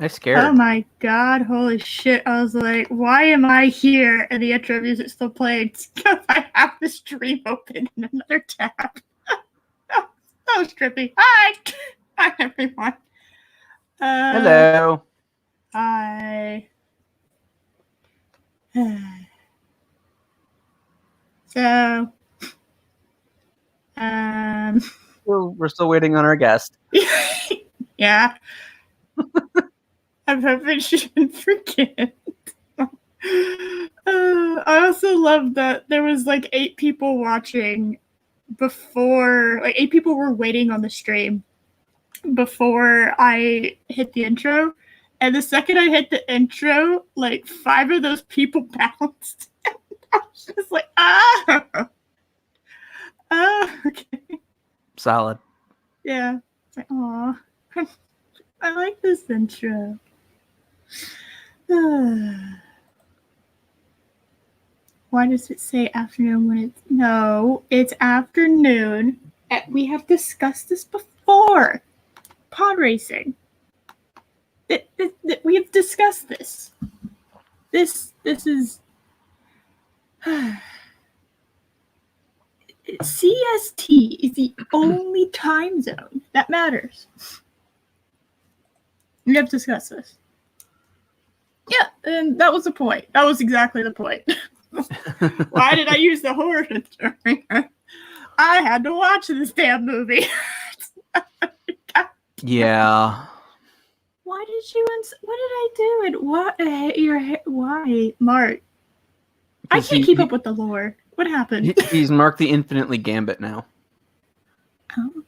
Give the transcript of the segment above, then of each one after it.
I'm scared. Oh my god, holy shit. I was like, why am I here? And the intro music's still playing because I have the stream open in another tab. That was trippy. Hi! Hi, everyone. Hello. Hi. So, We're still waiting on our guest. yeah. I'm hoping she didn't forget. I also love that there was like 8 people watching before, like 8 people were waiting on the stream before I hit the intro. And the second I hit the intro, like 5 of those people bounced. I was just like, okay. Solid. Yeah. It's like, aw. I like this intro. Why does it say afternoon when it's... No, it's afternoon. We have discussed this before. Pod racing. We have discussed this. This is... CST is the only time zone that matters. We have discussed this. Yeah, and that was the point. That was exactly the point. Why did I use the horror story? I had to watch this damn movie. Yeah. Why did you? What did I do? And what? Why, Mark? I can't keep up with the lore. What happened? He's Mark the Infinitely Gambit now. Oh.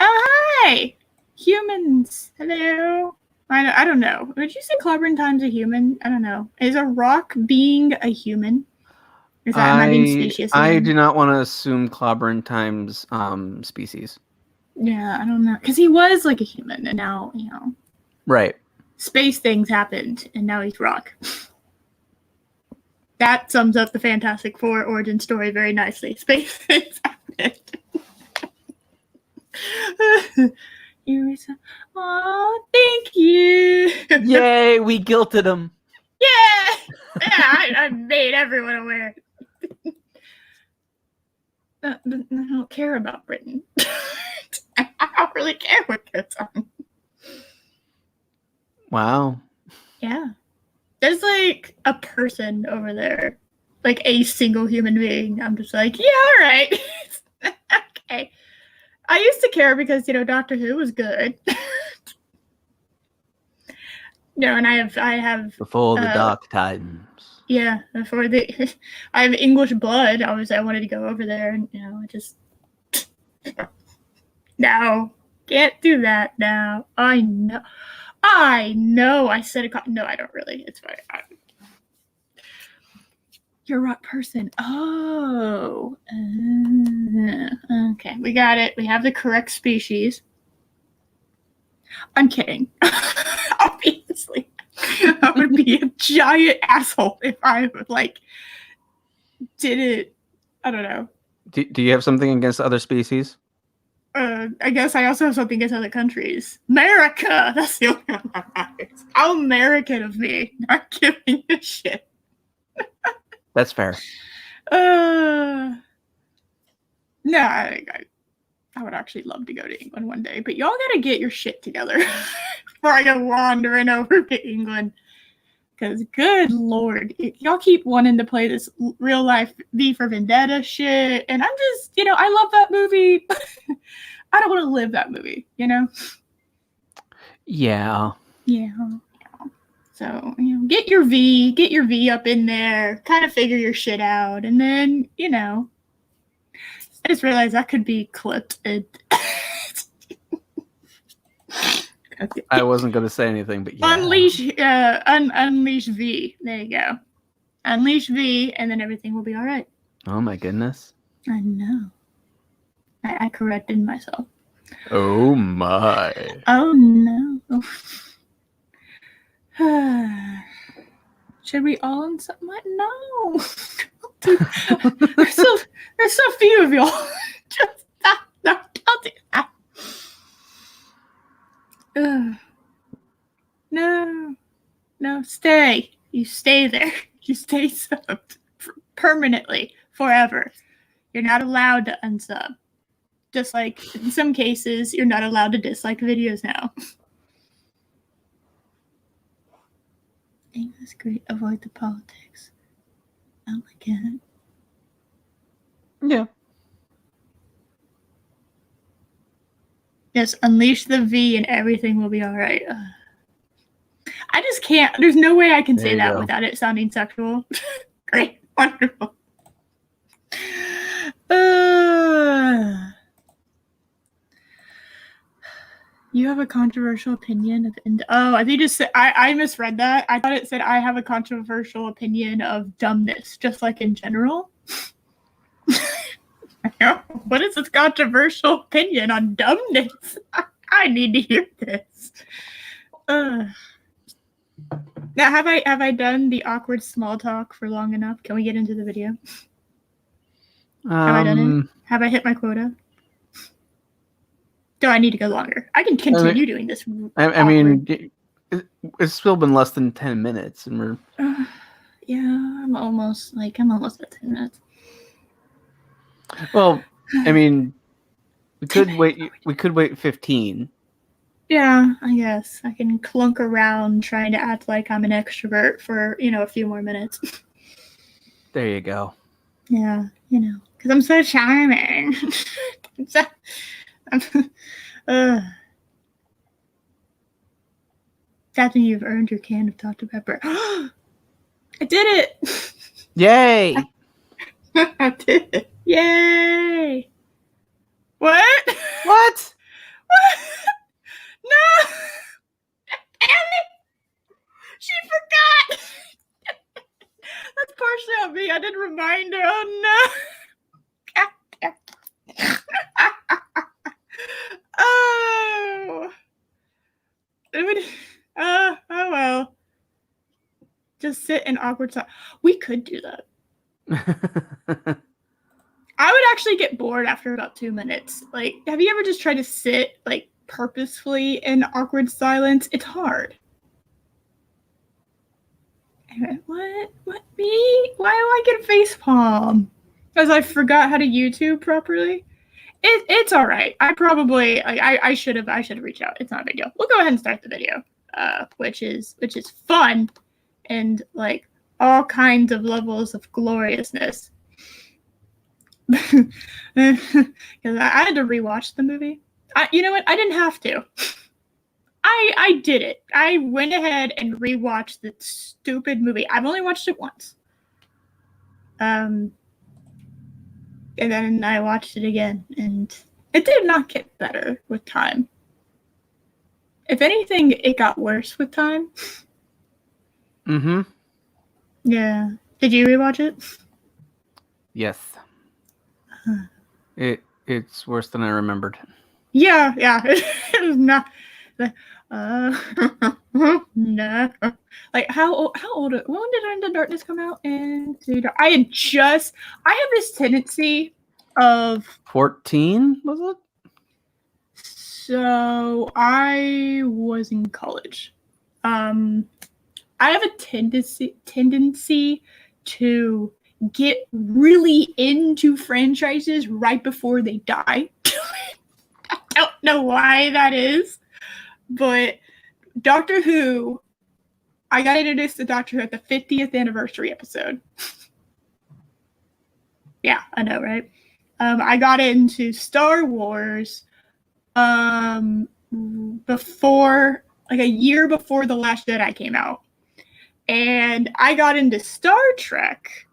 Oh, hi! Humans. Hello. I don't know. Would you say Clobbering Time's a human? I don't know. Is a rock being a human? Is that am I being specious? I do not want to assume Clobbering Time's species. Yeah, I don't know. Because he was like a human, and now, you know. Right. Space things happened, and now he's rock. That sums up the Fantastic Four origin story very nicely. Space things happened. Oh, thank you. Yay, we guilted him. Yeah, I made everyone aware. I don't care about Britain. I don't really care what goes on. Wow. Yeah. There's like a person over there. Like a single human being. I'm just like, yeah, all right. Okay. I used to care because, you know, Doctor Who was good. No, and I have before the Dark Titans. Yeah, before I have English blood. I wanted to go over there, and you know, I just no, can't do that now. I know. I said it. No, I don't really. It's fine. You're a rock person. Oh, okay. We got it. We have the correct species. I'm kidding. Obviously, I would be a giant asshole if I like did it. I don't know. Do you have something against other species? I guess I also have something against other countries. America! That's the only one that matters. How American of me, not giving a shit. That's fair. No, I would actually love to go to England one day, but y'all gotta get your shit together before I go wandering over to England. Because, good lord, y'all keep wanting to play this real life V for Vendetta shit, and I'm just, you know, I love that movie. I don't want to live that movie, you know? Yeah. Yeah. So, you know, get your V up in there, kind of figure your shit out, and then, you know, I just realized that could be clipped. Okay. I wasn't going to say anything, but yeah. Unleash V. There you go. Unleash V, and then everything will be all right. Oh my goodness. I know. I corrected myself. Oh my. Oh no. Should we all on something? No. There's so few of y'all. Just stop. Ugh. No, no, stay. You stay there. You stay subbed permanently, forever. You're not allowed to unsub. Just like in some cases, you're not allowed to dislike videos now. English great. Avoid the politics. Oh my god. Yeah. Yes, unleash the V and everything will be alright. I just can't. There's no way I can There say you that go. without it sounding sexual. Great. Wonderful. You have a controversial opinion of oh, I think just said, I misread that. I thought it said I have a controversial opinion of dumbness, just like in general. What is this controversial opinion on dumbness? I need to hear this. Now have I done the awkward small talk for long enough? Can we get into the video? Have I done it? Have I hit my quota? Do I need to go longer? I can continue doing this. I mean, it's still been less than 10 minutes, and we're. Yeah, I'm almost at 10 minutes. Well, I mean, we could wait. We could wait 15. Yeah, I guess I can clunk around trying to act like I'm an extrovert for a few more minutes. There you go. Yeah, because I'm so charming. Captain, you've earned your can of Dr. Pepper. I did it! Yay! I did it. Yay! What? What? No! Damn it! She forgot! That's partially on me. I didn't remind her. Oh no! Oh! It would. Oh well. Just sit in awkward silence. We could do that. I would actually get bored after about 2 minutes. Like, have you ever just tried to sit like purposefully in awkward silence? It's hard. What? What me? Why do I get a face palm? Because I forgot how to YouTube properly. It's all right. I should have reached out. It's not a big deal. We'll go ahead and start the video, which is fun and like all kinds of levels of gloriousness. Because I had to rewatch the movie. You know what? I didn't have to. I did it. I went ahead and rewatched the stupid movie. I've only watched it once. And then I watched it again, and it did not get better with time. If anything, it got worse with time. Mm-hmm. Yeah. Did you rewatch it? Yes. It's worse than I remembered. Yeah. It was not. No. Like how old? When did Into Darkness come out? I have this tendency of 14, was it? So I was in college. I have a tendency to get really into franchises right before they die. I don't know why that is, but Doctor Who, I got introduced to Doctor Who at the 50th anniversary episode. Yeah, I know, right? I got into Star Wars before, like a year before The Last Jedi came out. And I got into Star Trek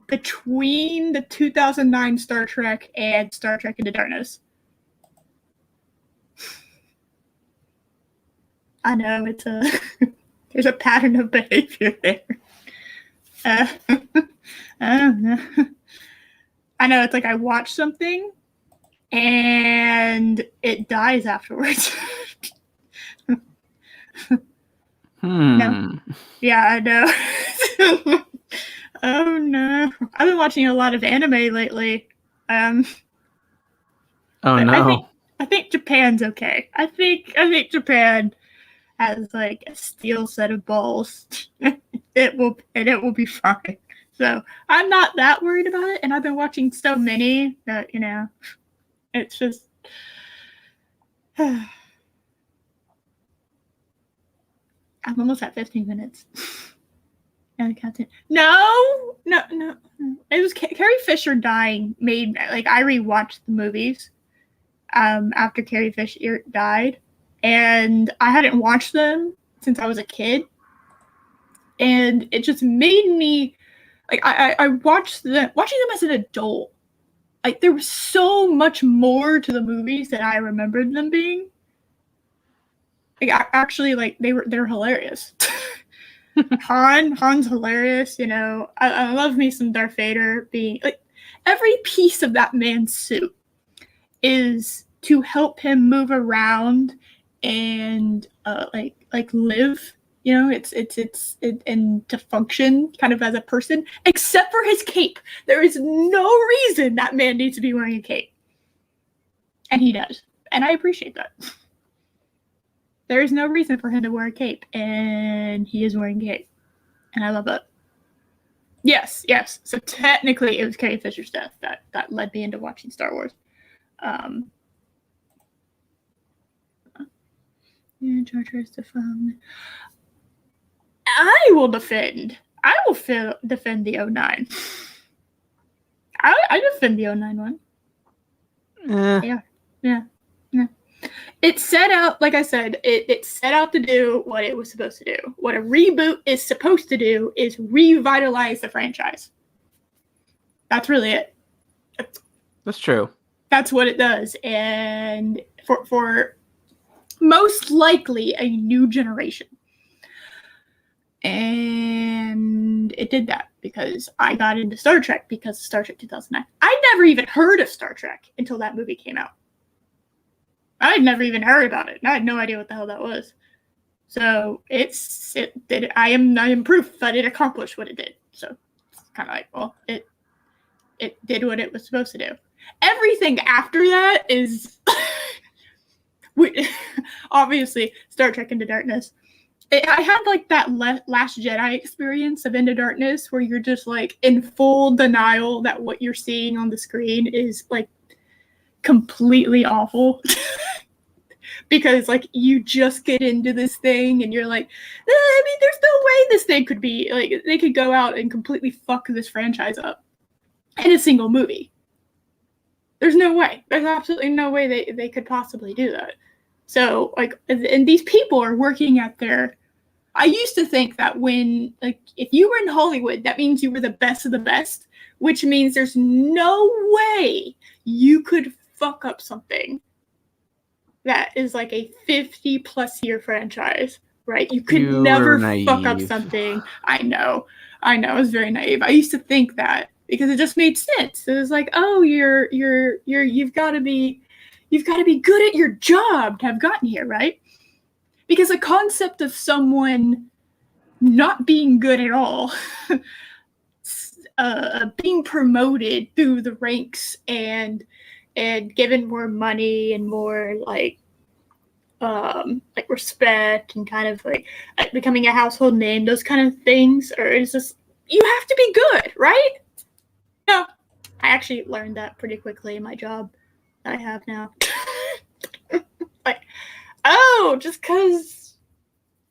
between the 2009 Star Trek and Star Trek Into Darkness. I know there's a pattern of behavior there. I don't know. I know it's like I watch something and it dies afterwards. No. Yeah, I know. Oh no. I've been watching a lot of anime lately. Oh no. I think Japan's okay. I think Japan has like a steel set of balls. it will be fine. So I'm not that worried about it, and I've been watching so many that it's just. I'm almost at 15 minutes. And no. It was Carrie Fisher dying made like I rewatched the movies after Carrie Fisher died, and I hadn't watched them since I was a kid, and it just made me like I watched watching them as an adult. Like there was so much more to the movies than I remembered them being. Like actually, like they're hilarious. Han's hilarious. I love me some Darth Vader being like every piece of that man's suit is to help him move around and like live. It's and to function kind of as a person, except for his cape. There is no reason that man needs to be wearing a cape, and he does, and I appreciate that. There is no reason for him to wear a cape, and he is wearing a cape, and I love it. Yes. So technically, it was Carrie Fisher's death that led me into watching Star Wars. Jar Jar's defend. I will defend the 09. I defend the 09 one. Yeah. It set out, like I said, it set out to do what it was supposed to do. What a reboot is supposed to do is revitalize the franchise. That's really it. That's true. That's what it does. And for most likely a new generation. And it did that because I got into Star Trek because of Star Trek 2009. I'd never even heard of Star Trek until that movie came out. I'd never even heard about it. I had no idea what the hell that was. So I am proof that it accomplished what it did. So it's kind of like, well, it did what it was supposed to do. Everything after that is obviously Star Trek Into Darkness. I had like that Last Jedi experience of Into Darkness where you're just like in full denial that what you're seeing on the screen is like completely awful. Because like you just get into this thing and you're like, I mean, there's no way this thing could be like they could go out and completely fuck this franchise up in a single movie. There's no way. There's absolutely no way they could possibly do that. So like, and these people are working at their. I used to think that when like if you were in Hollywood, that means you were the best of the best, which means there's no way you could fuck up something that is like a 50+ year franchise, right? You could never fuck up something. I know. It was very naive. I used to think that because it just made sense. It was like, oh, you've got to be good at your job to have gotten here, right? Because the concept of someone not being good at all, being promoted through the ranks and given more money and more like respect and kind of like becoming a household name, those kind of things, or is just you have to be good, right? No, I actually learned that pretty quickly in my job that I have now. Like, oh, just because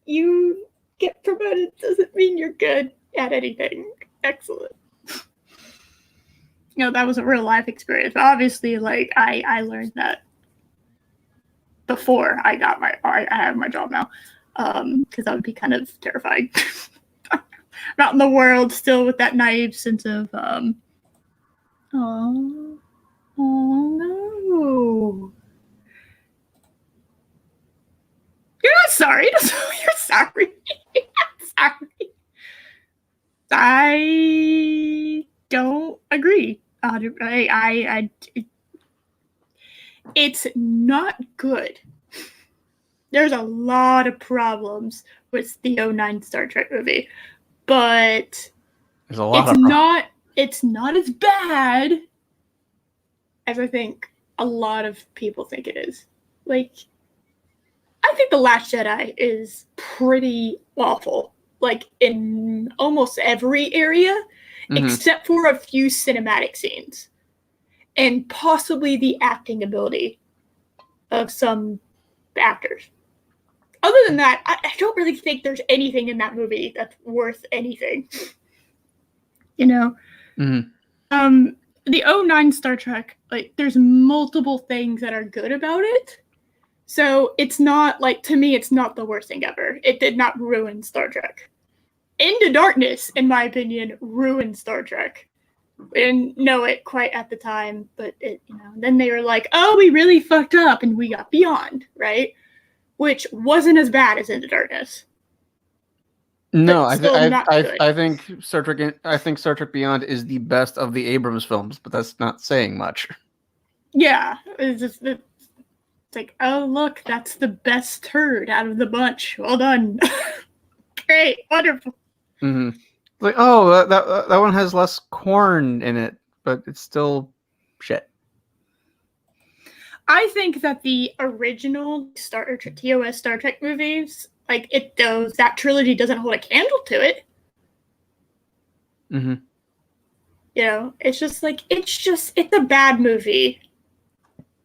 you get promoted doesn't mean you're good at anything. Excellent. That was a real life experience. But obviously, like I learned that before I have my job now, because that would be kind of terrifying. I'm out in the world still with that naive sense of, oh no. You're not sorry. You're sorry. Sorry. I don't agree. It's not good. There's a lot of problems with the 09 Star Trek movie, but it's not as bad as I think a lot of people think it is. Like, I think The Last Jedi is pretty awful, like in almost every area, except for a few cinematic scenes and possibly the acting ability of some actors. Other than that, I don't really think there's anything in that movie that's worth anything. You know? The 09 Star Trek, like, there's multiple things that are good about it. So it's not, like, to me, it's not the worst thing ever. It did not ruin Star Trek. Into Darkness, in my opinion, ruined Star Trek. We didn't know it quite at the time, but it, then they were like, oh, we really fucked up and we got Beyond, right? Which wasn't as bad as Into Darkness. No, I think Star Trek Beyond is the best of the Abrams films, but that's not saying much. Yeah, it's like, oh look, that's the best turd out of the bunch. Well done. Great, wonderful. Like, oh, that one has less corn in it, but it's still shit. I think that the original TOS Star Trek movies, like that trilogy doesn't hold a candle to it. It's just like it's a bad movie.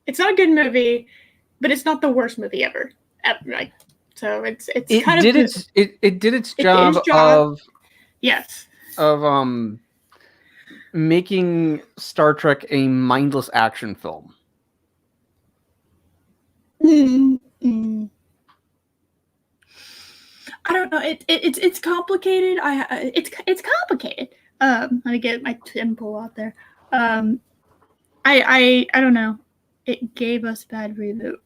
It's not a good movie, but it's not the worst movie ever. Like, so it did its job of yes of making Star Trek a mindless action film. I don't know. It's complicated. It's complicated. Let me get my tempo out there. I don't know. It gave us bad reboot.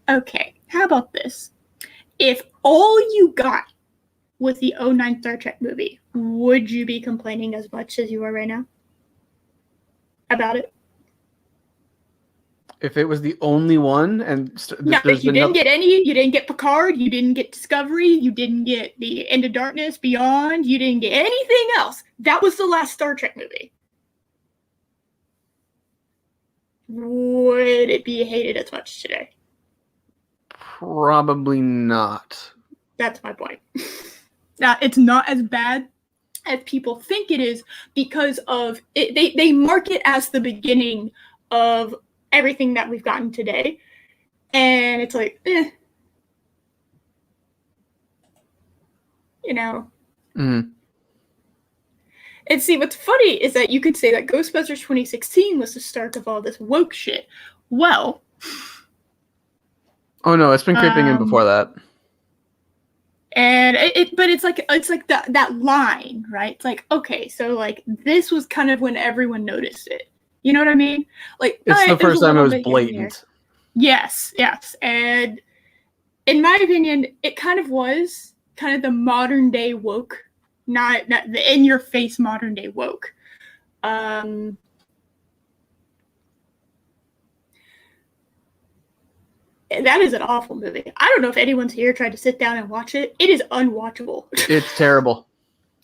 Okay, how about this? If all you got was the 09 Star Trek movie, would you be complaining as much as you are right now about it? If it was the only one, and you didn't get any, you didn't get Picard, you didn't get Discovery, you didn't get the Into Darkness, Beyond, you didn't get anything else. That was the last Star Trek movie. Would it be hated as much today? Probably not. That's my point. Now, it's not as bad as people think it is because of it. They mark it as the beginning of everything that we've gotten today, and it's like, And see, what's funny is that you could say that Ghostbusters 2016 was the start of all this woke shit. Well, oh no, it's been creeping in before that. And but it's like that line, right? It's like, okay, so like this was kind of when everyone noticed it. You know what I mean? Like, it's the first time it was blatant. Yes, and in my opinion, it kind of was kind of the modern day woke, not the in your face modern day woke. That is an awful movie. I don't know if anyone's here tried to sit down and watch it. It is unwatchable. It's terrible.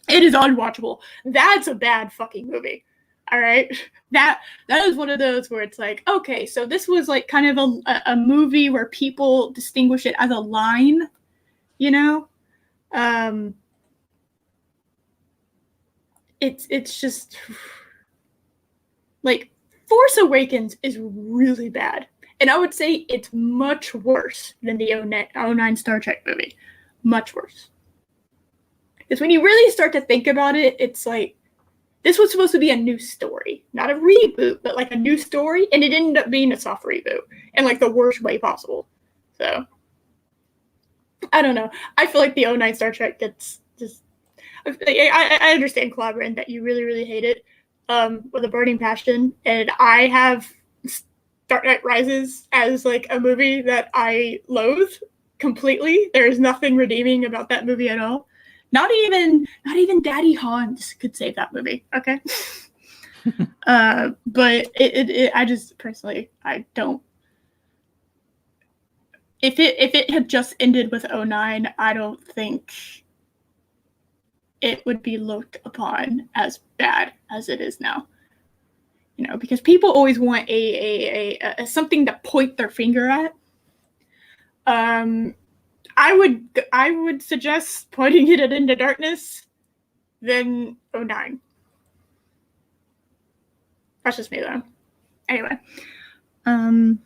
It is unwatchable. That's a bad fucking movie. All right, that is one of those where it's like, okay, so this was like kind of a movie where people distinguish it as a line, It's just like Force Awakens is really bad, and I would say it's much worse than the 09 Star Trek movie, much worse. Because when you really start to think about it, it's like, this was supposed to be a new story, not a reboot, but like a new story, and it ended up being a soft reboot in like the worst way possible. So, I don't know. I feel like the 09 Star Trek gets just... I understand, Collaborant, that you really, really hate it with a burning passion, and I have Dark Knight Rises as like a movie that I loathe completely. There is nothing redeeming about that movie at all. Not even Daddy Hans could save that movie. Okay. But I just personally, I don't. If it had just ended with 09, I don't think it would be looked upon as bad as it is now. You know, because people always want a something to point their finger at. I would suggest pointing it at Into Darkness than 09. That's just me though. Anyway. All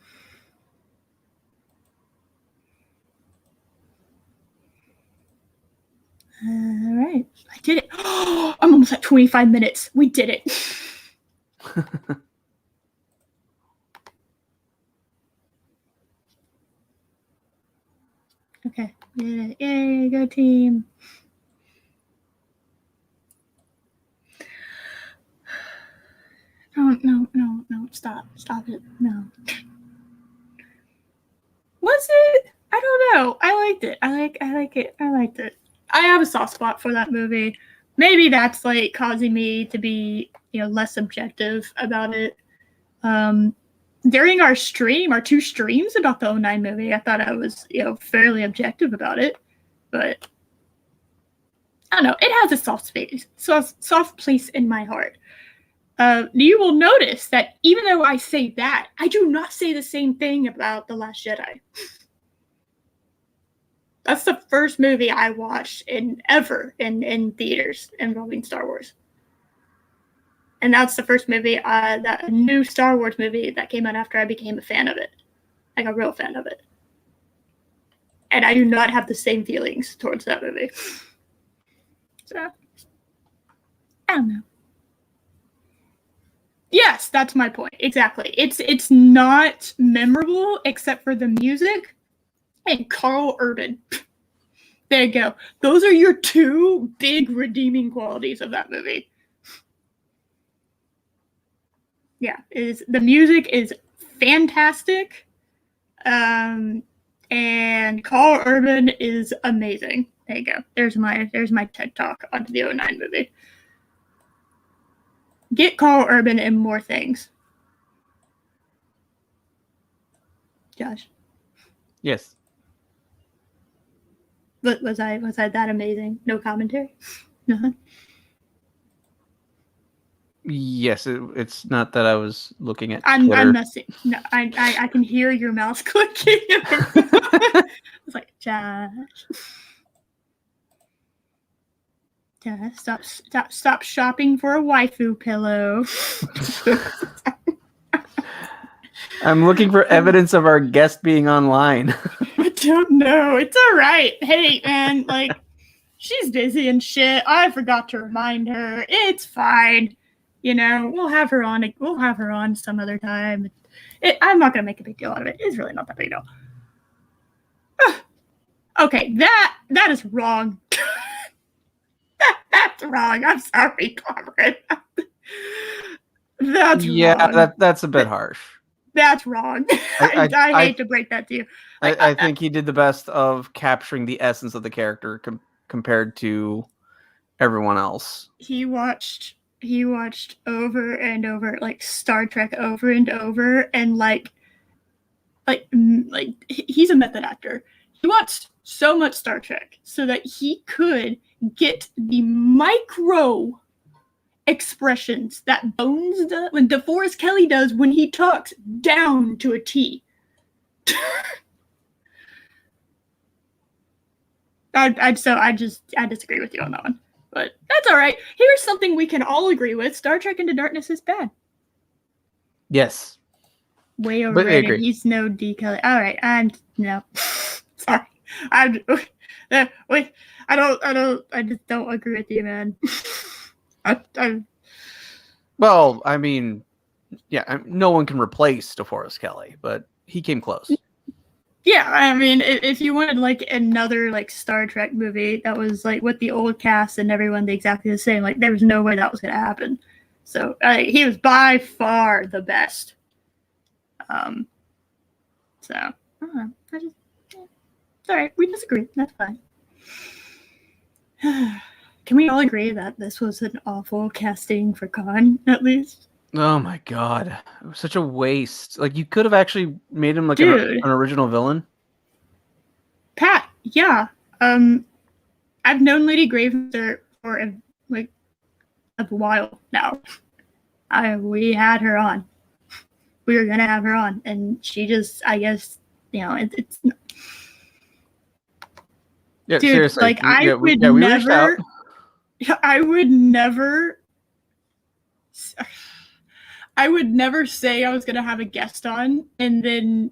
right. I did it. I'm almost at 25 minutes. We did it. Okay. Yeah. Yay, go team. No. Stop it. No. Was it? I don't know. I liked it. I liked it. I have a soft spot for that movie. Maybe that's like causing me to be, less objective about it. During our two streams about the 09 movie, I thought I was, fairly objective about it. But I don't know. It has a soft place in my heart. You will notice that even though I say that, I do not say the same thing about The Last Jedi. That's the first movie I watched ever in theaters involving Star Wars. And that's the first movie, that new Star Wars movie that came out after I became a fan of it. Like a real fan of it. And I do not have the same feelings towards that movie. So, I don't know. Yes, that's my point. Exactly. It's not memorable except for the music and Carl Urban. There you go. Those are your two big redeeming qualities of that movie. Yeah, the music is fantastic. And Carl Urban is amazing. There you go. There's my TED Talk on the 09 movie. Get Carl Urban in more things. Josh. Yes. But was I that amazing? No commentary? Nothing? Yes, it's not that I was looking at I'm Twitter. messing. No, I can hear your mouse clicking. It's like, Josh. Stop shopping for a waifu pillow. I'm looking for evidence of our guest being online. I don't know. It's all right. Hey, man, like, she's busy and shit. I forgot to remind her. It's fine. We'll have her on. We'll have her on some other time. I'm not gonna make a big deal out of it. It's really not that big a deal. Okay, that is wrong. That's wrong. I'm sorry, Cameron. That's wrong. That's a bit harsh. That's wrong. I hate to break that to you. I think he did the best of capturing the essence of the character compared to everyone else. He watched over and over, like Star Trek over and over, and like he's a method actor. He watched so much Star Trek so that he could get the micro expressions that Bones does, when DeForest Kelly does when he talks, down to a T. I disagree with you on that one, but that's all right. Here's something we can all agree with: Star Trek Into Darkness is bad. Yes. Way overrated. He's no D. Kelly. All right, no. Sorry. I just don't agree with you, man. Well, I mean, yeah, no one can replace DeForest Kelly, but he came close. Yeah, I mean, if you wanted like another like Star Trek movie that was like with the old cast and everyone exactly the same, like there was no way that was gonna happen. So he was by far the best. So I don't know. It's all right. We disagree. That's fine. Can we all agree that this was an awful casting for Khan, at least? Oh my god. It was such a waste. Like, you could have actually made him like an original villain. Pat, yeah. I've known Lady Gravemaster like a while now. We had her on. We were gonna have her on, and she just, I guess, it's. Yeah, dude, seriously. like I would never say I was gonna have a guest on, and then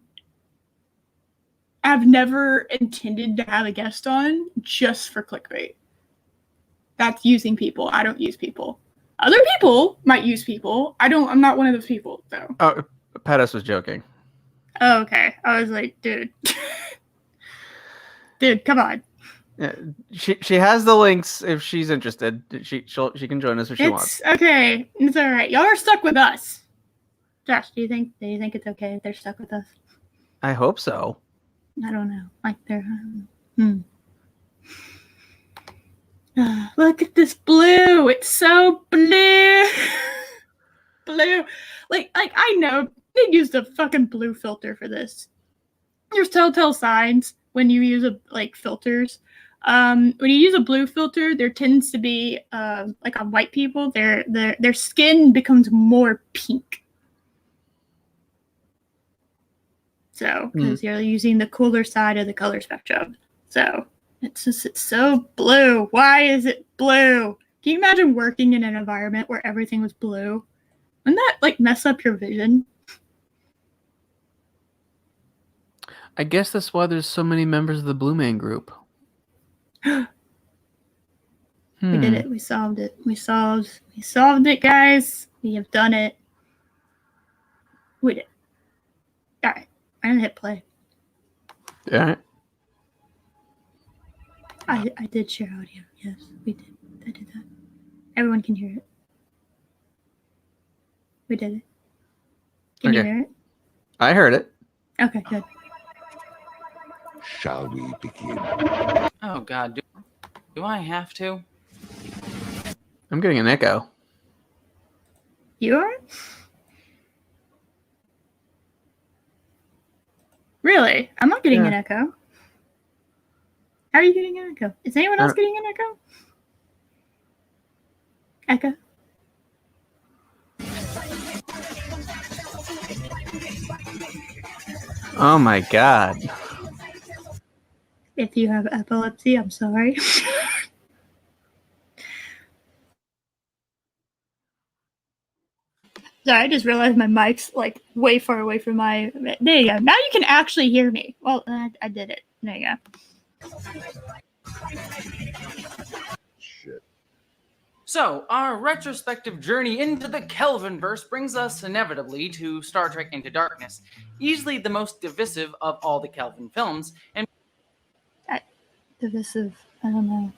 I've never intended to have a guest on just for clickbait. That's using people. I don't use people. Other people might use people. I'm not one of those people, though. Oh, Pettis was joking. Oh, okay. I was like, dude. Dude, come on. Yeah, she has the links if she's interested. She can join us if she wants. Okay. It's all right. Y'all are stuck with us. Josh, do you think it's okay if they're stuck with us? I hope so. I don't know. Like they're look at this blue. It's so blue. Blue. Like I know they used a fucking blue filter for this. There's telltale signs when you use filters. When you use a blue filter, there tends to be like on white people, their skin becomes more pink. So, because you're using the cooler side of the color spectrum. So, it's so blue. Why is it blue? Can you imagine working in an environment where everything was blue? Wouldn't that, mess up your vision? I guess that's why there's so many members of the Blue Man Group. We did it. We solved it. We solved it, guys. We have done it. We did. All right. I'm going to hit play. All right. I did share audio. Yes, we did. I did that. Everyone can hear it. We did it. Can you hear it? I heard it. Okay, good. Shall we begin? Oh God, do I have to? I'm getting an echo. You are? Really? I'm not getting an echo. How are you getting an echo? Is anyone else getting an echo? Echo? Oh my God. If you have epilepsy, I'm sorry. Sorry, I just realized my mic's way far away from my. There you go. Now you can actually hear me. Well, I did it. There you go. Shit. So, our retrospective journey into the Kelvinverse brings us inevitably to Star Trek Into Darkness, easily the most divisive of all the Kelvin films, and divisive. I don't know.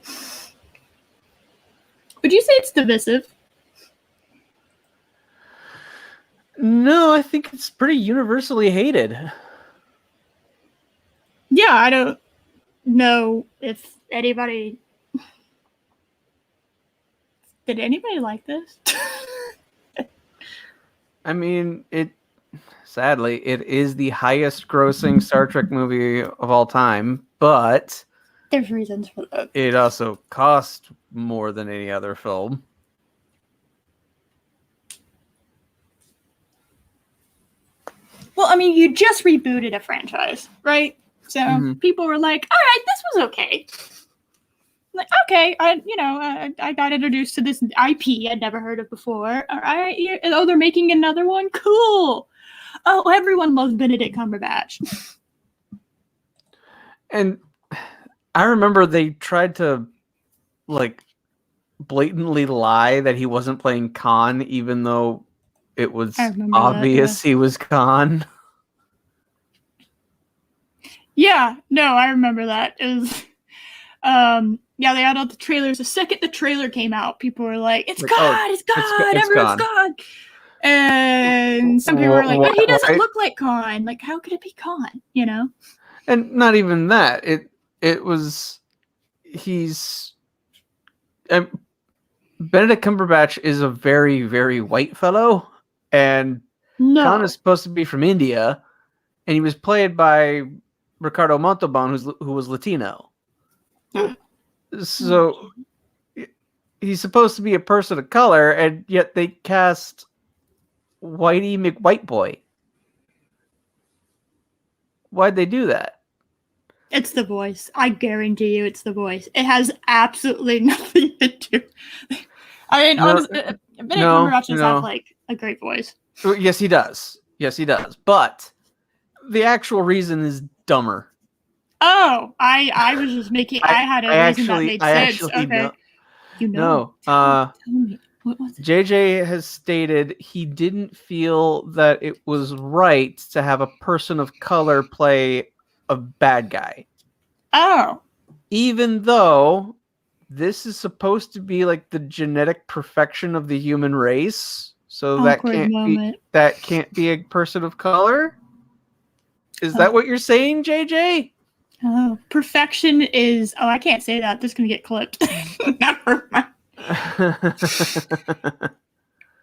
Would you say it's divisive? No, I think it's pretty universally hated. Yeah, I don't know if anybody. Did anybody like this? I mean, sadly, it is the highest grossing Star Trek movie of all time, but there's reasons for that. It also cost more than any other film. Well, I mean, you just rebooted a franchise, right? So people were like, all right, this was okay. Like, okay, I got introduced to this IP I'd never heard of before. All right, oh, they're making another one? Cool. Oh, everyone loves Benedict Cumberbatch. And I remember they tried to, blatantly lie that he wasn't playing Khan, even though it was obvious he was Khan. Yeah, no, I remember that. It was, yeah, they had all the trailers. The second the trailer came out, people were like, it's God, it's God, everyone's God. And some people were like, but he doesn't look like Khan. Like, how could it be Khan, And not even that. Benedict Cumberbatch is a very, very white fellow, and Khan is supposed to be from India, and he was played by Ricardo Montalban, who was Latino. So he's supposed to be a person of color, and yet they cast Whitey McWhiteboy. Why'd they do that? It's the voice. I guarantee you it's the voice. It has absolutely nothing to do. I mean, honestly, Benedict Cumberbatch does have like a great voice. Yes, he does. But the actual reason is dumber. Oh, I was just making. I had a reason that made sense. Okay, you know. No. Tell me. What was it? JJ has stated he didn't feel that it was right to have a person of color play a bad guy. Oh. Even though this is supposed to be like the genetic perfection of the human race, so that can't be a person of color. Is that what you're saying, JJ? Oh, perfection is. Oh, I can't say that. This is gonna get clipped. Never mind.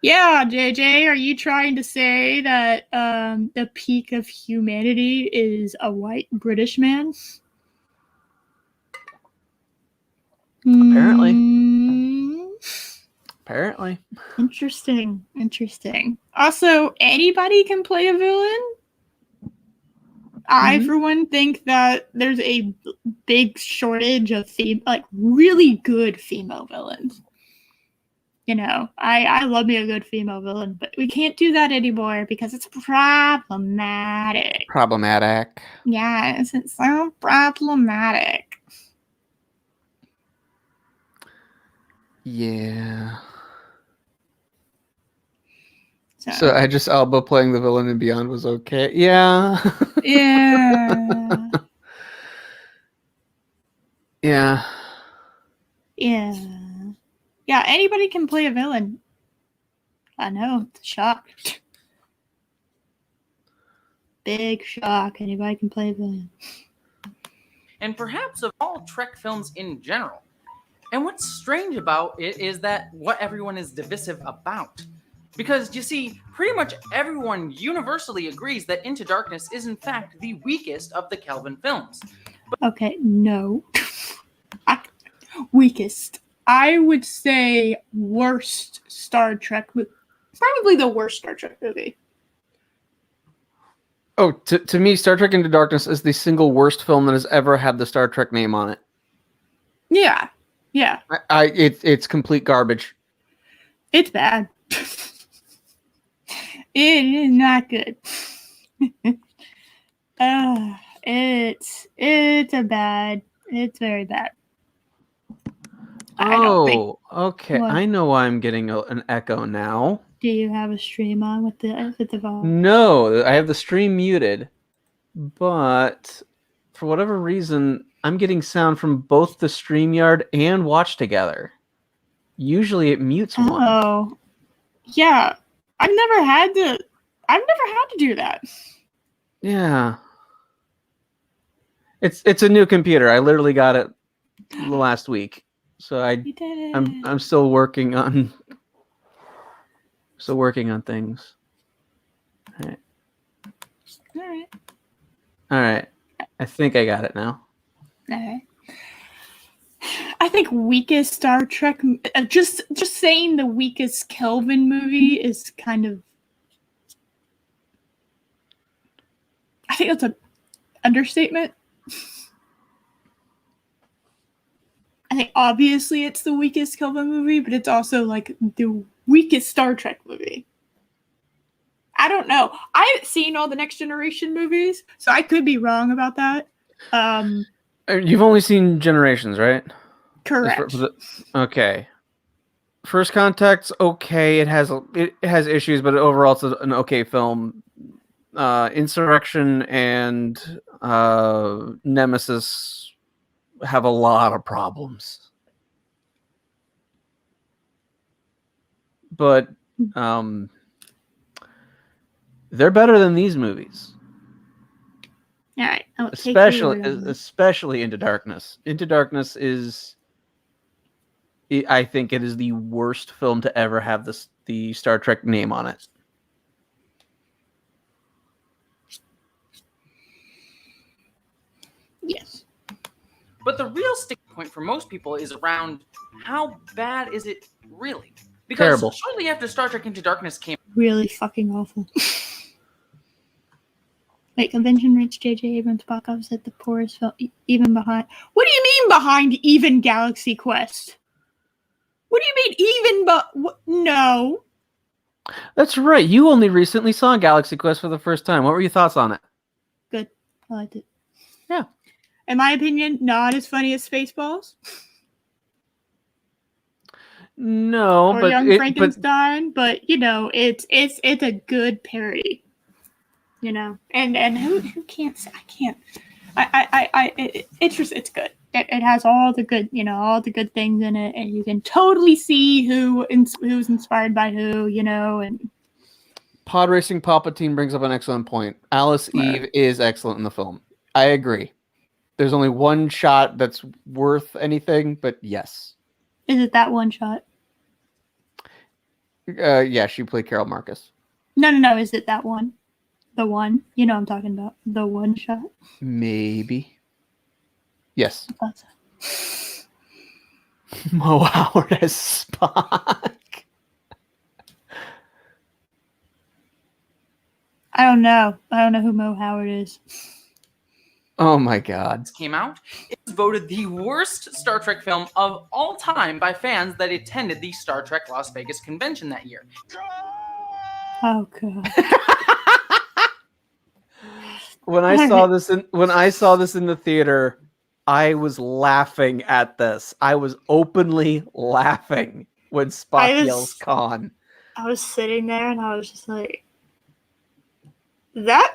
Yeah, JJ, are you trying to say that the peak of humanity is a white British man? Apparently. Interesting. Also, anybody can play a villain. I, for one, think that there's a big shortage of really good female villains. You know, I love me a good female villain, but we can't do that anymore because it's problematic. Yes, it's so problematic. Yeah. So I just Alba playing the villain in Beyond was okay. Yeah. Yeah. Yeah. Yeah, anybody can play a villain. I know, it's a shock. Big shock. Anybody can play a villain. And perhaps of all Trek films in general. And what's strange about it is that what everyone is divisive about. Because, you see, pretty much everyone universally agrees that Into Darkness is in fact the weakest of the Kelvin films. Okay, no. Weakest. I would say worst Star Trek. Probably the worst Star Trek movie. Oh, to me, Star Trek Into Darkness is the single worst film that has ever had the Star Trek name on it. Yeah. It's complete garbage. It's bad. It is not good. It's very bad. Okay. What? I know why I'm getting an echo now. Do you have a stream on with the volume? No, I have the stream muted. But for whatever reason, I'm getting sound from both the StreamYard and Watch Together. Usually it mutes one. Oh. Yeah. I've never had to do that. Yeah. It's a new computer. I literally got it last week. So I'm still working on things. All right. I think I got it now. Okay. I think weakest Star Trek. Just saying the weakest Kelvin movie is kind of. I think that's an understatement. I think obviously it's the weakest Kelvin movie, but it's also like the weakest Star Trek movie. I don't know. I haven't seen all the Next Generation movies, so I could be wrong about that. You've only seen Generations, right? Correct. Okay. First Contact's okay. It has issues, but overall it's an okay film. Insurrection and Nemesis have a lot of problems. But they're better than these movies. All right. Especially Into Darkness. Into Darkness is, I think it is the worst film to ever have the Star Trek name on it. Yes. But the real stick point for most people is around how bad is it really? Because Terrible. shortly after Star Trek Into Darkness came, really fucking awful. Like, convention rich J.J. Abrams box office at the poorest film, even behind. What do you mean behind even Galaxy Quest? What do you mean even no. That's right. You only recently saw Galaxy Quest for the first time. What were your thoughts on it? Good. I liked it. Yeah. In my opinion, not as funny as Spaceballs. No, or Young Frankenstein, but you know, it's a good parody. You know, and who can't say I can't. It's just it's good. It has all the good, you know, all the good things in it, and you can totally see who's inspired by who, you know, and Pod Racing Palpatine brings up an excellent point. Alice Eve is excellent in the film. I agree. There's only one shot that's worth anything, but yes. Is it that one shot? Yeah, she played Carol Marcus. No. Is it that one? The one? You know what I'm talking about. The one shot? Maybe. Yes. I thought so. Mo Howard as Spock. I don't know. I don't know who Mo Howard is. Oh my God. Came out, it was voted the worst Star Trek film of all time by fans that attended the Star Trek Las Vegas convention that year. Oh God. When I saw this in the theater, I was laughing at this. I was openly laughing when Spock yells Khan. I was sitting there and I was just like, that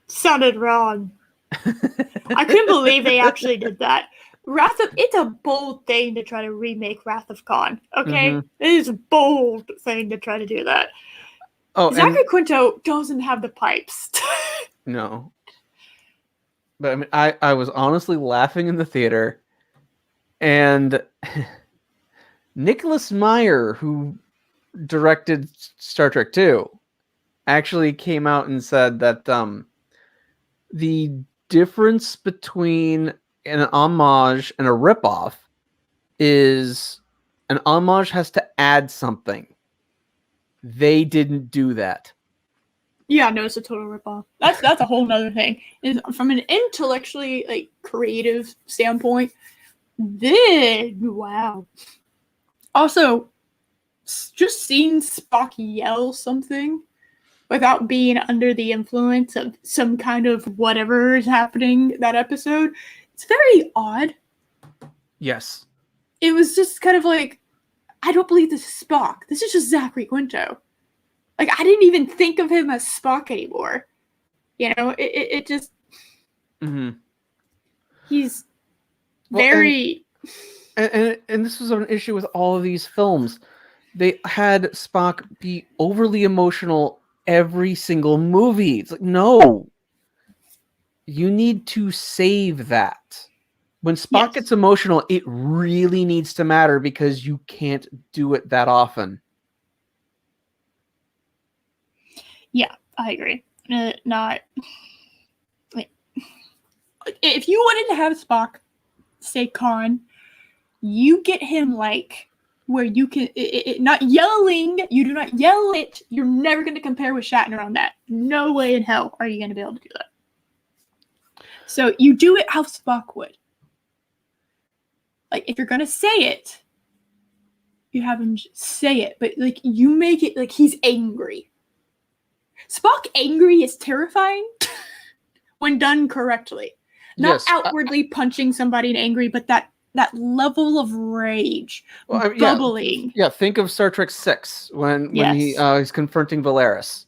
sounded wrong. I couldn't believe they actually did that. It's a bold thing to try to remake Wrath of Khan. Okay? Mm-hmm. It is a bold thing to try to do that. Oh, Zachary Quinto doesn't have the pipes. No. But I mean, I was honestly laughing in the theater, and Nicholas Meyer, who directed Star Trek II, actually came out and said that the difference between an homage and a ripoff is an homage has to add something. They didn't do that. Yeah, no, it's a total ripoff. That's a whole nother thing. From an intellectually, like, creative standpoint, wow. Also, just seeing Spock yell something without being under the influence of some kind of whatever is happening that episode, it's very odd. Yes. It was just kind of like, I don't believe this is Spock. This is just Zachary Quinto. Like, I didn't even think of him as Spock anymore. You know, it just... Mm-hmm. He's very... And this was an issue with all of these films. They had Spock be overly emotional every single movie. It's like, no. You need to save that. When Spock gets emotional, it really needs to matter because you can't do it that often. Yeah, I agree. Not like, if you wanted to have Spock say Khan, you get him like where you can not yelling. You do not yell it. You're never going to compare with Shatner on that. No way in hell are you going to be able to do that. So you do it how Spock would. Like, if you're going to say it, you have him say it, but like you make it like he's angry. Spock angry is terrifying when done correctly. Not outwardly punching somebody and angry, but that level of rage, bubbling. Yeah, think of Star Trek VI when he's confronting Valeris.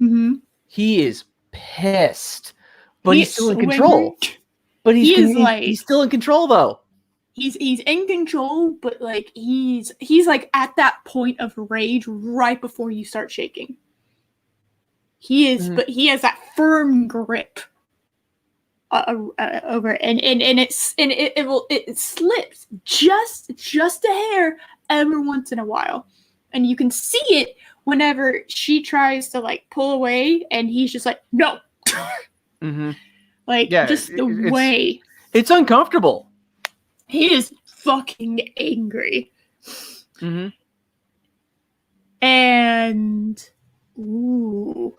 Mm-hmm. He is pissed, but he's still in control. But he's still in control, though. He's in control, but like he's like at that point of rage right before you start shaking. He is, but he has that firm grip over it, and it slips just a hair every once in a while, and you can see it whenever she tries to like pull away, and he's just like no, Mm-hmm. like just the way it's uncomfortable. He is fucking angry. Mm-hmm. And ooh,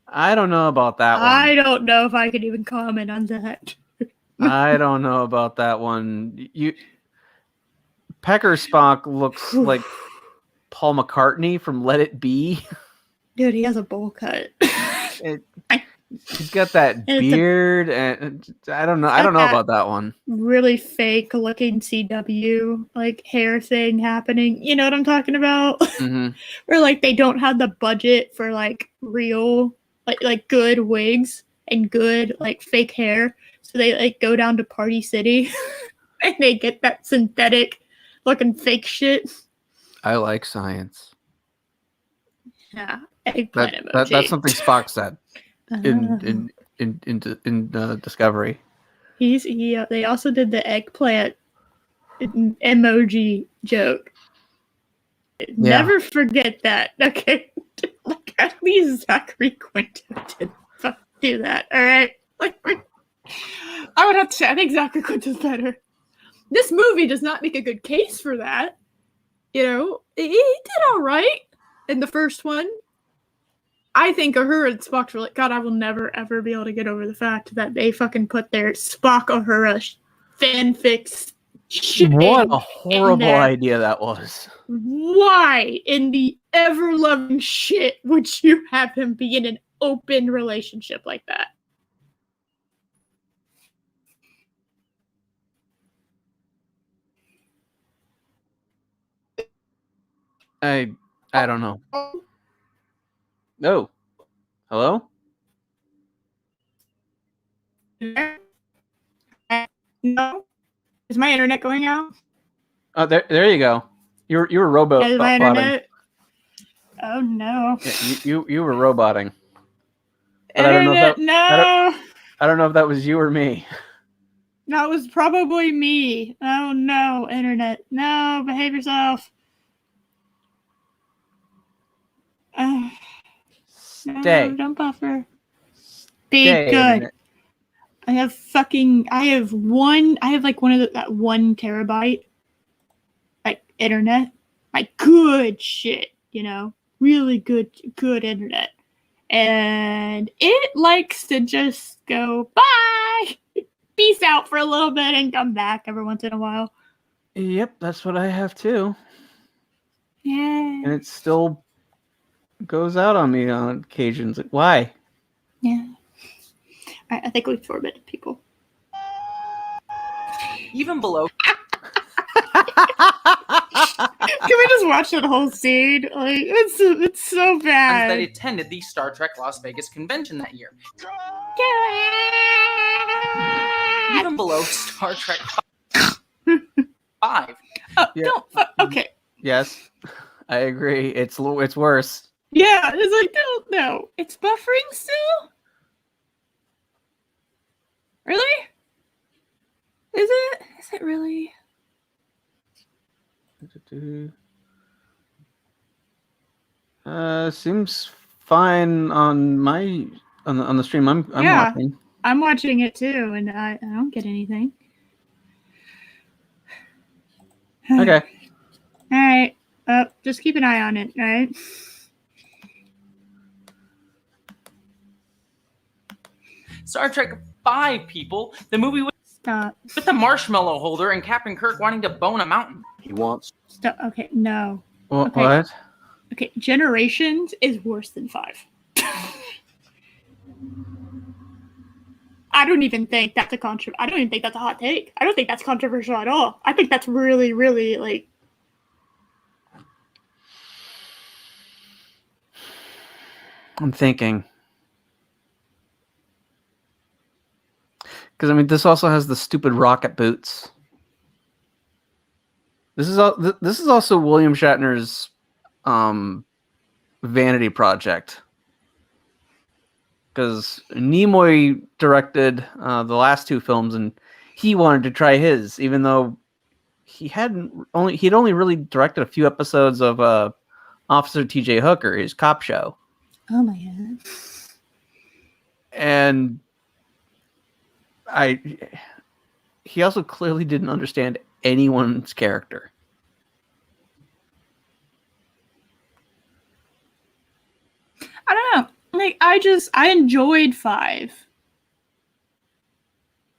I don't know about that one. I don't know if I could even comment on that. I don't know about that one. Pecker Spock looks like Paul McCartney from Let It Be. Dude, he has a bowl cut. He's got that beard, and I don't know. I don't know about that one. Really fake looking CW like hair thing happening. You know what I'm talking about? Mm-hmm. Where like they don't have the budget for like real like good wigs and good like fake hair, so they like go down to Party City and they get that synthetic looking fake shit. I like science. Yeah, eggplant emoji. That's something Spock said in Discovery. They also did the eggplant emoji joke. Yeah. Never forget that. Okay, like at least Zachary Quinto didn't do that. All right, like I would have to say I think Zachary Quinto's better. This movie does not make a good case for that. You know, he did all right in the first one. I think Uhura and Spock were like, God, I will never ever be able to get over the fact that they fucking put their Spock Uhura fanfics. What a horrible idea that was. Why in the ever loving shit would you have him be in an open relationship like that? I don't know. No. Hello? No. Is my internet going out? Oh, there you go. You were robot. Is my internet? Oh no. Yeah, you were roboting. But internet, I don't know if that was you or me. That was probably me. Oh no, internet. No, behave yourself. Stay. No, don't buffer. Be good. Internet. I have like one of that 1 terabyte like internet. Like good shit, you know. Really good internet. And it likes to just go bye. Peace out for a little bit and come back every once in a while. Yep, that's what I have too. Yeah. And it still goes out on me on occasions. Like, why? Yeah. All right, I think we've tormented people. Even below. Can we just watch that whole scene? Like, it's so bad. That attended the Star Trek Las Vegas convention that year. Even below Star Trek 5. Oh, yeah. Okay. Yes, I agree. It's worse. Yeah, it's like no. It's buffering still. Really? Is it? Is it really? Seems fine on my on the stream. I'm watching. I'm watching it too, and I don't get anything. Okay. All right. Just keep an eye on it. All right. Star Trek 5 people. The movie with the marshmallow holder and Captain Kirk wanting to bone a mountain. He wants. Stop. Okay. No. Okay. What? Okay. Generations is worse than 5. I don't even think that's I don't even think that's a hot take. I don't think that's controversial at all. I think that's really, really like. I'm thinking. Because I mean, this also has the stupid rocket boots. This is also William Shatner's vanity project. Because Nimoy directed the last 2 films, and he wanted to try his, even though he'd only really directed a few episodes of Officer T.J. Hooker, his cop show. Oh my god! And he also clearly didn't understand anyone's character. I don't know. Like, I enjoyed 5.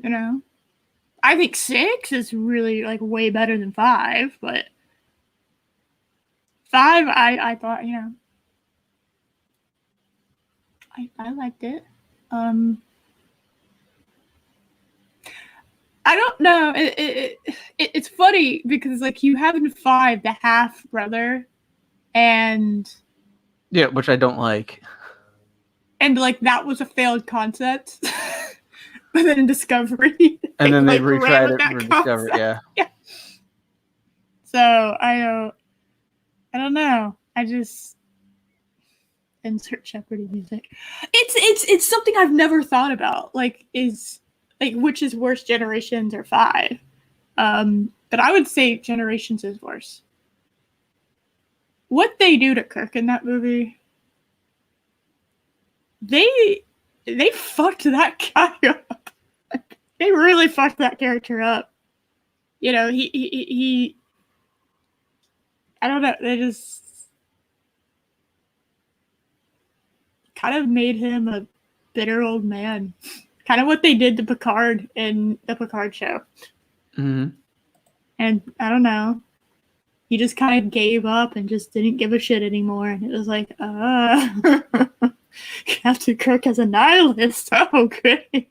You know? I think 6 is really, like, way better than 5, but 5, I thought, you know, I liked it. I don't know. It's funny because, like, you have in 5 the half brother, and yeah, which I don't like. And like that was a failed concept, but then in Discovery, and then they like, retried it for Discovery. Yeah. Yeah. So I don't know. I just insert Jeopardy music. It's something I've never thought about. Like, is like which is worse, Generations or 5? But I would say Generations is worse. What they do to Kirk in that movie, they fucked that guy up. They really fucked that character up. You know, he I don't know, they just kind of made him a bitter old man. Kind of what they did to Picard in the Picard show. Mm-hmm. And I don't know. He just kind of gave up and just didn't give a shit anymore. And it was like, Captain Kirk as a nihilist. Oh, great.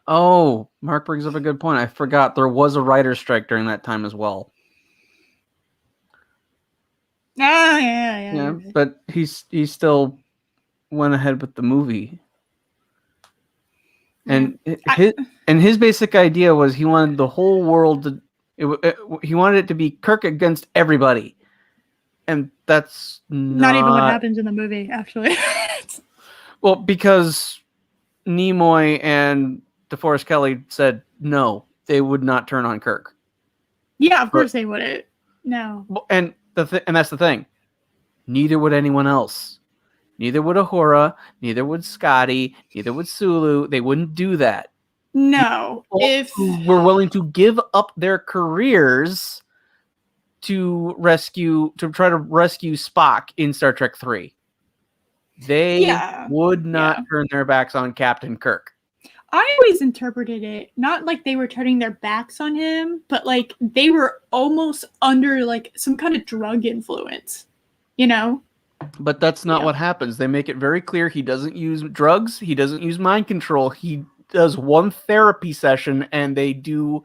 Oh, Mark brings up a good point. I forgot there was a writer's strike during that time as well. Oh, yeah. But he still went ahead with the movie. And his basic idea was he wanted the whole world to he wanted it to be Kirk against everybody. And that's not even what happens in the movie, actually. Well, because Nimoy and DeForest Kelley said no, they would not turn on Kirk. Yeah, of course they wouldn't. No. And that's the thing. Neither would anyone else. Neither would Uhura, neither would Scotty, neither would Sulu. They wouldn't do that. No. If we're willing to give up their careers to try to rescue Spock in Star Trek 3. They would not turn their backs on Captain Kirk. I always interpreted it not like they were turning their backs on him, but like they were almost under like some kind of drug influence, you know? But that's not what happens. They make it very clear he doesn't use drugs. He doesn't use mind control. He does one therapy session and they do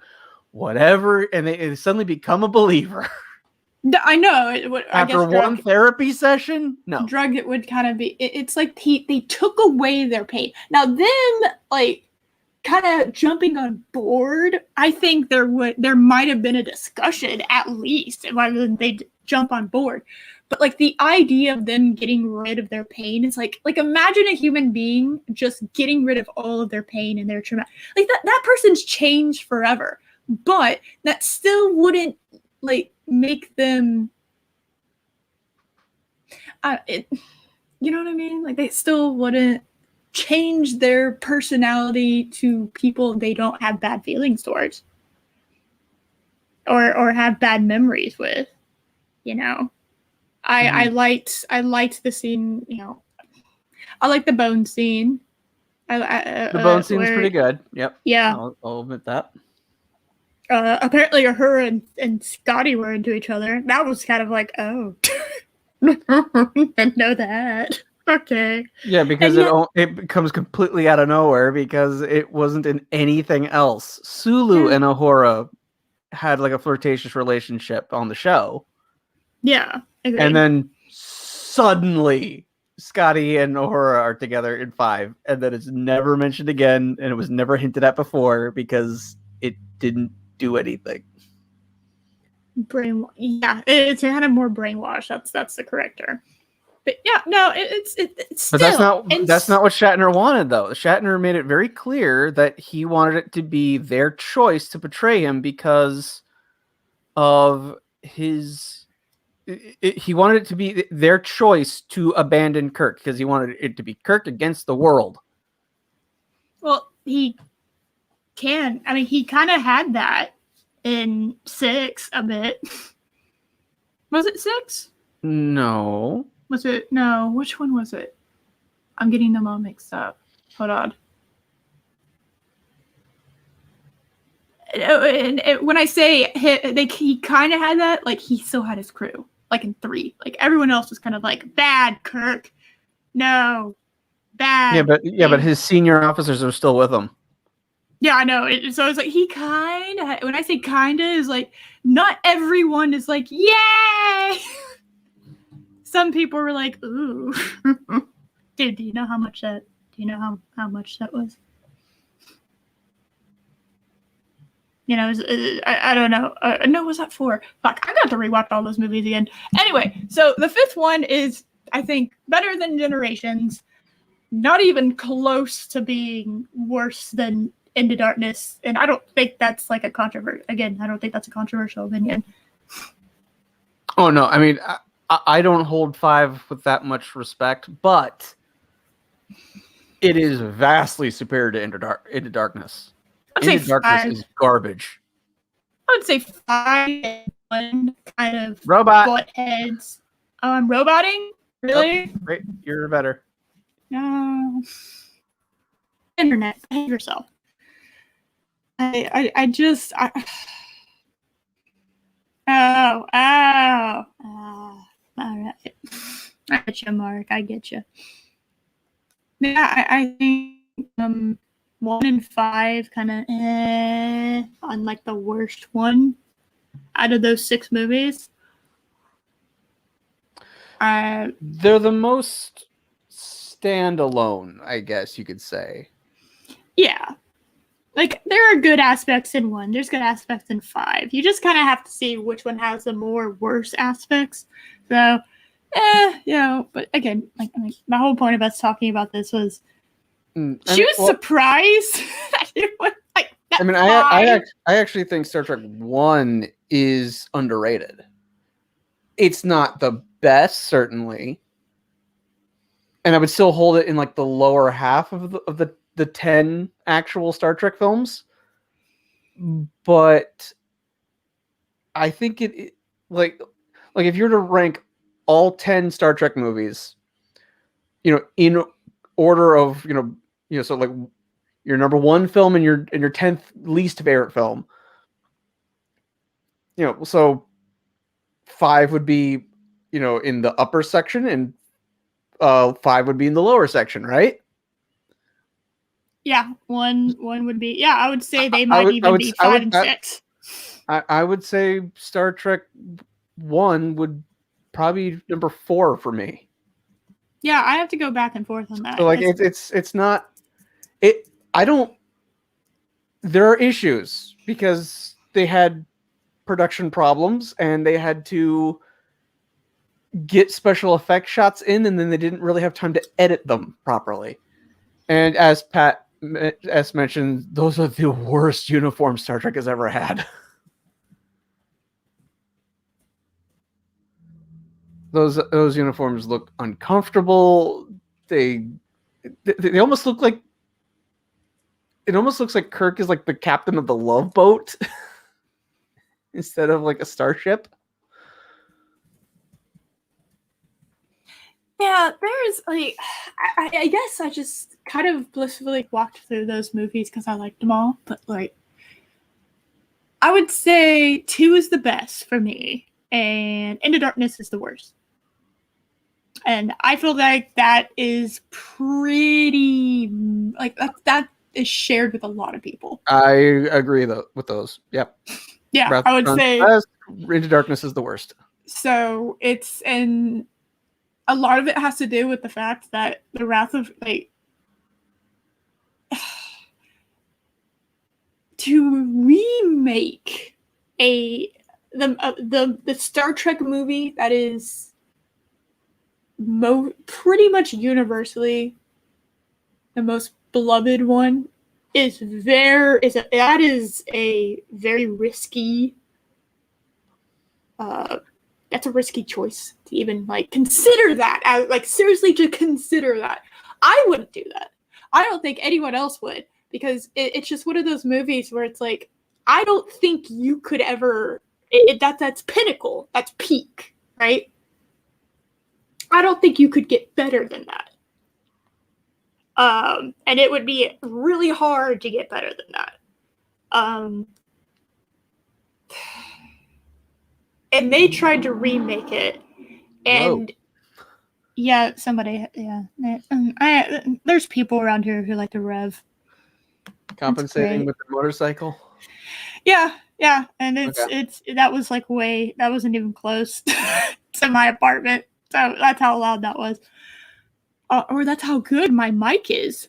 whatever and they suddenly become a believer. I know. After one therapy session? No. Drug, it would kind of be, it's like they took away their pain. Now them, like, kind of jumping on board, I think there might have been a discussion at least whether they'd jump on board. But like the idea of them getting rid of their pain is like imagine a human being just getting rid of all of their pain and their trauma. Like that person's changed forever. But that still wouldn't like make them you know what I mean? Like they still wouldn't change their personality to people they don't have bad feelings towards. Or have bad memories with, you know. I liked the scene, you know. I like the bone scene. The bone scene's pretty good. Yep. Yeah. I'll admit that. Apparently her and Scotty were into each other. That was kind of like, oh. Didn't know that. Okay. Yeah, because it comes completely out of nowhere because it wasn't in anything else. Sulu and Uhura had like a flirtatious relationship on the show. Yeah. Agreed. And then suddenly Scotty and Uhura are together in 5, and then it's never mentioned again, and it was never hinted at before because it didn't do anything. Yeah, it's kind of more brainwash. That's the correct term. But yeah, no, it's still. But that's not what Shatner wanted, though. Shatner made it very clear that he wanted it to be their choice to portray him because of his. He wanted it to be their choice to abandon Kirk because he wanted it to be Kirk against the world. Well, he can. I mean, he kind of had that in 6 a bit. Was it 6? No. Was it? No. Which one was it? I'm getting them all mixed up. Hold on. And when I say he kind of had that, like, he still had his crew, like in 3. Like, everyone else was kind of like, bad, Kirk. No. Bad. But his senior officers are still with him. Yeah, I know. So it's like he kind of, when I say kind of, is like, not everyone is like, yay! Some people were like, ooh. Dude, do you know how much that was? You know, I don't know. No, was that 4? Fuck, I got to rewatch all those movies again. Anyway, so the 5th one is, I think, better than Generations. Not even close to being worse than Into Darkness. And I don't think that's like a controversy. Again, I don't think that's a controversial opinion. Oh, no. I mean, I don't hold 5 with that much respect, but it is vastly superior to Into Darkness. Into Darkness is garbage. I would say 5 and 1 kind of robot butt heads. Oh, I'm roboting? Really? Oh, great. You're better. No. Internet, behave yourself. I just all right. I get you, Mark. I get you. Yeah, I think 1 and 5 kind of on like the worst one out of those 6 movies. They're the most standalone, I guess you could say. Yeah. Like, there are good aspects in 1. There's good aspects in 5. You just kind of have to see which one has the more worse aspects. So, you know, but again, like, I mean, my whole point of us talking about this was she was surprised that it was like that. I mean, I actually think Star Trek 1 is underrated. It's not the best, certainly. And I would still hold it in like the lower half of the 10 actual Star Trek films. But I think it like if you were to rank all 10 Star Trek movies, you know, in order of, you know, so like your number 1 film and your 10th least favorite film, you know, so 5 would be, you know, in the upper section and 5 would be in the lower section, right? Yeah, one would be. Yeah, I would say they might even be 5 and 6. I would say Star Trek 1 would probably be number 4 for me. Yeah, I have to go back and forth on that. So like it's not it. I don't. There are issues because they had production problems and they had to get special effects shots in, and then they didn't really have time to edit them properly. And as Pat S mentioned, those are the worst uniforms Star Trek has ever had. Those uniforms look uncomfortable. They almost look like, it almost looks like Kirk is like the captain of the Love Boat instead of like a starship. Yeah, there's like, I guess I just kind of blissfully walked through those movies because I liked them all. But like, I would say 2 is the best for me, and Into Darkness is the worst. And I feel like that is pretty, like, that is shared with a lot of people. I agree with those. Yep. Yeah, I would say Into Darkness is the worst. So and a lot of it has to do with the fact that the Wrath of, like, to remake the Star Trek movie that is pretty much universally the most beloved one is a very risky. That's a risky choice to even like consider that. Like, seriously, to consider that. I wouldn't do that. I don't think anyone else would. because it's just one of those movies where it's like, I don't think you could ever, that's pinnacle, that's peak, right? I don't think you could get better than that. And it would be really hard to get better than that. And they tried to remake it, and yeah, somebody, yeah, there's people around here who like to rev. Compensating with the motorcycle. Yeah, and that was like that wasn't even close to my apartment. So that's how loud that was. Or that's how good my mic is.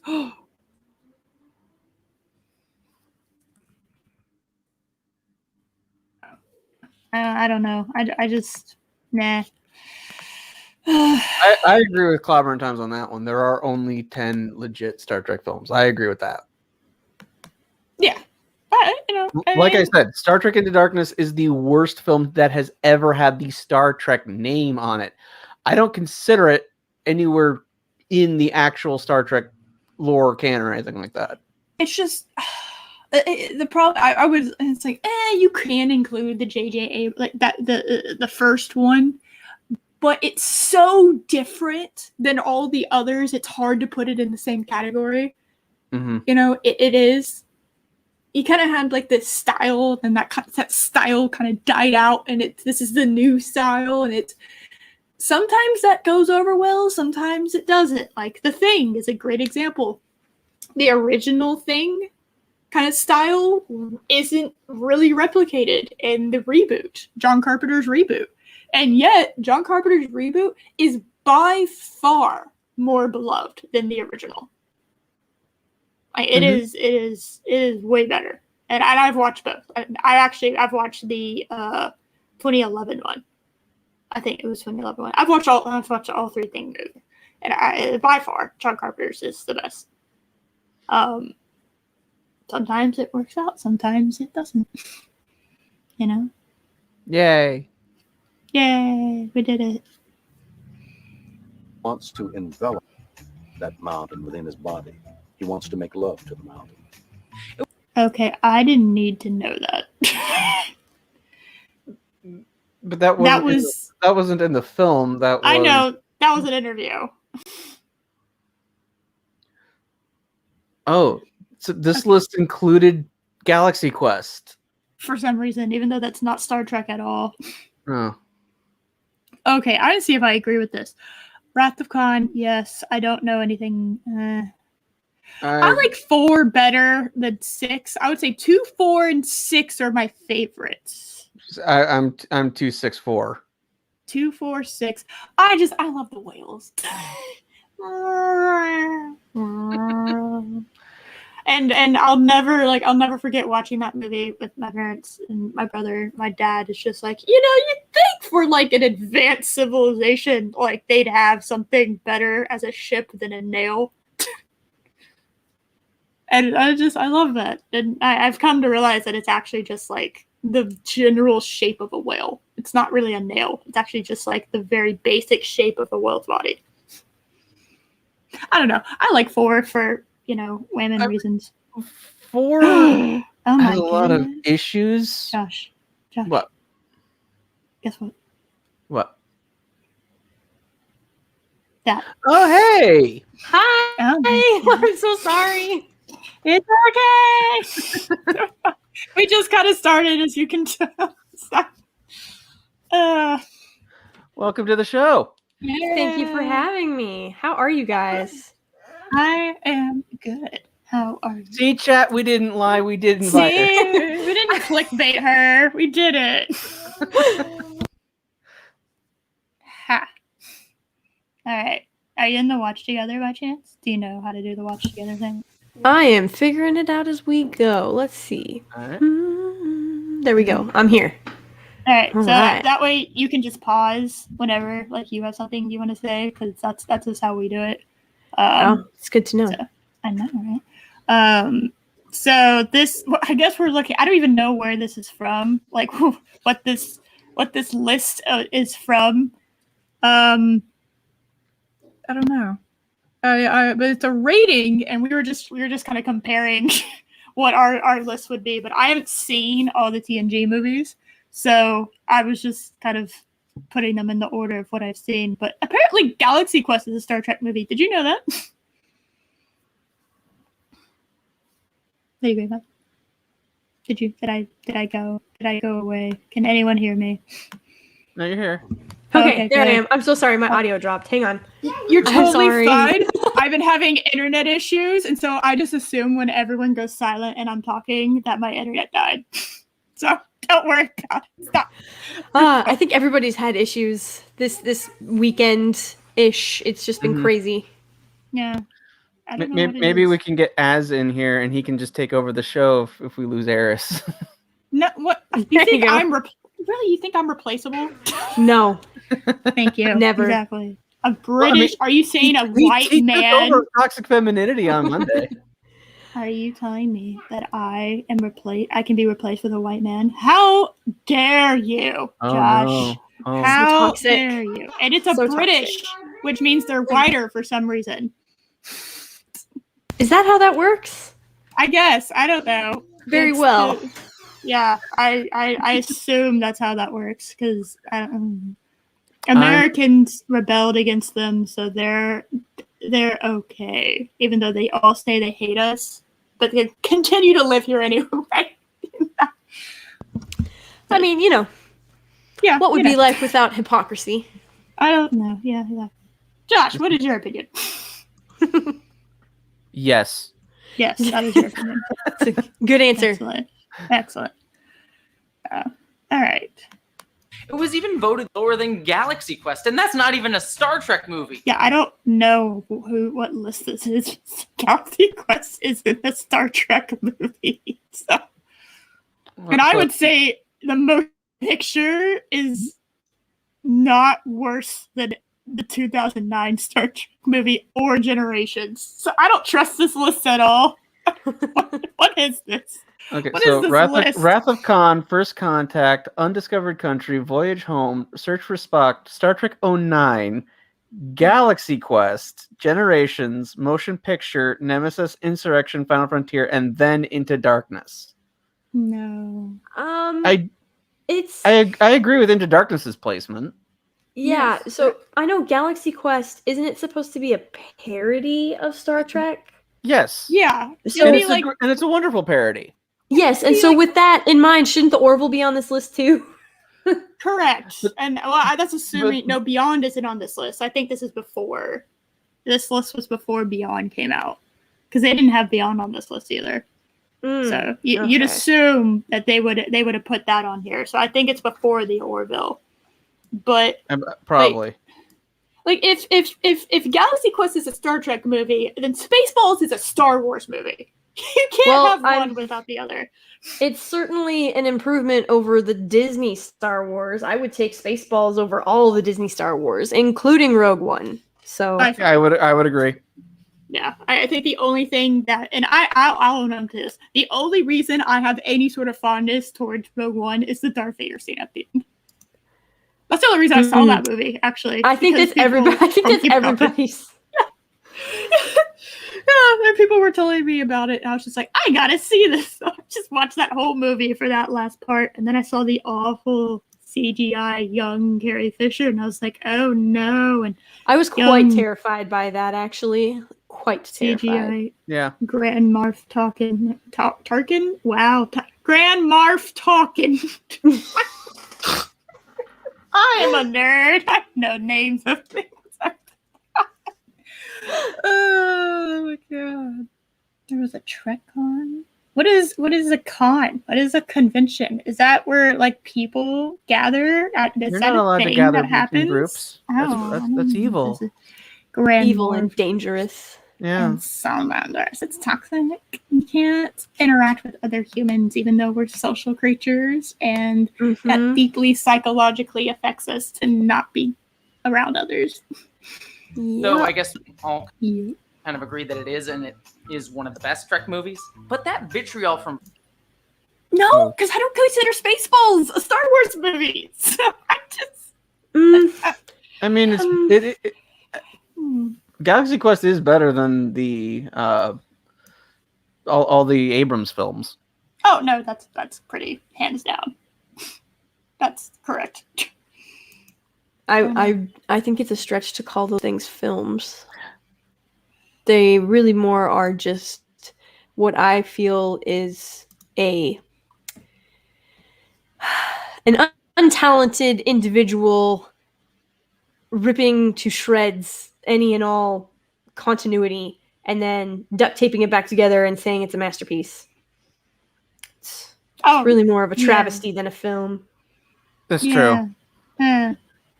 I don't know. I just, nah. I agree with Clobber and Times on that one. There are only 10 legit Star Trek films. I agree with that. Yeah. But, like I said, Star Trek Into Darkness is the worst film that has ever had the Star Trek name on it. I don't consider it anywhere in the actual Star Trek lore canon or anything like that. It's just the problem. I was. It's like, you can include the JJ like that the first one, but it's so different than all the others. It's hard to put it in the same category. Mm-hmm. It is. You kind of had like this style, and that style kind of died out, and this is the new style, and it's sometimes that goes over well, sometimes it doesn't. Like The Thing is a great example. The original Thing kind of style isn't really replicated in the reboot, John Carpenter's reboot, and yet John Carpenter's reboot is by far more beloved than the original. It is way better, and I've watched both. I've watched the 2011 one. I think it was 2011 one. I've watched all three things, and by far John Carpenter's is the best. Sometimes it works out, sometimes it doesn't. Yay! We did it. Wants to envelop that mountain within his body. He wants to make love to the mountain. Okay, I didn't need to know that. But that wasn't in the film. That was... I know, that was an interview. Oh, so this list included Galaxy Quest. For some reason, even though that's not Star Trek at all. Oh. Okay, I didn't see if I agree with this. Wrath of Khan, yes. I don't know anything. I like 4 better than 6. I would say 2, 4, and 6 are my favorites. I'm 264. 2, 4, 6. I love the whales. and I'll never forget watching that movie with my parents and my brother. My dad is just like, you'd think for like an advanced civilization, like they'd have something better as a ship than a nail. And I love that. And I've come to realize that it's actually just like the general shape of a whale. It's not really a nail. It's actually just like the very basic shape of a whale's body. I don't know. I like 4 for, women reasons. 4 has a lot of issues. Josh. What? Guess what? What? That. Oh, hey! Hi! Oh, I'm so sorry. It's okay. We just kind of started, as you can tell. Welcome to the show. Thank you for having me. How are you guys? I am good. How are you? See, chat, we didn't lie. We did invite her. We didn't clickbait her. We did it. Ha. All right. Are you in the watch together by chance? Do you know how to do the watch together thing? I am figuring it out as we go. Let's see. All right. There we go. I'm here. All right. All So right. that way you can just pause whenever you have something you want to say, because that's just how we do it. It's good to know. So, I know, right? So this, I guess we're looking. I don't even know where this is from. Like what this list is from. I don't know. But it's a rating, and we were just kind of comparing what our list would be. But I haven't seen all the TNG movies, so I was just kind of putting them in the order of what I've seen. But apparently, Galaxy Quest is a Star Trek movie. Did you know that? Lady Gravemaster. Did you? Did I go away? Can anyone hear me? No, you're here. Okay, there I am. I'm so sorry, my audio dropped. Hang on. You're totally fine. I've been having internet issues, and so I just assume when everyone goes silent and I'm talking that my internet died. So don't worry. God, stop. I think everybody's had issues this weekend-ish. It's just been crazy. Yeah. I don't know Maybe we can get Az in here, and he can just take over the show if we lose Eris. No, what? You think really? You think I'm replaceable? No. Thank you. Never. Exactly. A British? Are you saying a white man? Took over toxic femininity on Monday. Are you telling me that I can be replaced with a white man? How dare you, Josh? No. Oh. How so dare you? And it's a British, which means they're whiter for some reason. Is that how that works? I guess. I don't know. Very well. Yeah, I assume that's how that works because Americans rebelled against them, so they're okay, even though they all say they hate us, but they continue to live here anyway. I mean, yeah. What would be life without hypocrisy? I don't know. Yeah. Josh, what is your opinion? Yes. Yes, that is your opinion. That's a good answer. Excellent. All right. It was even voted lower than Galaxy Quest, and that's not even a Star Trek movie. Yeah, I don't know what list this is. Galaxy Quest is in a Star Trek movie. So. And I would say the motion picture is not worse than the 2009 Star Trek movie or Generations. So I don't trust this list at all. What is this? Okay, what so is this Wrath of Khan, First Contact, Undiscovered Country, Voyage Home, Search for Spock, Star Trek 09, Galaxy Quest, Generations, Motion Picture, Nemesis, Insurrection, Final Frontier, and then Into Darkness. No. I agree with Into Darkness's placement. Yeah, Yes. so I know Galaxy Quest, isn't it supposed to be a parody of Star Trek? Yes. Yeah. So and it's a wonderful parody. Yes, and so with that in mind, shouldn't the Orville be on this list too? Correct. And that's assuming Beyond isn't on this list. I think this is before. This list was before Beyond came out. Because they didn't have Beyond on this list either. So you'd assume that they would have put that on here. So I think it's before the Orville. But probably. Like if Galaxy Quest is a Star Trek movie, then Spaceballs is a Star Wars movie. You can't have one without the other. It's certainly an improvement over the Disney Star Wars. I would take Spaceballs over all the Disney Star Wars, including Rogue One. So I would agree. Yeah, I think the only thing that, and I'll own up to this, the only reason I have any sort of fondness towards Rogue One is the Darth Vader scene at the end. That's the only reason I saw that movie, actually. I think that's everybody. I think that's everybody's. Yeah, and people were telling me about it, and I was just like, I gotta see this. So I just watched that whole movie for that last part, and then I saw the awful CGI young Carrie Fisher, and I was like, oh no. And I was quite terrified by that, actually. Quite terrified. CGI. Yeah. Grand Marf Tarkin. Tarkin? Wow. Grand Marf talking. I am a nerd. I know names of things. Oh my god. There was a Trek con? What is a con? What is a convention? Is that where like people gather? Is that a thing that happens? In groups. That's evil. Evil and dangerous. Yeah. And salamanders. It's toxic. You can't interact with other humans even though we're social creatures, and that deeply psychologically affects us to not be around others. So I guess I'll kind of agree that it is, and it is one of the best Trek movies. But that vitriol from... No, because I don't consider Spaceballs a Star Wars movie. So I just... I mean, Galaxy Quest is better than the all the Abrams films. Oh no, that's pretty hands down. That's correct. I think it's a stretch to call those things films. They really more are just what I feel is an untalented individual ripping to shreds any and all continuity and then duct taping it back together and saying it's a masterpiece. It's really more of a travesty than a film. That's true.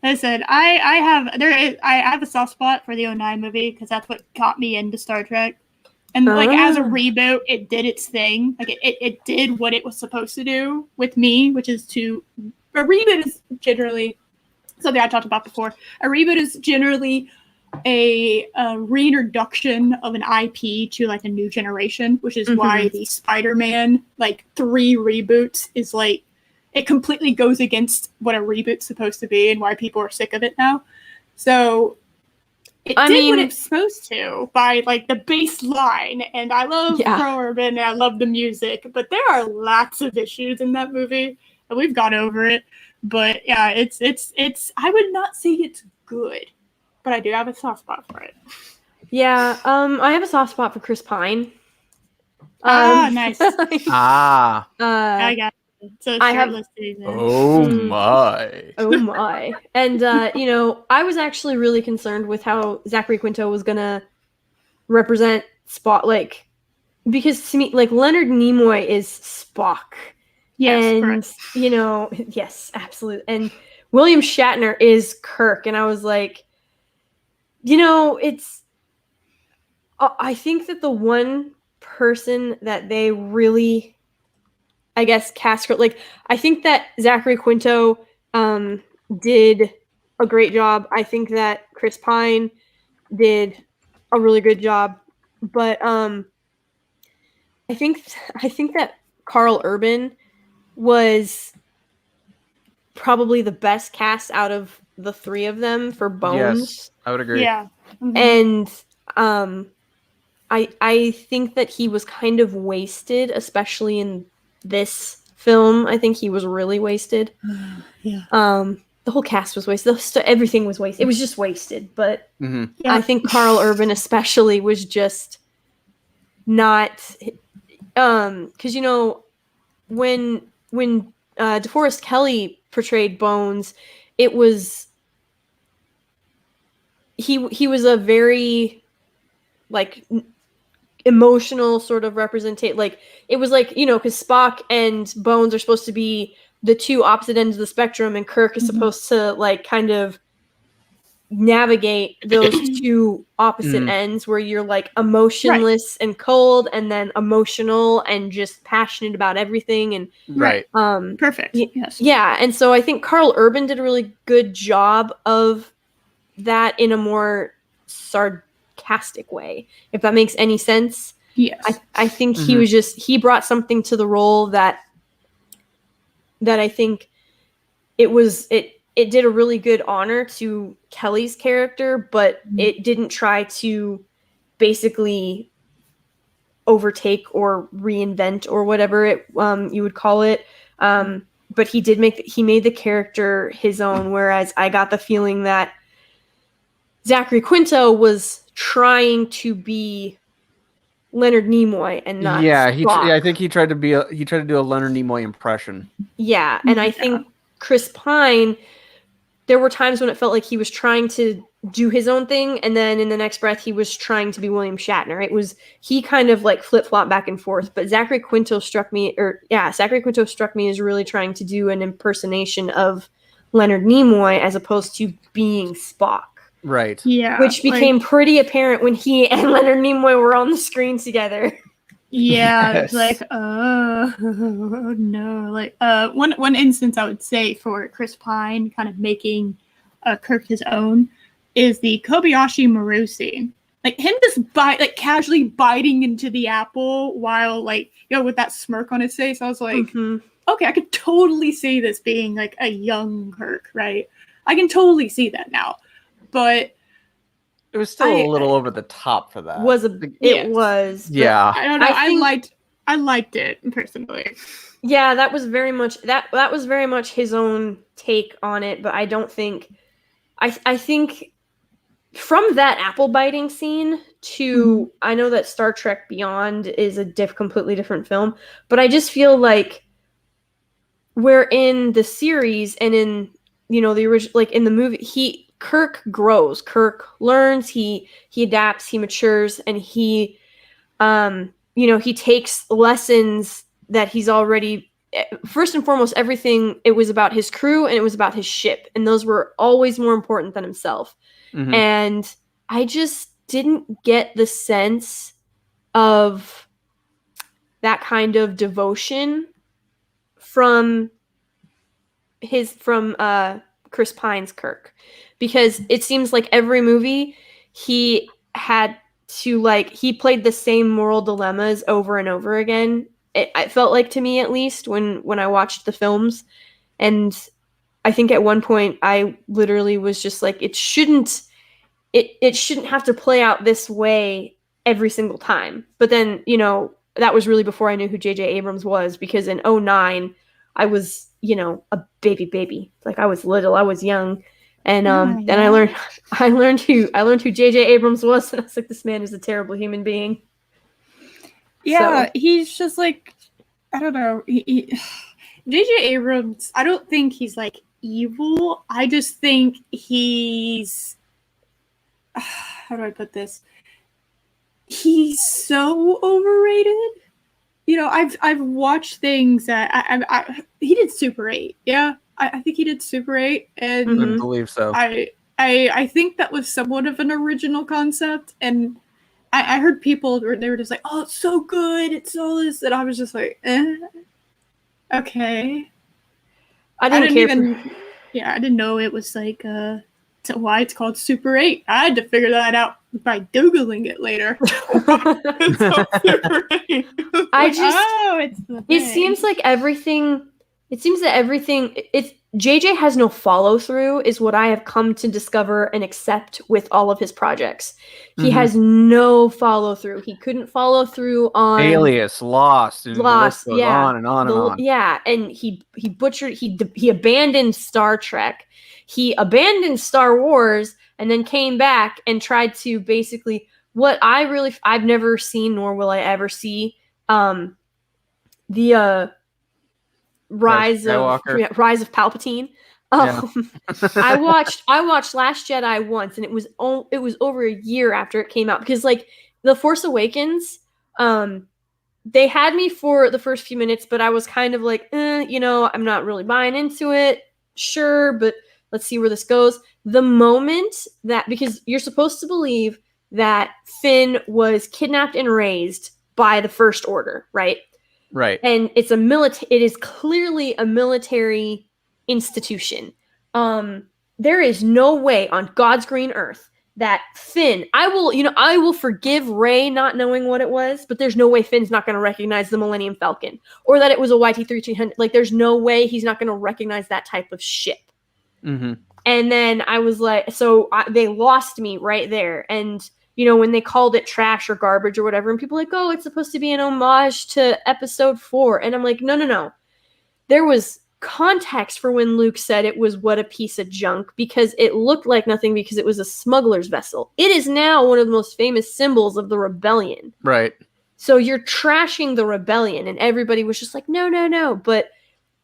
Listen, I have a soft spot for the 09 movie because that's what got me into Star Trek. And like as a reboot, it did its thing. Like it did what it was supposed to do with me, which is a reboot is generally something I talked about before. A reboot is generally a reintroduction of an IP to like a new generation, which is why the Spider-Man like 3 reboots is like it completely goes against what a reboot's supposed to be and why people are sick of it now. So it did what it's supposed to by like the baseline, and I love Carl Urban and I love the music, but there are lots of issues in that movie and we've got over it. But yeah, it's I would not say it's good, but I do have a soft spot for it. Yeah, I have a soft spot for Chris Pine. Nice. I got it. So I have. Oh my! Oh my! And I was actually really concerned with how Zachary Quinto was gonna represent Spock, like because to me, like Leonard Nimoy is Spock. Yes, and correct. Yes, absolutely. And William Shatner is Kirk, and I was like, it's. I think that the one person that they really, I guess, cast like I think that Zachary Quinto did a great job. I think that Chris Pine did a really good job, but I think that Carl Urban was probably the best cast out of the 3 of them for Bones. Yes, I would agree. Yeah. And I think that he was kind of wasted, especially in this film. I think he was really wasted. Yeah. The whole cast was wasted. Everything was wasted. It was just wasted. But I think Carl Urban especially was just not because when DeForest Kelley portrayed Bones, it was he was a very like emotional sort of representation. Like it was like because Spock and Bones are supposed to be the 2 opposite ends of the spectrum, and Kirk is supposed to like kind of navigate those 2 opposite ends where you're like emotionless and cold, and then emotional and just passionate about everything. And perfect. Yes. Yeah, and so I think Carl Urban did a really good job of that in a more sarcastic way, if that makes any sense. Yes. I think he was he brought something to the role that I think it did a really good honor to Kelly's character, but it didn't try to basically overtake or reinvent or whatever you would call it. But he made the character his own, whereas I got the feeling that Zachary Quinto was trying to be Leonard Nimoy and not Spock. I think he tried to do a Leonard Nimoy impression. Yeah, and I think Chris Pine, there were times when it felt like he was trying to do his own thing, and then in the next breath he was trying to be William Shatner. He kind of like flip-flop back and forth, but Zachary Quinto struck me as really trying to do an impersonation of Leonard Nimoy as opposed to being Spock. Right. Yeah. Which became pretty apparent when he and Leonard Nimoy were on the screen together. Yeah, yes. It's like, oh no. Like, one instance I would say for Chris Pine kind of making Kirk his own is the Kobayashi Maru scene. Like him just casually biting into the apple while with that smirk on his face. I was like, okay, I could totally see this being like a young Kirk, right? I can totally see that now. But It was still a little over the top for that. Was yeah. I don't know. I liked it personally. Yeah, that was very much his own take on it, but I don't think I think from that apple biting scene to I know that Star Trek Beyond is a completely different film, but I just feel like where in the series and in the original, like in the movie, Kirk grows, Kirk learns, he adapts, he matures, and he he takes lessons that he's already. First and foremost, everything, it was about his crew and it was about his ship, and those were always more important than himself. And I just didn't get the sense of that kind of devotion from Chris Pine's Kirk, because it seems like every movie he had to he played the same moral dilemmas over and over again. It felt like, to me at least, when I watched the films. And I think at one point I literally was just like, it shouldn't have to play out this way every single time. But then, that was really before I knew who J.J. Abrams was, because in 2009 I was, a baby. Like, I was little, I was young. And and I learned who J.J. Abrams was, and I was like, this man is a terrible human being. Yeah, so. He's just like, I don't know. J.J. Abrams, I don't think he's like evil. I just think he's, how do I put this? He's so overrated. I've watched things that he did Super 8. Yeah, I think he did Super 8, and I believe so. I think that was somewhat of an original concept, and I heard people, they were just like, oh, it's so good, it's all this, and I was just like, okay. I didn't know it was like, why it's called Super 8. I had to figure that out by Googling it later. Super 8. It seems that everything, JJ has no follow through, is what I have come to discover and accept with all of his projects. He has no follow through. He couldn't follow through on Alias, Lost, and yeah, on and on and on. Yeah, and he butchered. He abandoned Star Trek. He abandoned Star Wars, and then came back and tried to basically what I've never seen, nor will I ever see, the Rise of Palpatine. I watched Last Jedi once, and it was over a year after it came out, because like The Force Awakens, they had me for the first few minutes, but I was kind of like, I'm not really buying into it. Sure, but let's see where this goes. The moment that, because you're supposed to believe that Finn was kidnapped and raised by the First Order, right? Right. And it is clearly a military institution. There is no way on God's green earth that Finn, I will forgive Rey not knowing what it was, but there's no way Finn's not going to recognize the Millennium Falcon, or that it was a YT-3300. Like, there's no way he's not going to recognize that type of ship. Mm-hmm. And then I was like, they lost me right there. And when they called it trash or garbage or whatever, and people were like, oh, it's supposed to be an homage to Episode 4. And I'm like, no. There was context for when Luke said it was what a piece of junk, because it looked like nothing, because it was a smuggler's vessel. It is now one of the most famous symbols of the rebellion. Right. So you're trashing the rebellion, and everybody was just like, no. But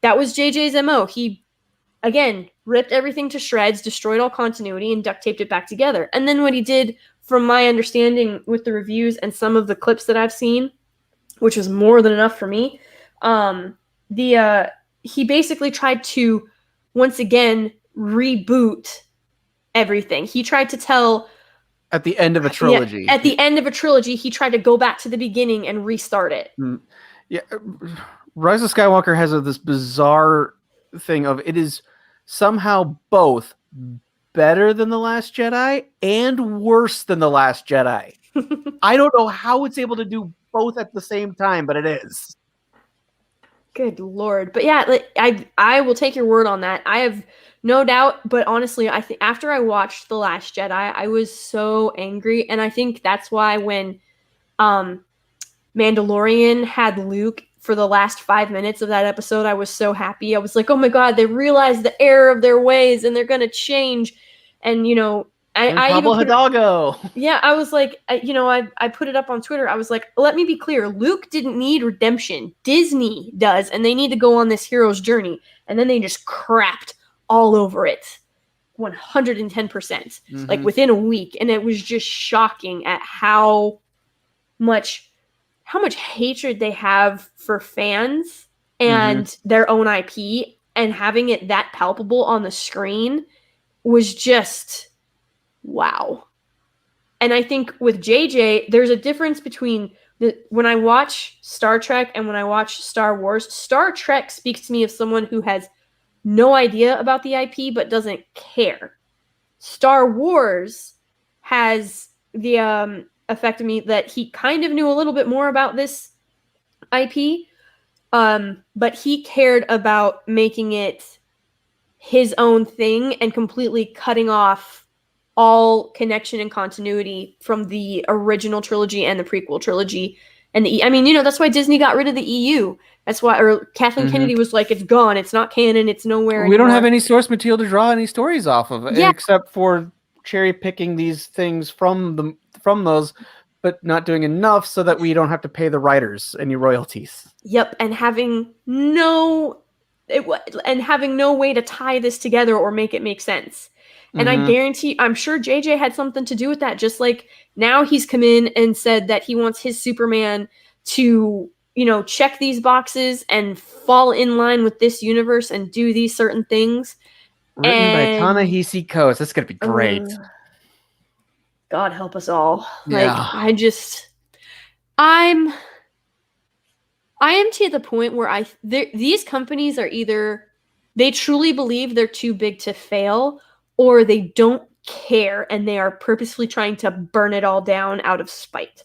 that was JJ's MO. He, again, ripped everything to shreds, destroyed all continuity, and duct taped it back together. And then what he did, from my understanding with the reviews and some of the clips that I've seen, which was more than enough for me, he basically tried to, once again, reboot everything. He tried to tell... At the end of a trilogy. Yeah, at the end of a trilogy, he tried to go back to the beginning and restart it. Yeah, Rise of Skywalker has this bizarre thing of, it is somehow both better than The Last Jedi and worse than The Last Jedi. I don't know how it's able to do both at the same time, but it is. Good Lord. But yeah, I will take your word on that. I have No doubt, but honestly, I think after I watched The Last Jedi, I was so angry, and I think that's why when Mandalorian had Luke for the last 5 minutes of that episode, I was so happy. I was like, oh my god, they realized the error of their ways and they're gonna change. And I even put Hidalgo. Yeah, I was like, I put it up on Twitter. I was like, let me be clear. Luke didn't need redemption. Disney does, and they need to go on this hero's journey. And then they just crapped all over it. 110%. Like within a week. And it was just shocking at how much hatred they have for fans and their own IP, and having it that palpable on the screen was just wow. And I think with JJ, there's a difference between when I watch Star Trek and when I watch Star Wars. Star Trek speaks to me of someone who has no idea about the IP but doesn't care. Star Wars has the effect of me that he kind of knew a little bit more about this IP, but he cared about making it his own thing and completely cutting off all connection and continuity from the original trilogy and the prequel trilogy. And that's why Disney got rid of the EU. That's why, or Kathleen Kennedy was like, it's gone. It's not canon. It's nowhere anymore. We don't have any source material to draw any stories off of, except for cherry picking these things from those, but not doing enough so that we don't have to pay the writers any royalties. Yep. And having no way to tie this together or make it make sense. And I guarantee, I'm sure JJ had something to do with that. Just like now he's come in and said that he wants his Superman to, check these boxes and fall in line with this universe and do these certain things. Written by Ta-Nehisi Coates. That's going to be great. God help us all. Yeah. I am to the point where these companies are either they truly believe they're too big to fail, or they don't care and they are purposefully trying to burn it all down out of spite.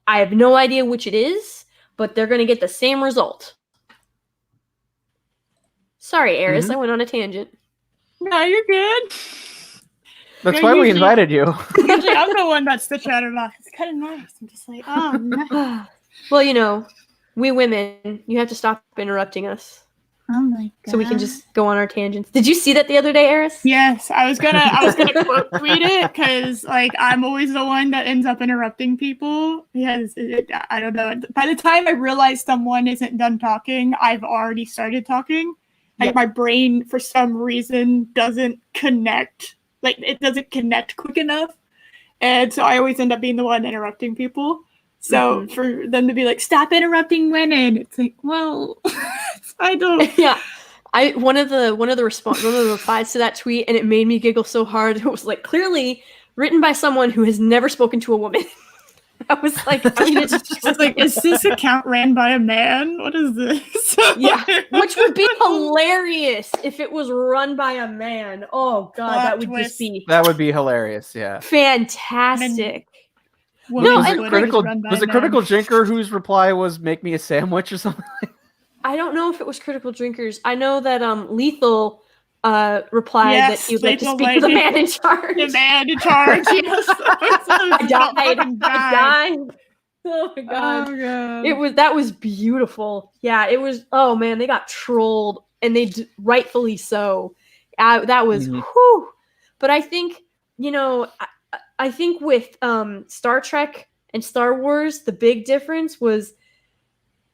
I have no idea which it is, but they're going to get the same result. Sorry, Eris, I went on a tangent. No, you're good. That's why we invited you. Usually I'm the one that's the chatterbox. It's kind of nice. I'm just like, oh, nice. Well, we women, you have to stop interrupting us. Oh my god! So we can just go on our tangents. Did you see that the other day, Eris? Yes, I was gonna quote tweet it because I'm always the one that ends up interrupting people. Because I don't know. By the time I realize someone isn't done talking, I've already started talking. My brain for some reason doesn't connect. It doesn't connect quick enough, and so I always end up being the one interrupting people. So for them to be like, stop interrupting women, it's like, well, I don't. Yeah, one of the replies to that tweet, and it made me giggle so hard. It was like clearly written by someone who has never spoken to a woman. I was like, it's like, is this account ran by a man? What is this? Yeah, which would be hilarious if it was run by a man. Oh god, that would be hilarious. Yeah, fantastic. Was it Critical Drinker whose reply was "make me a sandwich" or something? I don't know if it was Critical Drinkers. I know that Lethal replied that he would like to speak to the man in charge. The man in charge. Yes. I died. Oh my god. Oh god. That was beautiful. Yeah, it was. Oh man, they got trolled, and they rightfully so. That was whew. But I think I think with Star Trek and Star Wars, the big difference was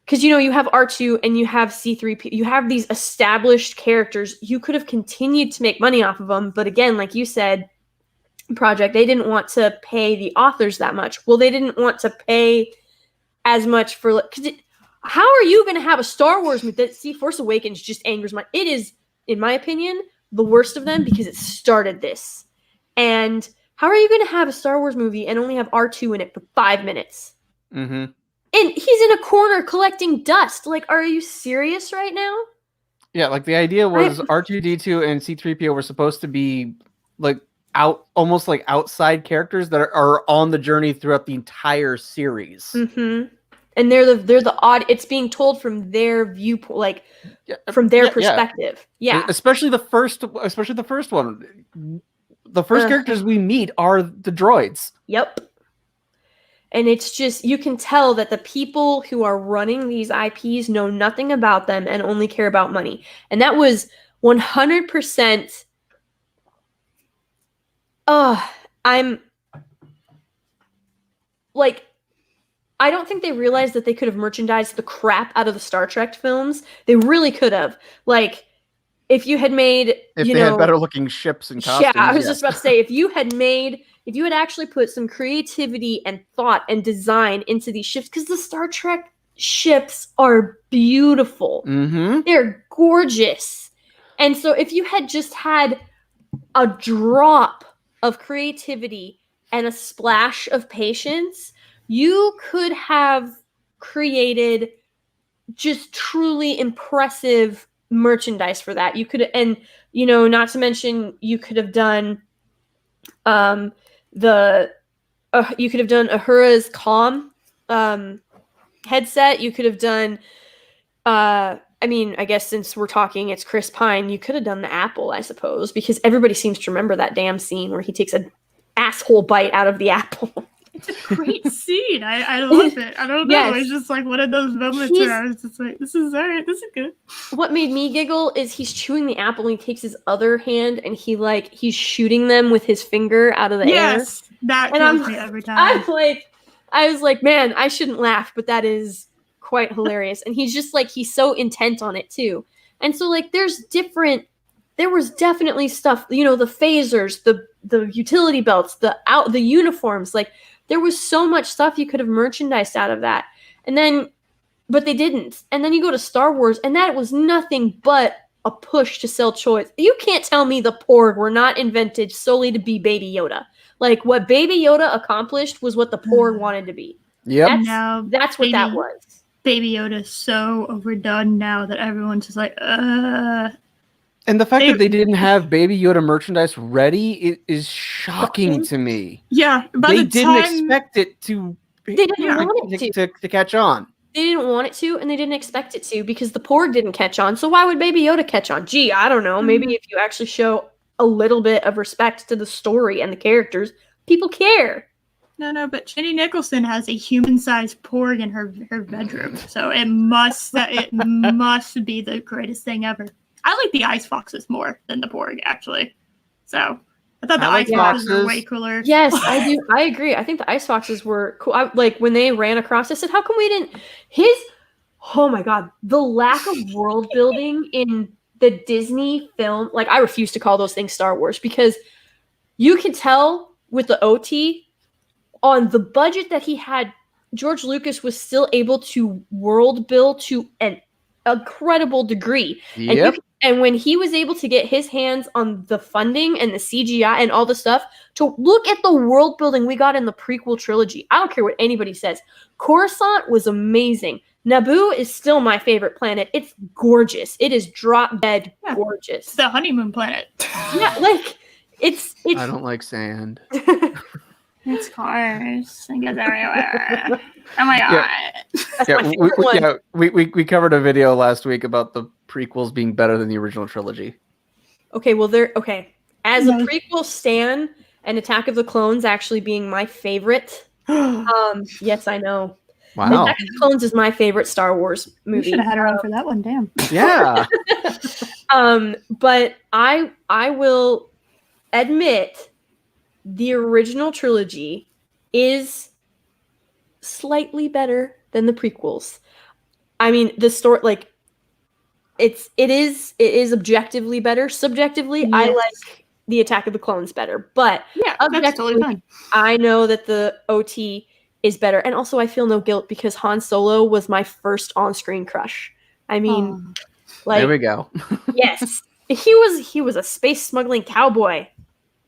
because you have R2 and you have C3P, you have these established characters. You could have continued to make money off of them, but again, like you said, Project, they didn't want to pay the authors that much. Well, they didn't want to pay as much for. How are you going to have a Star Wars movie? Force Awakens just angers my. It is, in my opinion, the worst of them because it started this. And how are you going to have a Star Wars movie and only have R2 in it for 5 minutes? Mm-hmm. And he's in a corner collecting dust. Are you serious right now? Yeah, the idea was R2-D2 and C-3PO were supposed to be almost like outside characters that are on the journey throughout the entire series. Mm-hmm. and they're the odd. It's being told from their viewpoint, like from their perspective. Yeah. Especially the first one. The first characters we meet are the droids. Yep. And it's just, you can tell that the people who are running these IPs know nothing about them and only care about money. And that was 100%. I'm like, I don't think they realized that they could have merchandised the crap out of the Star Trek films. They really could have. Like, if you had made, if they had better looking ships and costumes. Yeah, I was just about to say, if you had actually put some creativity and thought and design into these ships, because the Star Trek ships are beautiful. Mm-hmm. They're gorgeous. And so if you had just had a drop of creativity and a splash of patience, you could have created just truly impressive merchandise for that. You could, and not to mention, you could have done you could have done Uhura's comm headset. You could have done I guess since we're talking it's Chris Pine, you could have done the apple, I suppose, because everybody seems to remember that damn scene where he takes an asshole bite out of the apple. It's a great scene. I love it. I don't know. Yes. It's just like one of those moments where I was just like, this is all right. This is good. What made me giggle is he's chewing the apple and he takes his other hand and he's shooting them with his finger out of the air. Yes, that kills me every time. I was like, man, I shouldn't laugh, but that is quite hilarious. And he's just like, he's so intent on it too. And so like, there was definitely stuff, the phasers, the utility belts, the uniforms, like, there was so much stuff you could have merchandised out of that. But they didn't. And then you go to Star Wars, and that was nothing but a push to sell toys. You can't tell me the Porg were not invented solely to be Baby Yoda. Like, what Baby Yoda accomplished was what the Porg wanted to be. Yep. That's what that was. Baby Yoda is so overdone now that everyone's just like, And the fact that they didn't have Baby Yoda merchandise ready is shocking to me. Yeah, they didn't expect it to. They didn't want it to catch on. They didn't want it to, and they didn't expect it to, because the Porg didn't catch on. So why would Baby Yoda catch on? Gee, I don't know. Maybe if you actually show a little bit of respect to the story and the characters, people care. No, but Jenny Nicholson has a human-sized Porg in her bedroom, so it must be the greatest thing ever. I like the ice foxes more than the Porg, actually. So I thought the ice foxes were way cooler. Yes, I do. I agree. I think the ice foxes were cool. Like when they ran across, I said, "How come we didn't?" Oh my god, the lack of world building in the Disney film. Like, I refuse to call those things Star Wars, because you can tell with the OT on the budget that he had, George Lucas was still able to world build to an incredible degree. Yep. And when he was able to get his hands on the funding and the CGI and all the stuff, to look at the world building we got in the prequel trilogy. I don't care what anybody says. Coruscant was amazing. Naboo is still my favorite planet. It's gorgeous. It is drop dead gorgeous. It's the honeymoon planet. Yeah, like it's I don't like sand. It's cars. It goes everywhere. Oh my god. We covered a video last week about the prequels being better than the original trilogy. Okay, well as a prequel stan, and Attack of the Clones actually being my favorite. Yes, I know. Wow. Attack of the Clones is my favorite Star Wars movie. You should have had her on for that one, damn. Yeah. But I will admit the original trilogy is slightly better than the prequels. I mean, the story, like, it is objectively better. Subjectively, yes. I like the Attack of the Clones better, but that's totally fine. I know that the OT is better, and also I feel no guilt because Han Solo was my first on-screen crush. I mean, like, there we go. Yes, he was a space smuggling cowboy.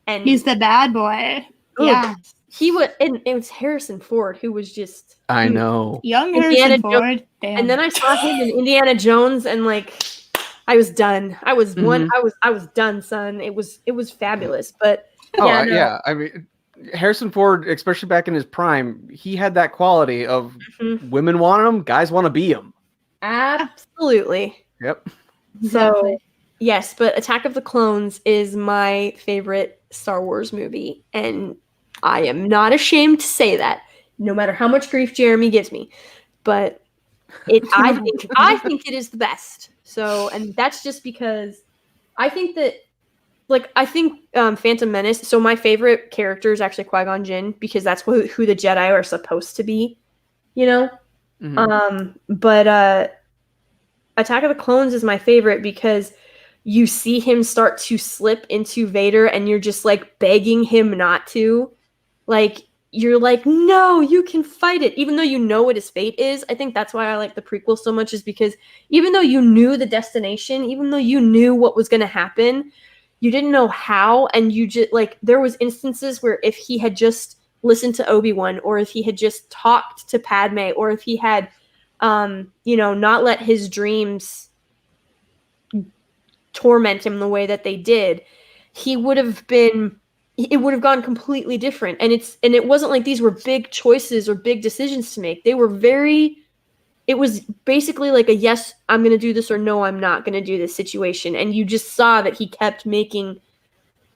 And he's the bad boy. Yeah. He was, and it was Harrison Ford who was just. I know. Young Harrison Ford. Damn. And then I saw him in Indiana Jones, and like, I was done. I was I was done, son. It was fabulous. But I mean, Harrison Ford, especially back in his prime, he had that quality of women want them, guys want to be them. Absolutely. Yep. So, yes, but Attack of the Clones is my favorite Star Wars movie, and I am not ashamed to say that, no matter how much grief Jeremy gives me. But I think it is the best. So, and that's just because I think that, Phantom Menace. So my favorite character is actually Qui-Gon Jinn, because that's who the Jedi are supposed to be, you know. But Attack of the Clones is my favorite because you see him start to slip into Vader, and you're just like begging him not to. Like, you're like, no, you can fight it, even though you know what his fate is. I think that's why I like the prequel so much, is because even though you knew the destination, even though you knew what was going to happen, you didn't know how. And you just, like, there was instances where if he had just listened to Obi-Wan, or if he had just talked to Padme, or if he had, not let his dreams torment him the way that they did, it would have gone completely different. And it wasn't like these were big choices or big decisions to make. It was basically like a yes, I'm going to do this, or no, I'm not going to do this situation. And you just saw that he kept making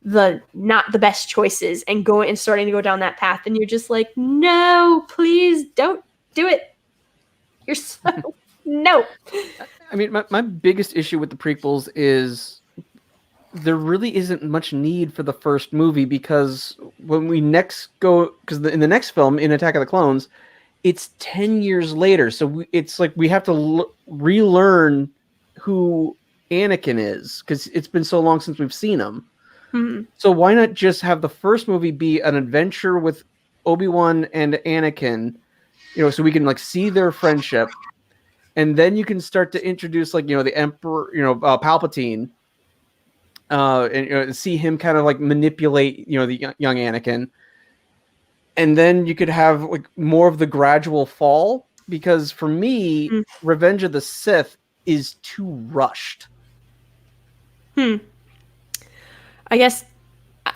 not the best choices and starting to go down that path. And you're just like, no, please don't do it. You're so no. I mean, my biggest issue with the prequels is there really isn't much need for the first movie, because when we next go, because in the next film, in Attack of the Clones, it's 10 years later. So it's like we have to relearn who Anakin is, because it's been so long since we've seen him. Mm-hmm. So why not just have the first movie be an adventure with Obi-Wan and Anakin, so we can like see their friendship, and then you can start to introduce the Emperor, Palpatine, and see him kind of like manipulate the young Anakin, and then you could have like more of the gradual fall, because for me, Revenge of the Sith is too rushed. I guess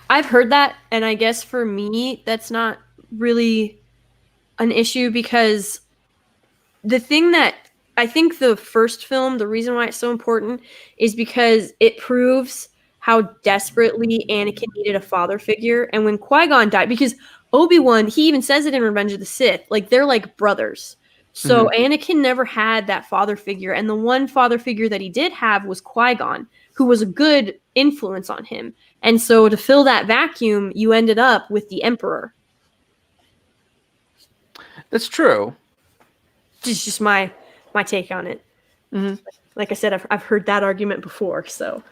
I've heard that, and I guess for me that's not really an issue, because the thing that I think the first film, the reason why it's so important is because it proves how desperately Anakin needed a father figure. And when Qui-Gon died, because Obi-Wan, he even says it in Revenge of the Sith, like they're like brothers. So Anakin never had that father figure. And the one father figure that he did have was Qui-Gon, who was a good influence on him. And so to fill that vacuum, you ended up with the Emperor. That's true. It's just my take on it. Like I said, I've heard that argument before. So,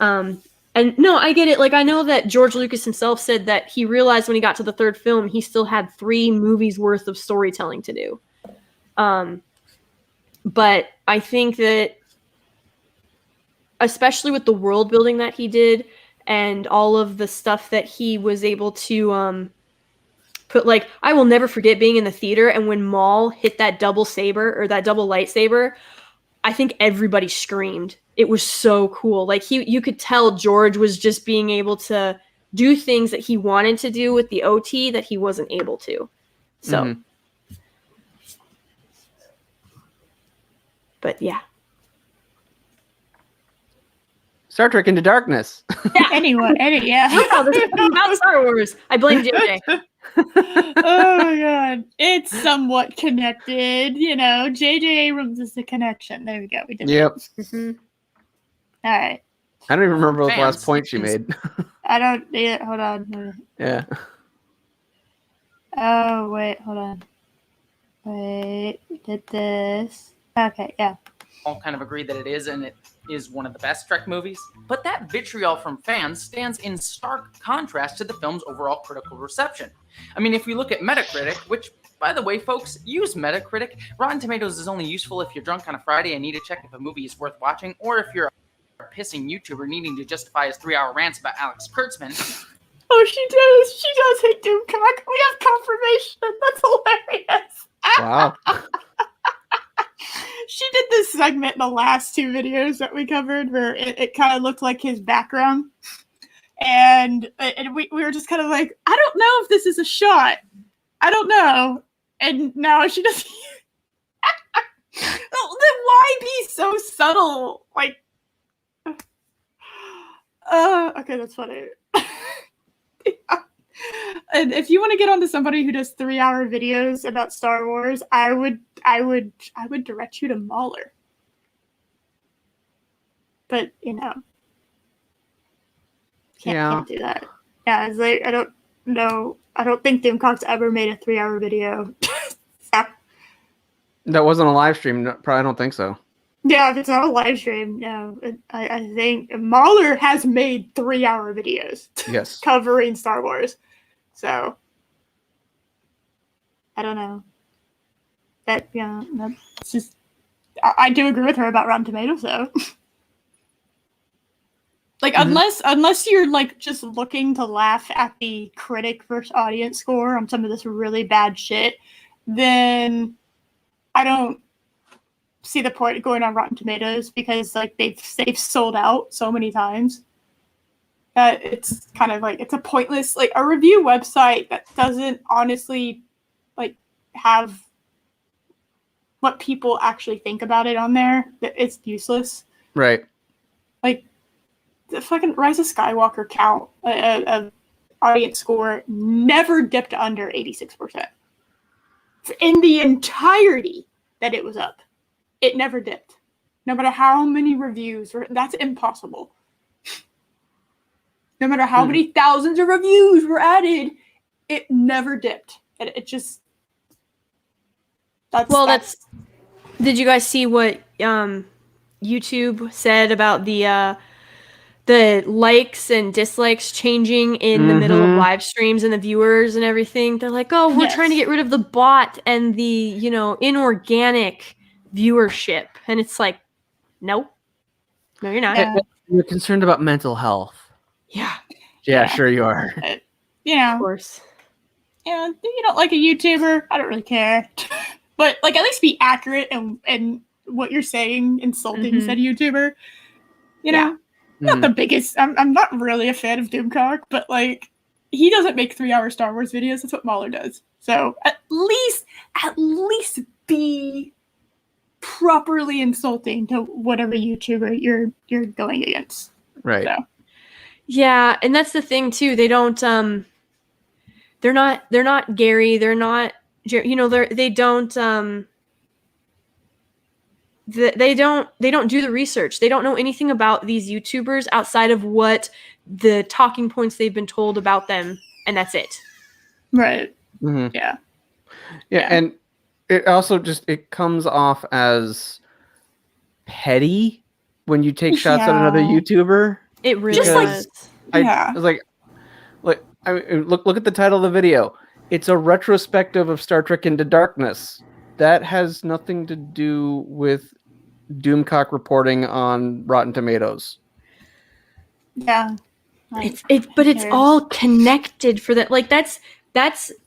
and no, I get it. Like, I know that George Lucas himself said that he realized when he got to the third film, he still had 3 movies worth of storytelling to do. But I think that, especially with the world building that he did and all of the stuff that he was able to put, like, I will never forget being in the theater, and when Maul hit that double saber, or that double lightsaber, I think everybody screamed. It was so cool. Like, you could tell George was just being able to do things that he wanted to do with the OT that he wasn't able to. So, but yeah. Star Trek Into Darkness. Yeah, yeah. Wow, this is about Star Wars. I blame JJ. Oh my god. It's somewhat connected, JJ Abrams is the connection. There we go. We did Yep. it. All right. I don't even remember what the last point she made. I don't. Yeah, hold on. Yeah. Oh, wait. Hold on. Wait. We did this. Okay, yeah. All kind of agree that it is, and it is one of the best Trek movies. But that vitriol from fans stands in stark contrast to the film's overall critical reception. I mean, if we look at Metacritic, which, by the way, folks, use Metacritic. Rotten Tomatoes is only useful if you're drunk on a Friday and need to check if a movie is worth watching, or if you're a pissing YouTuber needing to justify his 3-hour rants about Alex Kurtzman. Oh, she does. She does hate Doomcock. We have confirmation. That's hilarious. Wow. She did this segment in the last 2 videos that we covered where it kind of looked like his background. And we were just kind of like, I don't know if this is a shot. I don't know. And now she doesn't. Then why be so subtle? Like, okay, that's funny. And if you want to get onto somebody who does 3-hour videos about Star Wars, I would direct you to Mahler. But can't do that. Yeah, it's like I don't know. I don't think Doomcock's ever made a 3-hour video. So. That wasn't a live stream. No, probably don't think so. Yeah, if it's not a live stream, no. I think Mahler has made 3-hour videos. Yes. Covering Star Wars. So I don't know. That's just. I do agree with her about Rotten Tomatoes, though. Like, unless you're like just looking to laugh at the critic versus audience score on some of this really bad shit, then I don't see the point of going on Rotten Tomatoes because like they've sold out so many times that it's kind of like it's a pointless like a review website that doesn't honestly like have what people actually think about it on there. It's useless. Right. Like the fucking Rise of Skywalker count audience score never dipped under 86%. In the entirety that it was up. It never dipped. No matter how many reviews were, that's impossible. No matter how many thousands of reviews were added, it never dipped. It just that's Did you guys see what YouTube said about the likes and dislikes changing in the middle of live streams and the viewers and everything? They're like, oh, we're trying to get rid of the bot and the, inorganic viewership. And it's like, no, you're not. You're concerned about mental health. Yeah, sure you are. Of course. Yeah, if you don't like a YouTuber, I don't really care. But like, at least be accurate and what you're saying, insulting said YouTuber. Not the biggest. I'm not really a fan of Doomcock, but like, he doesn't make 3-hour Star Wars videos. That's what Mahler does. So at least be properly insulting to whatever YouTuber you're going against. Right. So. Yeah, and that's the thing too. They don't. They're not Gary. They're not. They don't. They don't do the research. They don't know anything about these YouTubers outside of what the talking points they've been told about them, and that's it. Right. Mm-hmm. Yeah, and it also it comes off as petty when you take shots at another YouTuber. It really does. I was like, I mean, look at the title of the video. It's a retrospective of Star Trek Into Darkness. That has nothing to do with Doomcock reporting on Rotten Tomatoes. Yeah. It's all connected for that. Like that's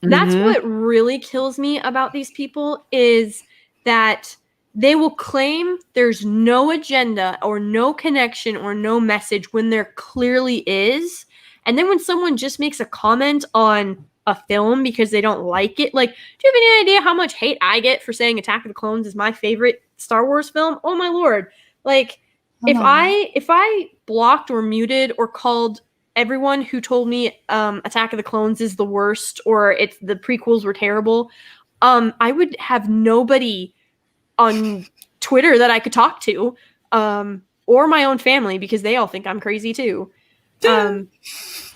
what really kills me about these people is that they will claim there's no agenda or no connection or no message when there clearly is. And then when someone just makes a comment on a film because they don't like it, like, do you have any idea how much hate I get for saying Attack of the Clones is my favorite Star Wars film? Oh my lord. Like, if I blocked or muted or called everyone who told me Attack of the Clones is the worst or the prequels were terrible, I would have nobody on Twitter that I could talk to, or my own family because they all think I'm crazy too. It's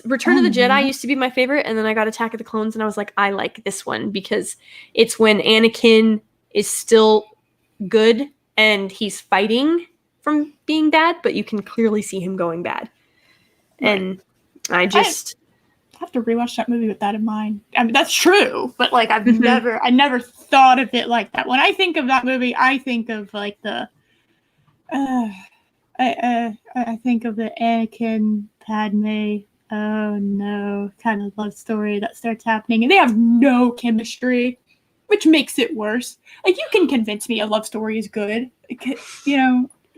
Return of the Jedi used to be my favorite, and then I got Attack of the Clones, and I was like, I like this one because it's when Anakin is still good and he's fighting from being bad, but you can clearly see him going bad. Right. And I have to rewatch that movie with that in mind. I mean, that's true, but like I never thought of it like that. When I think of that movie, I think of like the I think of the Anakin Padme kind of love story that starts happening, and they have no chemistry, which makes it worse. Like, you can convince me a love story is good,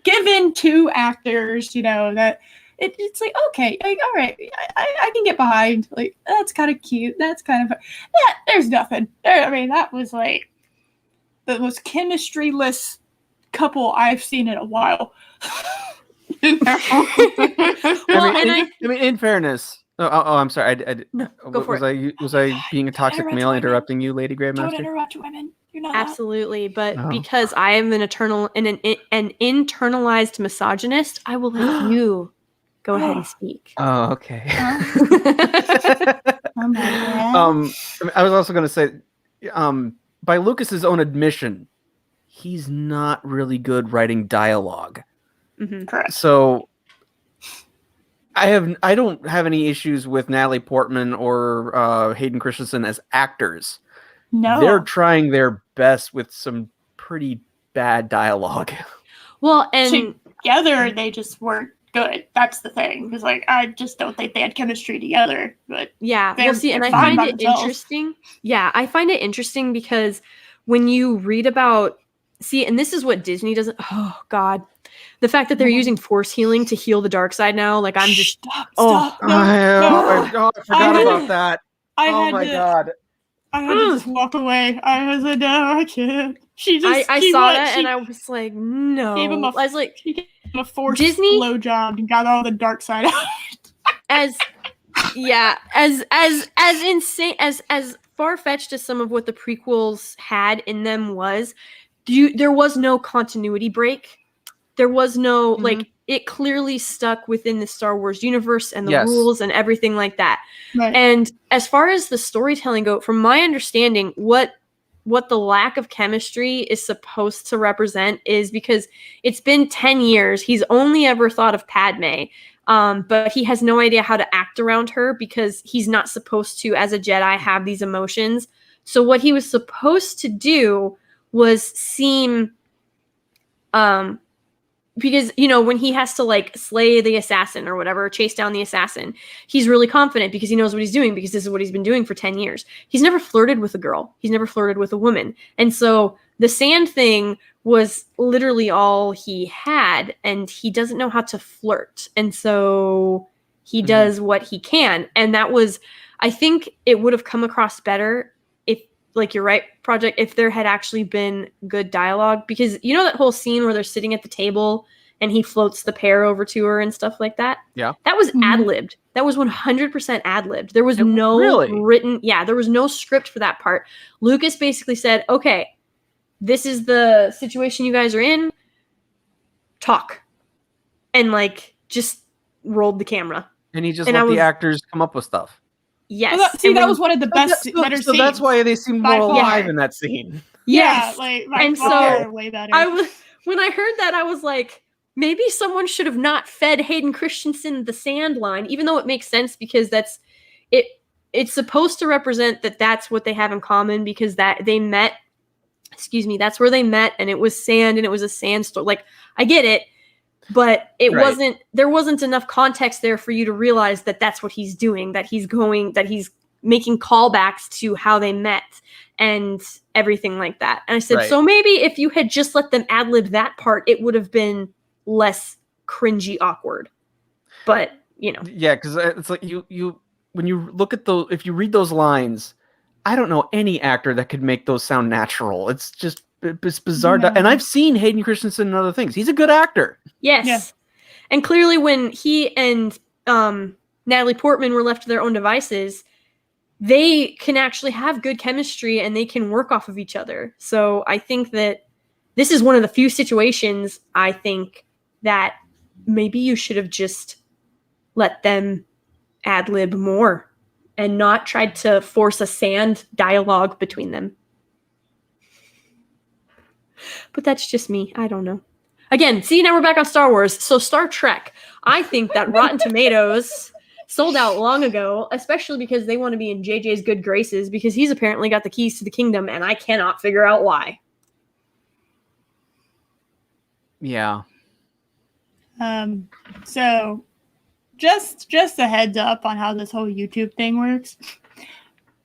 given two actors, that it's like, okay, like, all right, I can get behind. Like, that's kind of cute. That's kind of there's nothing there. I mean, that was like the most chemistry-less couple I've seen in a while. I mean, in fairness. I'm sorry. No, go for it. Was I being a toxic male interrupting you, Lady Gravemaster? Don't interrupt women. You're not absolutely, but because I am an internalized misogynist, I will let you go ahead and speak. Oh, okay. Oh my God. I was also going to say, by Lucas's own admission, he's not really good writing dialogue. Mm-hmm. Correct. So I don't have any issues with Natalie Portman or Hayden Christensen as actors. No, they're trying their best with some pretty bad dialogue. Well, and together they just weren't good. That's the thing. Because like I just don't think they had chemistry together. But yeah, well, see, and I find it interesting. Yeah, I find it interesting because when you read about, and this is what Disney doesn't. Oh God, the fact that they're using force healing to heal the dark side now. Like I'm just stop. I forgot about that. Oh my God. I had to just walk away. I was like, no, I can't. I saw that and I was like, no. Gave him I was like, she gave him a forced Disney blowjob and got all the dark side out. as insane as far-fetched as some of what the prequels had in them was, there was no continuity break. There was no like it clearly stuck within the Star Wars universe and the rules and everything like that. Right. And as far as the storytelling go, from my understanding, what the lack of chemistry is supposed to represent is because it's been 10 years. He's only ever thought of Padme, but he has no idea how to act around her because he's not supposed to, as a Jedi, have these emotions. So what he was supposed to do was seem because, when he has to like slay the assassin or whatever, chase down the assassin, he's really confident because he knows what he's doing because this is what he's been doing for 10 years. He's never flirted with a girl. He's never flirted with a woman. And so the sand thing was literally all he had, and he doesn't know how to flirt. And so he does what he can. And that was, I think it would have come across better if, like you're right, Project, if there had actually been good dialogue, because that whole scene where they're sitting at the table and he floats the pear over to her and stuff like that. Yeah. That was ad-libbed. That was 100% ad-libbed. There was no written, there was no script for that part. Lucas basically said, okay, this is the situation you guys are in. Talk. And like, just rolled the camera. And he just let the actors come up with stuff. Yes. Well, that was one of the best, better scenes. So that's why they seem more alive in that scene. Yes. Yeah, and so way better. When I heard that, I was like, maybe someone should have not fed Hayden Christensen the sand line, even though it makes sense because that's it. It's supposed to represent that that's what they have in common because that they met. Excuse me, that's where they met, and it was sand, and it was a sandstorm. Like I get it. But it wasn't, there wasn't enough context there for you to realize that that's what he's doing, that he's making callbacks to how they met and everything like that. And I said, so maybe if you had just let them ad-lib that part, it would have been less cringy awkward. But, Yeah, because it's like when you look at those, if you read those lines, I don't know any actor that could make those sound natural. It's just, it's bizarre. Yeah. And I've seen Hayden Christensen in other things. He's a good actor. Yes. Yeah. And clearly when he and Natalie Portman were left to their own devices, they can actually have good chemistry and they can work off of each other. So I think that this is one of the few situations I think that maybe you should have just let them ad-lib more and not tried to force a sand dialogue between them. But that's just me. I don't know. Again, see, now we're back on Star Wars. So Star Trek. I think that Rotten Tomatoes sold out long ago, especially because they want to be in JJ's good graces because he's apparently got the keys to the kingdom, and I cannot figure out why. Yeah. So just a heads up on how this whole YouTube thing works.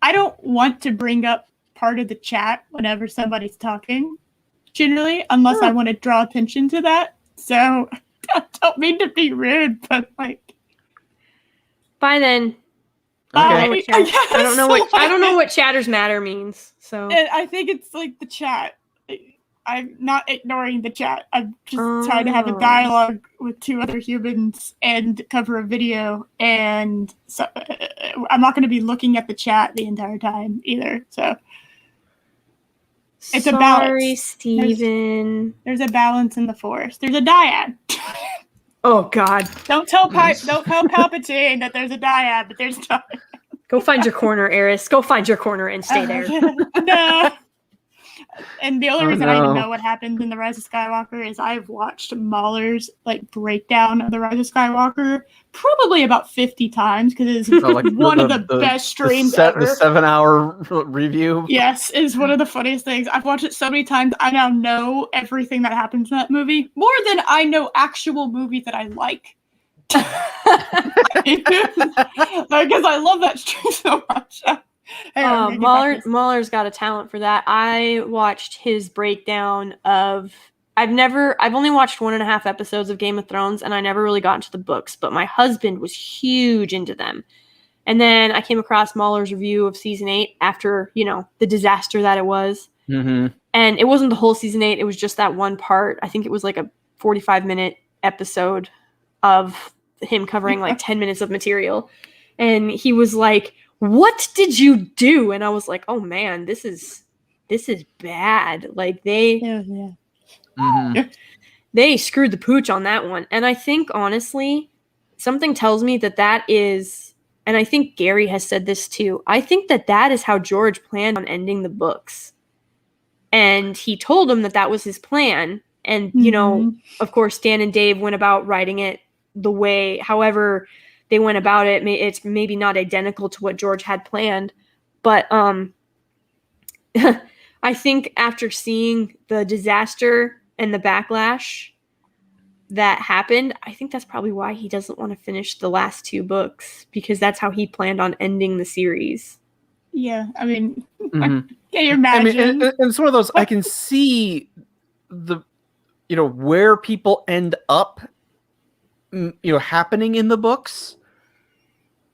I don't want to bring up part of the chat whenever somebody's talking. Generally, unless I want to draw attention to that. So I don't mean to be rude, but like. Bye then. Okay. I don't know what chatters matter means. So I think it's like the chat. I'm not ignoring the chat. I'm just trying to have a dialogue with two other humans and cover a video, and so I'm not going to be looking at the chat the entire time either. So it's a balance. Sorry, Steven. There's a balance in the force. There's a dyad. Oh God! Don't tell Palpatine that there's a dyad, but there's not. Go find your corner, Eris. Go find your corner and stay there. No. And the only reason I even know what happened in The Rise of Skywalker is I've watched Mahler's breakdown of The Rise of Skywalker probably about 50 times because it is one of the best streams ever. The 7-hour review. Yes, it's one of the funniest things. I've watched it so many times. I now know everything that happens in that movie more than I know actual movies that I like. Because I love that stream so much. Mahler's got a talent for that. I watched his breakdown of. I've only watched 1.5 episodes of Game of Thrones, and I never really got into the books. But my husband was huge into them, and then I came across Mahler's review of season 8 after the disaster that it was. Mm-hmm. And it wasn't the whole season 8; it was just that one part. I think it was like a 45-minute episode of him covering 10 minutes of material, and he was like, "What did you do?" And I was like, "Oh man, this is bad." Like they screwed the pooch on that one. And I think honestly, something tells me that is, and I think Gary has said this too. I think that is how George planned on ending the books, and he told him that was his plan. And of course, Dan and Dave went about writing it however they went about it. It's maybe not identical to what George had planned, but I think after seeing the disaster and the backlash that happened, I think that's probably why he doesn't want to finish the last 2 books, because that's how he planned on ending the series. Yeah, I mean, can you imagine? And it's one of those, I can see where people end up, happening in the books,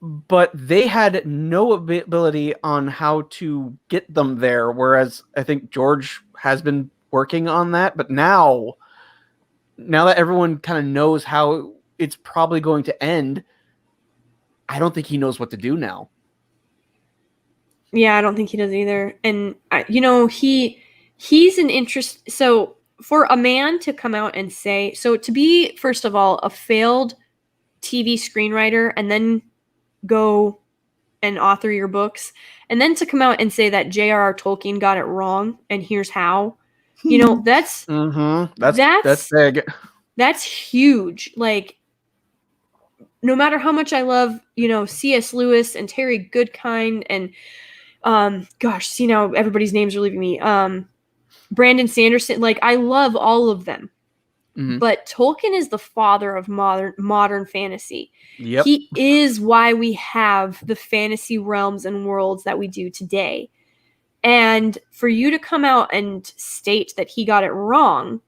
but they had no ability on how to get them there. Whereas I think George has been working on that, but now that everyone kind of knows how it's probably going to end, I don't think he knows what to do now. Yeah, I don't think he does either. And he's an interest. So for a man to come out and say, to be, first of all, a failed TV screenwriter and then go and author your books, and then to come out and say that J.R.R. Tolkien got it wrong and here's how, that's big. That's huge. Like, no matter how much I love, C.S. Lewis and Terry Goodkind and everybody's names are leaving me. Brandon Sanderson, I love all of them. Mm-hmm. But Tolkien is the father of modern fantasy. Yep. He is why we have the fantasy realms and worlds that we do today. And for you to come out and state that he got it wrong,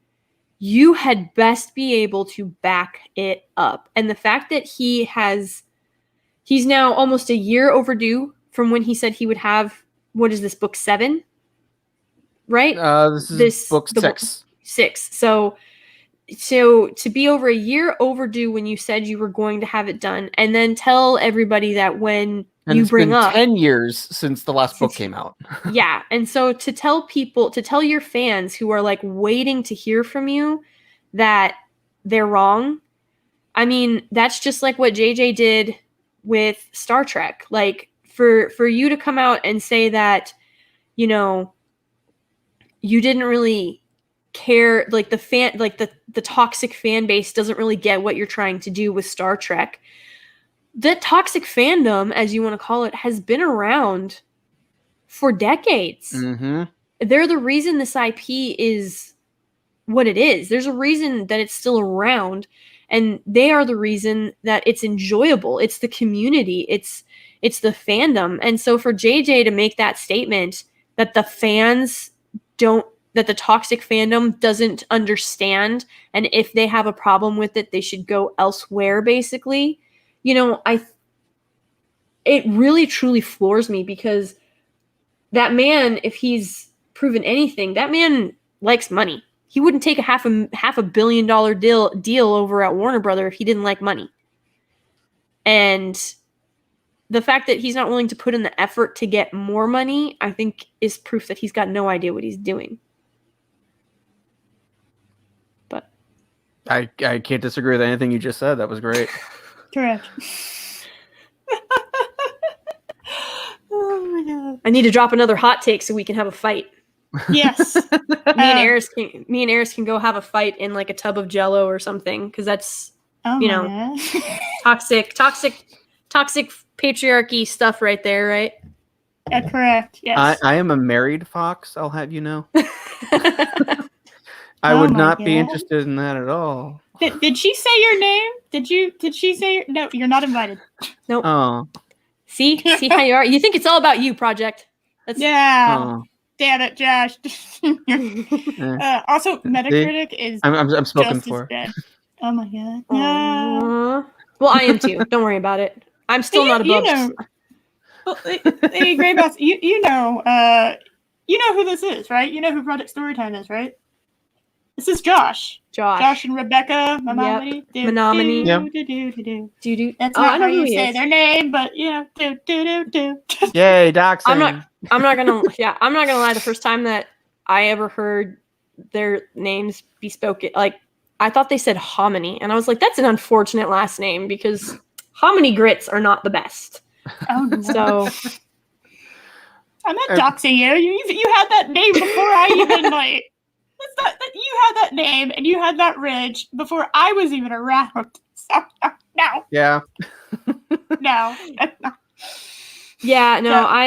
you had best be able to back it up. And the fact that he's now almost a year overdue from when he said he would have, what is this, book 7? Right? This is book 6. 6. So to be over a year overdue when you said you were going to have it done, and then tell everybody that when you bring up 10 years since the last book came out. Yeah. And so to tell your fans who are waiting to hear from you that they're wrong. I mean, that's just like what JJ did with Star Trek. For you to come out and say that, you didn't really care, the toxic fan base doesn't really get what you're trying to do with Star Trek. That toxic fandom, as you want to call it, has been around for decades. Mm-hmm. They're the reason this IP is what it is. There's a reason that it's still around, and they are the reason that it's enjoyable. It's the community. It's the fandom. And so for JJ to make that statement that the fans don't the toxic fandom doesn't understand, and if they have a problem with it, they should go elsewhere, basically. You know, it really truly floors me, because that man, if he's proven anything, that man likes money. He wouldn't take a half a billion dollar deal over at Warner Brother if he didn't like money. And the fact that he's not willing to put in the effort to get more money, I think, is proof that he's got no idea what he's doing. But I can't disagree with anything you just said. That was great. Correct. Oh my god. I need to drop another hot take so we can have a fight. Yes. Me and Eris can go have a fight in like a tub of Jello or something, because that's toxic patriarchy stuff right there, right? Yeah, correct. Yes. I am a married fox, I'll have you know. I would not be interested in that at all. Did she say your name? Did she say no, you're not invited. Nope. Oh. See how you are? You think it's all about you, Project. Yeah. Oh. Damn it, Josh. Also, Metacritic is I'm smoking just for. as bad. Oh my god. No. Well, I am too. Don't worry about it. I'm still not above. Lady Gravemaster, you know who this is, right? You know who Project Storytime is, right? This is Josh. Josh and Rebecca Menominee. Menominee. Do. That's not how you say their name, but do. Yay, doxing. I'm not gonna lie. The first time that I ever heard their names be spoken, like, I thought they said hominy, and I was like, that's an unfortunate last name, because hominy grits are not the best. Oh no. So I'm not doxing you. You had that name before I even like. You had that name and you had that ridge before I was even around. So no. Yeah. No. Yeah. No. I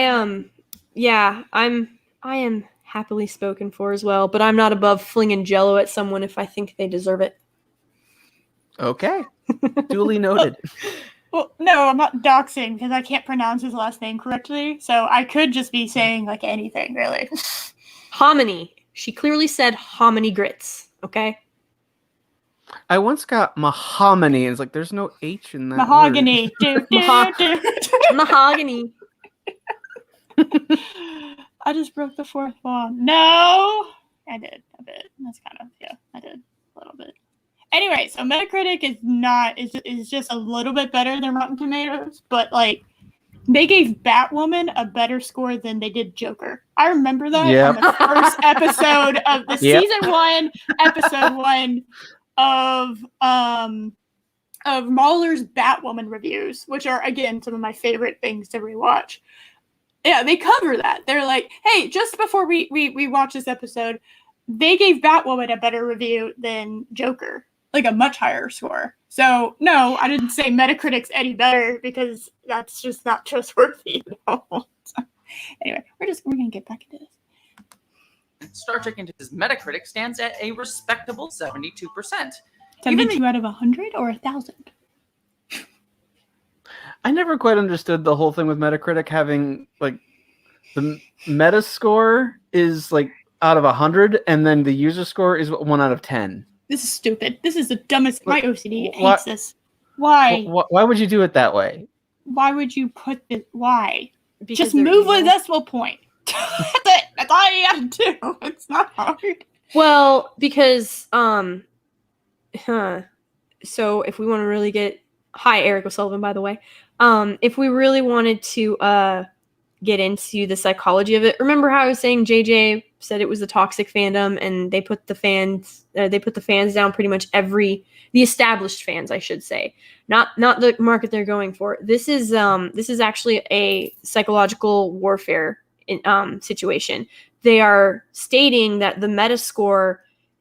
am happily spoken for as well, but I'm not above flinging Jello at someone if I think they deserve it. Okay. Duly noted. Well, no, I'm not doxing because I can't pronounce his last name correctly, so I could just be saying like anything, really. Hominy. She clearly said hominy grits. Okay. I once got mahogany, and it's like there's no H in that. Mahogany. Mahogany. I just broke the fourth wall. No, I did a bit. That's kind of I did a little bit. Anyway, so Metacritic is just a little bit better than Rotten Tomatoes, but like they gave Batwoman a better score than they did Joker. I remember that on the first episode of the season 1, episode 1 of Mahler's Batwoman reviews, which are again some of my favorite things to rewatch. Yeah, they cover that. They're like, hey, just before we watch this episode, they gave Batwoman a better review than Joker, like a much higher score. So no, I didn't say Metacritic's any better because that's just not trustworthy at all. So, anyway, we're gonna get back into this. Star Trek Into His Metacritic stands at a respectable 72%. 72 out of 100 or 1,000? I never quite understood the whole thing with Metacritic having like the meta score is like out of 100 and then the user score is 1 out of 10. This is stupid. This is the dumbest. My OCD hates this. Why? Why would you do it that way? Why would you put this? Why? Because just move a decimal point. That's all you have to do. It's not hard. Well, because so if we want to really get Eric O'Sullivan, by the way, if we really wanted to get into the psychology of it, remember how I was saying JJ said it was the toxic fandom, and they put the fans down pretty much the established fans, I should say, not the market they're going for. This is actually a psychological warfare situation. They are stating that the Metascore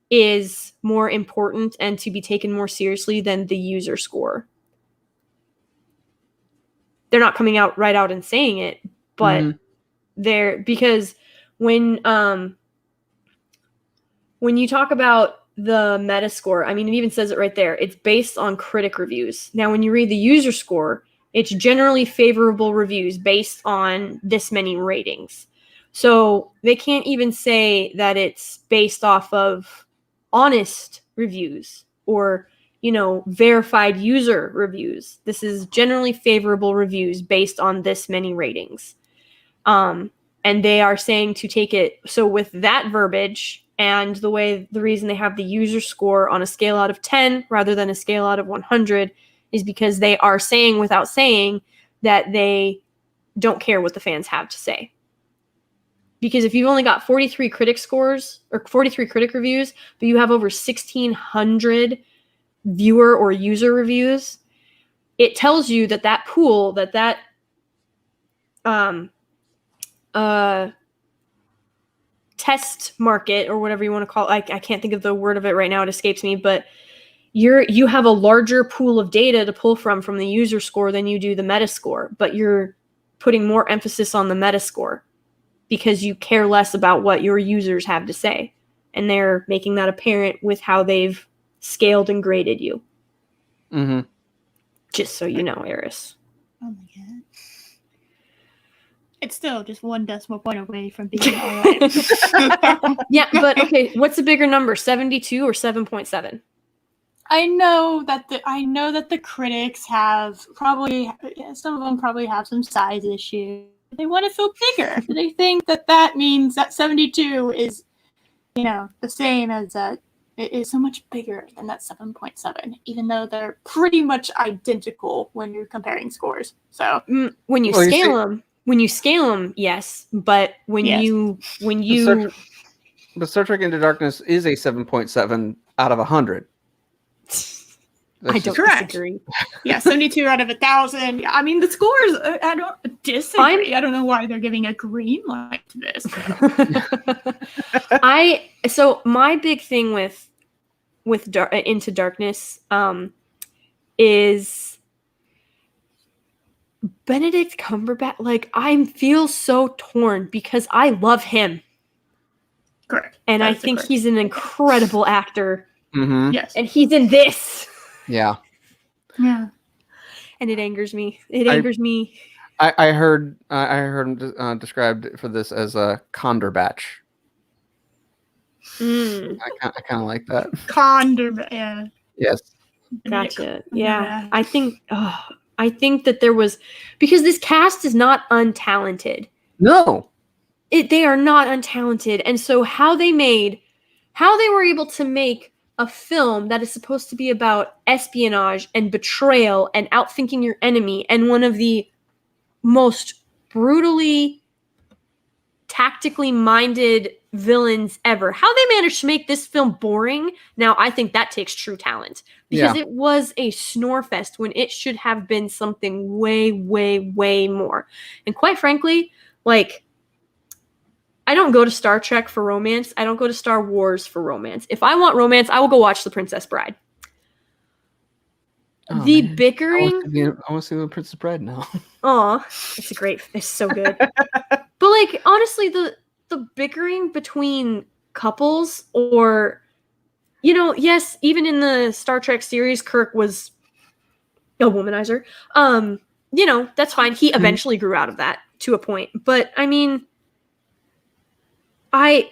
is more important and to be taken more seriously than the user score. They're not coming out right out and saying it, but they're, because when you talk about the Metascore, I mean, it even says it right there. It's based on critic reviews. Now, when you read the user score, it's generally favorable reviews based on this many ratings. So they can't even say that it's based off of honest reviews or, verified user reviews. This is generally favorable reviews based on this many ratings. And they are saying to take it. So with that verbiage and the reason they have the user score on a scale out of 10 rather than a scale out of 100 is because they are saying without saying that they don't care what the fans have to say. Because if you've only got 43 critic scores or 43 critic reviews, but you have over 1,600 viewer or user reviews, it tells you that pool, that test market or whatever you want to call it, I can't think of the word of it right now, it escapes me, but you have a larger pool of data to pull from the user score than you do the meta score, but you're putting more emphasis on the meta score because you care less about what your users have to say. And they're making that apparent with how they've scaled and graded you. Mm-hmm. Just so you know, Eris. Oh my god. It's still just 1 decimal point away from being all right. Yeah, but okay, what's a bigger number, 72 or 7.7? I know that the critics have some of them probably have some size issues. They want to feel bigger. They think that means that 72 is, the same as that. It is so much bigger than that 7.7, even though they're pretty much identical when you're comparing scores. So when you scale them, yes, but when you but Star Trek Into Darkness is a 7.7 out of 100. I don't disagree. Yeah, 72 out of 1,000. I mean, the scores, I don't disagree. I don't know why they're giving a green light to this. So my big thing with Into Darkness is Benedict Cumberbatch. Like, I feel so torn because I love him. Correct. And I think he's an incredible actor. Mm-hmm. Yes. And he's in this. Yeah. Yeah. And it angers me. It angers me. I heard him described for this as a Conderbatch. I kind of like that. Yeah. Yes. Gotcha. Yeah. I think that there was, because this cast is not untalented. No. They are not untalented. And so how they were able to make a film that is supposed to be about espionage and betrayal and outthinking your enemy and one of the most brutally tactically minded villains ever. How they managed to make this film boring, now I think that takes true talent. Because it was a snore fest when it should have been something way, way, way more. And quite frankly, like, I don't go to Star Trek for romance. I don't go to Star Wars for romance. If I want romance, I will go watch The Princess Bride. Oh, the man. bickering. I want to see The Princess Bride now. Aw, it's so good. But like, honestly, the bickering between couples, or, yes, even in the Star Trek series, Kirk was a womanizer. That's fine. He eventually grew out of that to a point. But I mean, the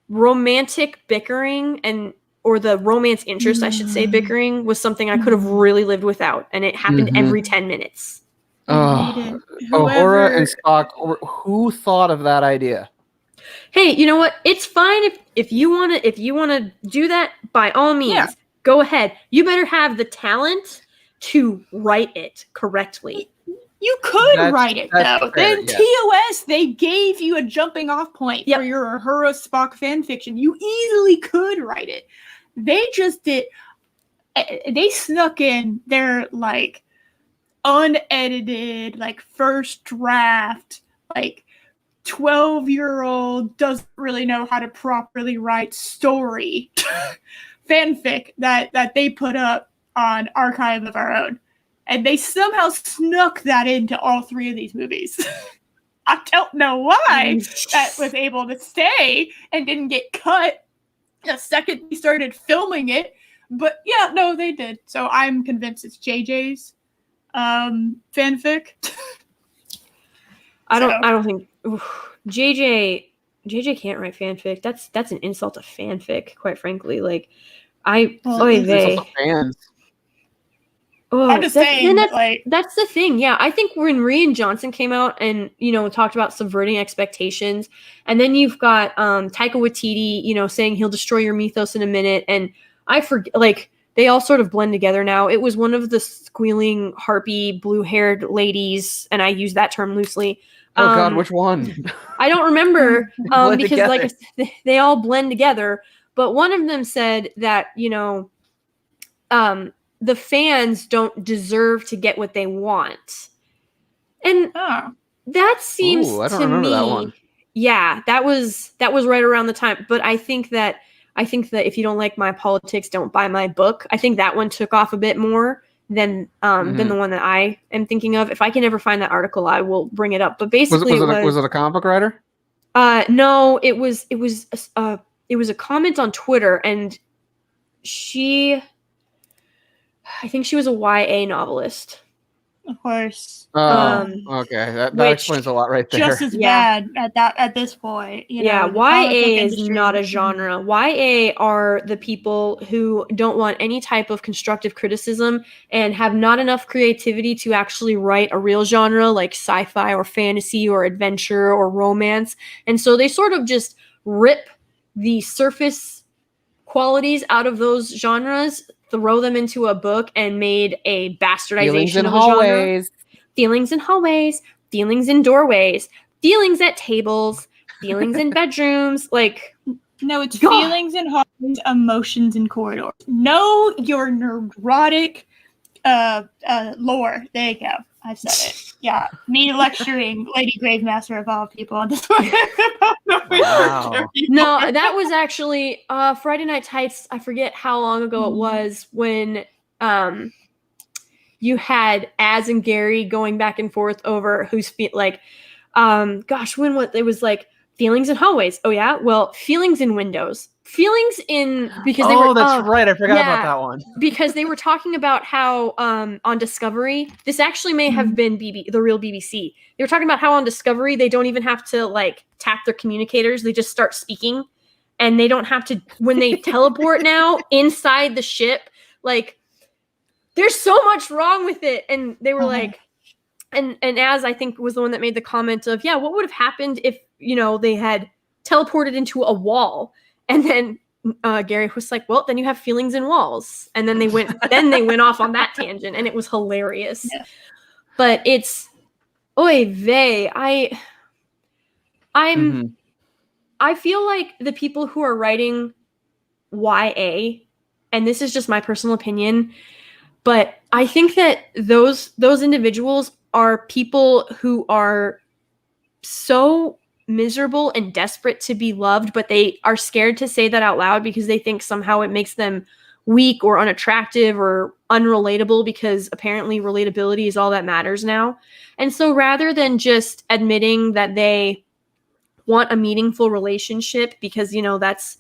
romantic bickering or the romance interest, I should say, bickering was something I could have really lived without, and it happened every 10 minutes. Uhura and Spock, who thought of that idea? Hey, you know what? It's fine if you want to do that, by all means. Go ahead. You better have the talent to write it correctly. You could write it, though. Then TOS, they gave you a jumping off point for your Uhura Spock fan fiction. You easily could write it. They just did. They snuck in their, like, unedited, like, first draft, like, 12-year-old doesn't really know how to properly write story fanfic that they put up on Archive of Our Own. And they somehow snuck that into all 3 of these movies. I don't know why that was able to stay and didn't get cut the second we started filming it. But yeah, no, they did. So I'm convinced it's JJ's fanfic. I don't think JJ can't write fanfic. That's an insult to fanfic, quite frankly. Like fans. I'm just saying, that's the thing. Yeah, I think when Rian Johnson came out and talked about subverting expectations, and then you've got Taika Waititi, saying he'll destroy your mythos in a minute, and I forget, like they all sort of blend together now. It was one of the squealing harpy blue-haired ladies, and I use that term loosely. Oh God, which one? I don't remember because like they all blend together. But one of them said that the fans don't deserve to get what they want, and that seems I don't to remember me. That one. Yeah, that was right around the time. But I think that if you don't like my politics, don't buy my book. I think that one took off a bit more than the one that I am thinking of. If I can ever find that article, I will bring it up. But basically, was it a comic book writer? No, it was a comment on Twitter, and I think she was a YA novelist. Of course. Okay, that explains a lot right there. Just as bad at this point. YA is not a genre. YA are the people who don't want any type of constructive criticism and have not enough creativity to actually write a real genre like sci-fi or fantasy or adventure or romance. And so they sort of just rip the surface qualities out of those genres, throw them into a book, and made a bastardization of a genre. Feelings in hallways, feelings in doorways, feelings at tables, feelings in bedrooms. Like, no, it's feelings in hallways, emotions in corridors. Know your neurotic lore. There you go. I said it. Yeah, me lecturing Lady Gravemaster of all people on this one. Wow. No, that was actually Friday Night Tights. I forget how long ago it was when you had Az and Gary going back and forth over who's when it was like feelings in hallways. Oh yeah, well, feelings in windows. Feelings in because they were. Oh, that's right. I forgot about that one. Because they were talking about how on Discovery, this actually may have been the real BBC. They were talking about how on Discovery they don't even have to like tap their communicators; they just start speaking, and they don't have to when they teleport now inside the ship. Like, there's so much wrong with it, and they were like, and Az I think was the one that made the comment of what would have happened if they had teleported into a wall. And then Gary was like, well, then you have feelings in walls. And then they went off on that tangent, and it was hilarious. Yeah. But it's oy vey. I feel like the people who are writing YA, and this is just my personal opinion, but I think that those individuals are people who are so miserable and desperate to be loved, but they are scared to say that out loud because they think somehow it makes them weak or unattractive or unrelatable, because apparently relatability is all that matters now. And so rather than just admitting that they want a meaningful relationship because that's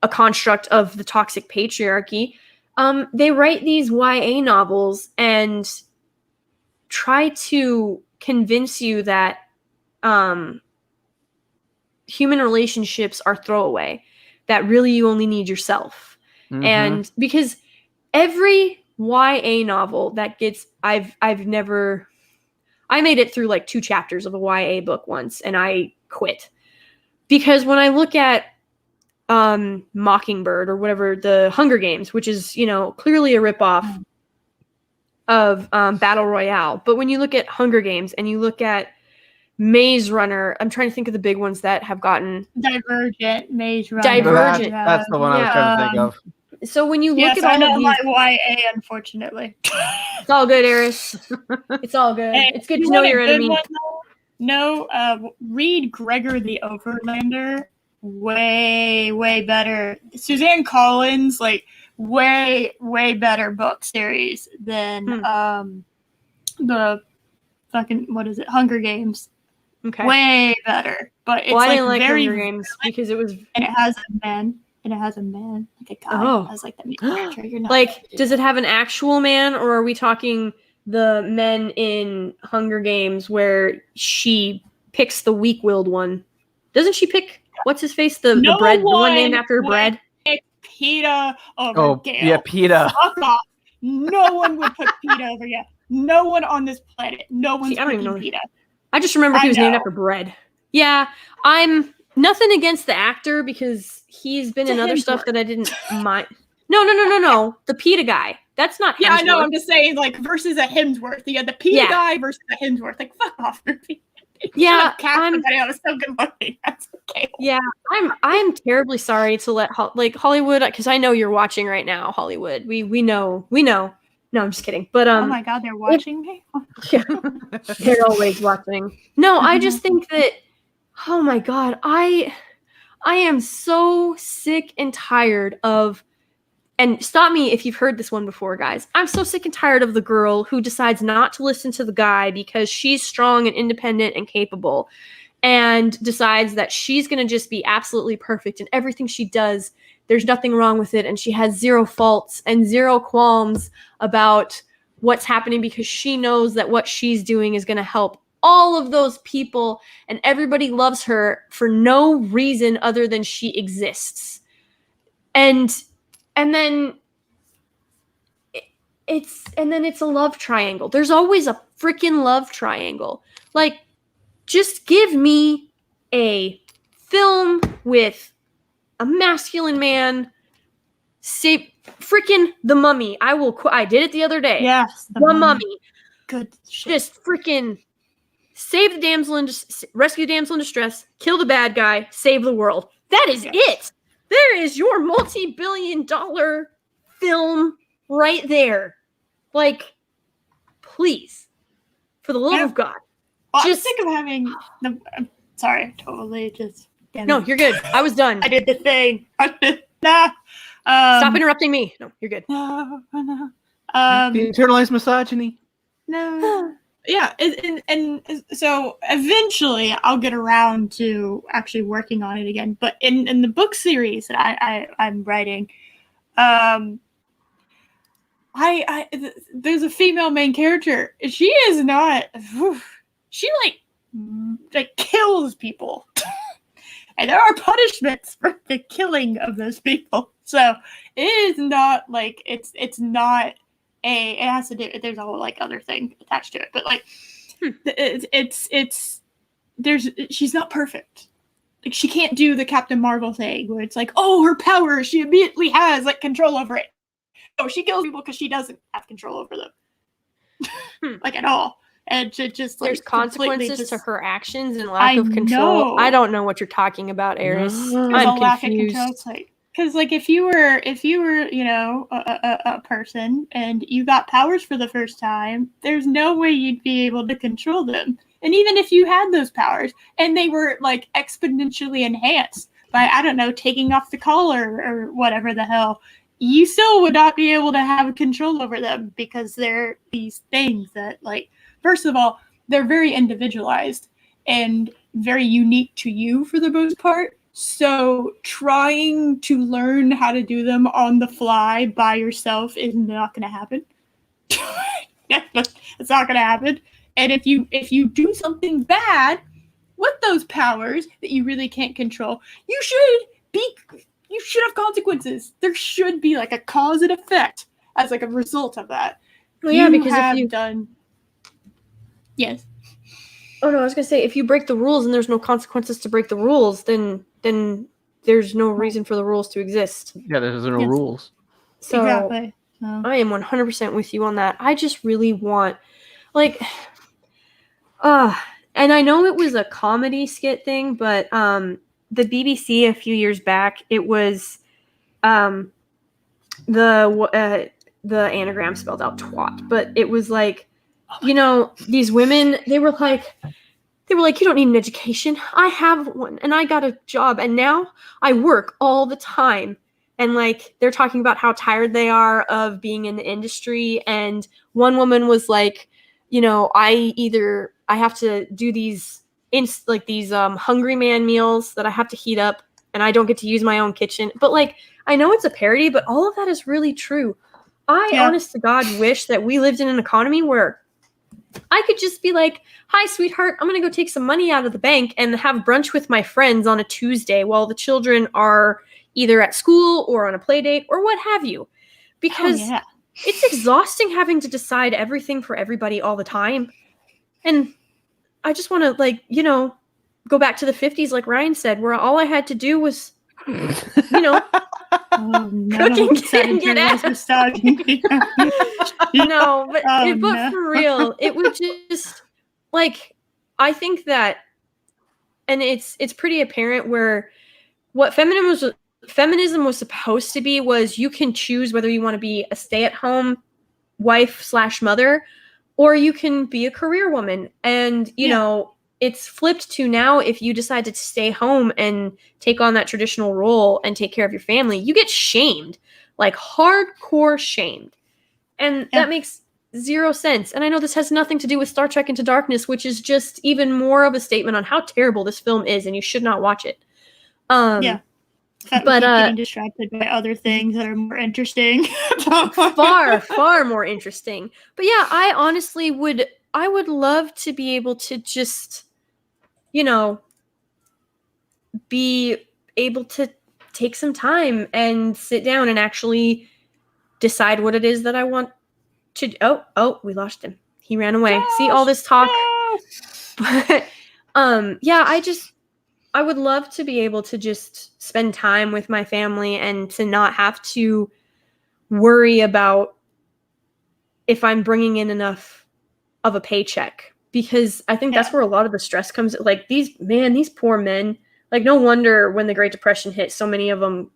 a construct of the toxic patriarchy, they write these YA novels and try to convince you that human relationships are throwaway, that really you only need yourself. And because every YA novel that gets I made it through like 2 chapters of a YA book once and I quit, because when I look at Mockingbird or whatever, the Hunger Games, which is clearly a ripoff of Battle Royale, but when you look at Hunger Games and you look at Maze Runner, I'm trying to think of the big ones that have gotten Divergent, Maze Runner. Divergent. That's the one I was trying to think of. So when you look at all of these, my YA, unfortunately. It's all good, Eris. It's all good. Hey, it's good to know your enemy. Read Gregor the Overlander. Way better. Suzanne Collins, like way better book series than the fucking Hunger Games. Okay. Way better. But it's I didn't like very Hunger Games because it was, and it has a man. and it has a man, like a guy, Oh. as like the main character. You're not Like, does it have an actual man, or are we talking the men in Hunger Games where she picks the weak-willed one? Doesn't she pick what's his face, the bread, the one named after her bread? PETA over Gale. Yeah, PETA. Fuck off. No one would put PETA over Gale. No one on this planet. No one's picking PETA. I just remember he was named after bread. Yeah, I'm nothing against the actor because he's been in other stuff that I didn't mind. No. The PETA guy. That's not Hemsworth. Yeah, I know. I'm just saying, like, versus a Hemsworth. Yeah, the PETA guy versus a Hemsworth. Like, fuck off, movie. Yeah, I was so good looking. That's okay. Yeah, I'm terribly sorry to let Hollywood, because I know you're watching right now, Hollywood. We know. No, I'm just kidding. But oh my god, they're watching me. Yeah, they're always watching. No, I just think that. Oh my god, I am so sick and tired of. And stop me if you've heard this one before, guys. I'm so sick and tired of the girl who decides not to listen to the guy because she's strong and independent and capable, and decides that she's going to just be absolutely perfect in everything she does. There's nothing wrong with it, and she has zero faults and zero qualms about what's happening because she knows that what she's doing is going to help all of those people, and everybody loves her for no reason other than she exists. And then it's a love triangle. There's always a freaking love triangle. Like, just give me a film with a masculine man. Say freaking The Mummy. I did it the other day. Yes, The Mummy. Good shit. Just freaking save the damsel rescue the damsel in distress, kill the bad guy, save the world. That is it. There is your multi-billion-dollar film right there. Like, please, for the love of God. Well, I'm sick of having the. I'm sorry, totally just. No, you're good. I was done. I did the thing. Stop interrupting me. No, you're good. No. The internalized misogyny. No. Yeah, and so eventually I'll get around to actually working on it again. But in the book series that I'm writing, there's a female main character. She is not. She like kills people, and there are punishments for the killing of those people. So it is not like it's not. It has to do. There's a whole like other thing attached to it, but like she's not perfect. Like, she can't do the Captain Marvel thing where it's like, oh, her power, she immediately has like control over it. No, she kills people because she doesn't have control over them, like at all. And it just like there's consequences to her actions and lack of control. I don't know what you're talking about, Eris. I'm confused. It's like, because like if you were you know a person and you got powers for the first time, there's no way you'd be able to control them. And even if you had those powers and they were like exponentially enhanced by, I don't know, taking off the collar or whatever the hell, you still would not be able to have control over them because they're these things that, like, first of all, they're very individualized and very unique to you for the most part. So trying to learn how to do them on the fly by yourself is not going to happen. It's not going to happen. And if you do something bad with those powers that you really can't control, you should have consequences. There should be like a cause and effect as like a result of that. Well, yeah, because if you done, yes. Oh no, I was gonna say if you break the rules and there's no consequences to break the rules, then there's no reason for the rules to exist. Yeah, there's no rules. So exactly. I am 100% with you on that. I just really want, like, and I know it was a comedy skit thing, but the BBC a few years back, it was the anagram spelled out twat, but it was like, you know, these women, they were like, you don't need an education. I have one, and I got a job, and now I work all the time. And like, they're talking about how tired they are of being in the industry. And one woman was like, you know, I have to do these hungry man meals that I have to heat up and I don't get to use my own kitchen. But like, I know it's a parody, but all of that is really true. I honest to God wish that we lived in an economy where I could just be like, hi, sweetheart, I'm going to go take some money out of the bank and have brunch with my friends on a Tuesday while the children are either at school or on a play date or what have you. Because it's exhausting having to decide everything for everybody all the time. And I just want to, like, you know, go back to the 50s, like Ryan said, where all I had to do was, you know, cooking and get ass. No, but for real, it would just, like, I think that, and it's pretty apparent where what feminism was supposed to be was you can choose whether you want to be a stay-at-home wife/mother, or you can be a career woman. And, you know, it's flipped to now, if you decide to stay home and take on that traditional role and take care of your family, you get shamed, like hardcore shamed. And that makes zero sense. And I know this has nothing to do with Star Trek Into Darkness, which is just even more of a statement on how terrible this film is, and you should not watch it. But getting distracted by other things that are more interesting. far more interesting. But yeah, I honestly would love to be able to just, you know, be able to take some time and sit down and actually decide what it is that I want to. Oh, we lost him. He ran away. See all this talk. But I would love to be able to just spend time with my family and to not have to worry about if I'm bringing in enough of a paycheck, because I think that's where a lot of the stress comes. Like these poor men, like no wonder when the Great Depression hit, so many of them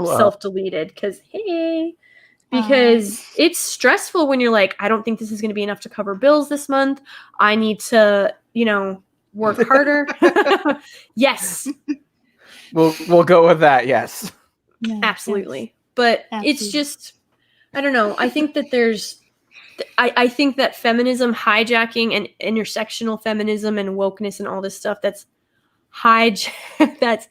self-deleted because it's stressful when you're like, I don't think this is going to be enough to cover bills this month. I need to, you know, work harder. Yes. We'll go with that. Yes. Yeah, absolutely. But it's just, I don't know. I think that I think that feminism hijacking and intersectional feminism and wokeness and all this stuff that's hijacked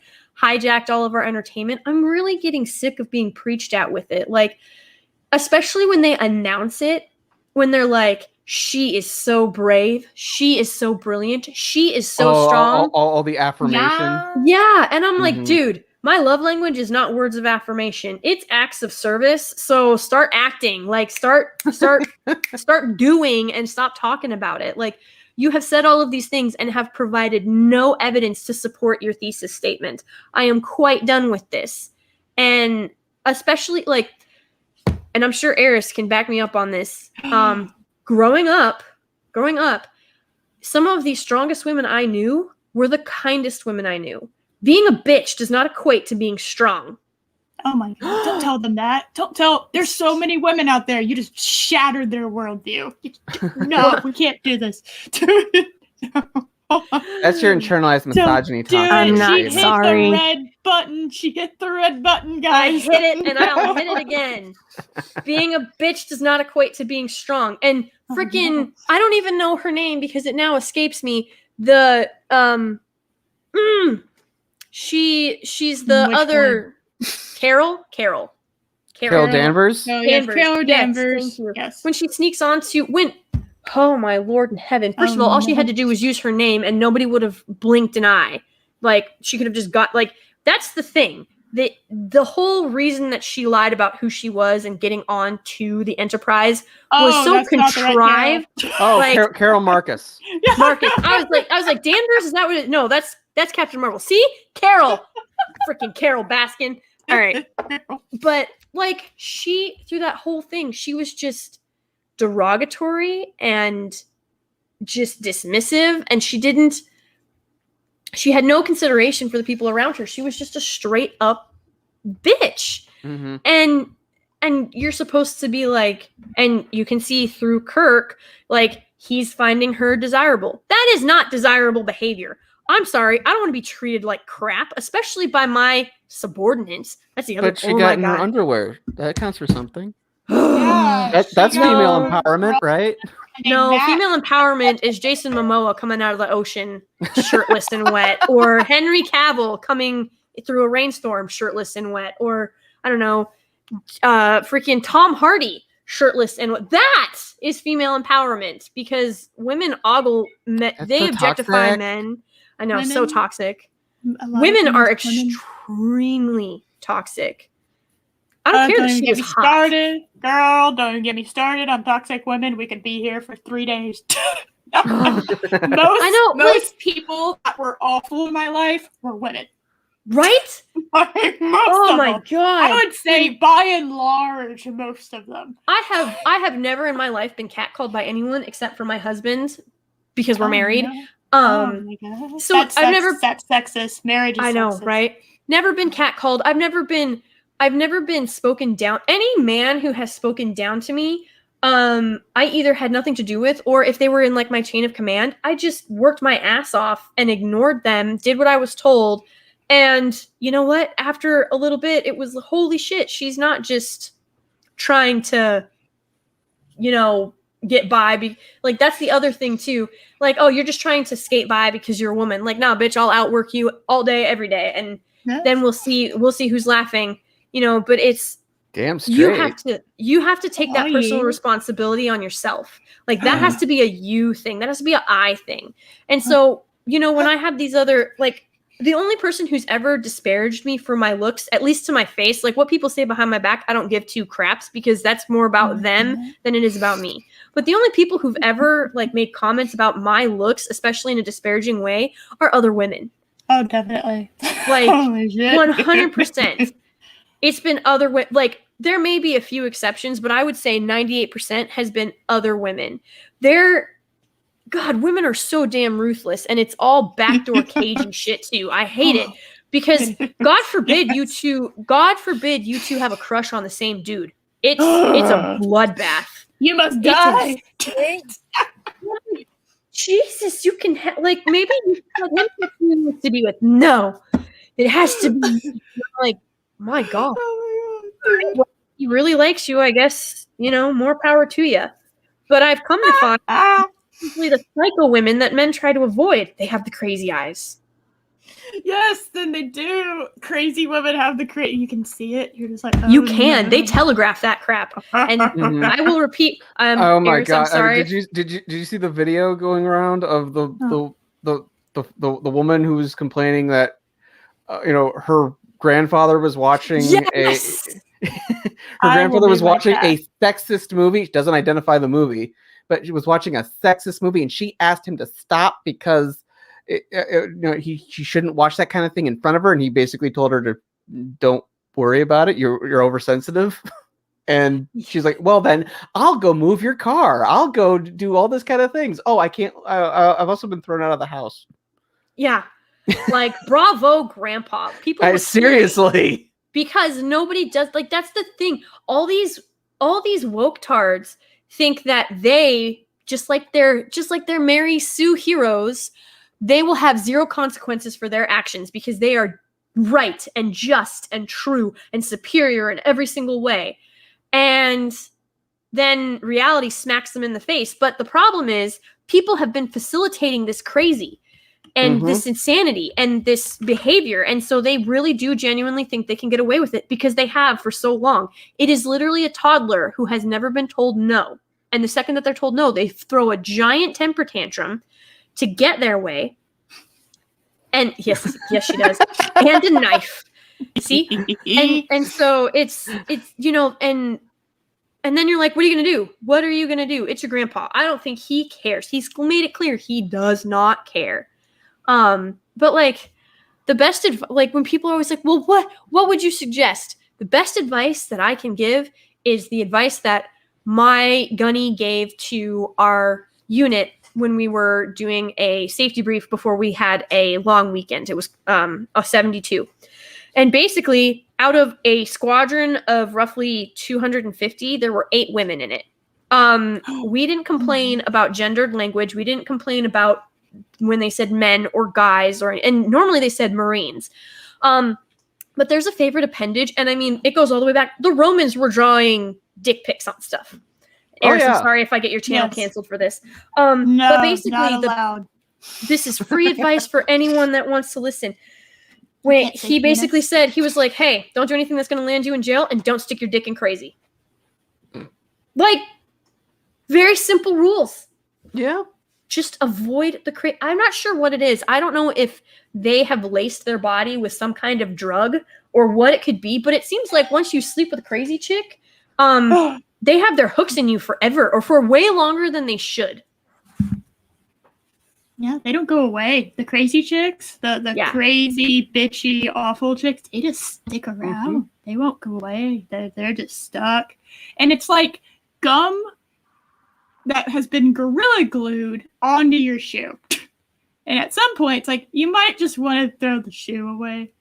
all of our entertainment. I'm really getting sick of being preached at with it. Like, especially when they announce it, when they're like, she is so brave. She is so brilliant. She is so strong. All the affirmation. Yeah. And I'm like, dude, my love language is not words of affirmation. It's acts of service. So start acting, like start doing and stop talking about it. Like, you have said all of these things and have provided no evidence to support your thesis statement. I am quite done with this. And especially like, and I'm sure Eris can back me up on this. Growing up, some of the strongest women I knew were the kindest women I knew. Being a bitch does not equate to being strong. Oh my God, don't tell them that. Don't tell. There's so many women out there. You just shattered their worldview. No, we can't do this. That's your internalized misogyny talk. I'm not sorry. She hit the red button, guys. I hit it and I'll hit it again. Being a bitch does not equate to being strong. And freaking, I don't even know her name because it now escapes me. The she's the Which other one? Carol Danvers. Oh, yes, Carol Danvers. Yes. When she sneaks onto oh my Lord in heaven. First of all she had to do was use her name and nobody would have blinked an eye. Like, she could have just got, like, that's the thing. The whole reason that she lied about who she was and getting on to the Enterprise was so contrived. Right, Carol Marcus. Marcus. I was like, Danvers, is that what it? No, that's Captain Marvel. See? Carol. Freaking Carol Baskin. All right. But like, she, through that whole thing, she was just derogatory and just dismissive, and she had no consideration for the people around her. She was just a straight up bitch. Mm-hmm. And you're supposed to be like, and you can see through Kirk, like, he's finding her desirable. That is not desirable behavior. I'm sorry. I don't want to be treated like crap, especially by my subordinates. That's the other. But she got in her underwear. That counts for something. That's female empowerment, right? No, female empowerment is Jason Momoa coming out of the ocean shirtless and wet, or Henry Cavill coming through a rainstorm, shirtless and wet, or I don't know, freaking Tom Hardy, shirtless and wet. That is female empowerment because women they objectify men. I know, so toxic. Women are extremely toxic. I don't care that she was hot. Started, girl. Don't get me started on toxic women. We could be here for 3 days. Most people that were awful in my life were women. Right? Oh my god! I would say by and large, most of them. I have never in my life been catcalled by anyone except for my husband because we're married. No. My god! So that's sexist. Marriage is I know, sexist. right? Never been catcalled. I've never been spoken down. Any man who has spoken down to me, I either had nothing to do with, or if they were in like my chain of command, I just worked my ass off and ignored them, did what I was told. And you know what? After a little bit, it was holy shit. She's not just trying to, get by. Like that's the other thing too. Like, oh, you're just trying to skate by because you're a woman. Like, nah, bitch, I'll outwork you all day, every day, and then we'll see who's laughing. But it's damn straight. You have to take that personal responsibility on yourself. Like that has to be a you thing. That has to be an I thing. And so, when I have these other like. The only person who's ever disparaged me for my looks, at least to my face, like what people say behind my back, I don't give two craps because that's more about them than it is about me. But the only people who've ever like made comments about my looks, especially in a disparaging way, are other women. Oh, definitely. Like 100%. It's been other women. Like there may be a few exceptions, but I would say 98% has been other women. God, women are so damn ruthless, and it's all backdoor Cajun shit too. I hate it because God forbid you two have a crush on the same dude. It's a bloodbath. You must die. Jesus, you can like maybe you have him to be with. No, it has to be like my God. Well, he really likes you, I guess. More power to you. But I've come to find. Usually the psycho women that men try to avoid. They have the crazy eyes. Yes, then they do. Crazy women have the crazy. You can see it. You're just like, oh, you can. No. They telegraph that crap. And I will repeat. Oh my God! I'm sorry. Did you see the video going around of the woman who was complaining that her grandfather was watching her grandfather was watching a sexist movie. She doesn't identify the movie. But she was watching a sexist movie, and she asked him to stop because she shouldn't watch that kind of thing in front of her. And he basically told her to don't worry about it. You're oversensitive. And she's like, well, then I'll go move your car. I'll go do all this kind of things. Oh, I can't. I've also been thrown out of the house. Yeah, like bravo, grandpa. People seriously because nobody does. Like that's the thing. All these woke tards think that they just like their Mary Sue heroes, they will have zero consequences for their actions because they are right and just and true and superior in every single way. And then reality smacks them in the face. But the problem is people have been facilitating this crazy and this insanity and this behavior. And so they really do genuinely think they can get away with it because they have for so long. It is literally a toddler who has never been told no. And the second that they're told no, they throw a giant temper tantrum to get their way. And yes, she does. And a knife. See? And so it's and then you're like, what are you going to do? What are you going to do? It's your grandpa. I don't think he cares. He's made it clear he does not care. But like the best like when people are always like, well, what would you suggest? The best advice that I can give is the advice that my gunny gave to our unit when we were doing a safety brief before we had a long weekend. It was a 72. And basically, out of a squadron of roughly 250, there were 8 women in it. We didn't complain about gendered language. We didn't complain about when they said men or guys, and normally they said Marines. But there's a favorite appendage, and I mean, it goes all the way back. The Romans were drawing dick pics on stuff. Eris, I'm sorry if I get your channel canceled for this. No, but basically, not allowed. This is free advice for anyone that wants to listen. Wait, he basically said, he was like, hey, don't do anything that's going to land you in jail, and don't stick your dick in crazy. Like, very simple rules. Yeah. Just avoid the crazy. I'm not sure what it is. I don't know if they have laced their body with some kind of drug or what it could be, but it seems like once you sleep with a crazy chick, they have their hooks in you forever or for way longer than they should. Yeah, they don't go away. The crazy chicks, the crazy, bitchy, awful chicks, they just stick around. Mm-hmm. They won't go away. They're just stuck. And it's like gum that has been gorilla glued onto your shoe. And at some point, it's like, you might just want to throw the shoe away.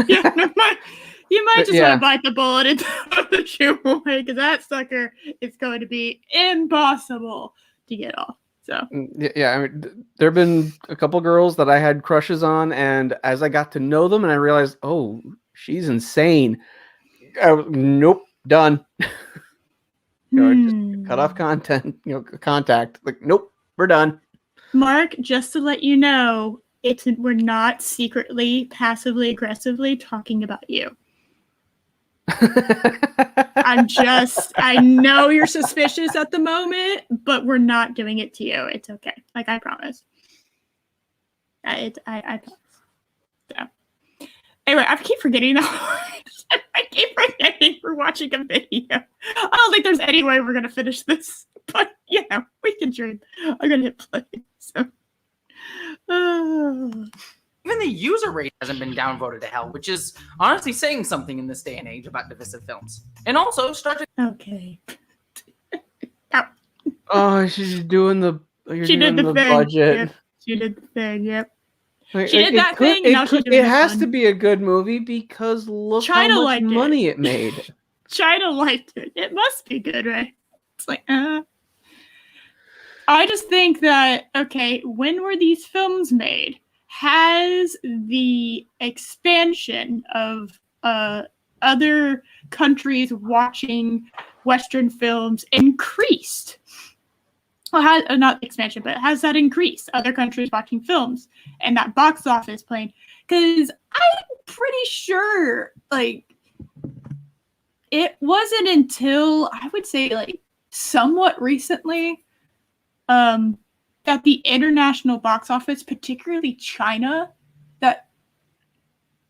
You might just want to bite the bullet and throw the shoe away, because that sucker is going to be impossible to get off. So yeah, I mean, there have been a couple girls that I had crushes on, and as I got to know them, and I realized, oh, she's insane. Nope, done. Just cut off contact. Like, nope, we're done. Mark, just to let you know, we're not secretly, passively, aggressively talking about you. I know you're suspicious at the moment, but we're not doing it to you. It's okay. Like, I promise. I promise. So. Anyway, I keep forgetting that. I keep forgetting we're watching a video. I don't think there's any way we're going to finish this, but yeah, we can dream. I'm going to hit play. So. Even the user rate hasn't been downvoted to hell, which is honestly saying something in this day and age about divisive films. And also, Star Trek. Okay. Oh, she's doing the. She did the thing. Budget. Yep. She did the thing. Yep. Like, she did that thing. It has to be a good movie because look China how much money it made. China liked it. It must be good, right? It's like, I just think that, okay, when were these films made? Has the expansion of other countries watching Western films increased? Well, not expansion, but has that increased? Other countries watching films and that box office playing? Because I'm pretty sure, like, it wasn't until, I would say, like, somewhat recently, that the international box office, particularly China, that's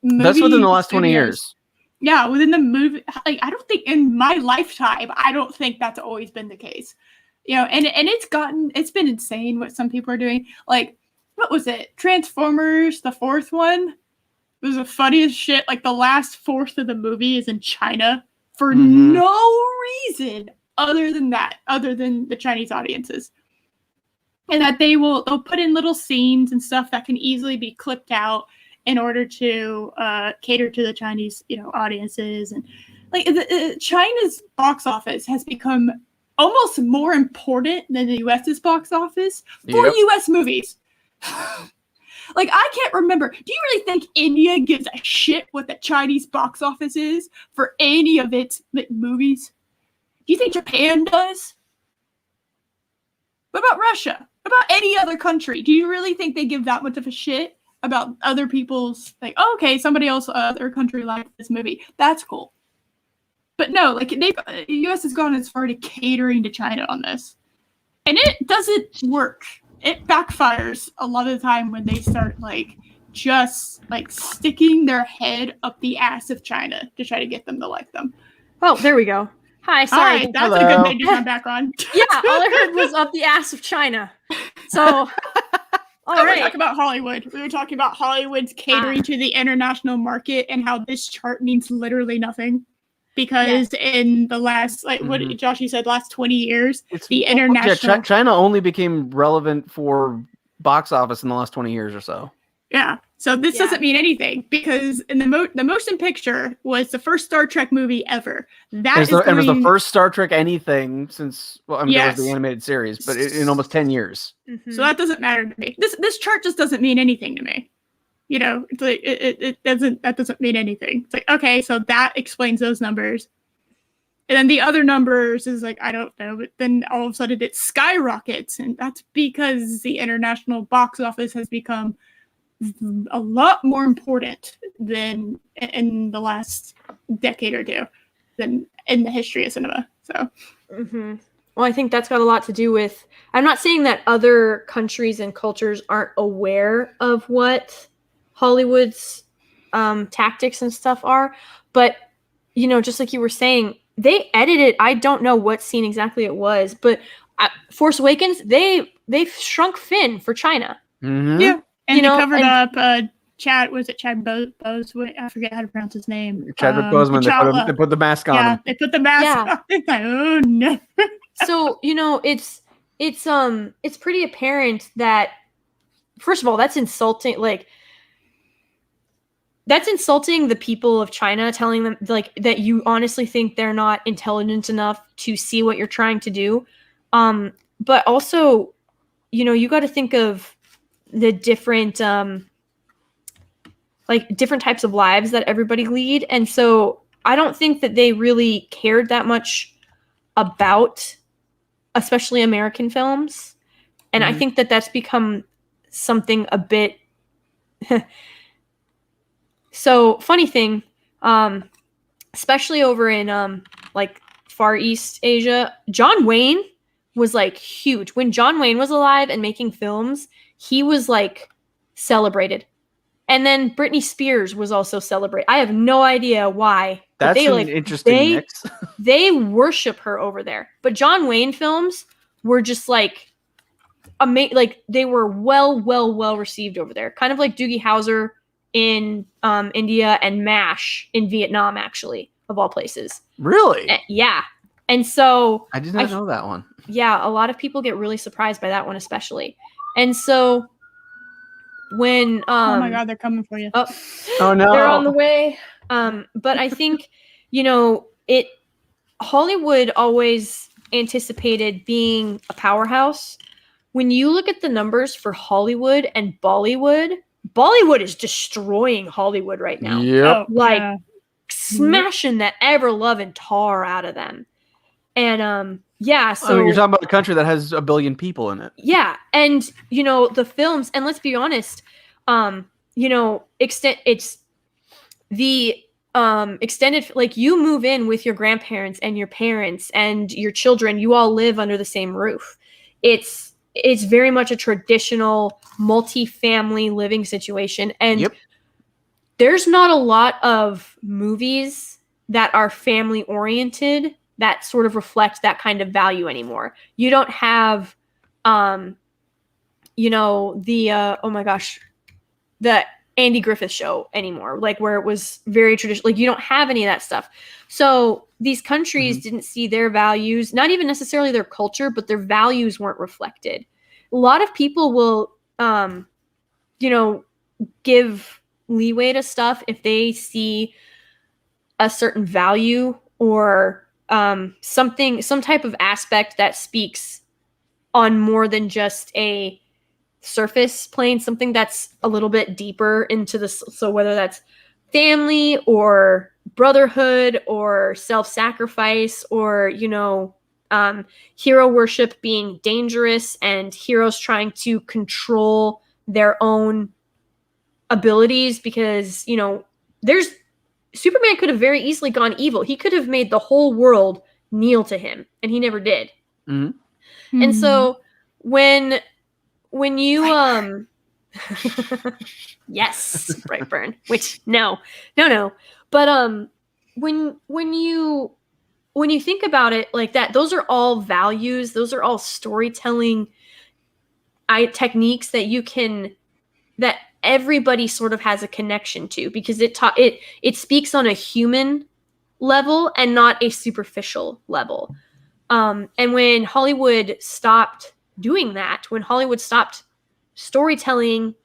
within the last 20 years. Yeah, within the movie, like, I don't think in my lifetime, I don't think that's always been the case. You know, and it's been insane what some people are doing. Like, what was it? Transformers, the fourth one? It was the funniest shit. Like, the last fourth of the movie is in China for no reason other than the Chinese audiences. And that they'll put in little scenes and stuff that can easily be clipped out in order to cater to the Chinese, audiences. And like China's box office has become almost more important than the U.S.'s box office for U.S. movies. Like, I can't remember. Do you really think India gives a shit what the Chinese box office is for any of its movies? Do you think Japan does? What about Russia? What about any other country? Do you really think they give that much of a shit about other people's, like, oh, okay, somebody else, other country liked this movie. That's cool. But no, like, the U.S. has gone as far to catering to China on this. And it doesn't work. It backfires a lot of the time when they start, like, just, like, sticking their head up the ass of China to try to get them to like them. Oh, there we go. Hi, sorry. Hi, that's a good thing to come back on. Yeah, all I heard was up the ass of China. So, all right. We're talking about Hollywood. We were talking about Hollywood's catering to the international market and how this chart means literally nothing. Because in the last, like, what Josh, you said, last 20 years, the international... Yeah, China only became relevant for box office in the last 20 years or so. Yeah. So this doesn't mean anything because in the motion picture was the first Star Trek movie ever. It was the first Star Trek anything since, well, I mean, there was the animated series, but in almost 10 years. So that doesn't matter to me. This chart just doesn't mean anything to me. It's like, that doesn't mean anything. It's like, okay, so that explains those numbers. And then the other numbers is like, I don't know, but then all of a sudden it skyrockets. And that's because the international box office has become a lot more important than in the last decade or two than in the history of cinema. So, well, I think that's got a lot to do with. I'm not saying that other countries and cultures aren't aware of what Hollywood's tactics and stuff are, but just like you were saying, they edited. I don't know what scene exactly it was, but Force Awakens, they shrunk Finn for China. Yeah, and they covered up Chad. Was it Chad Boseman? I forget how to pronounce his name. Chadwick Boseman. They put the mask on him. They put the mask on. It's like, oh no. So it's pretty apparent that, first of all, that's insulting. Like, that's insulting the people of China, telling them like that you honestly think they're not intelligent enough to see what you're trying to do. But also, you got to think of the different different types of lives that everybody lead. And so I don't think that they really cared that much about especially American films. And I think that that's become something a bit so funny thing, especially over in Far East Asia, John Wayne was like huge. When John Wayne was alive and making films, he was like celebrated. And then Britney Spears was also celebrated. I have no idea why. That's an interesting mix. They worship her over there. But John Wayne films were just like they were well received over there. Kind of like Doogie Howser in India and MASH in Vietnam, actually, of all places. Really? Yeah. And so I did not know that one. Yeah, a lot of people get really surprised by that one, especially. And so when oh my God, they're coming for you. Oh no, they're on the way. But I think Hollywood always anticipated being a powerhouse. When you look at the numbers for Hollywood and Bollywood is destroying Hollywood right now. Yep. Smashing that ever-loving tar out of them. And so you're talking about a country that has 1 billion people in it. Yeah, and the films, and let's be honest, it's the extended, like, you move in with your grandparents and your parents and your children, you all live under the same roof. It's very much a traditional multi-family living situation, and there's not a lot of movies that are family oriented that sort of reflect that kind of value anymore. You don't have, the Andy Griffith Show anymore, like where it was very traditional. Like, you don't have any of that stuff. So these countries didn't see their values, not even necessarily their culture, but their values weren't reflected. A lot of people will, give leeway to stuff if they see a certain value or some type of aspect that speaks on more than just a surface plane, something that's a little bit deeper into this. So whether that's family or brotherhood or self-sacrifice or, hero worship being dangerous and heroes trying to control their own abilities, because, Superman could have very easily gone evil. He could have made the whole world kneel to him, and he never did. Mm-hmm. And so when you yes, Brightburn, which no. But when you think about it like that, those are all values, those are all storytelling techniques that everybody sort of has a connection to, because it speaks on a human level and not a superficial level. And when Hollywood stopped doing that, when Hollywood stopped storytelling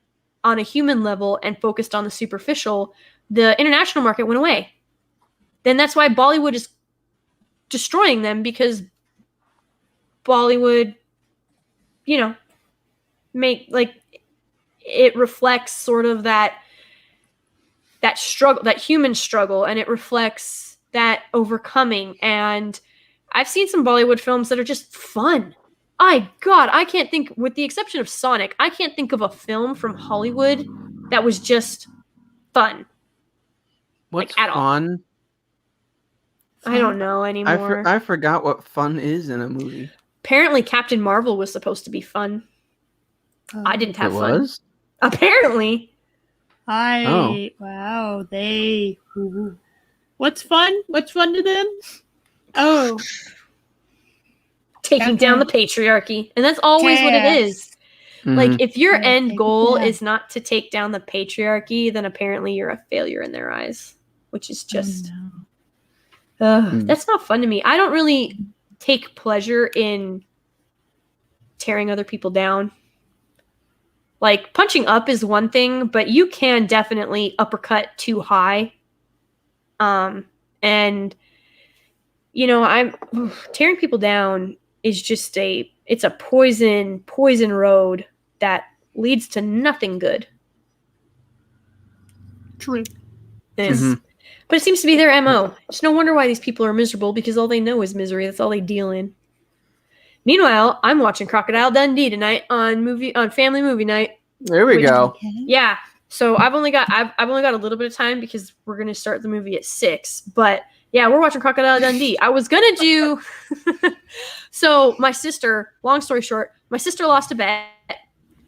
on a human level and focused on the superficial, the international market went away. Then that's why Bollywood is destroying them, because Bollywood, it reflects sort of that struggle, that human struggle, and it reflects that overcoming. And I've seen some Bollywood films that are just fun. I can't think, with the exception of Sonic, I can't think of a film from Hollywood that was just fun. What's at all. fun? I don't know anymore. I forgot what fun is in a movie. Apparently, Captain Marvel was supposed to be fun. I didn't have fun. Was? Apparently. Wow, what's fun? What's fun to them? Oh. Taking down the patriarchy. And that's always what it is. Mm-hmm. Like, if your end goal is not to take down the patriarchy, then apparently you're a failure in their eyes. Which is just... that's not fun to me. I don't really take pleasure in tearing other people down. Like, punching up is one thing, but you can definitely uppercut too high. And, you know, tearing people down is just it's a poison road that leads to nothing good. True. But it seems to be their MO. It's no wonder why these people are miserable, because all they know is misery. That's all they deal in. Meanwhile, I'm watching Crocodile Dundee tonight on family movie night. There we go. Yeah. So I've only got a little bit of time because we're gonna start the movie at 6. But yeah, we're watching Crocodile Dundee. I was gonna do so my sister, long story short, my sister lost a bet.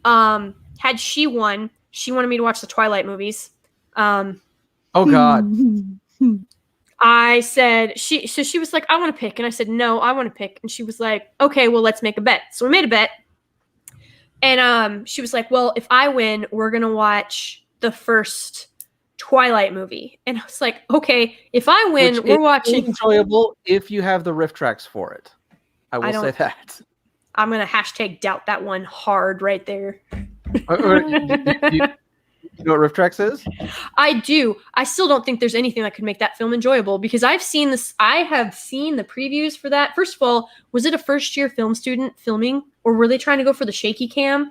Had she won, she wanted me to watch the Twilight movies. Oh God. I said she was like, I want to pick, and I said no, I want to pick, and she was like, okay, well, let's make a bet. So we made a bet, and she was like, well, if I win, we're gonna watch the first Twilight movie, and I was like, okay, if I win, we're watching. Enjoyable if you have the riff tracks for it. I will say that. I'm gonna hashtag doubt that one hard right there. You know what riff tracks is? I do. I still don't think there's anything that could make that film enjoyable, because I've seen this. I have seen the previews for that. First of all, was it a first-year film student filming, or were they trying to go for the shaky cam?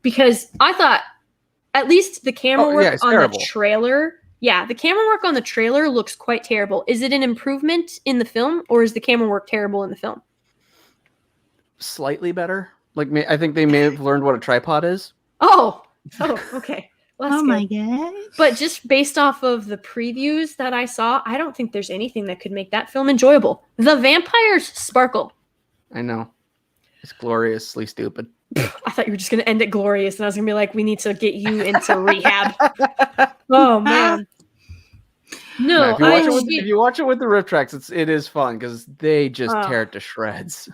Because I thought at least the camera work on the trailer. Yeah, the camera work on the trailer looks quite terrible. Is it an improvement in the film, or is the camera work terrible in the film? Slightly better. Like, I think they may have learned what a tripod is. Oh, okay. Well, my God. But just based off of the previews that I saw, I don't think there's anything that could make that film enjoyable. The vampires sparkle. I know. It's gloriously stupid. I thought you were just going to end it glorious, and I was going to be like, we need to get you into rehab. Oh, man. No, if you watch it with the riff tracks, it is fun, because they just tear it to shreds.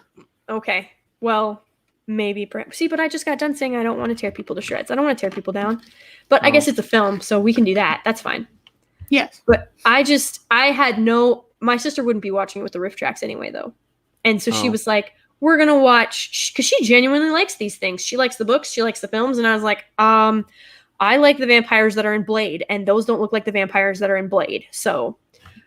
Okay. Well, maybe. See, but I just got done saying I don't want to tear people to shreds. I don't want to tear people down. But I guess it's a film, so we can do that. That's fine. Yes. But my sister wouldn't be watching it with the riff tracks anyway, though. And so she was like, we're going to watch, because she genuinely likes these things. She likes the books. She likes the films. And I was like, I like the vampires that are in Blade, and those don't look like the vampires that are in Blade. So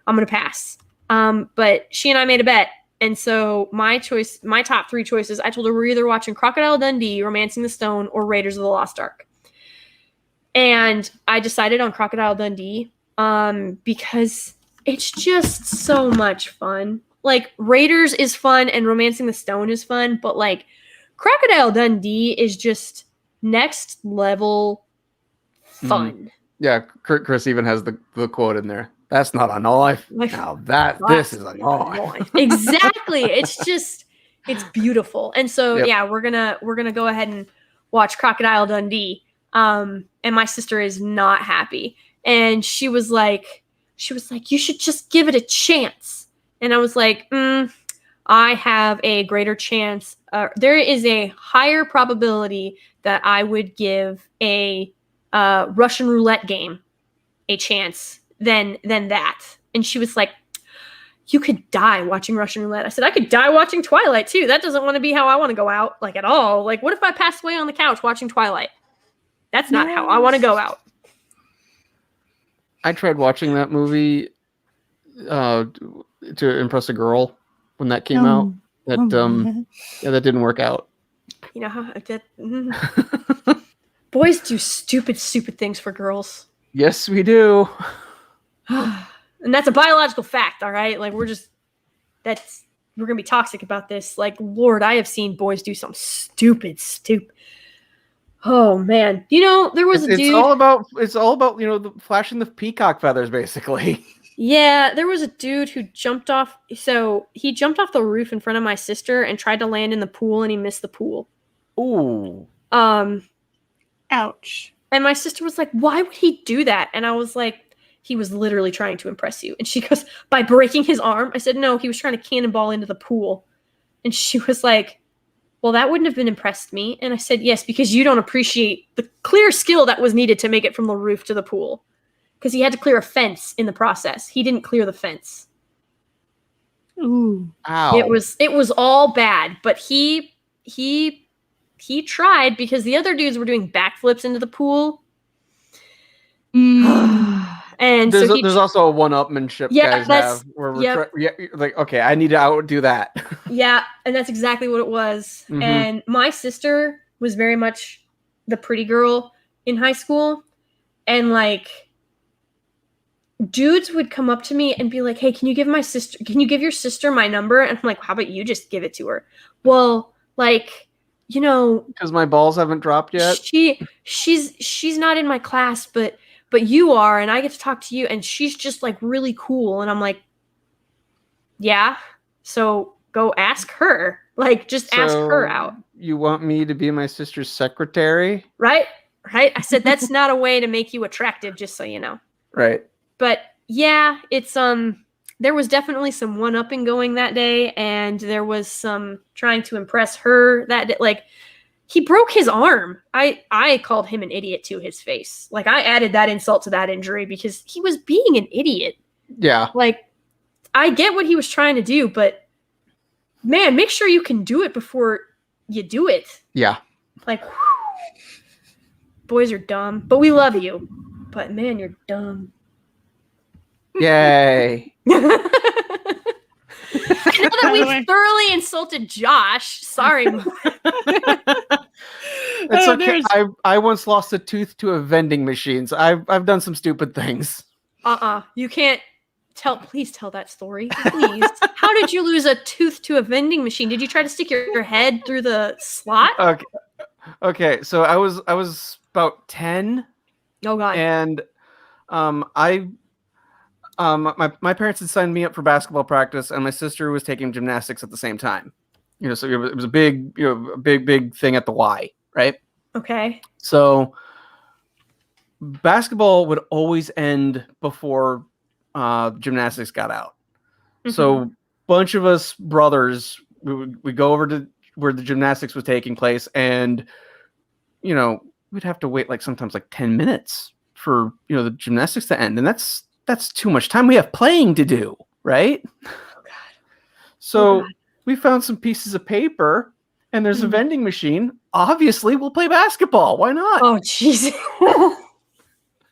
I'm going to pass. But she and I made a bet. And so my top 3 choices, I told her we're either watching Crocodile Dundee, Romancing the Stone, or Raiders of the Lost Ark. And I decided on Crocodile Dundee because it's just so much fun. Like, Raiders is fun and Romancing the Stone is fun, but like Crocodile Dundee is just next level fun. Yeah, Chris even has the quote in there. That's not a knife. Now this is a knife. Exactly. It's beautiful. And so we're gonna go ahead and watch Crocodile Dundee. And my sister is not happy. And she was like, you should just give it a chance. And I was like, I have a greater chance. There is a higher probability that I would give a Russian roulette game a chance than that. And she was like, you could die watching Russian roulette. I said, I could die watching Twilight too. That doesn't want to be how I want to go out, like, at all. Like, what if I pass away on the couch watching Twilight? That's not how I want to go out. I tried watching that movie to impress a girl when that came out. That that didn't work out. You know how boys do stupid things for girls. Yes, we do. And that's a biological fact, all right? Like, we're gonna be toxic about this. Like, Lord, I have seen boys do some stupid. Oh man, there was a dude. It's all about flashing the peacock feathers, basically. Yeah, there was a dude who jumped off. So he jumped off the roof in front of my sister and tried to land in the pool, and he missed the pool. Ooh. Ouch. And my sister was like, "Why would he do that?" And I was like, "He was literally trying to impress you." And she goes, "By breaking his arm?" I said, "No, he was trying to cannonball into the pool." And she was like, "Well, that wouldn't have been impressed me." And I said, "Yes, because you don't appreciate the clear skill that was needed to make it from the roof to the pool. Because he had to clear a fence in the process. He didn't clear the fence." Ooh. Ow. It was all bad, but he tried because the other dudes were doing backflips into the pool. And there's also a one-upmanship guys have where we're like, okay, I need to outdo that. Yeah, and that's exactly what it was. Mm-hmm. And my sister was very much the pretty girl in high school, and like dudes would come up to me and be like, "Hey, can you give your sister my number?" And I'm like, "How about you just give it to her?" Well, like, because my balls haven't dropped yet. She's not in my class, but you are, and I get to talk to you, and she's just like really cool. And I'm like, yeah, so go ask her. Like, just ask her out. You want me to be my sister's secretary? Right. I said, that's not a way to make you attractive, just so you know. Right. But yeah, it's there was definitely some one-upping going that day, and there was some trying to impress her that day. Like, he broke his arm. I called him an idiot to his face. Like, I added that insult to that injury because he was being an idiot. Yeah. Like, I get what he was trying to do, but man, make sure you can do it before you do it. Yeah. Like, whew. Boys are dumb, but we love you. But man, you're dumb. Yay. Now that we've thoroughly insulted Josh, sorry. It's okay. I once lost a tooth to a vending machine. So I've done some stupid things. You can't please tell that story. Please. How did you lose a tooth to a vending machine? Did you try to stick your head through the slot? Okay. So I was about 10. Oh God. And my parents had signed me up for basketball practice, and my sister was taking gymnastics at the same time. So it was a big, big thing at the Y, right? Okay. So basketball would always end before gymnastics got out. Mm-hmm. So bunch of us brothers, we go over to where the gymnastics was taking place, and we'd have to wait sometimes 10 minutes for the gymnastics to end, and that's too much time. We have playing to do, right? Oh God. So we found some pieces of paper, and there's a vending machine. Obviously, we'll play basketball. Why not? Oh, jeez.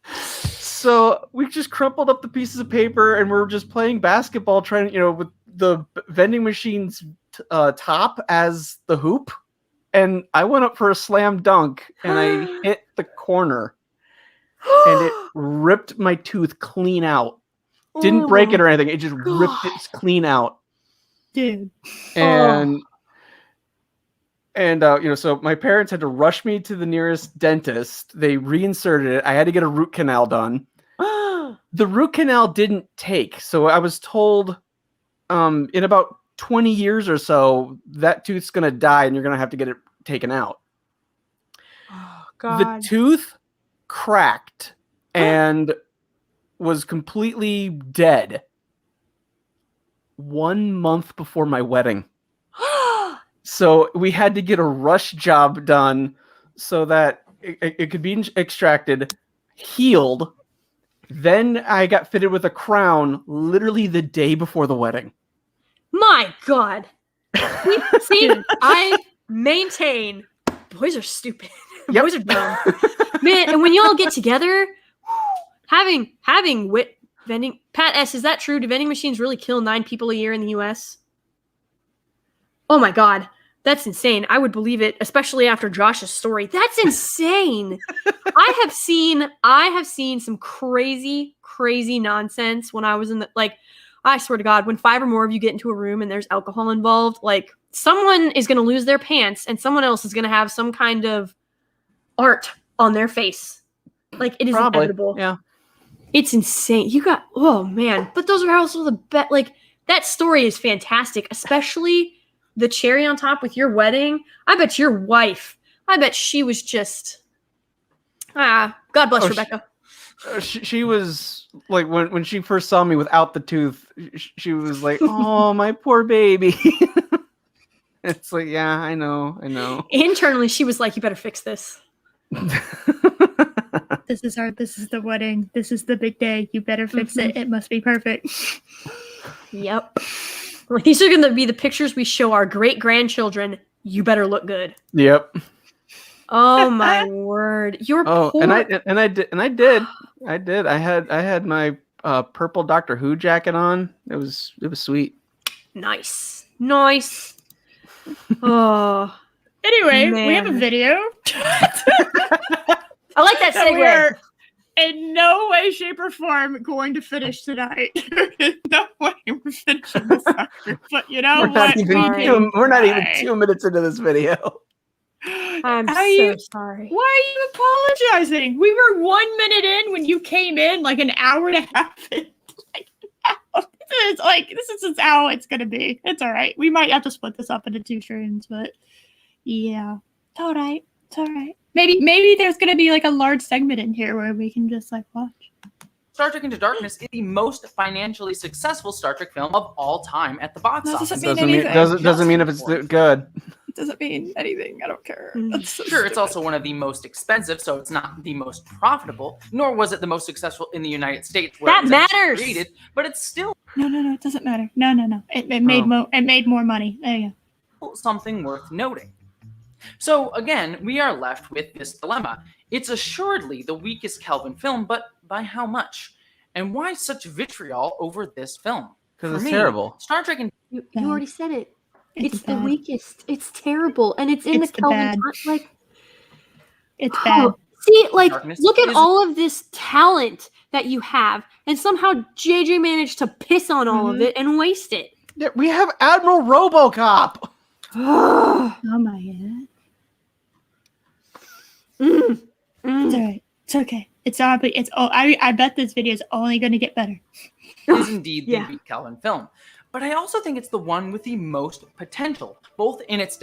So we just crumpled up the pieces of paper, and we're just playing basketball, trying, with the vending machine's top as the hoop. And I went up for a slam dunk, and I hit the corner, and it ripped my tooth clean out. Didn't break it or anything. It just ripped it clean out. Dude. And so my parents had to rush me to the nearest dentist. They reinserted it. I had to get a root canal done. The root canal didn't take. So I was told in about 20 years or so, that tooth's going to die and you're going to have to get it taken out. Oh, God. The tooth cracked and was completely dead 1 month before my wedding. So we had to get a rush job done so that it could be extracted, healed. Then I got fitted with a crown literally the day before the wedding. My God. See, I maintain boys are stupid. Yep. Boys are dumb. Man, and when y'all get together, having vending. Pat S., is that true? Do vending machines really kill 9 people a year in the US? Oh my God. That's insane. I would believe it, especially after Josh's story. That's insane. I have seen some crazy nonsense when I was in I swear to God, when 5 or more of you get into a room and there's alcohol involved, someone is going to lose their pants and someone else is going to have some kind of art on their face. Like, it is inevitable. Yeah. It's insane. Oh man. But those are also the best. Like, that story is fantastic, especially the cherry on top with your wedding. I bet she was just, God bless Rebecca. She was like, when she first saw me without the tooth, she was like, oh, my poor baby. It's like, yeah, I know. Internally, she was like, you better fix this. This is the wedding. This is the big day. You better fix it. It must be perfect. Yep. Like, these are going to be the pictures we show our great grandchildren. You better look good. Yep. Oh my word! You're poor. And I did. I had my purple Doctor Who jacket on. It was sweet. Nice. Oh. Anyway, Man. we have a video. I like that segue. We are in no way, shape, or form going to finish tonight. No way we're finishing this sucker. But you know what? We're not even 2 minutes into this video. I'm so sorry. Why are you apologizing? We were 1 minute in when you came in, like an hour and a half in. This is how it's gonna be. It's all right. We might have to split this up into 2 streams, but yeah, it's all right. Maybe there's gonna be like a large segment in here where we can just like watch. Star Trek Into Darkness is the most financially successful Star Trek film of all time at the box office. Doesn't mean if it's good. It doesn't mean anything. I don't care. That's so sure, it's also one of the most expensive, so it's not the most profitable, nor was it the most successful in the United States. Where that it was matters. Created, but it's still no. It doesn't matter. No. It made more money. There you go. Something worth noting. So again, we are left with this dilemma. It's assuredly the weakest Kelvin film, but by how much? And why such vitriol over this film? Because it's terrible. Star Trek and you already said it. It's the weakest. It's terrible, and it's in the Kelvin. Like, it's bad. See, like, look at all of this talent that you have, and somehow JJ managed to piss on all of it and waste it. Yeah, we have Admiral RoboCop. Oh my god. It's all right. It's okay. It's all. I bet this video is only going to get better. It is indeed the weak Kelvin film, but I also think it's the one with the most potential, both in its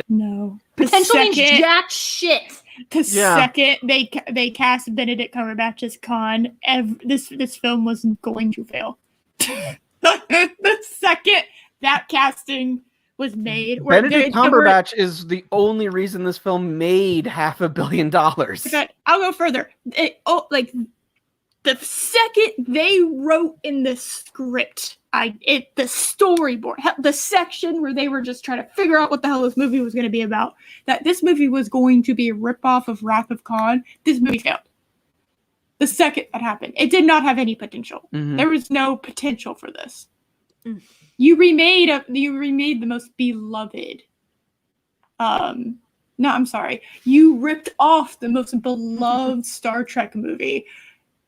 potential means jack shit. Second they cast Benedict Cumberbatch as Khan, this film was going to fail. The second that casting was made, Benedict Cumberbatch is the only reason this film made $500 million. Okay, I'll go further. The second they wrote in the script, the storyboard, the section where they were just trying to figure out what the hell this movie was going to be about, that this movie was going to be a ripoff of Wrath of Khan, this movie failed. The second that happened, it did not have any potential. There was no potential for this. You remade the most beloved. You ripped off the most beloved Star Trek movie.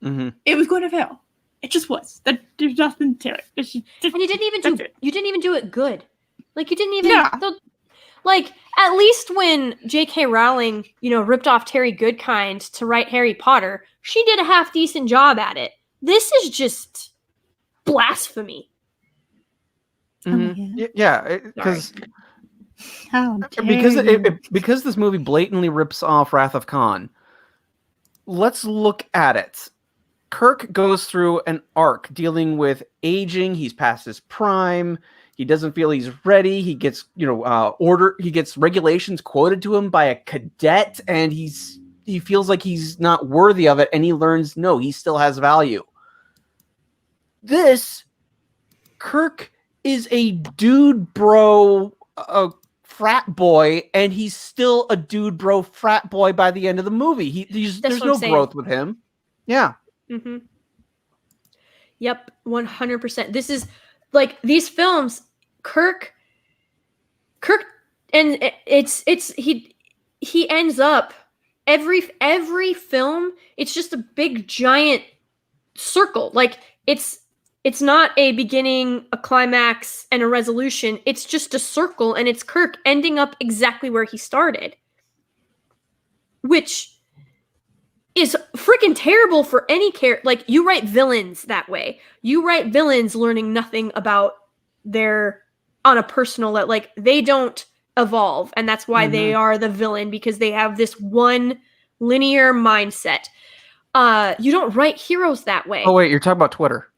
It was going to fail. It just was. There's nothing to it. And you didn't even do it good. Like, you didn't even like, at least when J.K. Rowling, ripped off Terry Goodkind to write Harry Potter, she did a half decent job at it. This is just blasphemy. Yeah, because this movie blatantly rips off Wrath of Khan. Let's look at it. Kirk goes through an arc dealing with aging. He's past his prime. He doesn't feel he's ready. He gets, he gets regulations quoted to him by a cadet, and he feels like he's not worthy of it, and he learns, no, he still has value. Kirk is a dude bro frat boy, and he's still a dude bro frat boy by the end of the movie. There's no growth with him. Yeah. Yep, 100%. This is like these films. Kirk, and he ends up every film. It's just a big giant circle. Like it's not a beginning, a climax, and a resolution. It's just a circle, and it's Kirk ending up exactly where he started. Which is freaking terrible for any character. Like, you write villains that way. You write villains learning nothing about their, on a personal level. Like, they don't evolve, and that's why they are the villain, because they have this one linear mindset. You don't write heroes that way. Oh wait, you're talking about Twitter.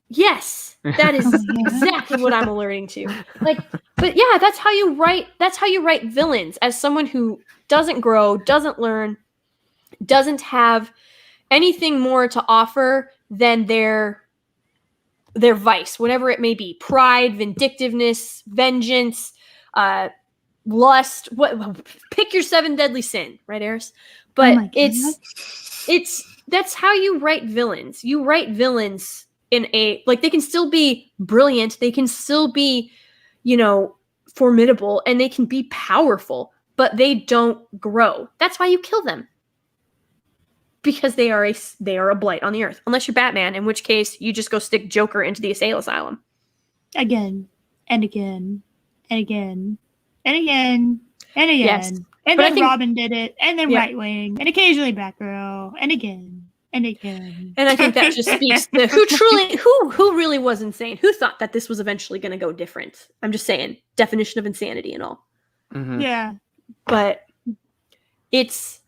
Yes, that is exactly what I'm alerting to. Like, but yeah, that's how you write villains, as someone who doesn't grow, doesn't learn, doesn't have anything more to offer than their vice, whatever it may be. Pride, vindictiveness, vengeance, lust, pick your 7 deadly sin, right, Eris? But that's how you write villains. You write villains in they can still be brilliant, they can still be, formidable, and they can be powerful, but they don't grow. That's why you kill them. Because they are a blight on the earth. Unless you're Batman, in which case you just go stick Joker into the asylum. Again, and again, and again, and again, and again. Yes. And then Robin did it, and then Right Wing, and occasionally Batgirl, and again, and again. And I think that just speaks to who really was insane. Who thought that this was eventually going to go different? I'm just saying, definition of insanity and all. Mm-hmm. Yeah. But it's,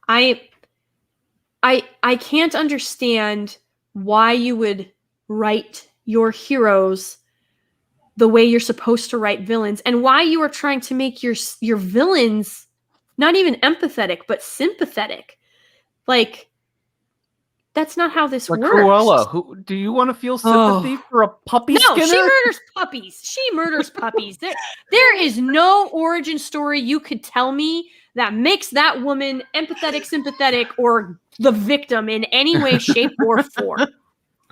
I can't understand why you would write your heroes the way you're supposed to write villains, and why you are trying to make your villains not even empathetic but sympathetic. Like, that's not how this works. Cruella, who do you want to feel sympathy for a puppy skinner? No, she murders puppies. There is no origin story you could tell me that makes that woman empathetic, sympathetic, or the victim in any way, shape, or form.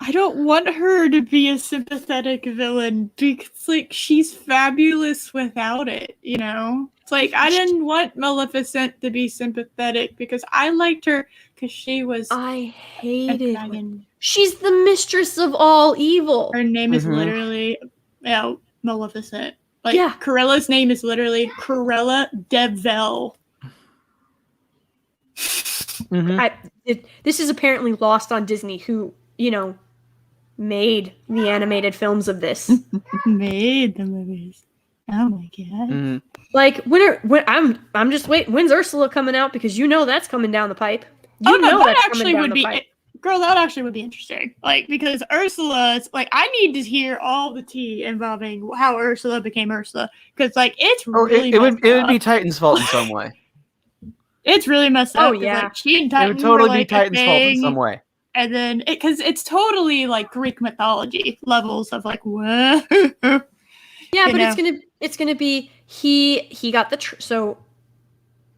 I don't want her to be a sympathetic villain because, like, she's fabulous without it, It's like, I didn't want Maleficent to be sympathetic because I liked her because she was I hated her. She's the mistress of all evil. Her name is literally, Maleficent. Like, Corella's name is literally Corella Deville. This is apparently lost on Disney, who, made the animated films of this. Made the movies. Oh my god. Like, I'm just waiting. When's Ursula coming out? Because that's coming down the pipe. That actually would be interesting. Like, because Ursula's, like, I need to hear all the tea involving how Ursula became Ursula. Because, like, it's really it would be Titan's fault in some way. It's really messed up. Oh yeah, like, she and Titan it would totally be Titan's fault in some way. And then, because it's totally like Greek mythology levels of like, what? Yeah, but it's gonna be he got so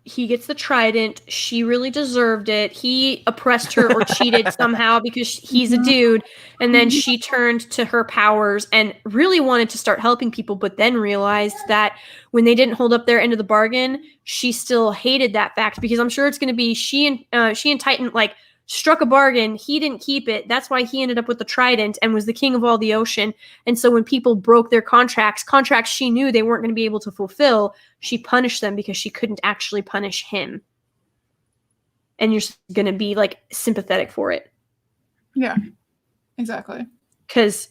he gets the trident. She really deserved it. He oppressed her or cheated somehow because he's a dude. And then she turned to her powers and really wanted to start helping people, but then realized that when they didn't hold up their end of the bargain, she still hated that fact, because I'm sure it's going to be she and Titan like struck a bargain. He didn't keep it. That's why he ended up with the trident and was the king of all the ocean. And so when people broke their contracts she knew they weren't going to be able to fulfill, she punished them because she couldn't actually punish him. And you're going to be like sympathetic for it. Yeah, exactly. Because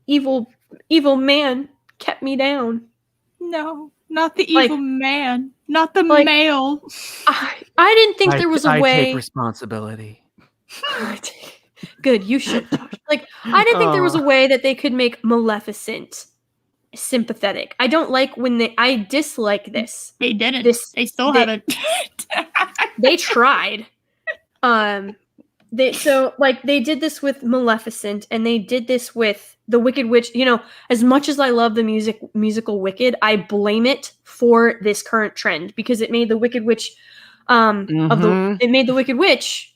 evil man kept me down. No, not the evil man. Not the male. I didn't think there was a way. I take responsibility. Good, you should. Like, I didn't think there was a way that they could make Maleficent sympathetic. I don't like I dislike this. They didn't. They still haven't. They tried. They did this with Maleficent, and they did this with the Wicked Witch. As much as I love the musical Wicked, I blame it for this current trend, because it made the Wicked Witch it made the Wicked Witch,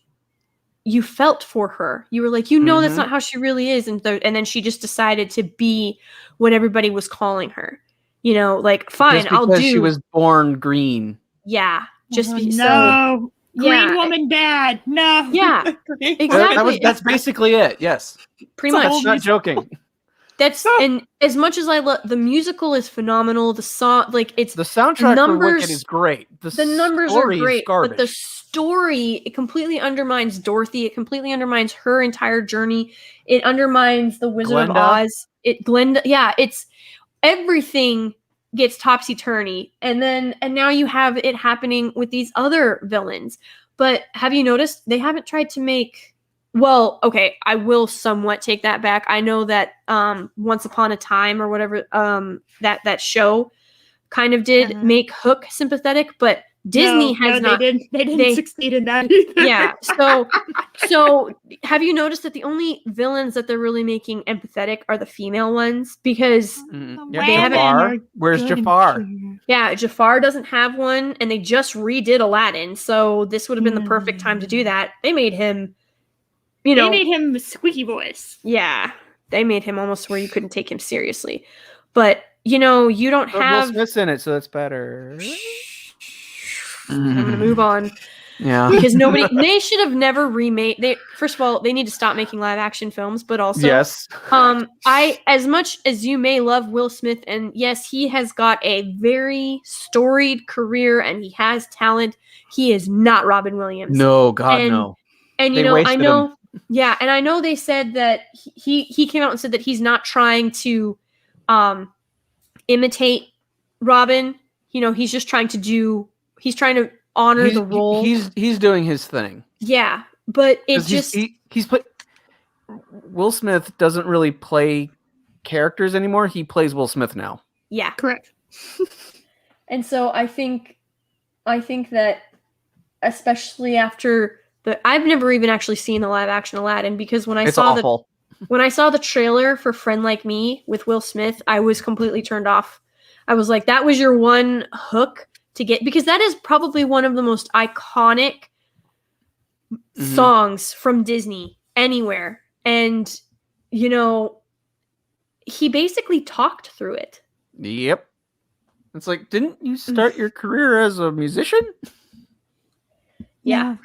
you felt for her. You were like, that's not how she really is, and then she just decided to be what everybody was calling her. Like, fine, just I'll do. She was born green. Yeah, just no. Green woman bad. No. Yeah. Exactly. That's basically it. Yes. Pretty much. Not joking. And as much as I love the musical is phenomenal, the song the soundtrack for Wicked is great. The numbers are great, but the story, it completely undermines Dorothy. It completely undermines her entire journey. It undermines the Wizard of Oz. It's everything gets topsy-turvy. And now you have it happening with these other villains. But have you noticed they haven't tried to make... Well, okay, I will somewhat take that back. I know that Once Upon a Time or whatever that show kind of did make Hook sympathetic, but Disney has not. They didn't succeed in that either. Yeah. So have you noticed that the only villains that they're really making empathetic are the female ones? Because they haven't. Where's Jafar? Yeah, Jafar doesn't have one, and they just redid Aladdin, so this would have been the perfect time to do that. They made him. They made him a squeaky voice. Yeah, they made him almost where you couldn't take him seriously. But you don't have Will Smith's in it, so that's better. I'm gonna move on. Yeah, because they should have never remade. First of all, they need to stop making live action films. But also, yes, as much as you may love Will Smith, and yes, he has got a very storied career and he has talent. He is not Robin Williams. No, God, no. And I know. Yeah, and I know they said that he came out and said that he's not trying to imitate Robin. He's just trying to honor the role. He's doing his thing. Yeah, but he's Will Smith doesn't really play characters anymore. He plays Will Smith now. Yeah, correct. And so I think that especially after I've never even actually seen the live action Aladdin, because when I saw the trailer for Friend Like Me with Will Smith, I was completely turned off. I was like, that was your one hook to get, because that is probably one of the most iconic songs from Disney anywhere. And, he basically talked through it. Yep. It's like, didn't you start your career as a musician? Yeah.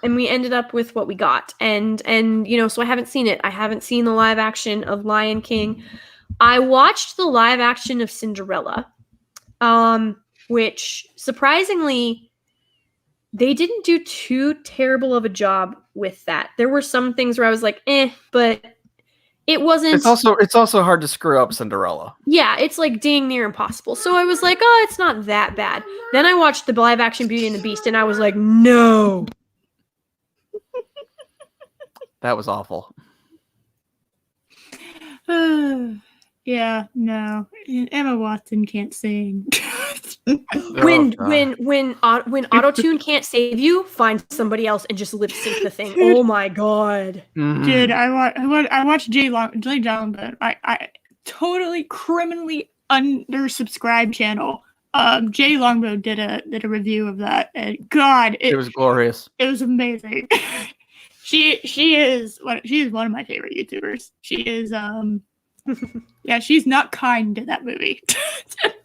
And we ended up with what we got. And so I haven't seen it. I haven't seen the live action of Lion King. I watched the live action of Cinderella, which surprisingly, they didn't do too terrible of a job with that. There were some things where I was like, but it wasn't. It's also hard to screw up Cinderella. Yeah, it's like dang near impossible. So I was like, oh, it's not that bad. Then I watched the live action Beauty and the Beast, and I was like, no. That was awful. Yeah, no. Emma Watson can't sing. When auto-tune can't save you, find somebody else and just lip sync the thing. Dude, oh my god. Mm-hmm. Dude, I watched Jay Longbow. I totally criminally undersubscribed channel. Jay Longbow did a review of that, and God, it was glorious. It was amazing. She is one of my favorite YouTubers. She is yeah, she's not kind to that movie.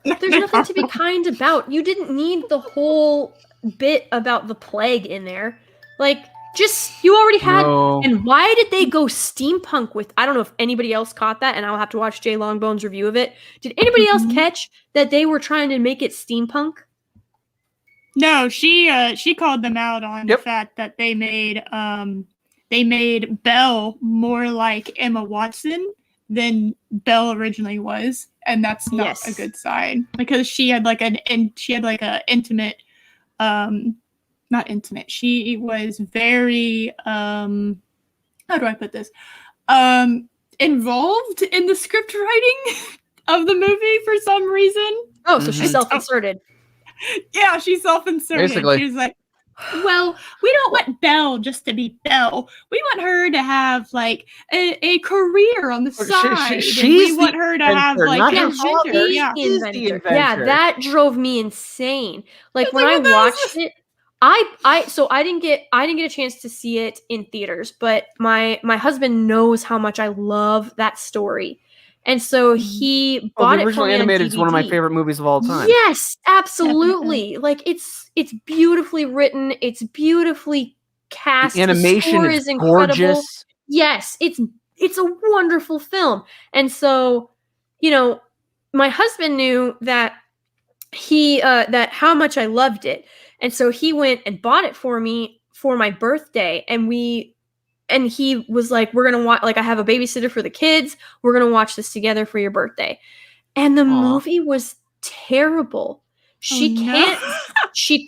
There's nothing to be kind about. You didn't need the whole bit about the plague in there. Like, you already had. No. And why did they go steampunk with? I don't know if anybody else caught that, and I'll have to watch Jay Longbone's review of it. Did anybody else catch that they were trying to make it steampunk? No, she called them out on the fact that they made Belle more like Emma Watson than Belle originally was, and that's not a good sign, because she had like a intimate, not intimate. She was very how do I put this? Involved in the script writing of the movie for some reason. Oh, so she's self-inserted. Yeah, she's self-inserted. Basically. She's like, well, we don't want Belle just to be Belle. We want her to have like a career on the side. We want her to have like the inventor. Yeah, that drove me insane. Like when I watched it, I didn't get a chance to see it in theaters, but my husband knows how much I love that story. And so he bought it for me. The original animated is one of my favorite movies of all time. Yes, absolutely. Like it's beautifully written. It's beautifully cast. The animation is incredible. Gorgeous. Yes, it's it's a wonderful film. And so, you know, my husband knew that that how much I loved it. And so he went and bought it for me for my birthday. And he was like, we're going to watch, like, I have a babysitter for the kids. We're going to watch this together for your birthday. And the movie was terrible. She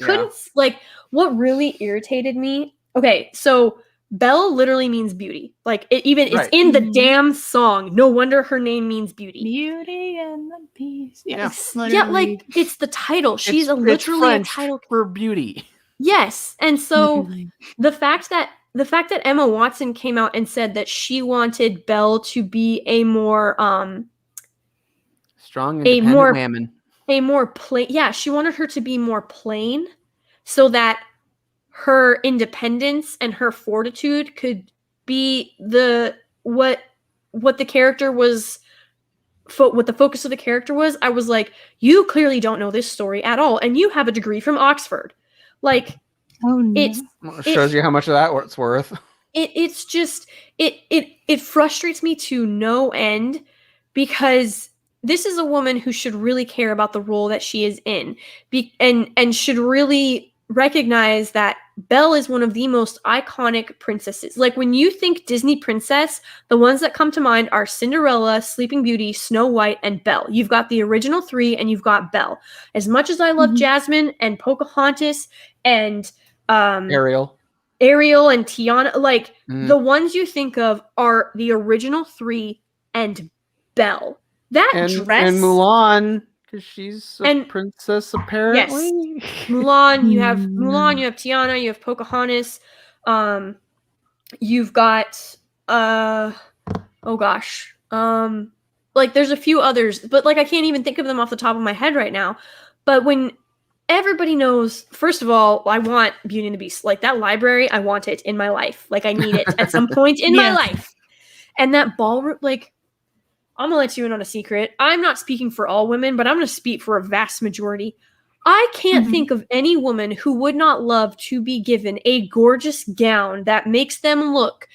couldn't, like, what really irritated me. Okay. So Belle literally means beauty. Like, it's in the damn song. No wonder her name means beauty. Beauty and the Beast. Yes. Yeah, like, it's the title. She's literally French a title for beauty. Yes. And so the fact that Emma Watson came out and said that she wanted Belle to be a more strong, independent woman. A more plain. Yeah, she wanted her to be more plain so that her independence and her fortitude could be what the character was, what the focus of the character was. I was like, you clearly don't know this story at all, and you have a degree from Oxford. Like, it shows you how much of that it's worth. It's just it frustrates me to no end, because this is a woman who should really care about the role that she is in, and should really recognize that Belle is one of the most iconic princesses. Like, when you think Disney princess, the ones that come to mind are Cinderella, Sleeping Beauty, Snow White, and Belle. You've got the original three, and you've got Belle. As much as I love Jasmine and Pocahontas and Ariel and Tiana, like, the ones you think of are the original three and Belle. That dress and Mulan, because she's a princess apparently. Yes. Mulan, you have Tiana, you have Pocahontas, you've got like, there's a few others, but, like, I can't even think of them off the top of my head right now. But when everybody knows, first of all, I want Beauty and the Beast. Like, that library, I want it in my life. Like, I need it at some point in my life. And that ballroom, like, I'm gonna let you in on a secret. I'm not speaking for all women, but I'm gonna speak for a vast majority. I can't think of any woman who would not love to be given a gorgeous gown that makes them look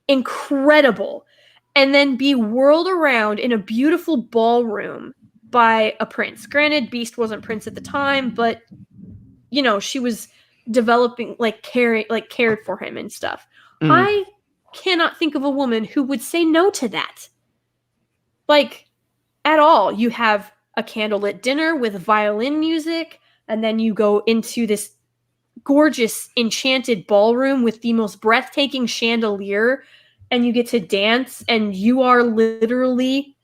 incredible, and then be whirled around in a beautiful ballroom by a prince. Granted, Beast wasn't prince at the time, but, you know, she was developing, like, cared for him and stuff. I cannot think of a woman who would say no to that. Like, at all. You have a candlelit dinner with violin music, and then you go into this gorgeous enchanted ballroom with the most breathtaking chandelier, and you get to dance, and you are literally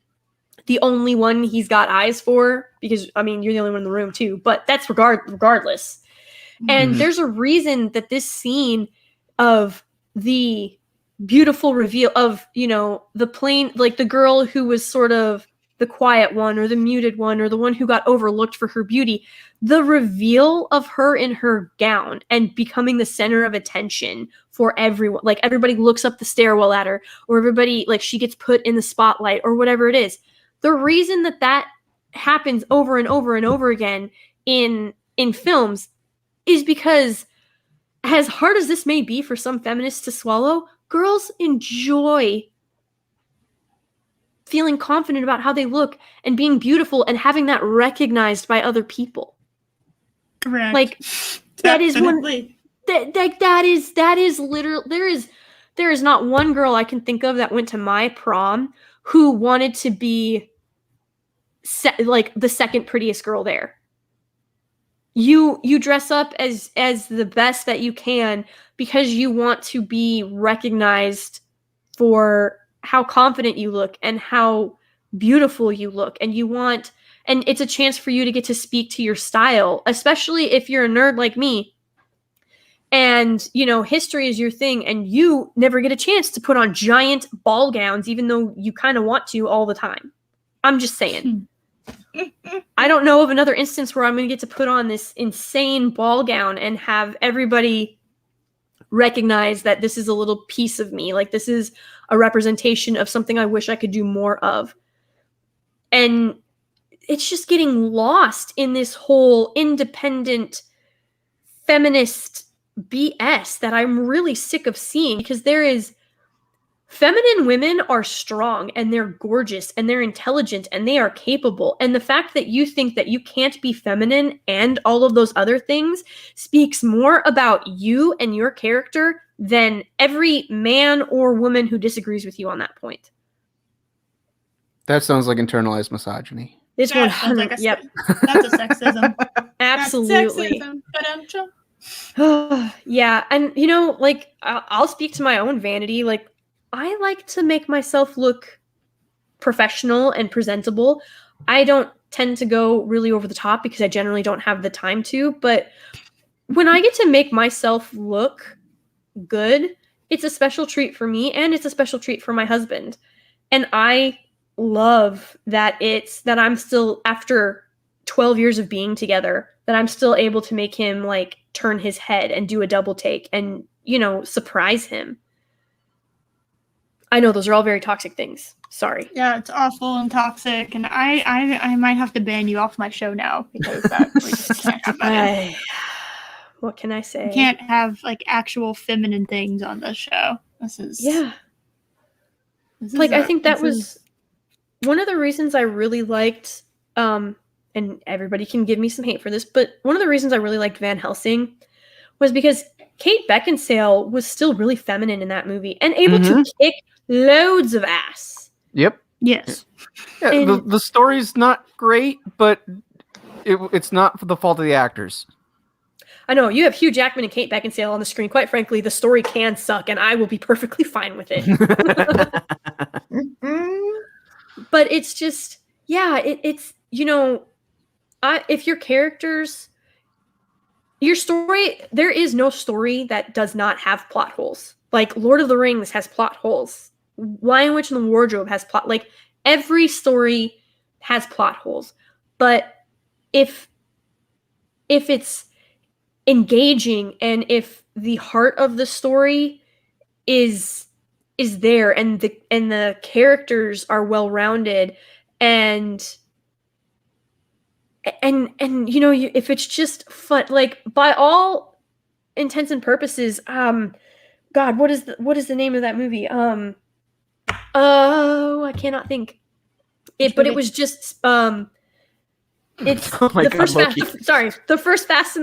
the only one he's got eyes for, because, I mean, you're the only one in the room too, but that's regardless. And there's a reason that this scene of the beautiful reveal of, you know, the plain, like, the girl who was sort of the quiet one, or the muted one, or the one who got overlooked for her beauty, the reveal of her in her gown and becoming the center of attention for everyone. Like, everybody looks up the stairwell at her, or everybody, like, she gets put in the spotlight, or whatever it is. The reason that happens over and over and over again in films is because, as hard as this may be for some feminists to swallow, girls enjoy feeling confident about how they look and being beautiful and having that recognized by other people. Correct. Like, that is one. That is literal. There is not one girl I can think of that went to my prom who wanted to be like the second prettiest girl there. You dress up as the best that you can because you want to be recognized for how confident you look and how beautiful you look, and it's a chance for you to get to speak to your style, especially if you're a nerd like me and, you know, history is your thing, and you never get a chance to put on giant ball gowns, even though you kind of want to all the time. I'm just saying. I don't know of another instance where I'm going to get to put on this insane ball gown and have everybody recognize that this is a little piece of me. Like, this is a representation of something I wish I could do more of. And it's just getting lost in this whole independent feminist BS that I'm really sick of seeing, because there is feminine women are strong and they're gorgeous and they're intelligent and they are capable. And the fact that you think that you can't be feminine and all of those other things speaks more about you and your character than every man or woman who disagrees with you on that point. That sounds like internalized misogyny. This That one, sounds like yep, that's a sexism. absolutely. That's sexism. Yeah, and you know, like I'll speak to my own vanity. Like I like to make myself look professional and presentable. I don't tend to go really over the top because I generally don't have the time to. But when I get to make myself look good, it's a special treat for me and it's a special treat for my husband. And I love that I'm still, after 12 years of being together, that I'm still able to make him like turn his head and do a double take and, you know, surprise him. I know those are all very toxic things. Sorry. Yeah, it's awful and toxic, and I might have to ban you off my show now because that we just can't have that. What can I say? We can't have like actual feminine things on this show. This is I think that was one of the reasons I really liked. And everybody can give me some hate for this, but one of the reasons I really liked Van Helsing was because Kate Beckinsale was still really feminine in that movie and able to kick loads of ass. Yep. Yes. Yeah, the story's not great, but it's not for the fault of the actors. I know, you have Hugh Jackman and Kate Beckinsale on the screen. Quite frankly, the story can suck, and I will be perfectly fine with it. But it's just, it's you know, if your characters, your story, there is no story that does not have plot holes. Like Lord of the Rings has plot holes. Lion, Witch, and the Wardrobe has plot. Like every story has plot holes. But if it's engaging and if the heart of the story is there and the characters are well rounded and you know, if it's just fun, like by all intents and purposes, God, what is the name of that movie? I cannot think. But it was just it's the first Fast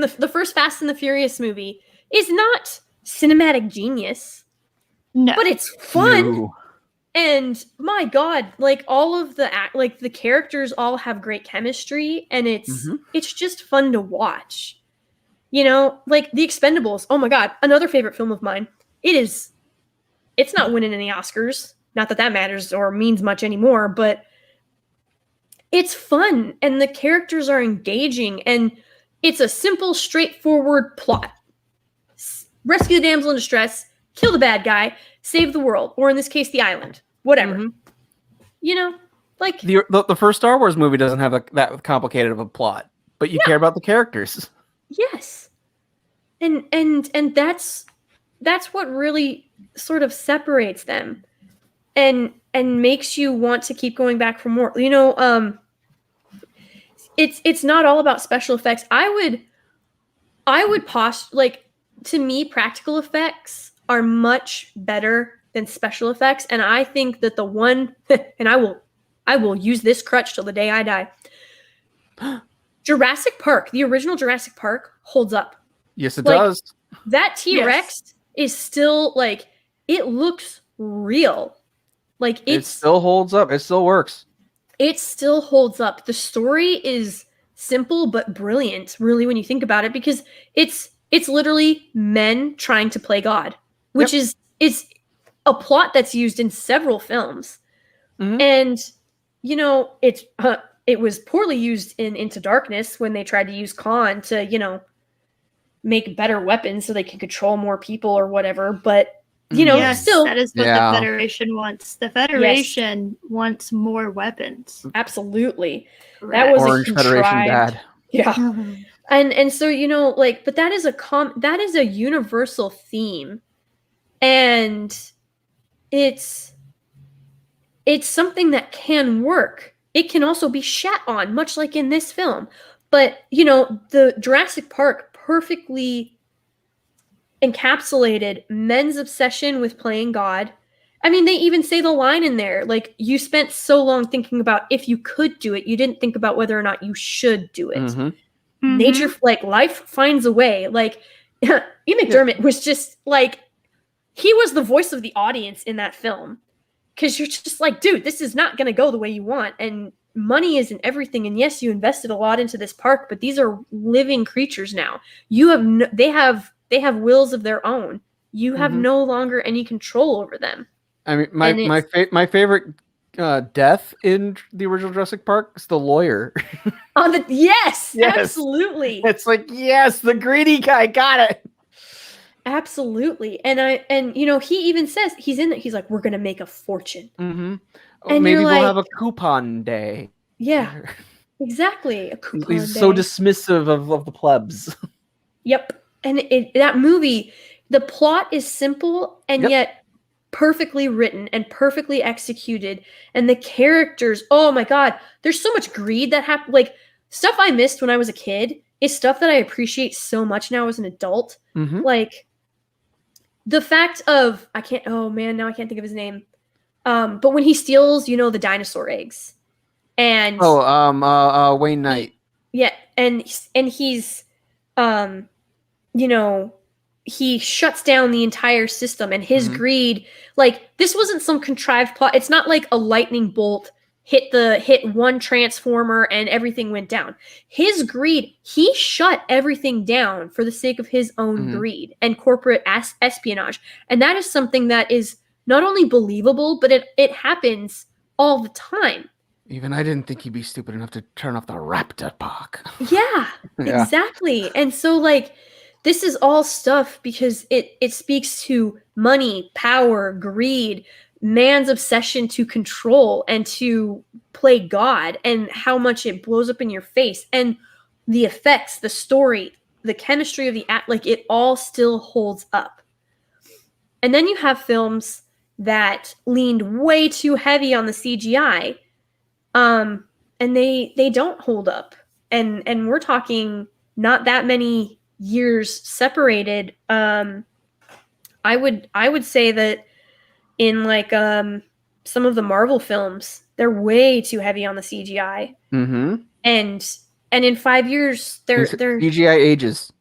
and the Furious movie is not cinematic genius. No. But it's fun. No. And my God, like all of the characters all have great chemistry and it's just fun to watch. You know, like The Expendables. Oh my God, another favorite film of mine. It's not winning any Oscars. Not that matters or means much anymore, but it's fun and the characters are engaging and it's a simple, straightforward plot. Rescue the damsel in distress, kill the bad guy, save the world, or in this case, the island. Whatever. You know, like the first Star Wars movie doesn't have that complicated of a plot, but you care about the characters. Yes. And that's what really sort of separates them and makes you want to keep going back for more. You know, it's not all about special effects. I would like, to me, practical effects are much better than special effects, and I think that the one and I will use this crutch till the day I die. Jurassic Park, the original Jurassic Park, holds up. Yes, it does. That T-Rex is still like, it looks real. Like it still holds up. It still works. It still holds up. The story is simple but brilliant, really, when you think about it, because it's literally men trying to play God, which is a plot that's used in several films. And you know, it was poorly used in Into Darkness when they tried to use Khan to, you know, make better weapons so they can control more people or whatever. But you know, still, that is what the Federation wants. The Federation wants more weapons. Absolutely. Correct. That was Orange a contrived, Federation bad. Yeah. And so, you know, like, but that is a universal theme. And it's something that can work. It can also be shat on, much like in this film. But, you know, the Jurassic Park perfectly encapsulated men's obsession with playing God I mean, they even say the line in there, like, you spent so long thinking about if you could do it, you didn't think about whether or not you should do it. Nature, like, life finds a way. Like, Ian McDermott was just, like, he was the voice of the audience in that film. Because you're just like, dude, this is not going to go the way you want. And money isn't everything. And yes, you invested a lot into this park, but these are living creatures now. You have they have wills of their own. You have no longer any control over them. I mean, my favorite death in the original Jurassic Park is the lawyer. Yes, absolutely. It's like, yes, the greedy guy got it. Absolutely. And you know, he even says he's like, we're gonna make a fortune. And maybe we'll have a coupon day. Yeah, exactly. A coupon He's day. so dismissive of the plebs. Yep. And that movie, the plot is simple and yet perfectly written and perfectly executed. And the characters, oh my God, there's so much greed that happened. Like, stuff I missed when I was a kid is stuff that I appreciate so much now as an adult. Like, the fact of, now I can't think of his name. But when he steals, the dinosaur eggs. And Wayne Knight. And he's he shuts down the entire system, and his greed, like, this wasn't some contrived plot. It's not like a lightning bolt hit one transformer and everything went down. His greed, he shut everything down for the sake of his own greed and corporate espionage. And that is something that is not only believable, but it happens all the time. Even I didn't think he'd be stupid enough to turn off the Raptor Park. Yeah, exactly. And so, like, this is all stuff because it speaks to money, power, greed, man's obsession to control and to play God, and how much it blows up in your face, and the effects, the story, the chemistry of the act, like, it all still holds up. And then you have films that leaned way too heavy on the CGI, and they don't hold up. And we're talking not that many years separated. I would say that in, like, some of the Marvel films, they're way too heavy on the CGI. And in 5 years, they're CGI ages.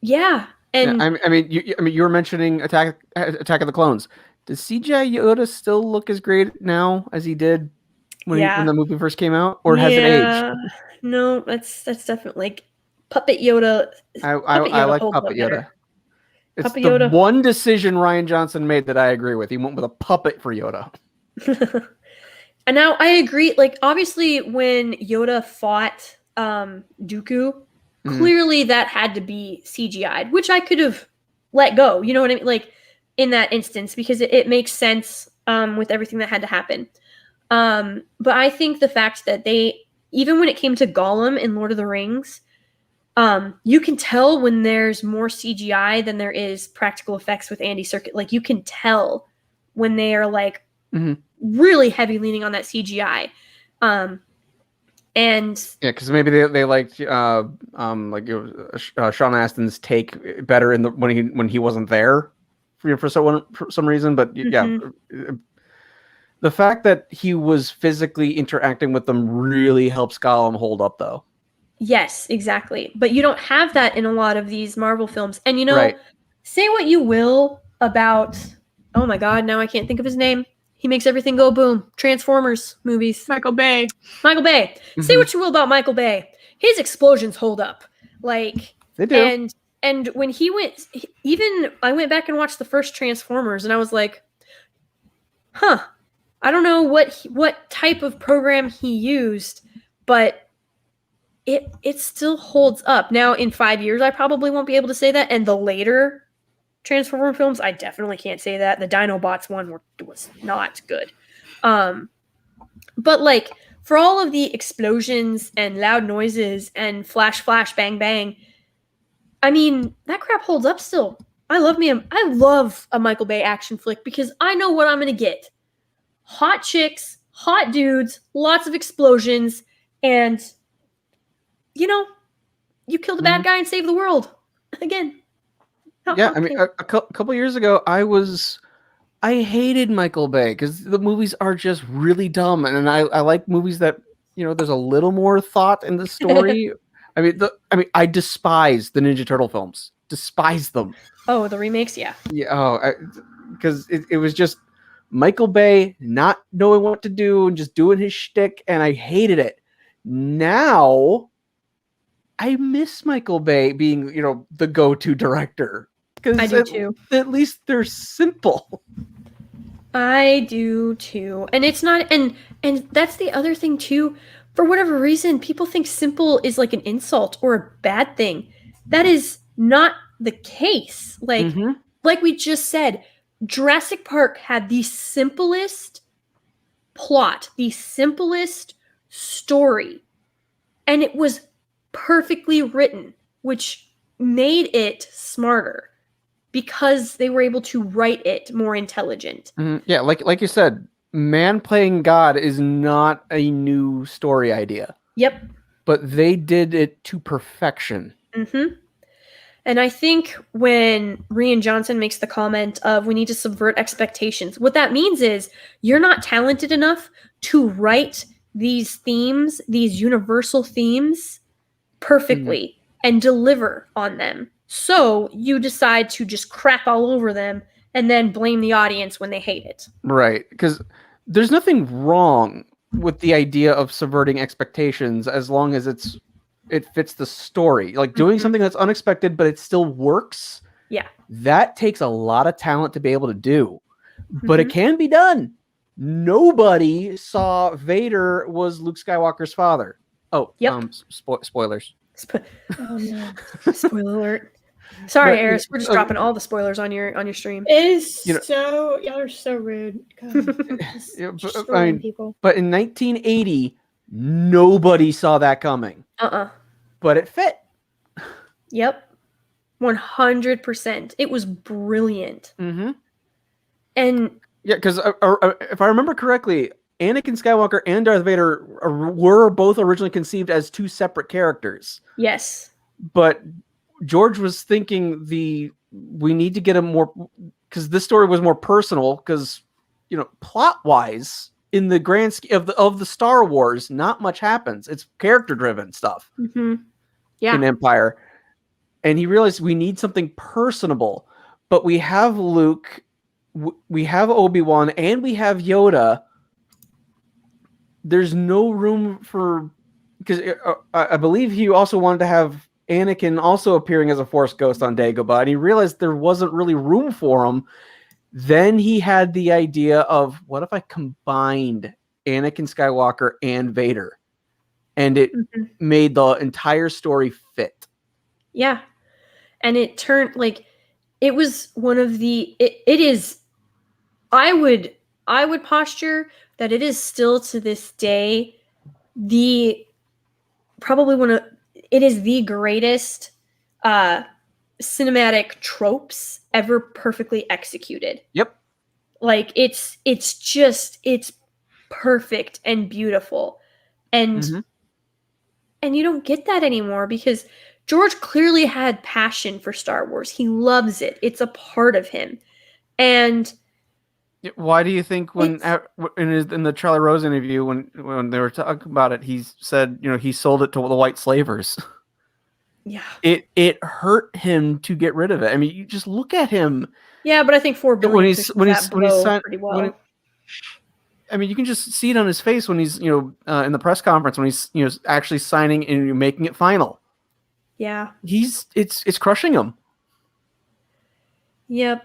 Yeah. And I mean, you were mentioning Attack of the Clones. Does CGI Yoda still look as great now as he did when the movie first came out, or has it aged? No, that's definitely, like, Puppet Yoda. I like Puppet Yoda. It's the one decision Rian Johnson made that I agree with. He went with a puppet for Yoda. And now I agree. Like, obviously, when Yoda fought Dooku, clearly that had to be CGI'd, which I could have let go. You know what I mean? Like, in that instance, because it makes sense with everything that had to happen. But I think the fact that even when it came to Gollum in Lord of the Rings, you can tell when there's more CGI than there is practical effects with Andy Serkis. Like, you can tell when they are, like, really heavy leaning on that CGI. And because maybe they liked Sean Astin's take better when he wasn't there for some reason. But the fact that he was physically interacting with them really helps Gollum hold up, though. Yes, exactly. But you don't have that in a lot of these Marvel films. And, say what you will about, oh my God, now I can't think of his name. He makes everything go boom. Transformers movies. Michael Bay. Say what you will about Michael Bay. His explosions hold up. Like, they do. And when he went, I went back and watched the first Transformers, and I was like, I don't know what type of program he used, but it still holds up. Now, in 5 years, I probably won't be able to say that. And the later Transformer films, I definitely can't say that. The Dinobots one was not good. But, like, for all of the explosions and loud noises and flash, flash, bang, bang, I mean, that crap holds up still. I love a Michael Bay action flick because I know what I'm going to get. Hot chicks, hot dudes, lots of explosions, and, you kill the bad guy and save the world. Again. I mean, a couple years ago, I was I hated Michael Bay because the movies are just really dumb, and I like movies that there's a little more thought in the story. I despise the Ninja Turtle films. Despise them. Oh, the remakes, yeah. Yeah. Because it was just Michael Bay not knowing what to do and just doing his shtick, and I hated it. Now, I miss Michael Bay being the go-to director. I do too. At least they're simple. I do too. And it's not and that's the other thing too. For whatever reason, people think simple is like an insult or a bad thing. That is not the case. Like we just said, Jurassic Park had the simplest plot, the simplest story. And it was perfectly written, which made it smarter. Because they were able to write it more intelligent. Mm-hmm. Yeah, like you said, man playing God is not a new story idea. Yep. But they did it to perfection. Mm-hmm. And I think when Rian Johnson makes the comment of we need to subvert expectations, what that means is you're not talented enough to write these themes, these universal themes, perfectly and deliver on them. So you decide to just crap all over them and then blame the audience when they hate it. Right. Because there's nothing wrong with the idea of subverting expectations as long as it fits the story. Like doing something that's unexpected, but it still works. Yeah. That takes a lot of talent to be able to do. But it can be done. Nobody saw Vader was Luke Skywalker's father. Oh, yep. Spoilers. Oh no. Spoiler alert. Sorry, Eris, we're just dropping all the spoilers on your stream. It is y'all are so rude. People. But in 1980, nobody saw that coming. But it fit. Yep. 100%. It was brilliant. Mm-hmm. And yeah, because if I remember correctly, Anakin Skywalker and Darth Vader were both originally conceived as two separate characters. Yes. But George was thinking we need to get a more, because this story was more personal, because plot wise in the grand scheme of the Star Wars, not much happens. It's character driven stuff. Yeah. In Empire, and he realized we need something personable. But we have Luke, we have Obi-Wan, and we have Yoda. There's no room for, because I believe he also wanted to have Anakin also appearing as a Force ghost on Dagobah, and he realized there wasn't really room for him. Then he had the idea of, what if I combined Anakin Skywalker and Vader? And it made the entire story fit. Yeah. And it turned, it was one of the, it is, I would posture that it is still to this day it is the greatest cinematic tropes ever perfectly executed. Yep. It's perfect and beautiful. And and you don't get that anymore because George clearly had passion for Star Wars. He loves it. It's a part of him. And why do you think in the Charlie Rose interview when they were talking about it, he said he sold it to the white slavers? Yeah, it hurt him to get rid of it. I mean, you just look at him. Yeah, but I think $4 billion when he's signed pretty well. I mean, you can just see it on his face when he's in the press conference when he's actually signing and making it final. Yeah, it's crushing him. Yep.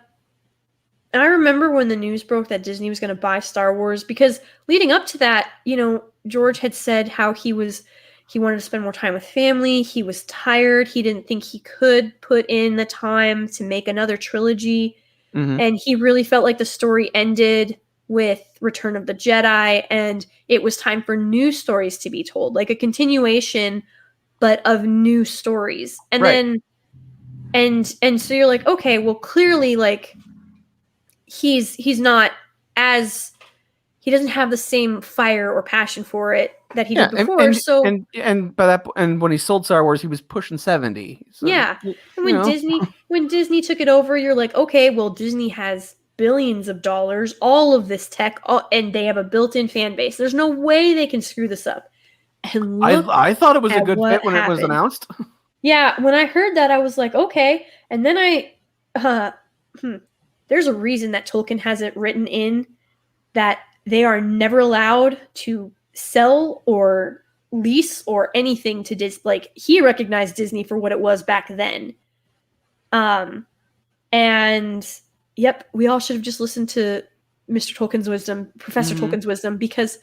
And I remember when the news broke that Disney was going to buy Star Wars, because leading up to that, George had said how he wanted to spend more time with family. He was tired. He didn't think he could put in the time to make another trilogy. And he really felt like the story ended with Return of the Jedi, and it was time for new stories to be told, like a continuation, but of new stories. And then, and so you're like, okay, well, clearly, he's not as, he doesn't have the same fire or passion for it that he did before. And by that, and when he sold Star Wars, he was pushing 70. So, yeah. And when Disney took it over, you're like, okay, well, Disney has billions of dollars, all of this tech, and they have a built-in fan base. There's no way they can screw this up. And I thought it was a good fit when happened. it was announced. Yeah, when I heard that, I was like, okay. And then there's a reason that Tolkien has it written in that they are never allowed to sell or lease or anything to Disney. Like, he recognized Disney for what it was back then. And yep, we all should have just listened to Mr. Tolkien's wisdom, Professor Tolkien's wisdom, because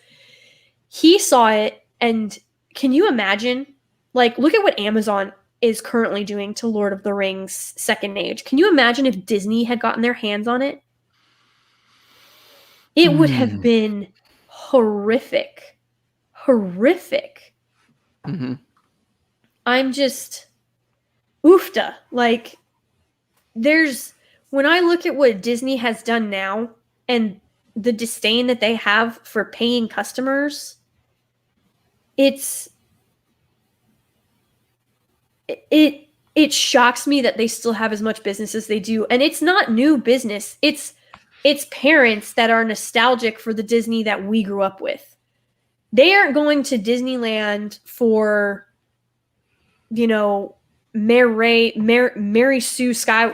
he saw it. And can you imagine, like, look at what Amazon is currently doing to Lord of the Rings Second Age. Can you imagine if Disney had gotten their hands on it? It would have been horrific. Horrific. I'm just oofta. Like, when I look at what Disney has done now and the disdain that they have for paying customers, it shocks me that they still have as much business as they do. And it's not new business. It's parents that are nostalgic for the Disney that we grew up with. They aren't going to Disneyland for, Mary Sue Sky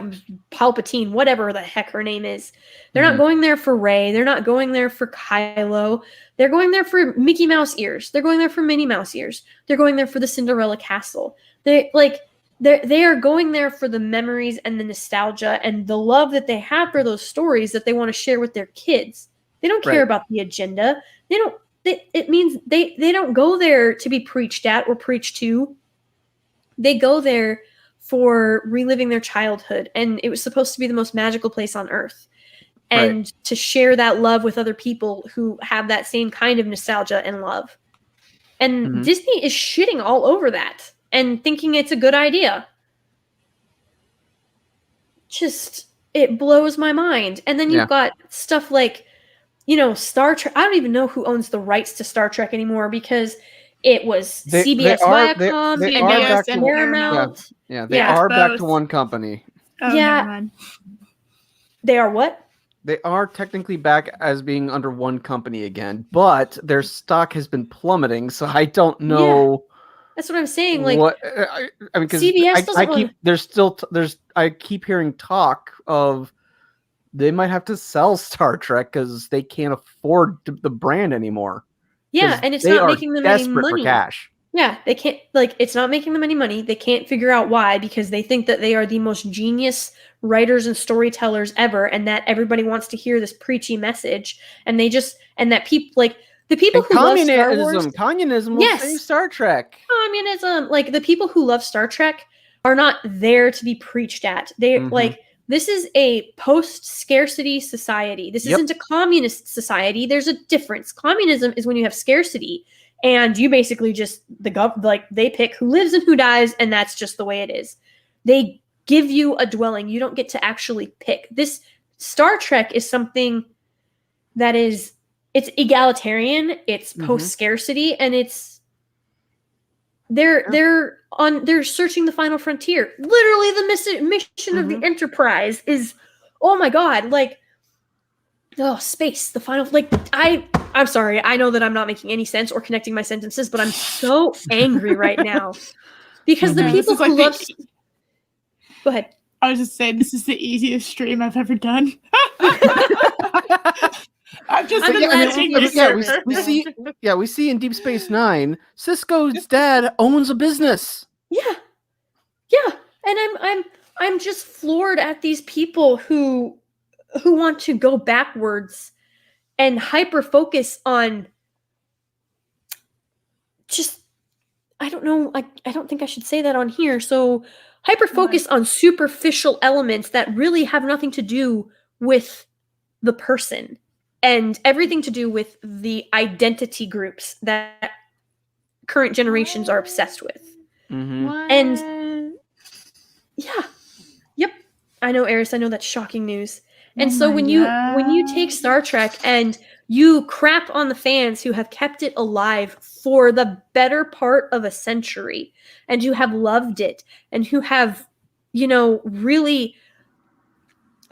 Palpatine, whatever the heck her name is. They're not going there for Rey. They're not going there for Kylo. They're going there for Mickey Mouse ears. They're going there for Minnie Mouse ears. They're going there for the Cinderella Castle. They are going there for the memories and the nostalgia and the love that they have for those stories that they want to share with their kids. They don't care about the agenda. It means they don't go there to be preached at or preached to. They go there for reliving their childhood, and it was supposed to be the most magical place on earth. And to share that love with other people who have that same kind of nostalgia and love. And Disney is shitting all over that and thinking it's a good idea. Just, it blows my mind. And then you've got stuff like, Star Trek. I don't even know who owns the rights to Star Trek anymore, because it was CBS, Viacom, CBS, and Paramount. Yeah, they are back to one company. Oh, yeah. They are what? They are technically back as being under one company again, but their stock has been plummeting, so I don't know. Yeah. That's what I'm saying. Like, I mean, because CBS doesn't I keep hearing talk of they might have to sell Star Trek because they can't afford the brand anymore. Yeah, and it's not making them any money. For cash. Yeah, they can't, it's not making them any money. They can't figure out why, because they think that they are the most genius writers and storytellers ever, and that everybody wants to hear this preachy message, and that people, the people who love Star Wars... Communism will save Star Trek. Communism, the people who love Star Trek are not there to be preached at. They, this is a post-scarcity society. This isn't a communist society. There's a difference. Communism is when you have scarcity, and you basically just, they pick who lives and who dies, and that's just the way it is. They give you a dwelling. You don't get to actually pick. This Star Trek is something that it's egalitarian, it's post-scarcity, and they're searching the final frontier. Literally, the mission of the Enterprise is, oh my god, space, the final, I'm sorry, I know that I'm not making any sense or connecting my sentences, but I'm so angry right now because the people who love. Go ahead. I was just saying, this is the easiest stream I've ever done. We see in Deep Space Nine, Sisko's dad owns a business. Yeah, and I'm just floored at these people who want to go backwards and hyper focus on just, I don't know, I don't think I should say that on here. So hyper focus on superficial elements that really have nothing to do with the person and everything to do with the identity groups that current generations are obsessed with. And yep, I know, Eris, I know that's shocking news. And so when you take Star Trek and you crap on the fans who have kept it alive for the better part of a century, and who have loved it, and who have, really,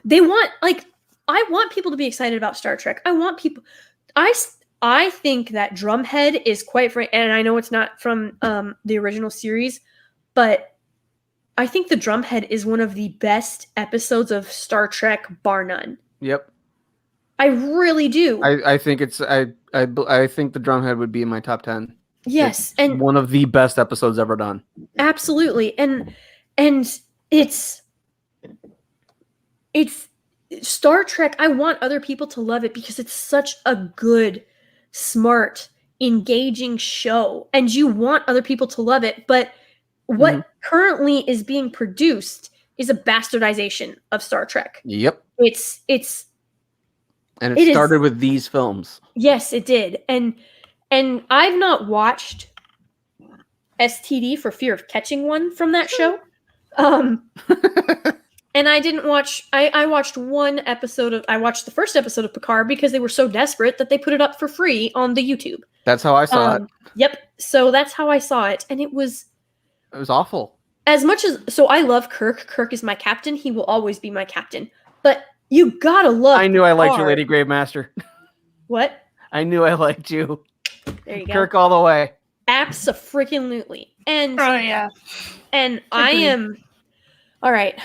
they want, I want people to be excited about Star Trek. I want people. I think that Drumhead is quite and I know it's not from the original series, but I think the Drumhead is one of the best episodes of Star Trek, bar none. Yep. I really do. I think it's I think the Drumhead would be in my top 10. Yes, it's and one of the best episodes ever done. Absolutely, and it's Star Trek. I want other people to love it because it's such a good, smart, engaging show, and you want other people to love it. But what currently is being produced is a bastardization of Star Trek. Yep. And it started with these films. Yes, it did. And I've not watched STD for fear of catching one from that show. And I didn't watch I watched I watched the first episode of Picard because they were so desperate that they put it up for free on the YouTube. That's how I saw it. Yep. So that's how I saw it. And it was awful. As much as I love Kirk. Kirk is my captain. He will always be my captain. But you gotta love I knew Picard. I liked you, Lady Gravemaster. What? I knew I liked you. There you go. Kirk all the way. Abso-freaking-lutely. And oh yeah. And I am all right.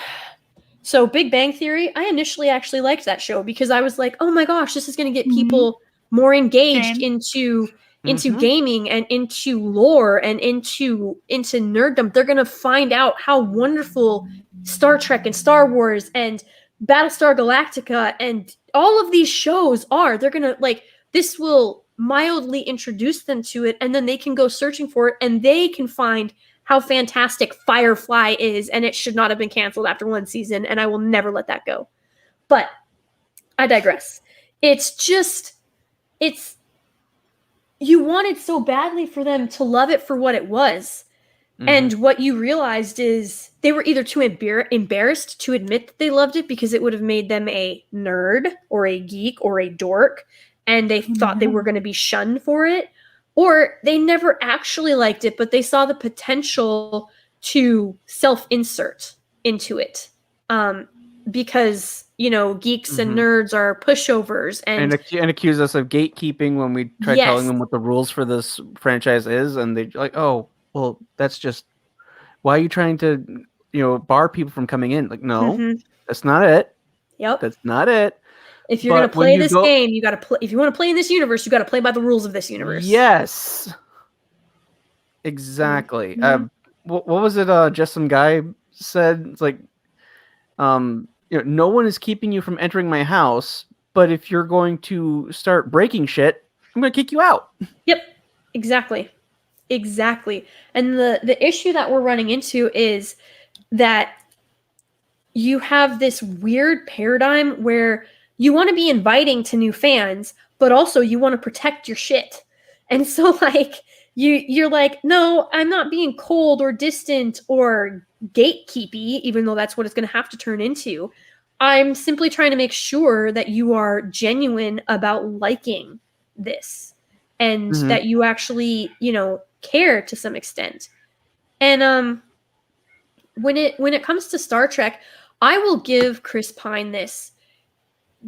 So Big Bang Theory, I initially actually liked that show because I was like, oh my gosh, this is gonna get people more engaged into gaming and into lore and into nerddom. They're gonna find out how wonderful Star Trek and Star Wars and Battlestar Galactica and all of these shows are. They're gonna this will mildly introduce them to it, and then they can go searching for it, and they can find how fantastic Firefly is, and it should not have been canceled after one season, and I will never let that go. But I digress. You wanted so badly for them to love it for what it was. And what you realized is they were either too embarrassed to admit that they loved it because it would have made them a nerd or a geek or a dork, and they thought they were going to be shunned for it, or they never actually liked it, but they saw the potential to self-insert into it. Because, geeks and nerds are pushovers and accuse us of gatekeeping when we try telling them what the rules for this franchise is, and they're like, oh, well, that's just, why are you trying to, bar people from coming in? Like, no, that's not it. Yep. That's not it. If you're going to play this game, you got to play. If you want to play in this universe, you got to play by the rules of this universe. Yes. Exactly. What was it? Just some guy said, it's like, no one is keeping you from entering my house, but if you're going to start breaking shit, I'm going to kick you out. Yep. Exactly. And the issue that we're running into is that you have this weird paradigm where you want to be inviting to new fans, but also you want to protect your shit. And so you're like, no, I'm not being cold or distant or gatekeepy, even though that's what it's going to have to turn into. I'm simply trying to make sure that you are genuine about liking this and that you actually, care to some extent. And when it comes to Star Trek, I will give Chris Pine this.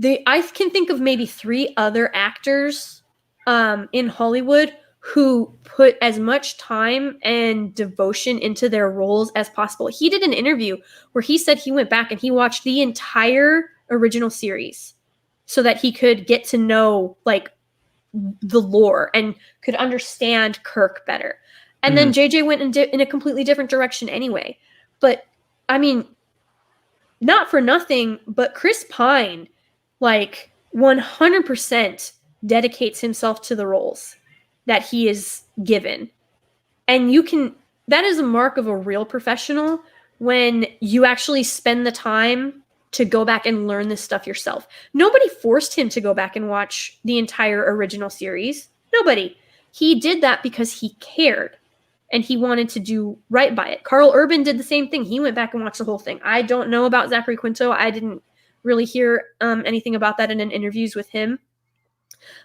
I can think of maybe 3 other actors in Hollywood who put as much time and devotion into their roles as possible. He did an interview where he said he went back and he watched the entire original series so that he could get to know the lore and could understand Kirk better. And then JJ went in a completely different direction anyway. But I mean, not for nothing, but Chris Pine 100% dedicates himself to the roles that he is given. And that is a mark of a real professional when you actually spend the time to go back and learn this stuff yourself. Nobody forced him to go back and watch the entire original series. Nobody. He did that because he cared and he wanted to do right by it. Carl Urban did the same thing. He went back and watched the whole thing. I don't know about Zachary Quinto. I didn't really hear anything about that in interviews with him.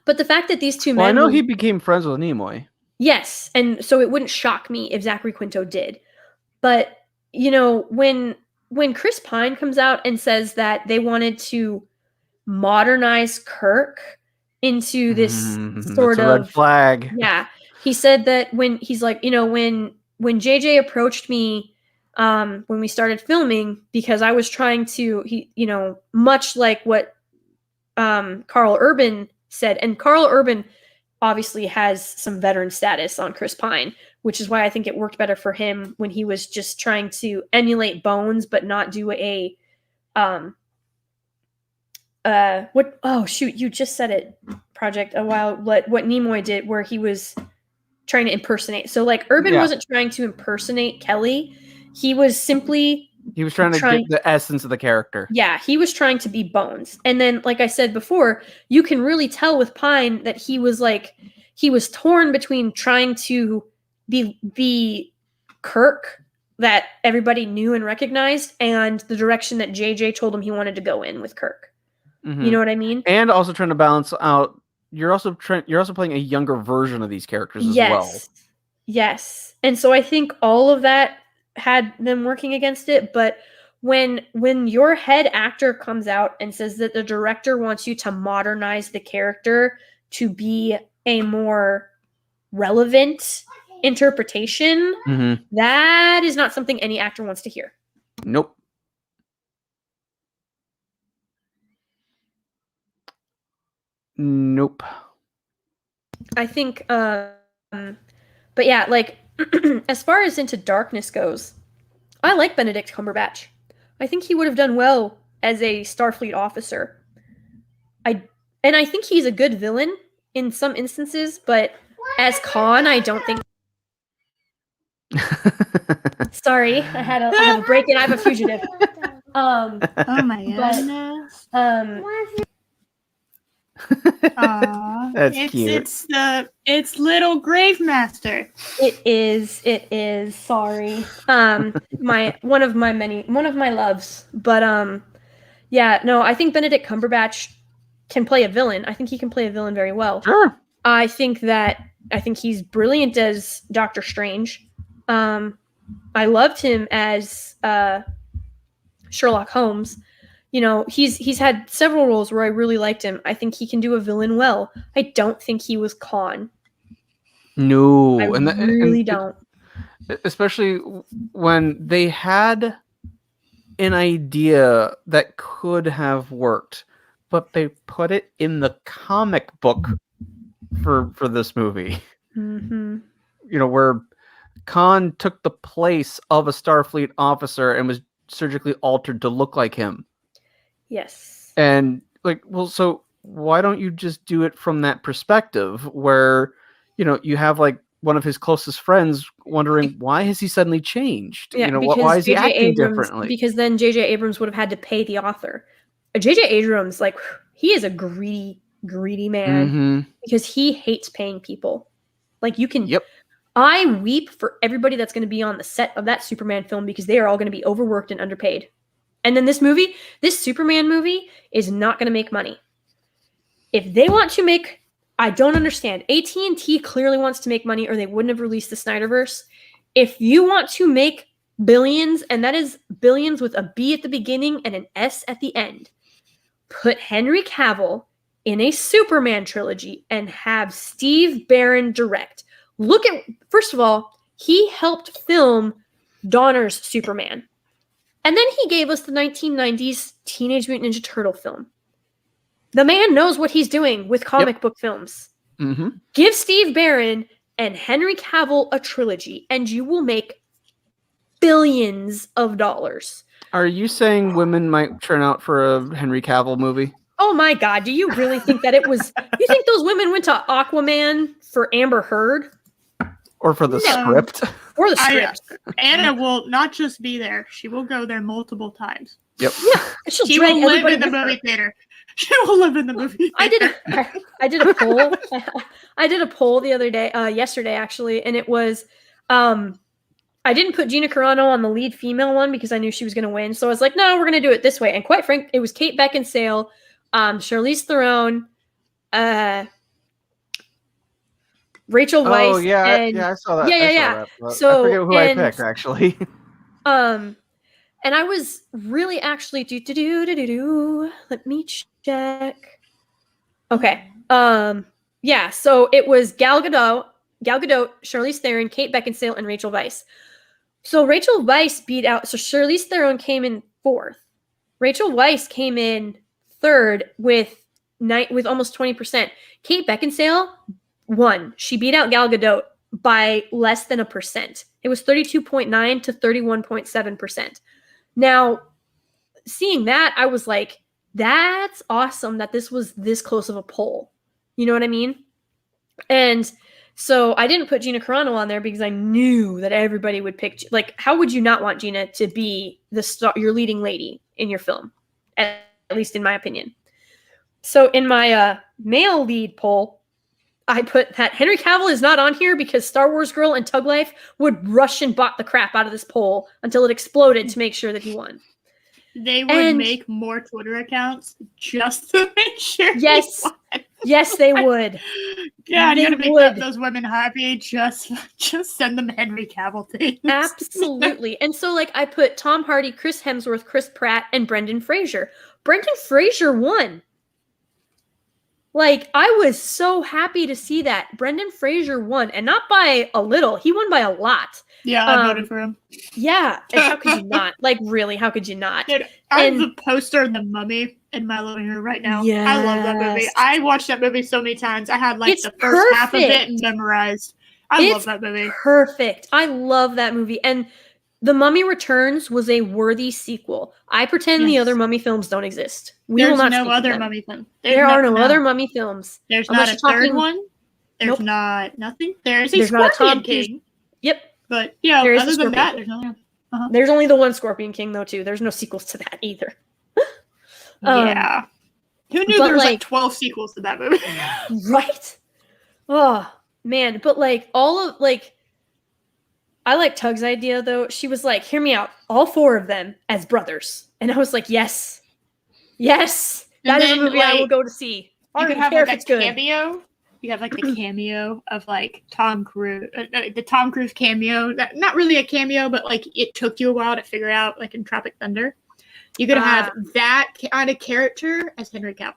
But the fact that these two men... Well, I know he became friends with Nimoy. Yes, and so it wouldn't shock me if Zachary Quinto did. But, when Chris Pine comes out and says that they wanted to modernize Kirk into this sort of red flag. Yeah. He said that when he's like, when JJ approached me when we started filming, because I was trying to much like what Carl Urban said, and Carl Urban obviously has some veteran status on Chris Pine, which is why I think it worked better for him when he was just trying to emulate Bones but not do a you just said it, Project, a while what Nimoy did, where he was trying to impersonate. So like Urban wasn't trying to impersonate Kelly. He was trying to get the essence of the character. Yeah, he was trying to be Bones. And then, like I said before, you can really tell with Pine that he was torn between trying to be Kirk that everybody knew and recognized, and the direction that JJ told him he wanted to go in with Kirk. Mm-hmm. You know what I mean? And also trying to balance out. You're also playing a younger version of these characters as well. Yes. And so I think all of that had them working against it, but when your head actor comes out and says that the director wants you to modernize the character to be a more relevant interpretation, that is not something any actor wants to hear. Nope. I think but yeah, like as far as Into Darkness goes, I like Benedict Cumberbatch. I think he would have done well as a Starfleet officer. I think he's a good villain in some instances, but as Khan, I don't think. Sorry, I have a break and I have a fugitive. Oh my goodness. That's cute. It's little Gravemaster. It is. Sorry. One of my loves. But yeah, no, I think Benedict Cumberbatch can play a villain. I think he can play a villain very well. Sure. I think he's brilliant as Doctor Strange. I loved him as Sherlock Holmes. He's had several roles where I really liked him. I think he can do a villain well. I don't think he was Khan. No, I really don't. Especially when they had an idea that could have worked, but they put it in the comic book for this movie. Mm-hmm. Where Khan took the place of a Starfleet officer and was surgically altered to look like him. Yes. And so why don't you just do it from that perspective where, you have like one of his closest friends wondering why has he suddenly changed? Yeah, why is he acting differently? Because then J.J. Abrams would have had to pay the author. J.J. Abrams, he is a greedy man because he hates paying people. Yep. I weep for everybody that's going to be on the set of that Superman film because they are all going to be overworked and underpaid. And then this Superman movie is not going to make money. If they want to make, I don't understand. AT&T clearly wants to make money or they wouldn't have released the Snyderverse. If you want to make billions, and that is billions with a B at the beginning and an S at the end, put Henry Cavill in a Superman trilogy and have Steve Barron direct. First of all, he helped film Donner's Superman. And then he gave us the 1990s Teenage Mutant Ninja Turtle film. The man knows what he's doing with comic book films. Mm-hmm. Give Steve Barron and Henry Cavill a trilogy, and you will make billions of dollars. Are you saying women might turn out for a Henry Cavill movie? Oh my God, do you really think that it was... You think those women went to Aquaman for Amber Heard? Or for the script? Or the script. Anna will not just be there. She will go there multiple times. Yep. Yeah, she will live in the movie theater. She will live in the movie theater. I did a poll. I did a poll the other day, yesterday actually, and it was... I didn't put Gina Carano on the lead female one because I knew she was going to win. So I was like, no, we're going to do it this way. And quite frankly, it was Kate Beckinsale, Charlize Theron, Rachel Weisz. Oh, yeah, I saw that. Yeah. So I forget who I picked, actually. And I was really actually let me check. Okay. Yeah, so it was Gal Gadot, Charlize Theron, Kate Beckinsale, and Rachel Weisz. So Rachel Weisz beat out. So Charlize Theron came in 4th. Rachel Weisz came in 3rd with almost 20%. Kate Beckinsale won. She beat out Gal Gadot by less than 1%. It was 32.9 to 31.7%. Now, seeing that, I was like, that's awesome that this was this close of a poll. You know what I mean? And so I didn't put Gina Carano on there because I knew that everybody would pick. Like, how would you not want Gina to be your leading lady in your film? At least in my opinion. So in my male lead poll, I put that Henry Cavill is not on here because Star Wars Girl and Tug Life would rush and bought the crap out of this poll until it exploded to make sure that he won. They would make more Twitter accounts just to make sure. Yes. Yes, they would. Yeah, you gotta make those women happy. Just send them Henry Cavill things. Absolutely. And so, like, I put Tom Hardy, Chris Hemsworth, Chris Pratt, and Brendan Fraser. Brendan Fraser won. Like, I was so happy to see that. Brendan Fraser won, and not by a little. He won by a lot. Yeah, I voted for him. Yeah, and how could you not? Like, really, how could you not? Dude, I have the poster of The Mummy in my living room right now. Yes. I love that movie. I watched that movie so many times. I had, like, the first half of it memorized. I love that movie. Perfect. I love that movie. And The Mummy Returns was a worthy sequel. I pretend the other Mummy films don't exist. There's no other Mummy film. There are no other Mummy films. There's not a third one. There's not nothing. There's a Scorpion King. Yep. But yeah, other than that, there's nothing. There's only the one Scorpion King though too. There's no sequels to that either. Yeah. Who knew there was like 12 sequels to that movie? Right? Oh man, but like all of like I like Tug's idea though. She was like, hear me out, all 4 of them as brothers. And I was like, yes. Yes. That is a movie I will go to see. You could have like a cameo. You have like the cameo of like Tom Cruise, the Tom Cruise cameo. Not really a cameo, but like it took you a while to figure out, like in Tropic Thunder. You could have that kind of character as Henry Cavill.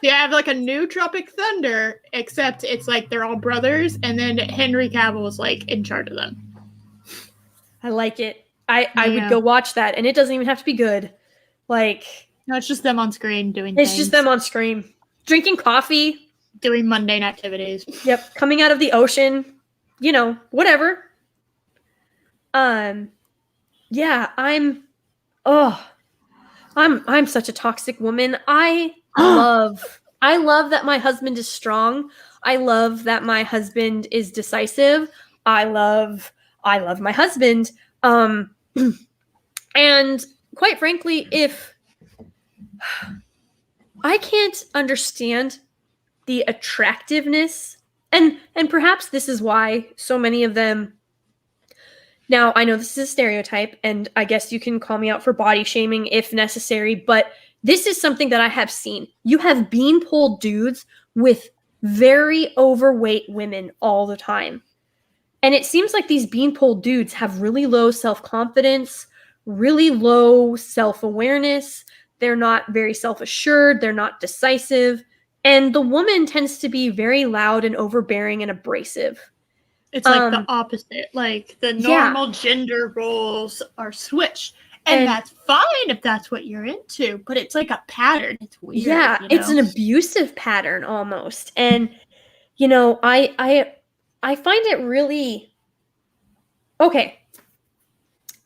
You have like a new Tropic Thunder, except it's like they're all brothers, and then Henry Cavill is like in charge of them. I like it. I would go watch that, and it doesn't even have to be good. Like, no, it's just them on screen doing things. It's just them on screen. Drinking coffee. Doing mundane activities. Yep. Coming out of the ocean. You know, whatever. Yeah, I'm such a toxic woman. I love that my husband is strong. I love that my husband is decisive. I love my husband. And quite frankly, if I can't understand the attractiveness, and perhaps this is why so many of them. Now, I know this is a stereotype, and I guess you can call me out for body shaming if necessary, but this is something that I have seen. You have beanpole dudes with very overweight women all the time. And it seems like these beanpole dudes have really low self-confidence, really low self-awareness. They're not very self-assured. They're not decisive. And the woman tends to be very loud and overbearing and abrasive. It's like the opposite. Like the normal gender roles are switched. And that's fine if that's what you're into. But it's like a pattern. It's weird. Yeah, you know? It's an abusive pattern almost. And, you know, I find it really... Okay.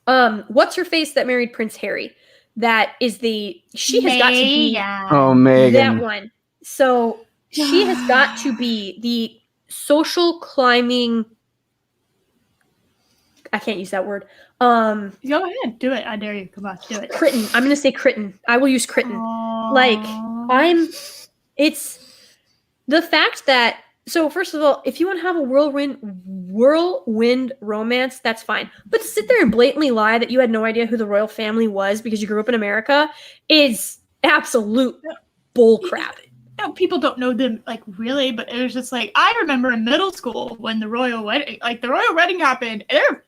What's her face that married Prince Harry? That is she has got to be... Oh, Megan. That one. So she has got to be the social climbing... I can't use that word. Go ahead. Do it. I dare you. Come on. Do it. Critten. I'm going to say critten. I will use critten. Like, it's the fact that... So first of all, if you want to have a whirlwind romance, that's fine. But to sit there and blatantly lie that you had no idea who the royal family was because you grew up in America is absolute bullcrap. No, people don't know them, like, really, but it was just like, I remember in middle school when the royal wedding happened, they're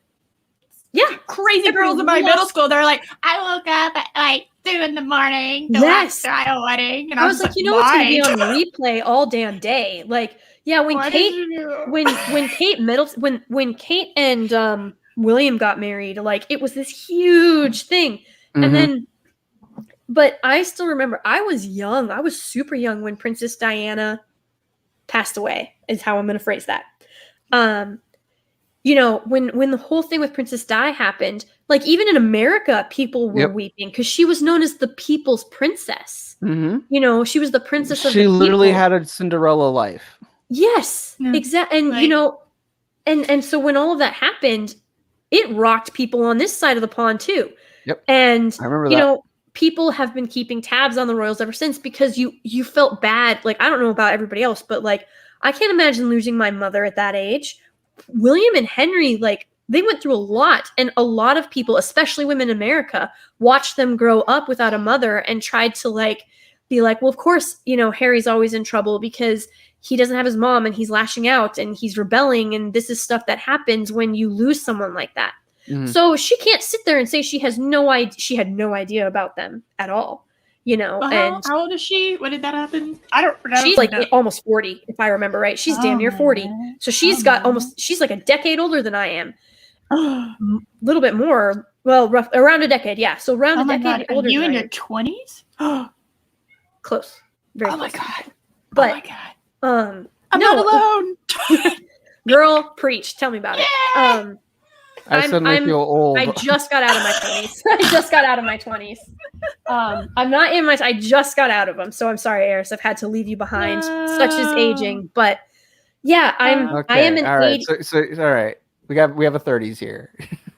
Yeah. Crazy girls in my middle school, they're like, I woke up at like 2 a.m. to watch the wedding. And I was like, you know what's going to be on replay all damn day? Like, yeah, when Kate Middleton, when Kate and William got married, like it was this huge thing. And then, but I still remember I was young. I was super young when Princess Diana passed away, is how I'm going to phrase that. You know, when the whole thing with Princess Di happened, like even in America, people were weeping because she was known as the people's princess. You know, she was the princess of the people. She literally had a Cinderella life. Yes, exactly. And, you know, and so when all of that happened, it rocked people on this side of the pond too. Yep. And, I remember you know, people have been keeping tabs on the royals ever since because you felt bad. Like, I don't know about everybody else, but like, I can't imagine losing my mother at that age. William and Henry, like, they went through a lot, and a lot of people, especially women in America, watched them grow up without a mother and tried to like be like, well, of course, you know, Harry's always in trouble because he doesn't have his mom and he's lashing out and he's rebelling, and this is stuff that happens when you lose someone like that. So she can't sit there and say she has no idea. She had no idea about them at all, you know. Well, and how old is she? When did that happen? I don't. She's like almost 40, if I remember right. She's damn near 40. So she's got she's like a decade older than I am. A little bit more. Well, around a decade, yeah. So around a decade older. Are you in your 20s? Close. Very close. My god. But, oh my god. I'm no, not alone. Girl, preach. Tell me about it. I suddenly feel old. I just got out of my 20s. I'm not in my. I just got out of them, so I'm sorry, Eris. I've had to leave you behind. Such is aging, but yeah, I am an all right. 80. So all right, we have a 30s here.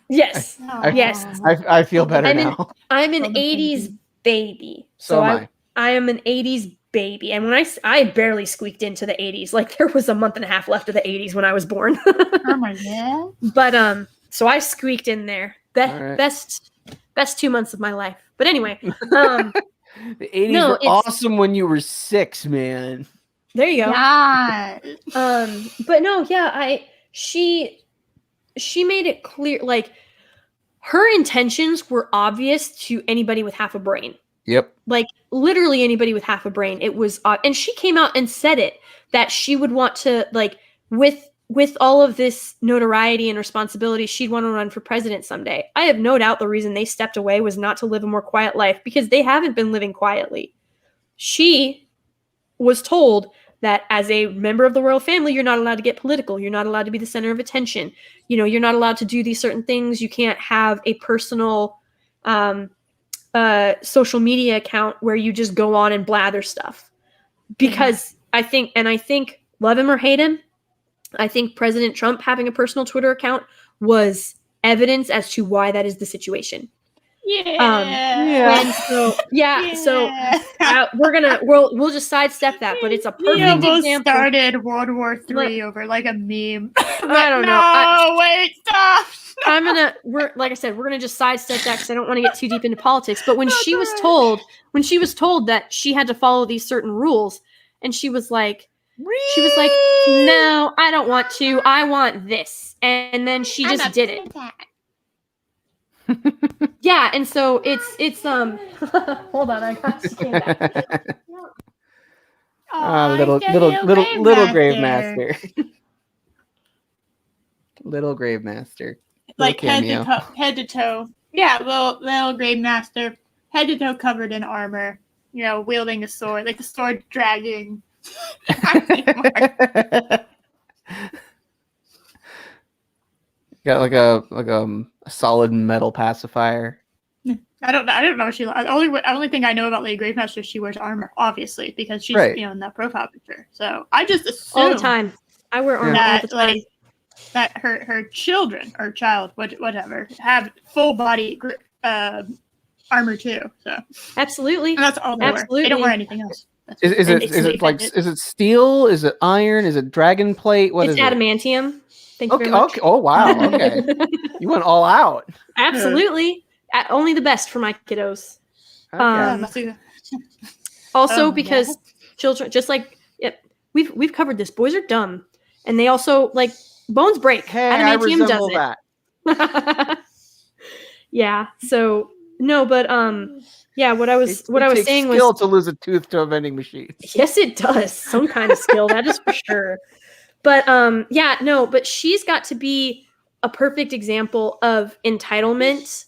Yes, yes. I feel better now. I'm an 80s baby, so am I am an 80s baby, and when I barely squeaked into the 80s. Like there was a month and a half left of the 80s when I was born. Oh my god! But so I squeaked in there. Best 2 months of my life. But anyway, the 80s were awesome when you were 6, man. There you go. Yeah. But no, yeah, she made it clear, like her intentions were obvious to anybody with half a brain. Yep. Like literally anybody with half a brain. It was, and she came out and said it, that she would want to, like, with all of this notoriety and responsibility, she'd want to run for president someday. I have no doubt the reason they stepped away was not to live a more quiet life, because they haven't been living quietly. She was told that as a member of the royal family, you're not allowed to get political. You're not allowed to be the center of attention. You know, you're not allowed to do these certain things. You can't have a personal social media account where you just go on and blather stuff. Because I think, love him or hate him, I think President Trump having a personal Twitter account was evidence as to why that is the situation. And so we'll just sidestep that, but it's a perfect example. Started World War III over like a meme. I don't know. Wait, stop. Like I said, we're gonna just sidestep that because I don't want to get too deep into politics. But when she was told that she had to follow these certain rules, and she was like, no, I don't want to. I want this. And then she just did it. Yeah, and so it's hold on, I got to came back. Little Gravemaster. Little Gravemaster. Like head to toe. Yeah, little Gravemaster, head to toe covered in armor, you know, wielding a sword, like the sword dragging. Got like a solid metal pacifier. I don't know. Only thing I know about Lady Gravemaster is she wears armor, obviously, because she's in that profile picture. So I just assume all the time. I wear armor all the time. Like, that her children or child, whatever, have full body armor too. So absolutely, and that's all they wear. They don't wear anything else. Is it steel? Is it iron? Is it dragon plate? What is it? It's adamantium. Thank you very much. Okay. Oh wow. Okay. You went all out. Absolutely. Only the best for my kiddos. Okay. Also, because children, just like we've covered this. Boys are dumb, and they also like bones break. Hey, adamantium does it. That. Yeah. So no, but yeah. What I was saying was skill to lose a tooth to a vending machine. Yes, it does. Some kind of skill, that is for sure. But yeah, no, but she's got to be a perfect example of entitlement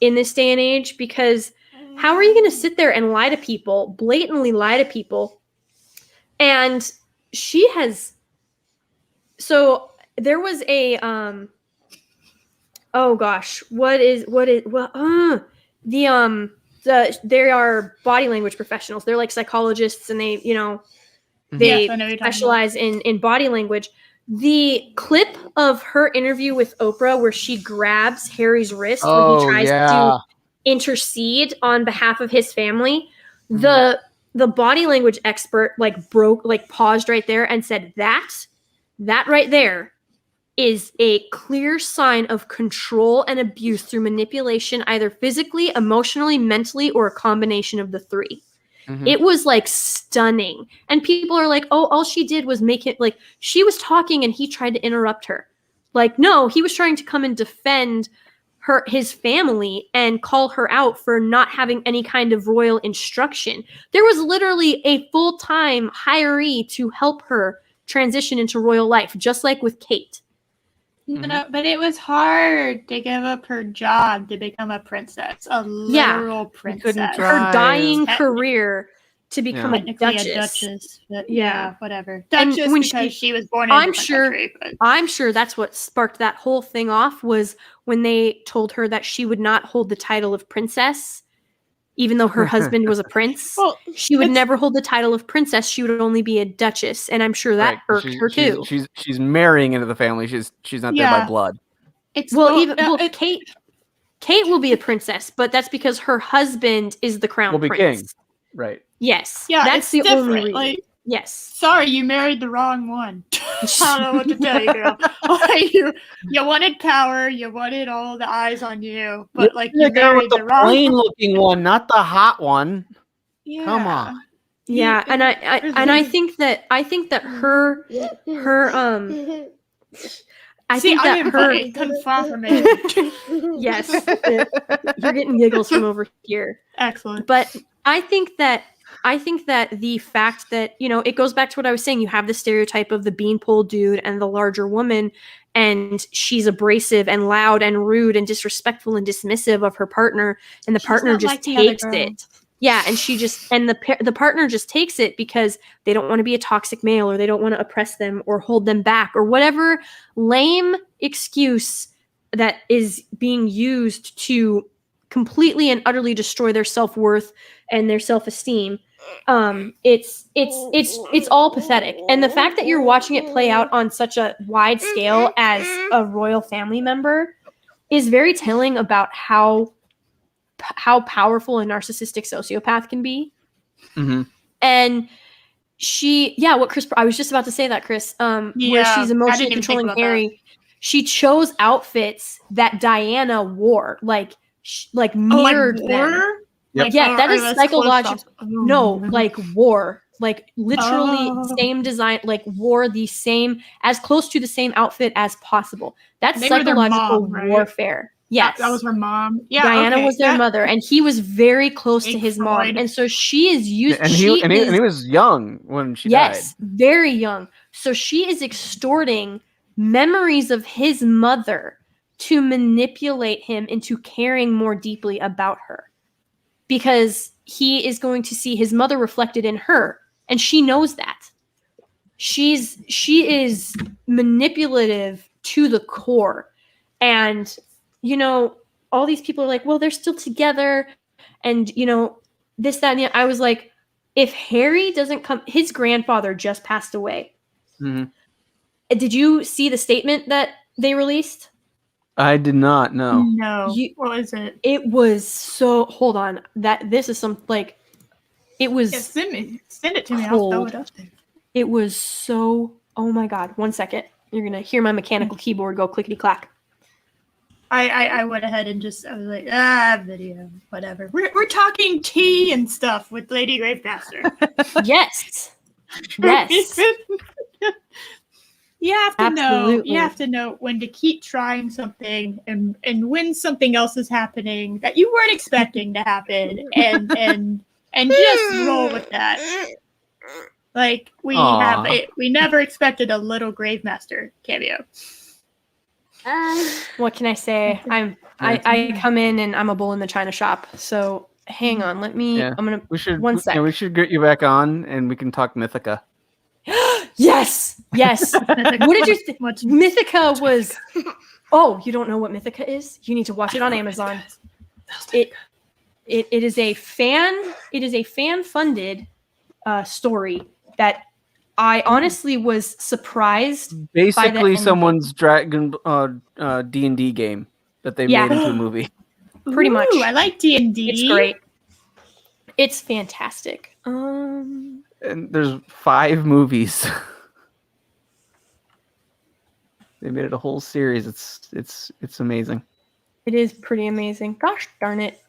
in this day and age, because how are you going to sit there and lie to people, blatantly lie to people? And she has, so there was a oh gosh, they are body language professionals. They're like psychologists, and they, they specialize in body language. The clip of her interview with Oprah where she grabs Harry's wrist when he tries to intercede on behalf of his family, the body language expert paused right there and said that right there is a clear sign of control and abuse through manipulation, either physically, emotionally, mentally, or a combination of the three. It was like stunning. And people are like, oh, all she did was make it, like, she was talking and he tried to interrupt her. Like, no, he was trying to come and defend his family and call her out for not having any kind of royal instruction. There was literally a full-time hiree to help her transition into royal life, just like with Kate. But it was hard to give up her job to become a princess, a literal princess. Her dying career to become a duchess. But yeah, whatever. Duchess when she was born in a country. But I'm sure that's what sparked that whole thing off, was when they told her that she would not hold the title of princess, even though her husband was a prince. Well, she would never hold the title of princess. She would only be a duchess, and I'm sure that irked her too. She's marrying into the family. She's not there by blood. Kate will be a princess, but that's because her husband is the crown prince. King. Right. Yes. Yeah, that's the only reason. Like, yes. Sorry, you married the wrong one. I don't know what to tell you, girl. You wanted power, you wanted all the eyes on you, but like you married the wrong plain-looking one, not the hot one. Yeah. Come on. Yeah, and I think that her I think that her confirmation. Yes, you're getting giggles from over here. Excellent. But I think that the fact that, it goes back to what I was saying. You have the stereotype of the beanpole dude and the larger woman, and she's abrasive and loud and rude and disrespectful and dismissive of her partner, and the partner just takes it. Yeah, and the partner just takes it because they don't want to be a toxic male, or they don't want to oppress them or hold them back, or whatever lame excuse that is being used to completely and utterly destroy their self-worth and their self-esteem. It's all pathetic. And the fact that you're watching it play out on such a wide scale as a royal family member is very telling about how powerful a narcissistic sociopath can be. And I was just about to say that, Chris, where she's emotionally controlling Harry. She chose outfits that Diana wore, like mirrored them. Yep. Yeah, that is psychological. No, like wore, like literally same design, like wore the same, as close to the same outfit as possible. That's psychological warfare. Yes, that was her mom. Yeah, Diana was their mother, and he was very close to his mom, and so she is used. And he was young when she died. Yes, very young. So she is extorting memories of his mother to manipulate him into caring more deeply about her, because he is going to see his mother reflected in her, and she knows that. She is manipulative to the core, and all these people are like, well, they're still together, and this, that, and the other. I was like, if Harry doesn't come, his grandfather just passed away. Did you see the statement that they released? I did not know. No. What was it? It was so. Hold on. This is some like. It was. Yeah, send it to me. Cold. I'll throw it up there. It was so. Oh my God! 1 second. You're gonna hear my mechanical keyboard go clickety clack. I went ahead and I was like, video, whatever. We're talking tea and stuff with Lady Gravemaster. Yes. Yes. You have to Absolutely. know. You have to know when to keep trying something, and when something else is happening that you weren't expecting to happen, and just roll with that. Like we never expected a little Gravemaster cameo. What can I say? I come in and I'm a bull in the china shop. So hang on, let me. Yeah. I'm gonna. We should. One sec. Yeah, we should get you back on, and we can talk Mythica. Yes. What did you think? Mythica was. Oh, you don't know what Mythica is? You need to watch it on Amazon. It is a fan. It is a fan funded story that I honestly was surprised. Basically, someone's Dragon D&D game that they made into a movie. Pretty much. I like D&D. It's great. It's fantastic. And there's 5 movies. They made it a whole series. It's amazing. It is pretty amazing. Gosh darn it!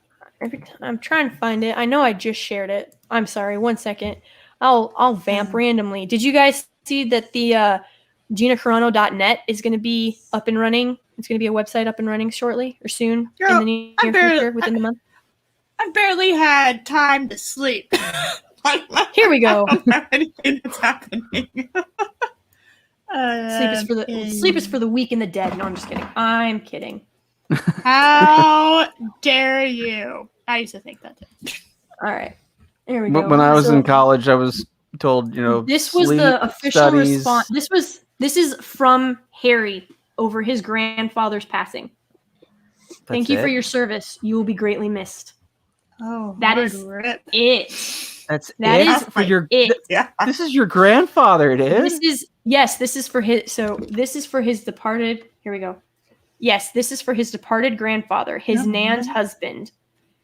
Every time I'm trying to find it. I know I just shared it. I'm sorry. 1 second. I'll vamp randomly. Did you guys see that the GinaCarano.net is going to be up and running? It's going to be a website up and running shortly or soon in the near future, within the month. I barely had time to sleep. Here we go. Anything that's happening. Sleep is for the weak and the dead. No, I'm just kidding. I'm kidding. How dare you? I used to think that too. All right. There we go. When I was in college, I was told, this was the official response. This is from Harry over his grandfather's passing. Thank you for your service. You will be greatly missed. Oh, that is it. That is for your. Yeah. This is your grandfather. It is. This is for his. So this is for his departed. Here we go. Yes, this is for his departed grandfather, his Nan's husband.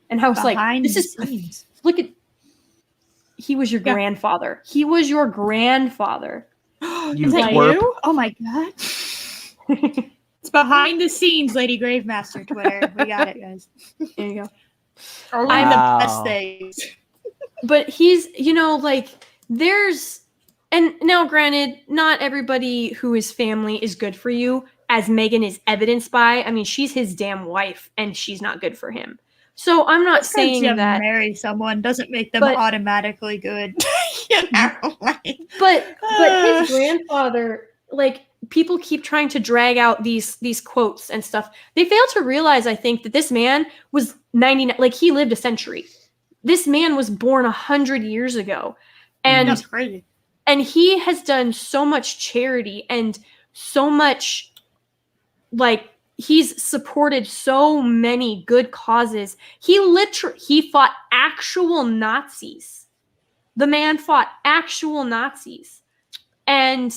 And I was like, this is. Look at. He was your grandfather. He was your grandfather. Is that you? Oh my god. It's behind the scenes, Lady Gravemaster Twitter. We got it, guys. There you go. I'm the best things. But he's, there's, and now granted, not everybody who is family is good for you, as Megan is evidenced by. I mean, she's his damn wife, and she's not good for him. So I'm not saying that marry someone doesn't make them automatically good. But his grandfather, people keep trying to drag out these quotes and stuff. They fail to realize, I think, that this man was 99. He lived a century. This man was born 100 years ago, and that's crazy. And he has done so much charity and so much, he's supported so many good causes. He fought actual Nazis. The man fought actual Nazis, and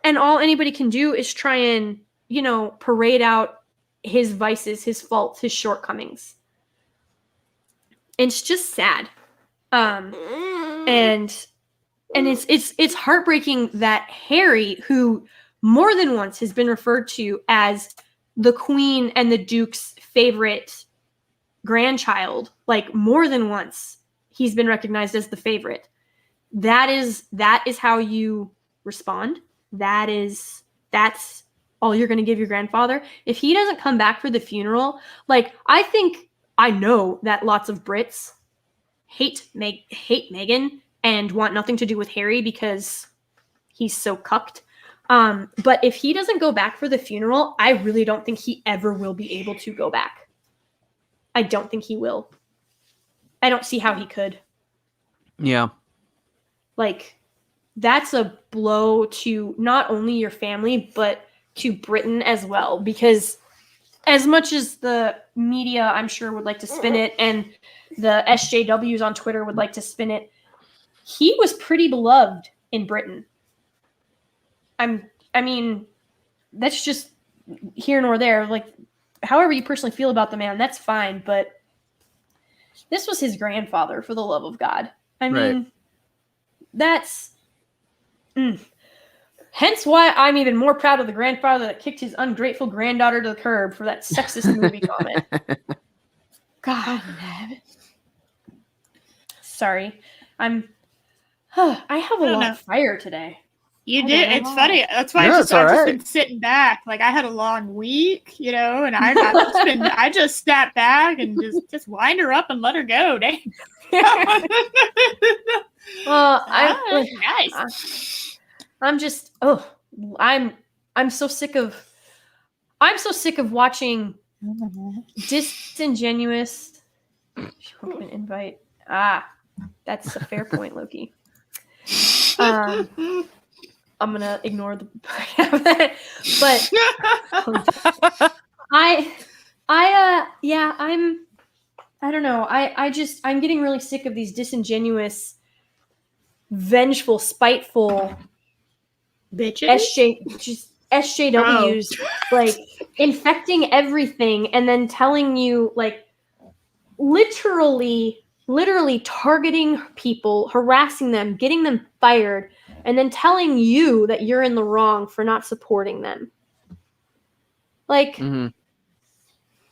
all anybody can do is try and parade out his vices, his faults, his shortcomings. And it's just sad, and it's heartbreaking that Harry, who more than once has been referred to as the Queen and the Duke's favorite grandchild, more than once he's been recognized as the favorite. That is how you respond. That's all you're going to give your grandfather. If he doesn't come back for the funeral, I know that lots of Brits hate Meghan and want nothing to do with Harry because he's so cucked. But if he doesn't go back for the funeral, I really don't think he ever will be able to go back. I don't think he will. I don't see how he could. Yeah. That's a blow to not only your family, but to Britain as well, because as much as the media, I'm sure, would like to spin it, and the SJWs on Twitter would like to spin it, he was pretty beloved in Britain. I mean, that's just here nor there. However you personally feel about the man, that's fine, but this was his grandfather, for the love of God. I mean, that's... Hence why I'm even more proud of the grandfather that kicked his ungrateful granddaughter to the curb for that sexist movie comment. God. Sorry. I have a lot of fire today. You did. It's funny. That's why I've just been sitting back. Like I had a long week, and I just sat back and just wind her up and let her go. Dang. Well, nice. I'm so sick of watching disingenuous. Open invite. That's a fair point, Loki. I'm gonna ignore the but I don't know. I'm getting really sick of these disingenuous, vengeful, spiteful bitches. SJWs like infecting everything and then telling you like literally targeting people, harassing them, getting them fired, and then telling you that you're in the wrong for not supporting them. Like,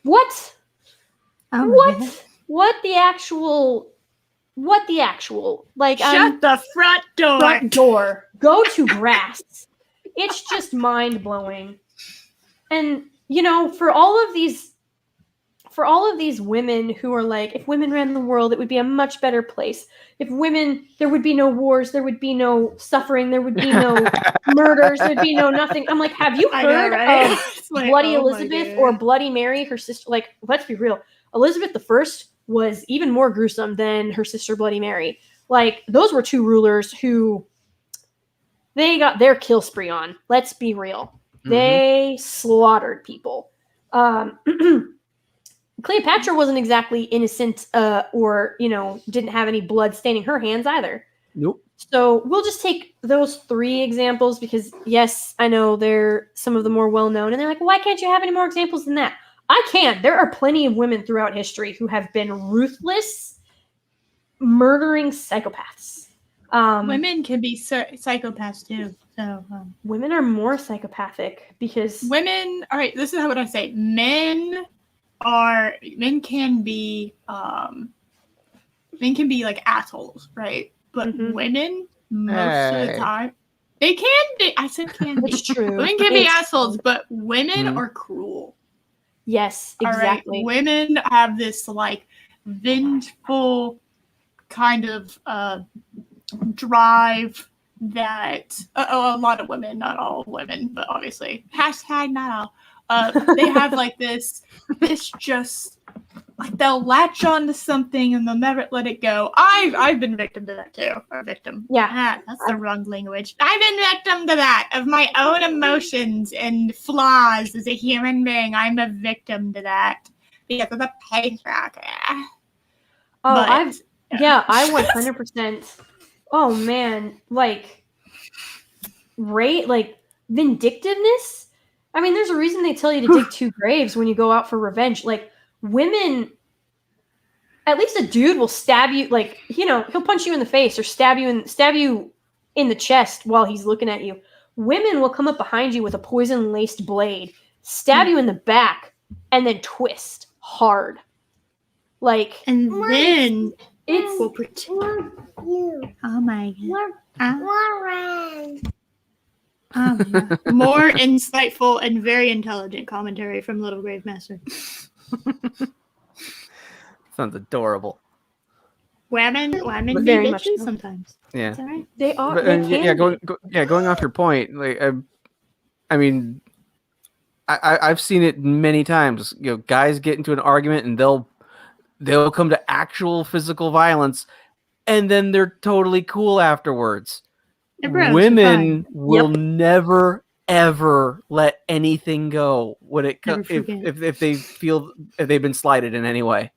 what? Oh what the actual? Like, shut the front door. Front door. Go to grass. It's just mind blowing. And for all of these women who are like, if women ran the world, it would be a much better place. If women, there would be no wars, there would be no suffering, there would be no murders, there'd be no nothing. I'm like, have you heard of Bloody Elizabeth or Bloody Mary, her sister? Like, let's be real. Elizabeth I was even more gruesome than her sister Bloody Mary. Like, those were two rulers who they got their kill spree on. Let's be real. They slaughtered people. Cleopatra wasn't exactly innocent or, didn't have any blood staining her hands either. Nope. So we'll just take those three examples because, yes, I know they're some of the more well-known. And they're like, why can't you have any more examples than that? I can. There are plenty of women throughout history who have been ruthless, murdering psychopaths. Women can be psychopaths too. So women are more psychopathic because women. All right, this is what I say. Men can be like assholes, right? But women, most of the time, they can be. I said can be. It's true. Women can be assholes, but women are cruel. Yes, exactly. All right? Women have this like vengeful kind of drive that a lot of women, not all women, but obviously hashtag not all. They have like this just like they'll latch on to something and they'll never let it go. I've been victim to that too. Or victim. Yeah. That's the wrong language. I've been victim to that, of my own emotions and flaws as a human being. I'm a victim to that because of the patriarchy. I 100%. Oh man, like vindictiveness. I mean, there's a reason they tell you to dig 2 graves when you go out for revenge. Like, women, at least a dude will stab you, like, he'll punch you in the face or stab you in the chest while he's looking at you. Women will come up behind you with a poison-laced blade, stab you in the back, and then twist hard. Like, and then it's will pretend. Oh my god. More insightful and very intelligent commentary from Little Gravemaster. Sounds adorable. Women be very much bitches so. sometimes. Yeah, That's all right. They are. But, going off your point, like I mean, I've seen it many times. Guys get into an argument and they'll come to actual physical violence, and then they're totally cool afterwards. Women will never ever let anything go when it if they feel they've been slighted in any way.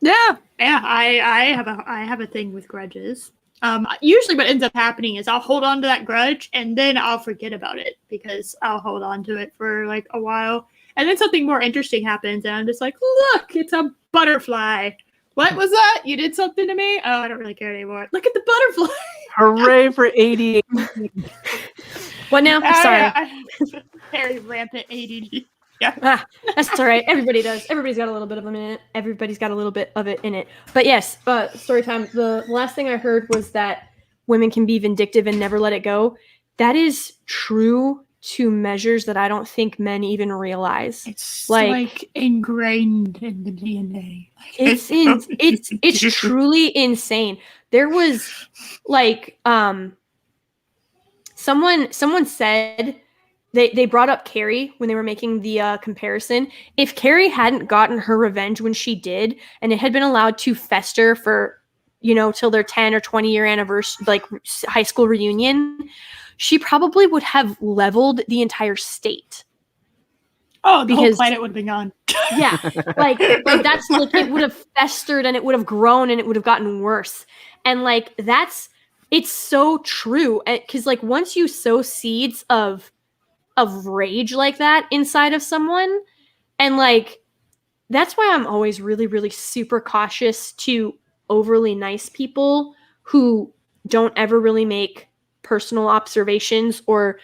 Yeah. I have a thing with grudges. Usually what ends up happening is I'll hold on to that grudge and then I'll forget about it because I'll hold on to it for like a while, and then something more interesting happens and I'm just like, look, it's a butterfly. What was that? You did something to me? Oh, I don't really care anymore. Look at the butterfly. Hooray for ADHD. What now? Sorry. Very rampant ADD. Yeah. That's all right. Everybody does. Everybody's got a little bit of them in it. Everybody's got a little bit of it in it. But yes, story time. The last thing I heard was that women can be vindictive and never let it go. that is true to measures that I don't think men even realize. It's like ingrained in the DNA. It's truly insane. There was like someone said they brought up Carrie when they were making the comparison. If Carrie hadn't gotten her revenge when she did, and it had been allowed to fester for, till their 10 or 20 year anniversary, like high school reunion, she probably would have leveled the entire state. Oh, the whole planet would have been gone. Yeah, like that's like it would have festered and it would have grown and it would have gotten worse. And like it's so true, because like once you sow seeds of rage like that inside of someone, and like that's why I'm always really, really super cautious to overly nice people who don't ever really make personal observations or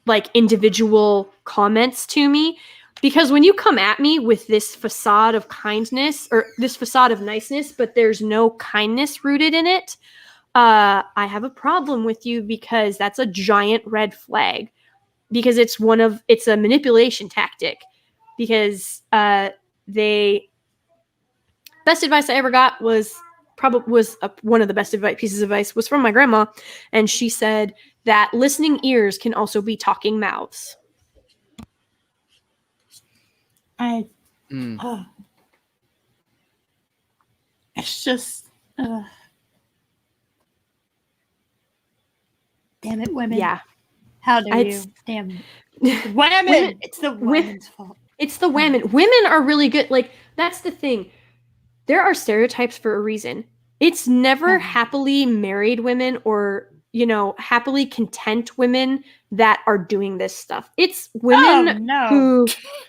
like individual comments to me. Because when you come at me with this facade of kindness or this facade of niceness, but there's no kindness rooted in it, I have a problem with you, because that's a giant red flag. Because it's a manipulation tactic. Because best advice I ever got was one of the best pieces of advice was from my grandma, and she said that listening ears can also be talking mouths. It's just damn it, women. Yeah. How dare you? Damn it. Women! It's the women's fault. It's the women. Women are really good. Like, that's the thing. There are stereotypes for a reason. It's never happily married women or, happily content women that are doing this stuff. It's women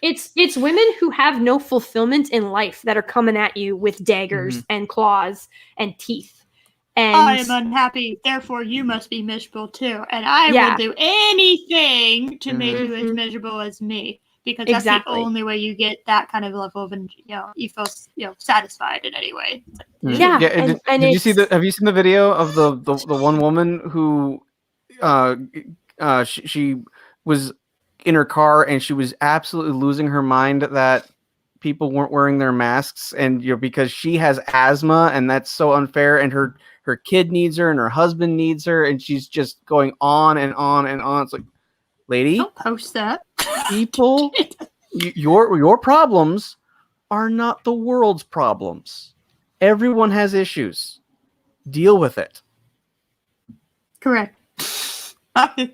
it's women who have no fulfillment in life that are coming at you with daggers and claws and teeth. And I am unhappy, therefore you must be miserable too. And I will do anything to make you as miserable as me. Because that's the only way you get that kind of level of, you feel, satisfied in any way. Yeah. Have you seen the video of the one woman who, she was in her car and she was absolutely losing her mind that people weren't wearing their masks, and because she has asthma and that's so unfair, and her kid needs her and her husband needs her, and she's just going on and on and on. It's like, lady, don't post that. People, your problems are not the world's problems. Everyone has issues. Deal with it. Correct. I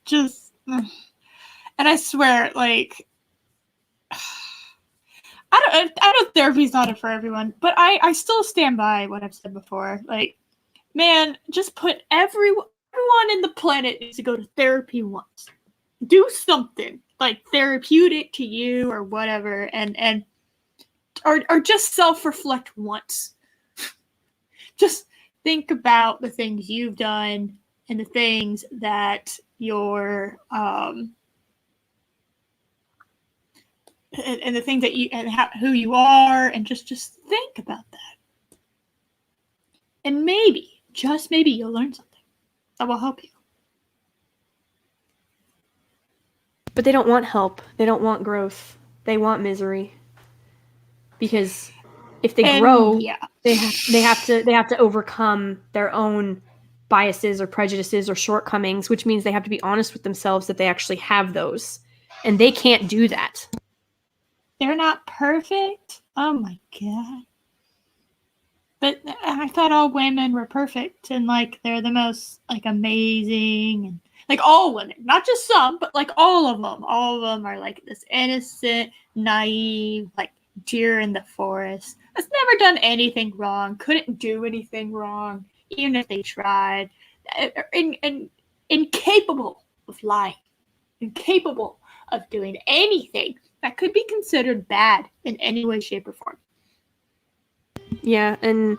just, and I swear, like, I know therapy's not for everyone, but I still stand by what I've said before. Like, man, just put everyone in the planet needs to go to therapy once. Do something like therapeutic to you or whatever, or just self-reflect once. Just think about the things you've done and the things that your and the things that you and who you are, and just think about that. And maybe, just maybe, you'll learn something that will help you. But they don't want help. They don't want growth. They want misery. Because if they grow, they have to overcome their own biases or prejudices or shortcomings, which means they have to be honest with themselves that they actually have those. And they can't do that. They're not perfect. Oh my God. But I thought all women were perfect, and like they're the most like amazing, and like all women, not just some, but like all of them. All of them are like this innocent, naive, like deer in the forest that's never done anything wrong, couldn't do anything wrong, even if they tried, and incapable of lying, incapable of doing anything that could be considered bad in any way, shape, or form. Yeah, and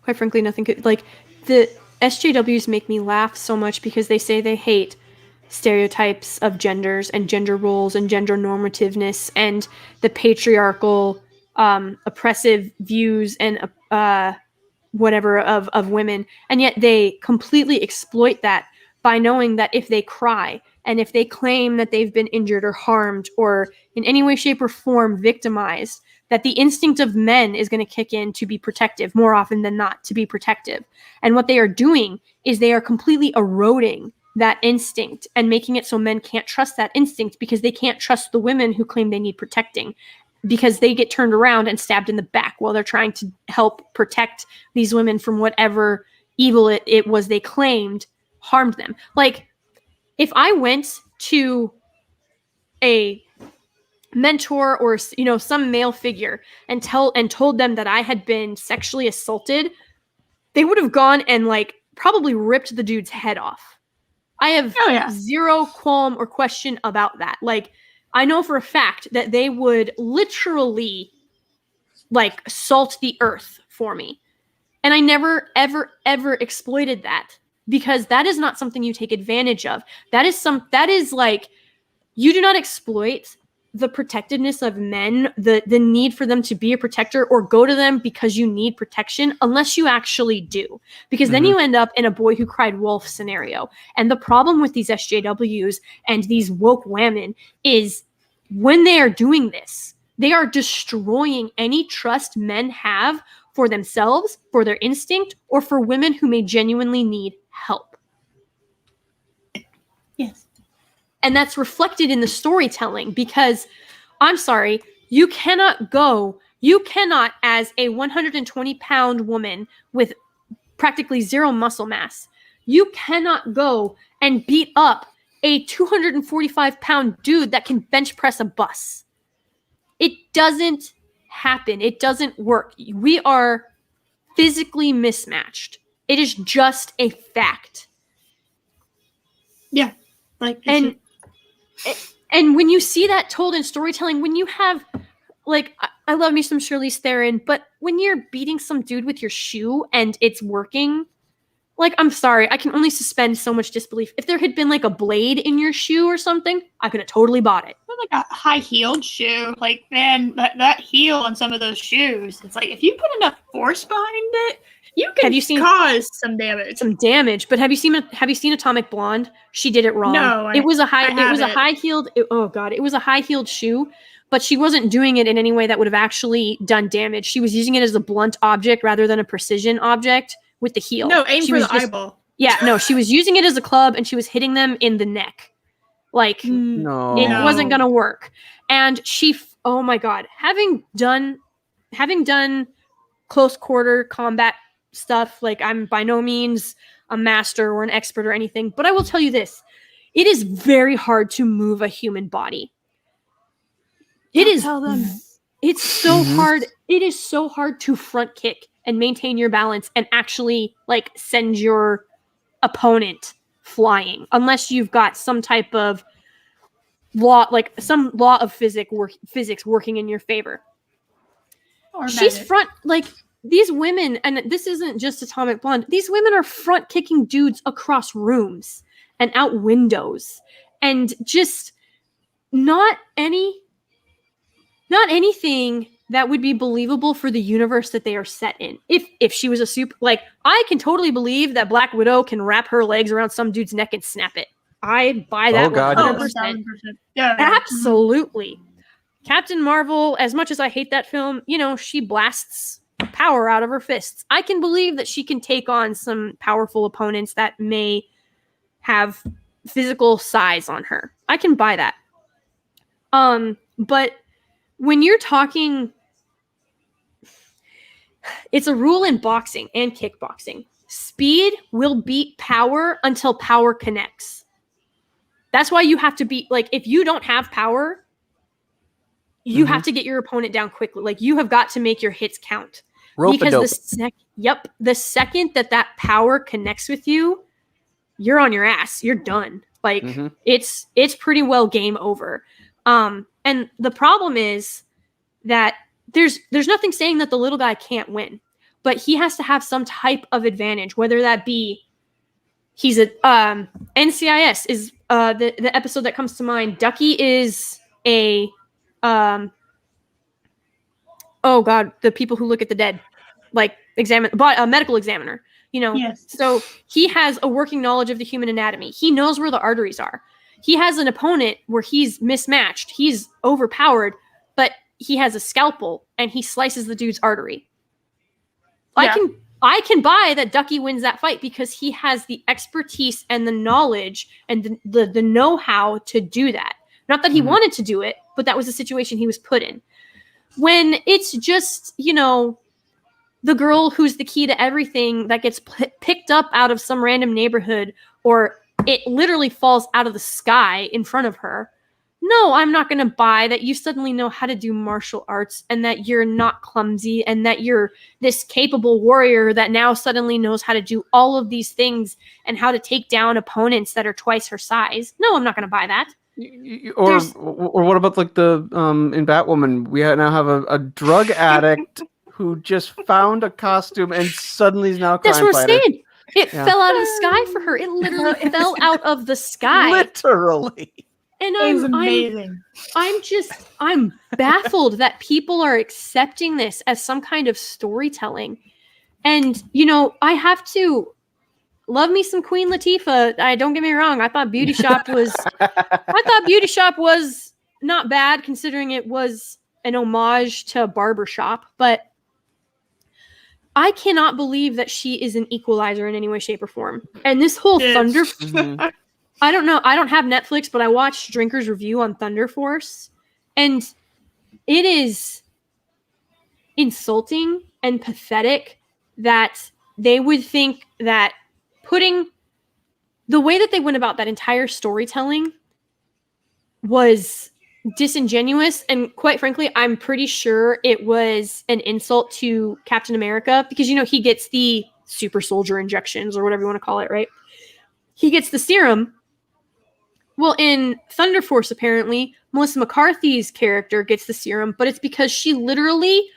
quite frankly, nothing could, like, the SJWs make me laugh so much because they say they hate stereotypes of genders and gender roles and gender normativeness and the patriarchal, oppressive views and whatever of women, and yet they completely exploit that by knowing that if they cry and if they claim that they've been injured or harmed or in any way, shape, or form victimized, that the instinct of men is going to kick in to be protective more often than not, to be protective. And what they are doing is they are completely eroding that instinct and making it so men can't trust that instinct because they can't trust the women who claim they need protecting, because they get turned around and stabbed in the back while they're trying to help protect these women from whatever evil it was they claimed harmed them. Like, if I went to a mentor or, you know, some male figure and told them that I had been sexually assaulted, they would have gone and like probably ripped the dude's head off. I have zero qualm or question about that. Like, I know for a fact that they would literally like salt the earth for me. And I never, ever, ever exploited that, because that is not something you take advantage of. That is like, you do not exploit the protectiveness of men, the need for them to be a protector or go to them because you need protection, unless you actually do. Because then you end up in a boy who cried wolf scenario. And the problem with these SJWs and these woke women is when they are doing this, they are destroying any trust men have for themselves, for their instinct, or for women who may genuinely need help. Yes. And that's reflected in the storytelling, because I'm sorry, you cannot, as a 120-pound woman with practically zero muscle mass, you cannot go and beat up a 245-pound dude that can bench press a bus. It doesn't happen. It doesn't work. We are physically mismatched. It is just a fact. Yeah. Like, and when you see that told in storytelling, when you have, like, I love me some Charlize Theron, but when you're beating some dude with your shoe and it's working, like, I'm sorry, I can only suspend so much disbelief. If there had been like a blade in your shoe or something, I could have totally bought it. Like a high-heeled shoe, like, man, that heel on some of those shoes, it's like, if you put enough force behind it, you can cause some damage. But have you seen Atomic Blonde? She did it wrong. No, it was a high-heeled shoe, but she wasn't doing it in any way that would have actually done damage. She was using it as a blunt object rather than a precision object with the heel. No, aim for the eyeball. Yeah, no, she was using it as a club and she was hitting them in the neck. Like, it wasn't gonna work. And oh my god, having done close quarter combat stuff, like, I'm by no means a master or an expert or anything, but I will tell you this: it is very hard to move a human body. It's so hard. It is so hard to front kick and maintain your balance and actually like send your opponent flying, unless you've got some type of law, like some law of physics working in your favor. She's front, like, these women, and this isn't just Atomic Blonde, these women are front kicking dudes across rooms and out windows, and just not anything that would be believable for the universe that they are set in. If she was a super, like, I can totally believe that Black Widow can wrap her legs around some dude's neck and snap it. I buy that 100%. Yeah. Absolutely. Captain Marvel, as much as I hate that film, you know, she blasts power out of her fists. I can believe that she can take on some powerful opponents that may have physical size on her. I can buy that. But when you're talking, it's a rule in boxing and kickboxing. Speed will beat power until power connects. That's why you have to be, like, if you don't have power, you have to get your opponent down quickly. Like, you have got to make your hits count. Because the second that power connects with you, you're on your ass. You're done. Like, it's pretty well game over. And the problem is that there's nothing saying that the little guy can't win, but he has to have some type of advantage, whether that be he's a NCIS is the episode that comes to mind. Ducky is a oh god, the people who look at the dead. medical examiner. Yes. So he has a working knowledge of the human anatomy. He knows where the arteries are. He has an opponent where he's mismatched. He's overpowered, but he has a scalpel and he slices the dude's artery. Yeah. I can buy that Ducky wins that fight because he has the expertise and the knowledge and the know-how to do that. Not that he wanted to do it, but that was the situation he was put in. When it's just, the girl who's the key to everything that gets picked up out of some random neighborhood, or it literally falls out of the sky in front of her. No, I'm not going to buy that you suddenly know how to do martial arts and that you're not clumsy and that you're this capable warrior that now suddenly knows how to do all of these things and how to take down opponents that are twice her size. No, I'm not going to buy that. Or what about like the in Batwoman, we now have a drug addict who just found a costume and suddenly is now a crime fighter. That's what I'm saying. It fell out of the sky for her. It literally fell out of the sky. Literally. And it's amazing. I'm baffled that people are accepting this as some kind of storytelling. And, I have to love me some Queen Latifah. Don't get me wrong. I thought Beauty Shop was not bad considering it was an homage to Barbershop, but I cannot believe that she is an equalizer in any way, shape, or form. And this whole Thunder... I don't know. I don't have Netflix, but I watched Drinker's review on Thunder Force, and it is insulting and pathetic that they would think that putting the way that they went about that entire storytelling was disingenuous. And quite frankly, I'm pretty sure it was an insult to Captain America because, he gets the super soldier injections or whatever you want to call it, right? He gets the serum. Well, in Thunder Force, apparently, Melissa McCarthy's character gets the serum, but it's because she literally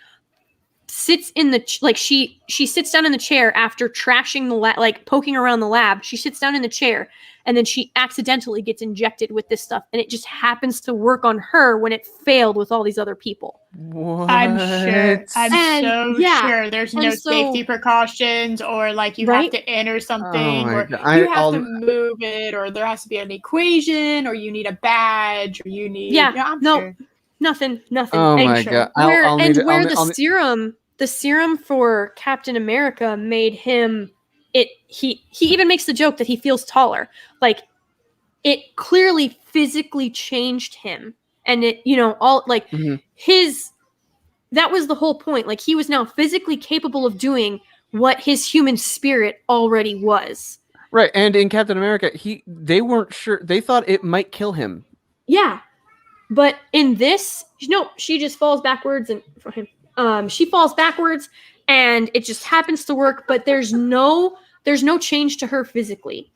sits in the she sits down in the chair after trashing the lab, poking around the lab. She sits down in the chair, and then she accidentally gets injected with this stuff, and it just happens to work on her when it failed with all these other people. What? I'm so sure there's no safety precautions, or you have to enter something, or you have to move it, or there has to be an equation, or you need a badge, or you need sure. Nothing. Oh my god! The serum for Captain America made him. He even makes the joke that he feels taller. It clearly physically changed him, and it that was the whole point. He was now physically capable of doing what his human spirit already was. Right, and in Captain America, they weren't sure. They thought it might kill him. Yeah. But in this, she just falls backwards she falls backwards and it just happens to work, but there's no change to her physically.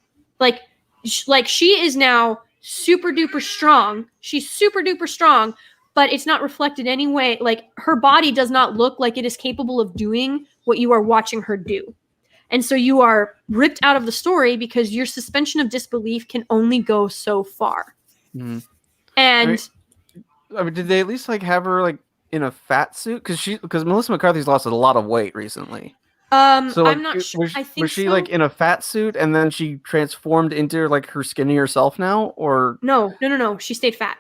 She is now super duper strong. She's super duper strong, but it's not reflected anyway. Her body does not look like it is capable of doing what you are watching her do. And so you are ripped out of the story because your suspension of disbelief can only go so far. Mm-hmm. And did they at least have her in a fat suit? Because Melissa McCarthy's lost a lot of weight recently. So I'm not sure. Was she in a fat suit and then she transformed into her skinnier self now, or no? She stayed fat.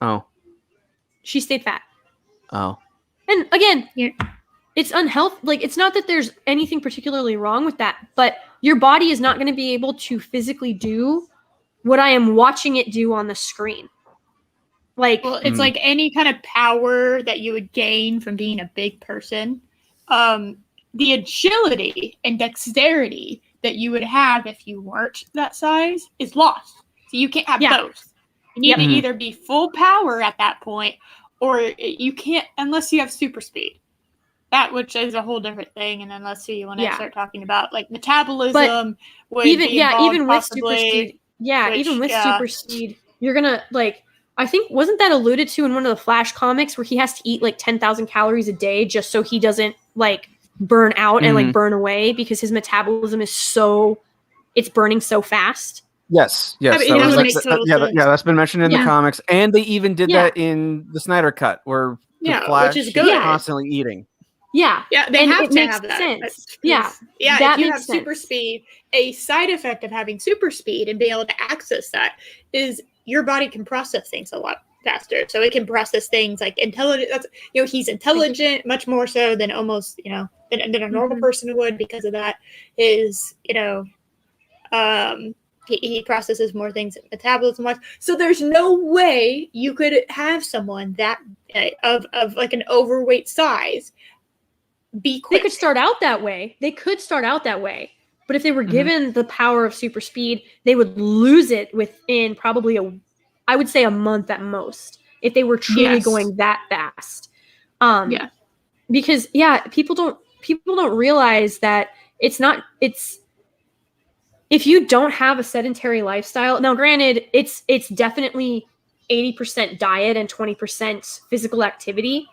Oh. She stayed fat. Oh. And again, it's unhealthy. It's not that there's anything particularly wrong with that, but your body is not going to be able to physically do what I am watching it do on the screen. It's like any kind of power that you would gain from being a big person. The agility and dexterity that you would have if you weren't that size is lost. So you can't have both. You need to either be full power at that point, or you can't unless you have super speed. That, which is a whole different thing, and then let's see when I start talking about metabolism. Even with super speed, super speed, you're gonna I think, wasn't that alluded to in one of the Flash comics where he has to eat 10,000 calories a day just so he doesn't burn out and burn away because his metabolism is it's burning so fast? Yes. That's been mentioned in the comics, and they even did that in the Snyder Cut where the Flash is constantly eating. Yeah. Yeah, they And have it to makes have that. sense. Yeah. Yeah, that if you makes have sense. super speed, a side effect of having super speed and being able to access that is your body can process things a lot faster. So it can process things like intelligent. That's, he's intelligent much more so than almost, than a normal person would because of that. Is, he processes more things metabolism wise. So there's no way you could have someone that of like an overweight size be quick. They could start out that way. But if they were given the power of super speed, they would lose it within probably I would say a month at most, if they were truly going that fast. Because people don't realize that it's if you don't have a sedentary lifestyle. Now, granted, it's definitely 80% diet and 20% physical activity.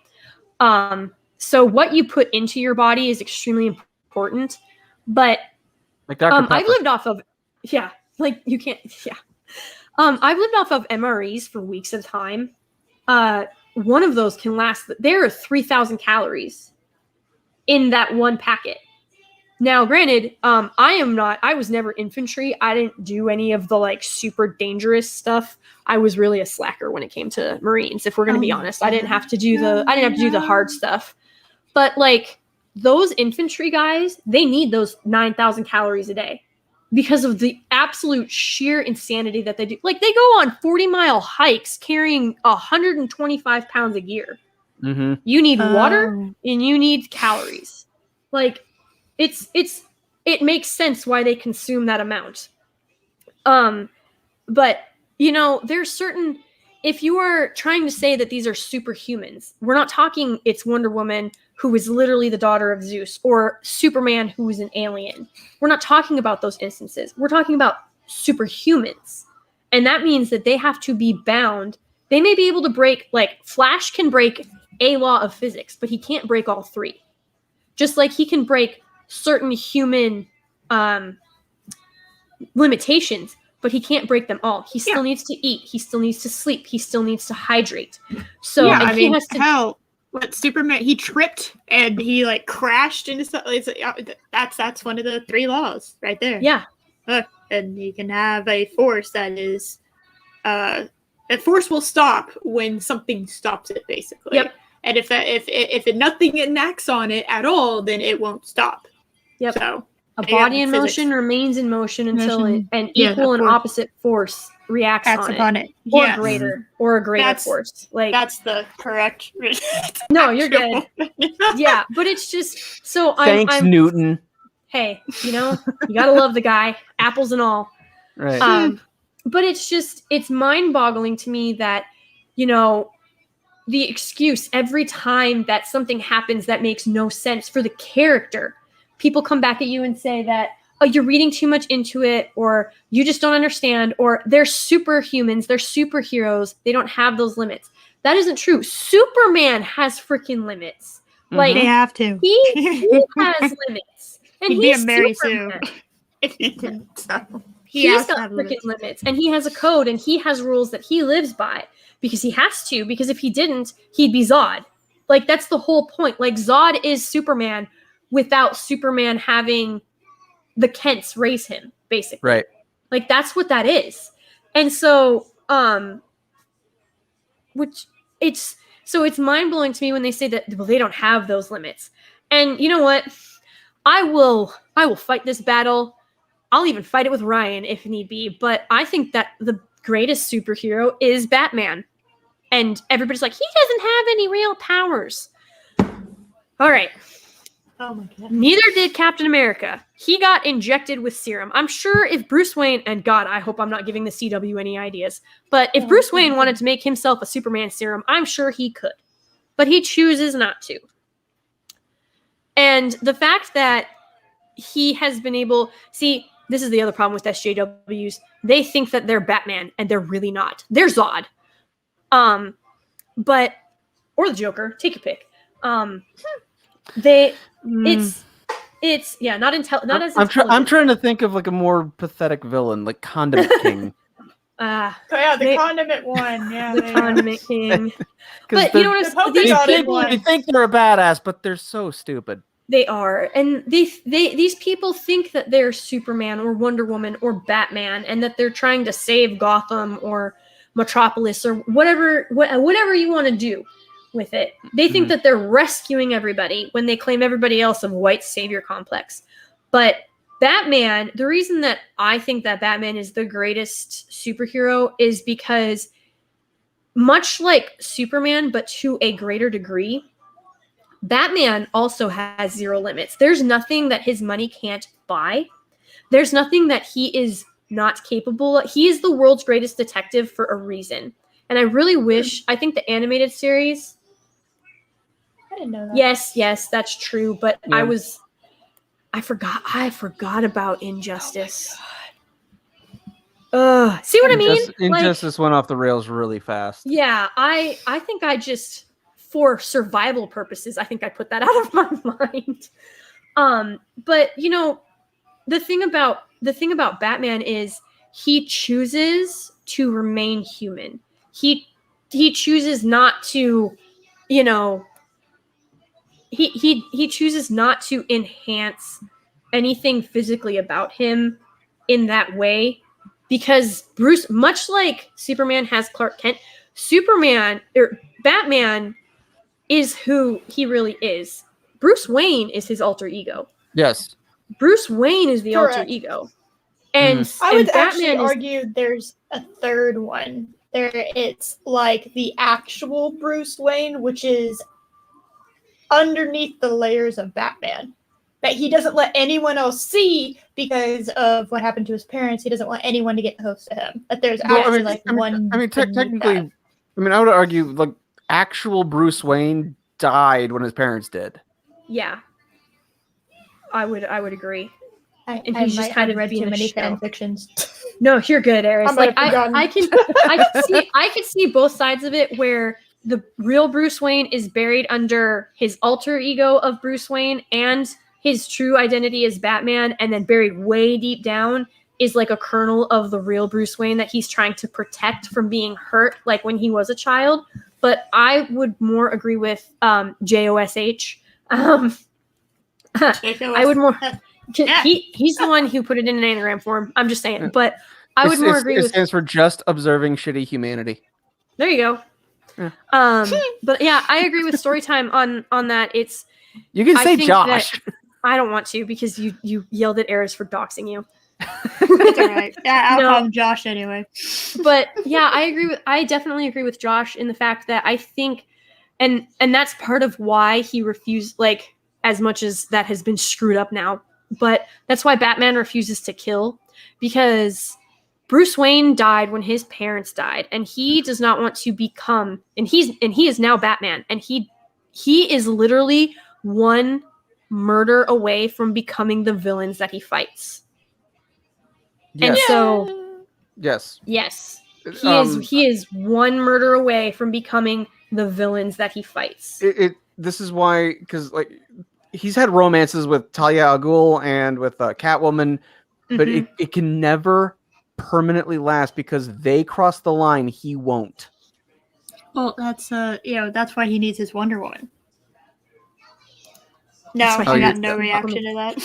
So what you put into your body is extremely important. But like Dr. Pepper. I've lived off of you can't I've lived off of MREs for weeks at a time. One of those can last. There are 3,000 calories in that one packet. Now, granted, I was never infantry. I didn't do any of the like super dangerous stuff. I was really a slacker when it came to Marines, if we're going to be honest. I didn't have to do the hard stuff. But like those infantry guys, they need those 9,000 calories a day because of the absolute sheer insanity that they do. Like they go on 40-mile hikes carrying 125 pounds of gear. You need water and you need calories. Like it makes sense why they consume that amount. But there's certain, if you are trying to say that these are superhumans, we're not talking it's Wonder Woman who is literally the daughter of Zeus or Superman who is an alien. We're not talking about those instances. We're talking about superhumans. And that means that they have to be bound. They may be able to break, like Flash can break a law of physics, but he can't break all three. Just like he can break certain human limitations, but he can't break them all. He still needs to eat. He still needs to sleep. He still needs to hydrate. So hell, what Superman? He tripped and he like crashed into stuff. That's one of the three laws right there. Yeah, and you can have a force that is, a force will stop when something stops it, basically. Yep. And if nothing enacts on it at all, then it won't stop. Yep. So a body in motion remains in motion until an equal and opposite force reacts on it. Or a greater force. Like that's the correct. No, you're good. Yeah, but it's just so. Thanks, Newton. Hey, you gotta love the guy, apples and all. Right. But it's mind-boggling to me that the excuse every time that something happens that makes no sense for the character, people come back at you and say that, oh, you're reading too much into it, or you just don't understand, or they're superhumans, they're superheroes, they don't have those limits. That isn't true. Superman has freaking limits. Like they have to. He has limits. And he's Mary Sue. He's got freaking limits. And he has a code and he has rules that he lives by. Because he has to, because if he didn't, he'd be Zod. Like, that's the whole point. Like, Zod is Superman without Superman having the Kents raise him, basically. Right. Like, that's what that is. And so, it's mind-blowing to me when they say that, well, they don't have those limits. And you know what? I will fight this battle. I'll even fight it with Ryan if need be. But I think that the greatest superhero is Batman. And everybody's like, he doesn't have any real powers. All right. Oh my God. Neither did Captain America. He got injected with serum. I'm sure if Bruce Wayne, and God, I hope I'm not giving the CW any ideas, but if Bruce Wayne wanted to make himself a Superman serum, I'm sure he could. But he chooses not to. And the fact that he has been able... See, this is the other problem with SJWs. They think that they're Batman, and they're really not. They're Zod. But or the Joker, take your pick. It's not as intelligent. I'm trying to think of like a more pathetic villain, like Condiment King. the condiment one. Yeah, the condiment king. But you know what? They think they're a badass, but they're so stupid. They are, and these people think that they're Superman or Wonder Woman or Batman, and that they're trying to save Gotham or Metropolis or whatever you want to do with it. They think that they're rescuing everybody when they claim everybody else of white savior complex. But Batman, the reason that I think that Batman is the greatest superhero is because, much like Superman, but to a greater degree, Batman also has zero limits. There's nothing that his money can't buy. There's nothing that he is not capable of. He is the world's greatest detective for a reason. And I really wish, I think the animated series. I didn't know that. Yes, that's true. But yeah. I forgot about Injustice. See what I mean? Injustice went off the rails really fast. Yeah, I think I just, for survival purposes, I think I put that out of my mind. But the thing about Batman is he chooses to remain human. He chooses not to, he chooses not to enhance anything physically about him in that way, because Bruce, much like Superman has Clark Kent, Batman is who he really is. Bruce Wayne is his alter ego. Yes. Bruce Wayne is the alter ego. And I would actually argue there's a third one. It's like the actual Bruce Wayne, which is underneath the layers of Batman, that he doesn't let anyone else see because of what happened to his parents. He doesn't want anyone to get close to him. That there's actually one. Technically, I would argue like actual Bruce Wayne died when his parents did. Yeah, I would agree. And he's just kind of read too many fan fictions. No, you're good, Eris. I can see both sides of it, where the real Bruce Wayne is buried under his alter ego of Bruce Wayne and his true identity as Batman, and then buried way deep down is like a kernel of the real Bruce Wayne that he's trying to protect from being hurt, like when he was a child. But I would more agree with JOSH. I would more. He's the one who put it in an anagram form. I'm just saying, but I would more agree with. It stands for just observing shitty humanity. There you go. Yeah. But yeah, I agree with Storytime on that. It's. You can say Josh. I don't want to, because you yelled at Eris for doxing you. It's all right. Yeah, I'll call him Josh anyway. But yeah, I definitely agree with Josh in the fact that I think, and that's part of why he refused, like, as much as that has been screwed up now, but that's why Batman refuses to kill, because Bruce Wayne died when his parents died, and he does not want to become, and he is now Batman, and he is literally one murder away from becoming the villains that he fights. Yes. And so yes, he is one murder away from becoming the villains that he fights. This is why, because like he's had romances with Talia al Ghul and with Catwoman, but it can never permanently last, because they cross the line, he won't. Well, that's that's why he needs his Wonder Woman. No, I got no reaction to that.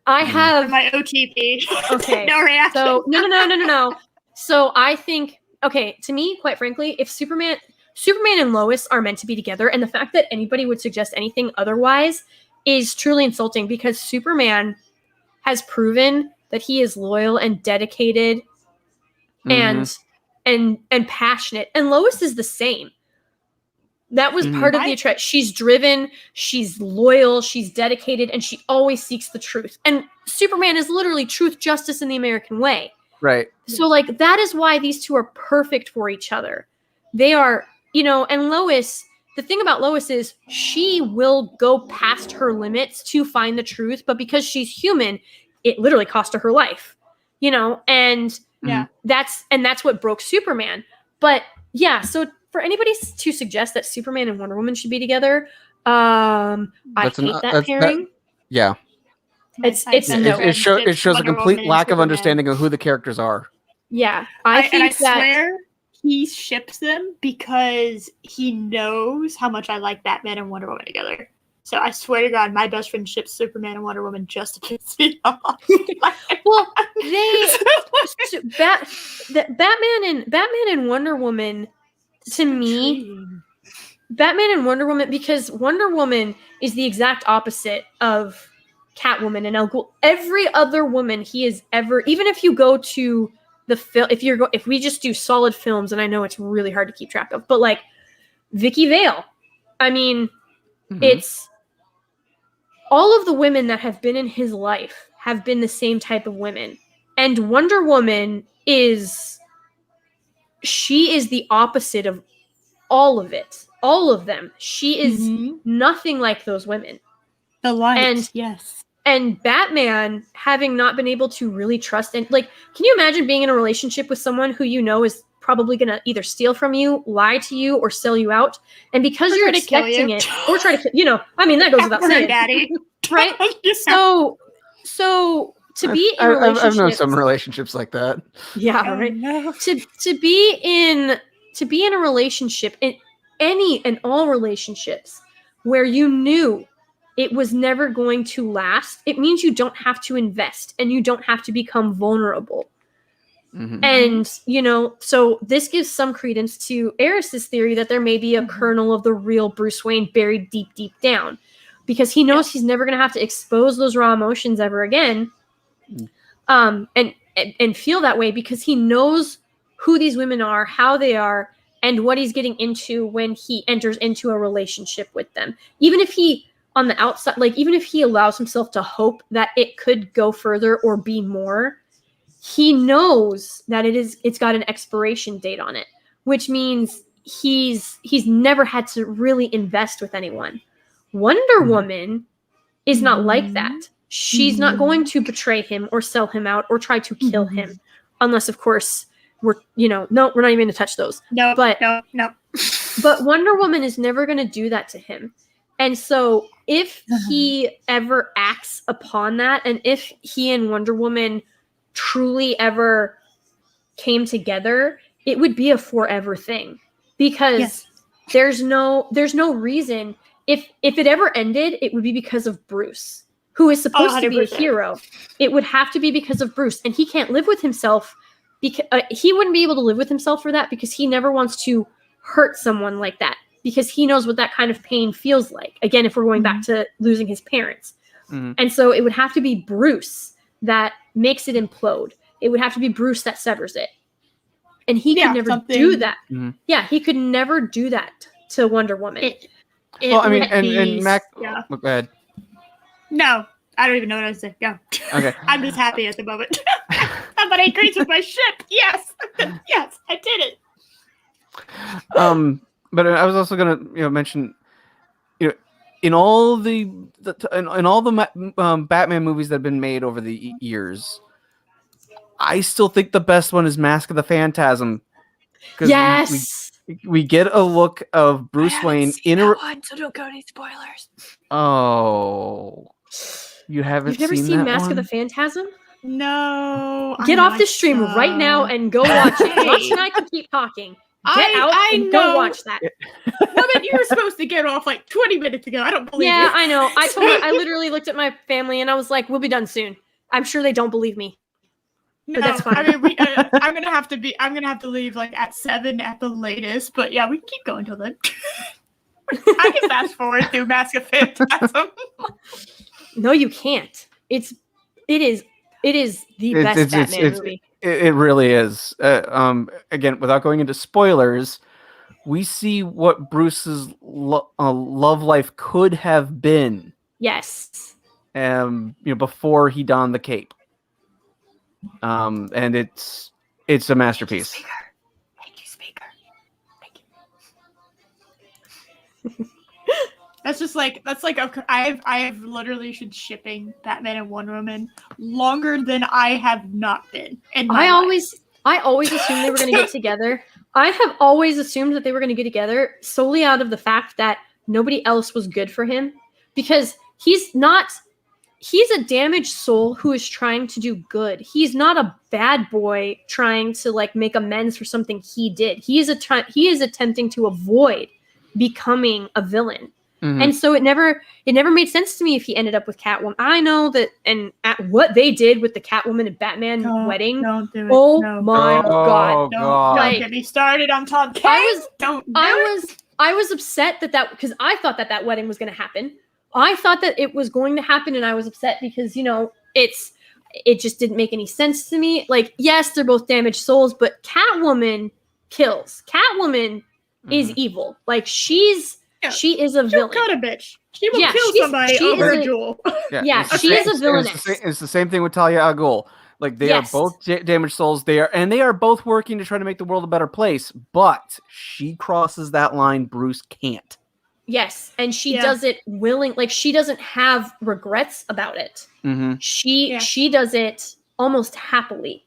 I have my OTP. Okay. No reaction. So no. So I think, okay, to me, quite frankly, if Superman and Lois are meant to be together, and the fact that anybody would suggest anything otherwise is truly insulting, because Superman has proven that he is loyal and dedicated and passionate, and Lois is the same. That was part of the attraction. She's driven, she's loyal, she's dedicated, and she always seeks the truth. And Superman is literally truth, justice, in the American way. Right. So, like, that is why these two are perfect for each other. They are, and Lois, the thing about Lois is she will go past her limits to find the truth, but because she's human, it literally cost her life, and that's what broke Superman. But yeah, so for anybody to suggest that Superman and Wonder Woman should be together, I hate that pairing. It shows a complete lack of understanding of who the characters are. Yeah, I think that swear he ships them because he knows how much I like Batman and Wonder Woman together. So I swear to God, my best friend ships Superman and Wonder Woman just to piss me off. Well, Batman and Wonder Woman, to me, Batman and Wonder Woman, because Wonder Woman is the exact opposite of Catwoman and El Ghul. Every other woman he has ever, even if you go to the film, if we just do solid films, and I know it's really hard to keep track of, but like Vicky Vale, I mean, it's all of the women that have been in his life have been the same type of women. And Wonder Woman she is the opposite of all of it. All of them. She is nothing like those women. The light, yes. And Batman, having not been able to really trust, and like, can you imagine being in a relationship with someone who you know is probably going to either steal from you, lie to you, or sell you out? And because you're expecting it, or try to, I mean, that goes without saying. Daddy. Right? So to be in relationships, I've known some relationships like that. Yeah, right. No. To be in a relationship, in any and all relationships, where you knew it was never going to last, it means you don't have to invest and you don't have to become vulnerable. And so this gives some credence to Eris's theory that there may be a kernel of the real Bruce Wayne buried deep down, because he knows he's never going to have to expose those raw emotions ever again, and feel that way, because he knows who these women are, how they are, and what he's getting into when he enters into a relationship with them. Even if he, on the outside, like even if he allows himself to hope that it could go further or be more, he knows that it's got an expiration date on it, which means he's never had to really invest with anyone. Wonder Woman is not like that. She's not going to betray him or sell him out or try to kill him, unless, of course, we're not even going to touch those. No. But Wonder Woman is never going to do that to him. And so if he ever acts upon that, and if he and Wonder Woman truly ever came together, it would be a forever thing, because there's no reason. If it ever ended, it would be because of Bruce, who is supposed to be a hero. It would have to be because of Bruce, and he can't live with himself, because he wouldn't be able to live with himself for that, because he never wants to hurt someone like that, because he knows what that kind of pain feels like. Again, if we're going back to losing his parents. And so it would have to be Bruce that makes it implode. It would have to be Bruce that severs it. And he could never do that. Yeah, he could never do that to Wonder Woman. And Mac, go ahead. No, I don't even know what I was saying. Go. Okay. I'm just happy at the moment. Somebody agrees with my ship. Yes. Yes, I did it. But I was also gonna mention, in all the Batman movies that have been made over the years, I still think the best one is Mask of the Phantasm. Yes. We get a look of Bruce Wayne in a one, so don't go any spoilers. Oh, you've never seen Mask one? of the Phantasm? No. Get off the stream right now and go watch it. Josh and I can keep talking. Get out and go watch that. Woman, you were supposed to get off like 20 minutes ago. I don't believe you. Yeah, I know. I literally looked at my family and I was like, we'll be done soon. I'm sure they don't believe me. No, but that's fine. I mean, I'm gonna have to leave like at 7 at the latest. But yeah, we can keep going till then. I can fast forward through Mask of Phantasm. No, you can't. It is the best Batman movie. It really is. Again, without going into spoilers, we see what Bruce's love life could have been. Yes. Before he donned the cape. And it's a masterpiece. Thank you, Speaker. Thank you. I've literally been shipping Batman and Wonder Woman longer than I have not been. I always assumed they were going to get together. I have always assumed that they were going to get together solely out of the fact that nobody else was good for him, because he's not he's a damaged soul who is trying to do good. He's not a bad boy trying to like make amends for something he did. He is attempting to avoid becoming a villain. And so it never made sense to me if he ended up with Catwoman. I know that, and at what they did with the Catwoman and Batman wedding. Don't do it. Oh my God! Don't get me started on Tom Kane. I was upset that because I thought that wedding was going to happen. I thought that it was going to happen, and I was upset because it just didn't make any sense to me. Like, yes, they're both damaged souls, but Catwoman kills. Catwoman is evil. Like she is a villain. She'll cut a bitch. She will kill somebody over a jewel. She is a villainess. It's the same thing with Talia al Ghul. Like they are both damaged souls. They are both working to try to make the world a better place. But she crosses that line. Bruce can't. Yes, and she does it willing. Like she doesn't have regrets about it. She does it almost happily.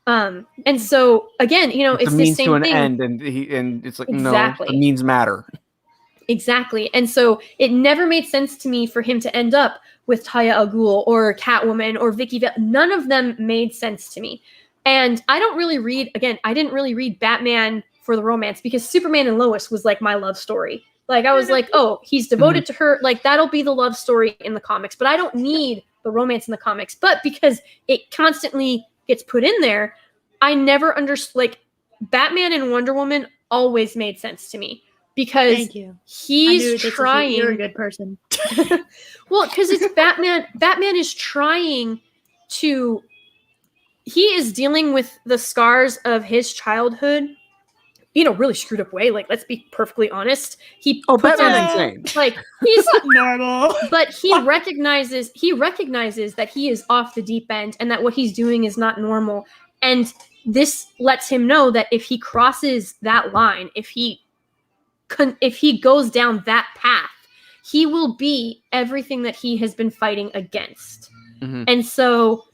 And so again, it's the means same to an thing. end, and it's like no, the means matter. Exactly. And so it never made sense to me for him to end up with Talia al Ghul or Catwoman or Vicky Vale. None of them made sense to me. And I didn't really read Batman for the romance because Superman and Lois was like my love story. Like I was like, oh, he's devoted to her. Like that'll be the love story in the comics, but I don't need the romance in the comics. But because it constantly gets put in there, I never understood. Like Batman and Wonder Woman always made sense to me. Because he's trying. You're a good person. Well, because it's Batman. Batman is trying to. He is dealing with the scars of his childhood in a really screwed up way. Like, let's be perfectly honest. Batman's insane. Like he's normal, but he recognizes that he is off the deep end and that what he's doing is not normal. And this lets him know that if he crosses that line, if he goes down that path, he will be everything that he has been fighting against. And so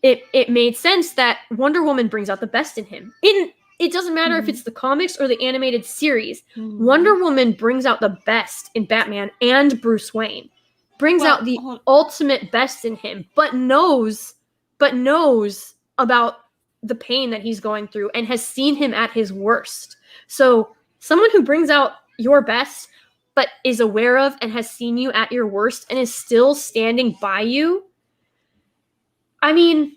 it made sense that Wonder Woman brings out the best in him. It doesn't matter if it's the comics or the animated series. Wonder Woman brings out the best in Batman and Bruce Wayne. Brings out the ultimate best in him, but knows about the pain that he's going through and has seen him at his worst. So someone who brings out your best, but is aware of and has seen you at your worst and is still standing by you. I mean,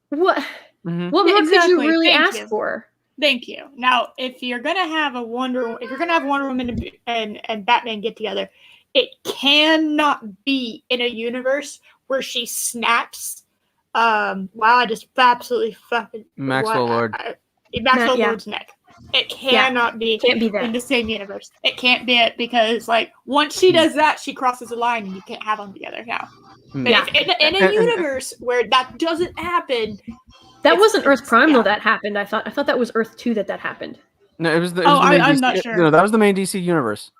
what more could you really ask for? Thank you. Now, if you're gonna have Wonder Woman and Batman get together, it cannot be in a universe where she snaps. Wow, I just absolutely fucking Maxwell Lord. Maxwell Lord's neck. It cannot be that in the same universe. It can't be it because, like, once she does that, she crosses the line and you can't have them together now. But in a universe where that doesn't happen, that wasn't Earth Prime though. That happened. I thought that was Earth 2 that happened. No, it was the. I'm not sure. No, that was the main DC universe.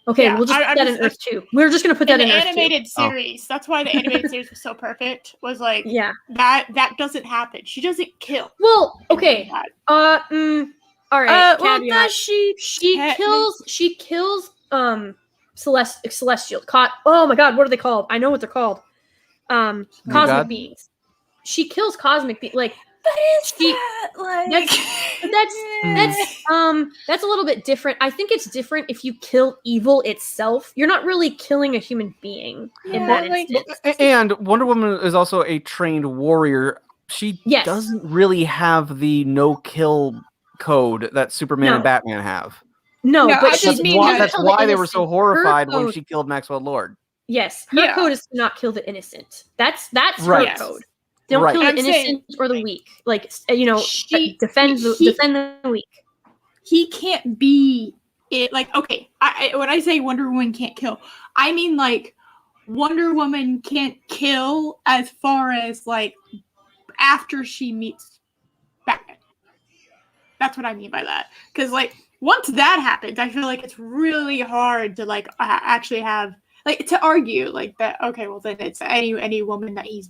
Okay, we'll just put that in Earth 2. We're just gonna put that in the Earth 2. Animated series. That's why the animated series was so perfect. Was like, that doesn't happen. She doesn't kill. Well, okay. All right. Well, she kills celestial. Oh my God, what are they called? I know what they're called. Cosmic beings. She kills cosmic beings. Like, but is that like that's a little bit different. I think it's different if you kill evil itself. You're not really killing a human being in that instance. And Wonder Woman is also a trained warrior. She doesn't really have the no-kill code that Superman and Batman have. No, but that's why they were so horrified when she killed Maxwell Lord. Yes, her code is to not kill the innocent. That's her code. Don't kill the innocent or the weak. Like, defend the weak. He can't be it. Like, okay, when I say Wonder Woman can't kill, I mean like Wonder Woman can't kill as far as like after she meets Batman. That's what I mean by that. Because like once that happens, I feel like it's really hard to like actually have like to argue like that. Okay, well then it's any woman that he's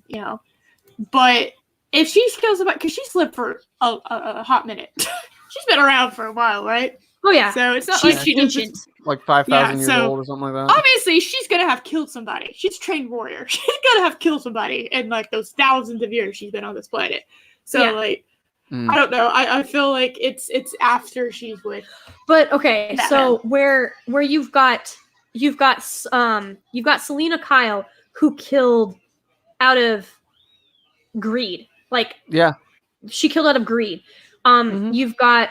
But if she kills somebody, because she's lived for a hot minute, she's been around for a while, right? Oh yeah. So it's not she's like she ancient. Like 5,000 years old or something like that. Obviously, she's gonna have killed somebody. She's a trained warrior. She's gonna have killed somebody in like those thousands of years she's been on this planet. So like, I don't know. I feel like it's after she's with. But okay, Batman. so where you've got Selena Kyle who killed out of greed. Like she killed out of greed. You've got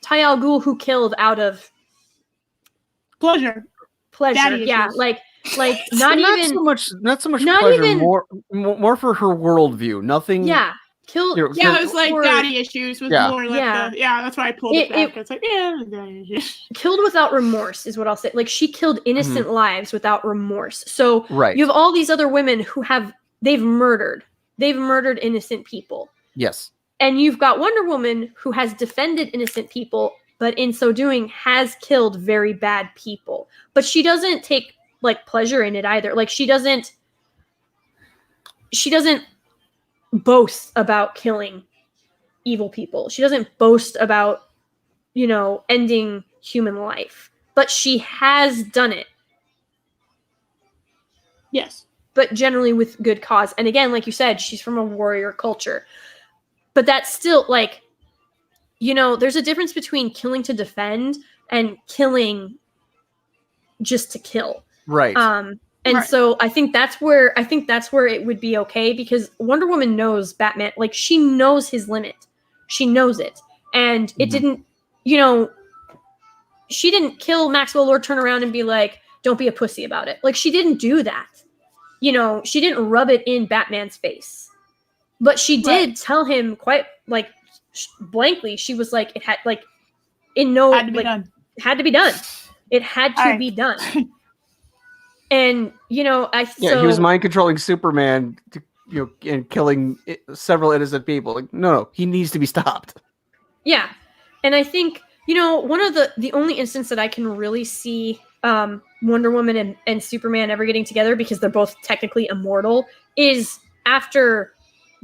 Talia al Ghul who killed out of pleasure. Yeah, like not so much pleasure, more for her worldview. Nothing. Yeah. Killed. It was like daddy issues with more like that's why I pulled it back. It's like daddy issues. Killed without remorse is what I'll say. Like she killed innocent lives without remorse. So you have all these other women who they've murdered innocent people. Yes. And you've got Wonder Woman who has defended innocent people, but in so doing has killed very bad people. But she doesn't take like pleasure in it either. Like she doesn't boast about killing evil people. She doesn't boast about, ending human life. But she has done it. Yes. But generally with good cause. And again, like you said, she's from a warrior culture. But that's still like, there's a difference between killing to defend and killing just to kill. Right. So I think that's where it would be okay, because Wonder Woman knows Batman, like she knows his limit. She knows it. And it didn't, she didn't kill Maxwell Lord, turn around and be like, don't be a pussy about it. Like she didn't do that. She didn't rub it in Batman's face. But she did tell him quite like blankly. She was like, it had like had to be done. It had to be done. And he was mind controlling Superman and killing several innocent people. Like, no, he needs to be stopped. Yeah. And I think one of the only instance that I can really see Wonder Woman and Superman ever getting together, because they're both technically immortal, is after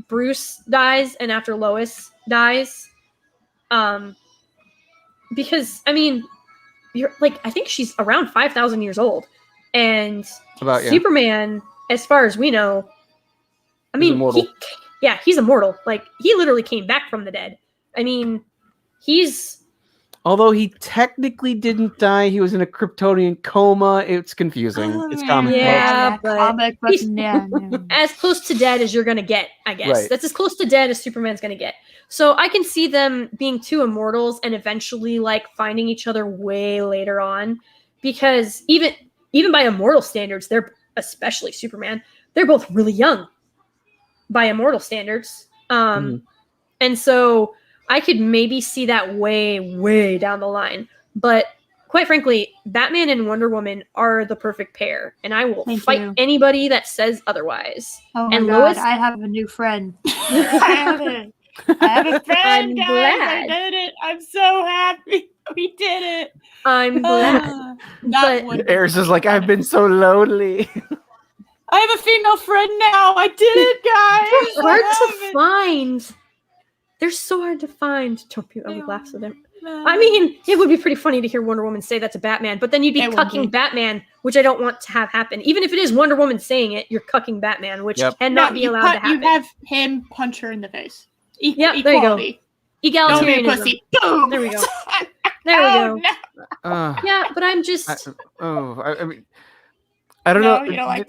Bruce dies and after Lois dies. Because you're like, I think she's around 5,000 years old. And Superman, as far as we know, he's immortal. He's immortal. Like he literally came back from the dead. Although he technically didn't die, he was in a Kryptonian coma. It's confusing. It's comic book. He's as close to dead as you're gonna get, I guess. Right. That's as close to dead as Superman's gonna get. So I can see them being two immortals and eventually like finding each other way later on, because even by immortal standards, they're, especially Superman, they're both really young by immortal standards. And so I could maybe see that way, way down the line. But quite frankly, Batman and Wonder Woman are the perfect pair. And I will fight anybody that says otherwise. Oh my God, Lois, I have a new friend. I have a friend, I'm guys. glad. I did it. I'm so happy. We did it. I'm glad. Eris is like, I've been so lonely. I have a female friend now. I did it, guys. They're hard to find. They're so hard to find. Don't be laughs at them. It would be pretty funny to hear Wonder Woman say that to Batman, but then you'd be cucking Batman, which I don't want to have happen. Even if it is Wonder Woman saying it, you're cucking Batman, which cannot be allowed to happen. You have him punch her in the face. There you go. Egalitarianism. Don't be a pussy. Boom. There we go. There we go. No. Yeah, but I'm just. I don't know.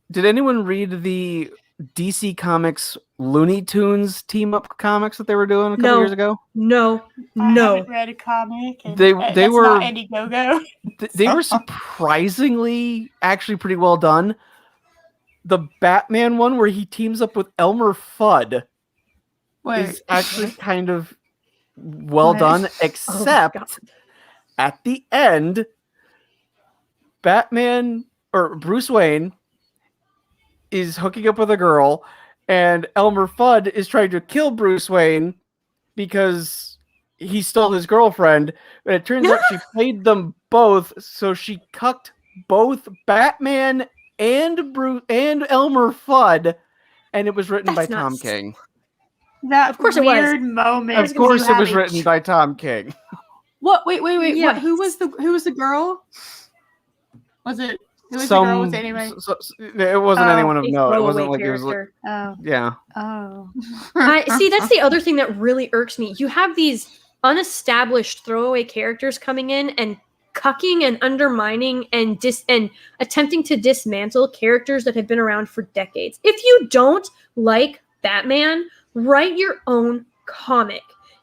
Did anyone read the DC Comics Looney Tunes team up comics that they were doing a couple years ago? No. I haven't read a comic. They were not Indiegogo. They were surprisingly actually pretty well done. The Batman one where he teams up with Elmer Fudd is actually kind of well done, except at the end, Batman or Bruce Wayne is hooking up with a girl, and Elmer Fudd is trying to kill Bruce Wayne because he stole his girlfriend. But it turns out she played them both, so she cucked both Batman and Elmer Fudd, and it was written by Tom King. That of course weird moment. Of course, it was written by Tom King. What? Wait. Yeah. What? Who was the girl? Was it? Who was the girl? Was it anybody? It wasn't anyone of note. It wasn't like character. it was. Oh. Yeah. Oh. I see. That's the other thing that really irks me. You have these unestablished throwaway characters coming in and cucking and undermining and attempting to dismantle characters that have been around for decades. If you don't like Batman, write your own comic.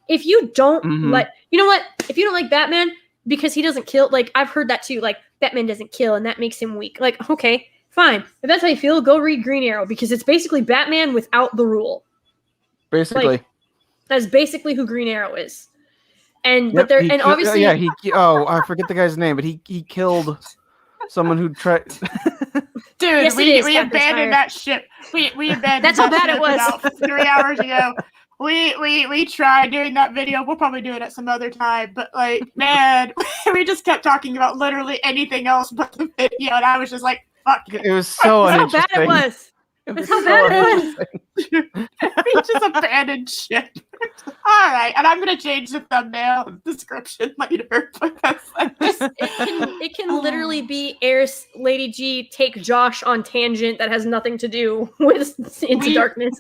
If you don't you know what? If you don't like Batman because he doesn't kill, like I've heard that too, like Batman doesn't kill and that makes him weak. Like, okay, fine. If that's how you feel, go read Green Arrow because it's basically Batman without the rule. Basically. Like, that's basically who Green Arrow is. And but there and obviously I forget the guy's name, but he killed someone who tried Dude, yes, we abandoned that ship. We abandoned That's that how bad ship it was. about 3 hours ago. We tried doing that video. We'll probably do it at some other time. But like, man, we just kept talking about literally anything else but the video, and I was just like, fuck. It was so that's how bad it was. That's how bad it was. We just abandoned ship. All right, and I'm gonna change the thumbnail description later. But that's It can literally be Airs Lady G take Josh on tangent that has nothing to do with Into Darkness.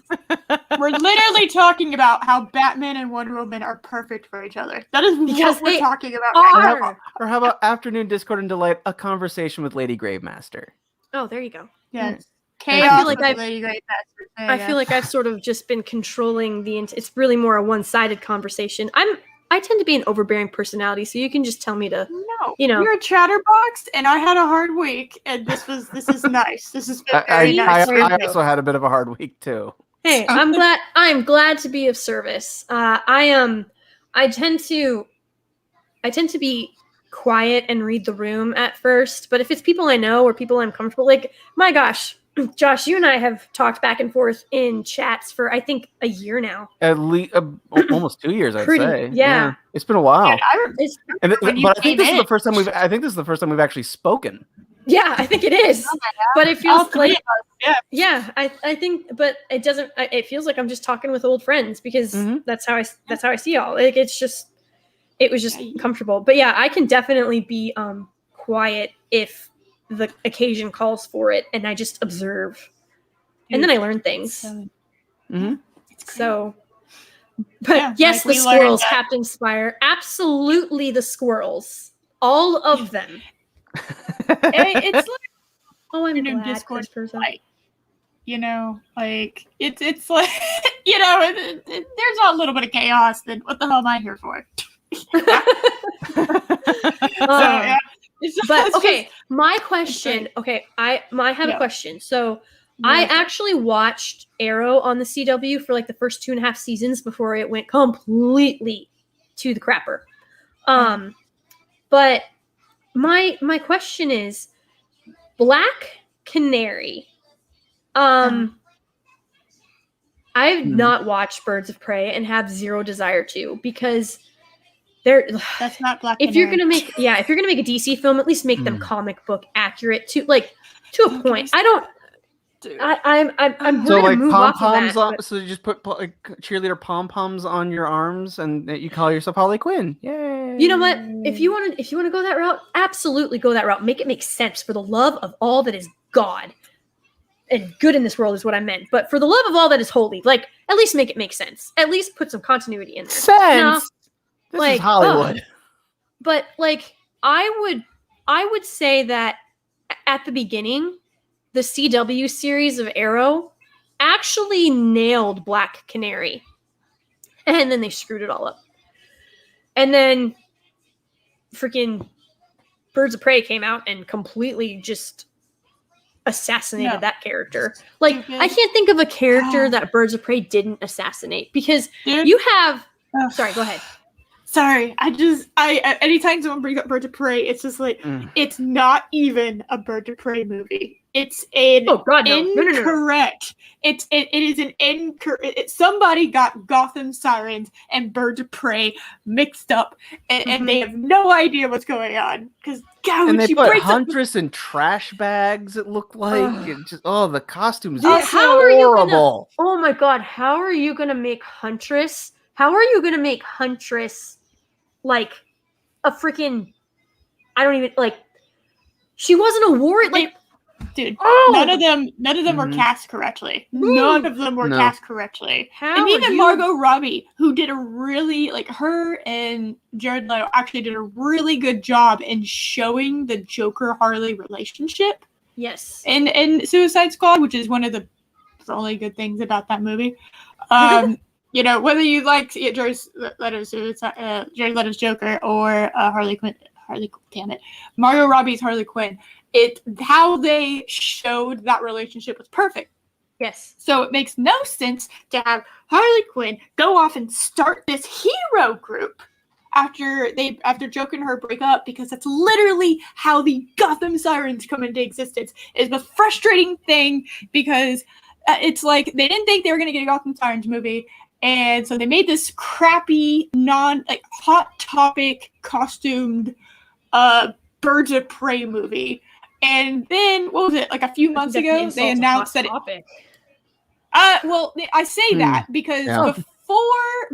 We're literally talking about how Batman and Wonder Woman are perfect for each other. That is because what we're talking about right now. Or how about Afternoon Discord and Delight, a conversation with Lady Gravemaster? Oh, there you go. Yes. I feel like Lady Gravemaster. I feel like I've sort of just been controlling it's really more a one-sided conversation. I tend to be an overbearing personality, so you can just tell me to you're a chatterbox, and I had a hard week, and this is nice. This is very nice. I also had a bit of a hard week too. Hey, I'm glad to be of service. I tend to be quiet and read the room at first, but if it's people I know or people I'm comfortable, like my gosh, Josh, you and I have talked back and forth in chats for I think a year now. At least almost 2 years, I'd say. Yeah, it's been a while. Yeah, but I think this is the first time we've actually spoken. Yeah, I think it is. But it feels like I think, but it doesn't. It feels like I'm just talking with old friends because that's how I see y'all. Like it was just comfortable. But yeah, I can definitely be quiet if the occasion calls for it, and I just observe, and then I learn things. So, but yes, the squirrels, Captain Spire, absolutely the squirrels, all of them. It's like, I'm new glad Discord this person. Like, it's like there's a little bit of chaos. Then what the hell am I here for? My question. Okay, I have a question. So I actually watched Arrow on the CW for like the first 2.5 seasons before it went completely to the crapper. But my question is, Black Canary. I've not watched Birds of Prey and have zero desire to because that's not Black Canary. If you're gonna make a DC film, at least make them comic book accurate to a point. I don't. I'm so like move pom off poms of that, on. So you just put like cheerleader pom poms on your arms, and you call yourself Harley Quinn. Yay! You know what? If you want to go that route, absolutely go that route. Make it make sense for the love of all that is God and good in this world is what I meant. But for the love of all that is holy, like at least make it make sense. At least put some continuity in there. Sense. This is Hollywood. But like I would say that at the beginning, the CW series of Arrow actually nailed Black Canary. And then they screwed it all up. And then freaking Birds of Prey came out and completely just assassinated that character. Like I can't think of a character that Birds of Prey didn't assassinate because you have sorry, go ahead. Sorry, I anytime someone brings up Birds of Prey, it's just like it's not even a Birds of Prey movie. It's an incorrect. No. It is an incorrect. Somebody got Gotham Sirens and Birds of Prey mixed up, and they have no idea what's going on because and they put Huntress in trash bags. It looked like the costumes are horrible. Oh my god, how are you gonna make Huntress? How are you gonna make Huntress like a freaking, I don't even, like, she wasn't a warrior. Like, dude, oh! none of them were cast correctly. None of them were cast correctly. And even Margot Robbie, who did a really, like, her and Jared Leto actually did a really good job in showing the Joker-Harley relationship. Yes. In Suicide Squad, which is one of the only good things about that movie. You know, whether you like Jared Leto's Joker or Margot Robbie's Harley Quinn, how they showed that relationship was perfect. Yes. So it makes no sense to have Harley Quinn go off and start this hero group after Joker and her break up, because that's literally how the Gotham Sirens come into existence. It's a frustrating thing because it's like they didn't think they were going to get a Gotham Sirens movie, and so they made this crappy, hot topic costumed Birds of Prey movie. And then, what was it, like a few months ago, they announced that well, I say that because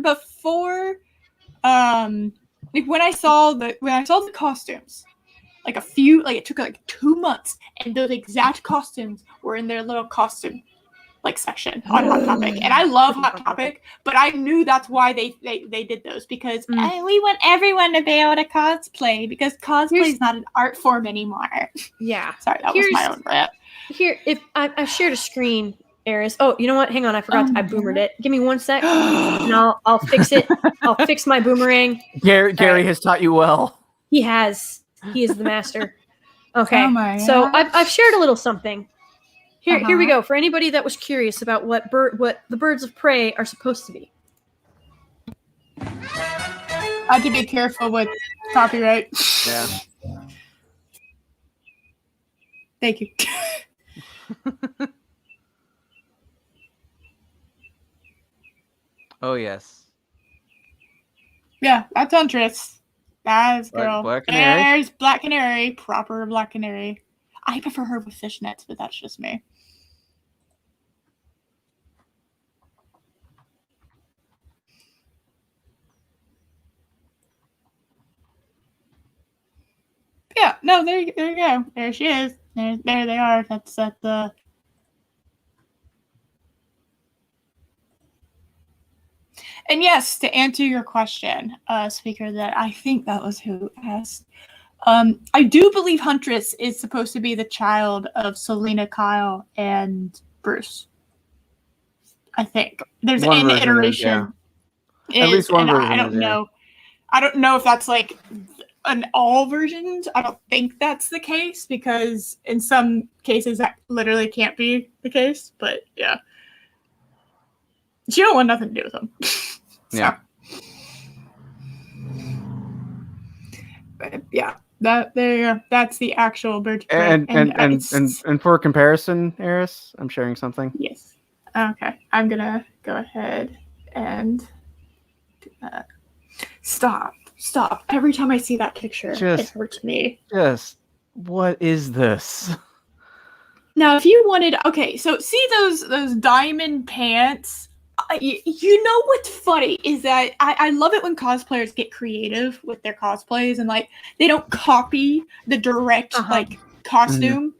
before like when I saw the costumes, like it took like 2 months, and those exact costumes were in their little costume section on Hot Topic. And I love Hot Topic, but I knew that's why they did those, because we want everyone to be able to cosplay, because cosplay is not an art form anymore. Yeah. Sorry, that was my own rant. Here, if I shared a screen, Eris. Oh, you know what? Hang on, I forgot. I boomered it. Give me 1 sec, and I'll fix it. I'll fix my boomerang. Gary has taught you well. He has. He is the master. Okay. Oh so I've shared a little something. Here we go. For anybody that was curious about what the birds of prey are supposed to be. I have to be careful with copyright. Yeah. Thank you. Oh yes. Yeah, that's Huntress. That is girl. Black Canary. There's Black Canary, proper Black Canary. I prefer her with fishnets, but that's just me. Yeah, no, there you go. There she is. There they are. That's at the. And yes, to answer your question, speaker, that I think that was who asked. I do believe Huntress is supposed to be the child of Selena Kyle and Bruce. I think there's an iteration. At least one version. I don't know. I don't know if that's like in all versions. I don't think that's the case, because in some cases that literally can't be the case. But yeah, she don't want nothing to do with them. Yeah. But yeah. There you go. That's the actual bird. And for comparison, Eris, I'm sharing something. Yes. Okay. I'm gonna go ahead and do that. Stop. Every time I see that picture, it hurts me. What is this? Now, if you wanted, okay, so see those diamond pants. You know what's funny is that I love it when cosplayers get creative with their cosplays, and like they don't copy the direct costume.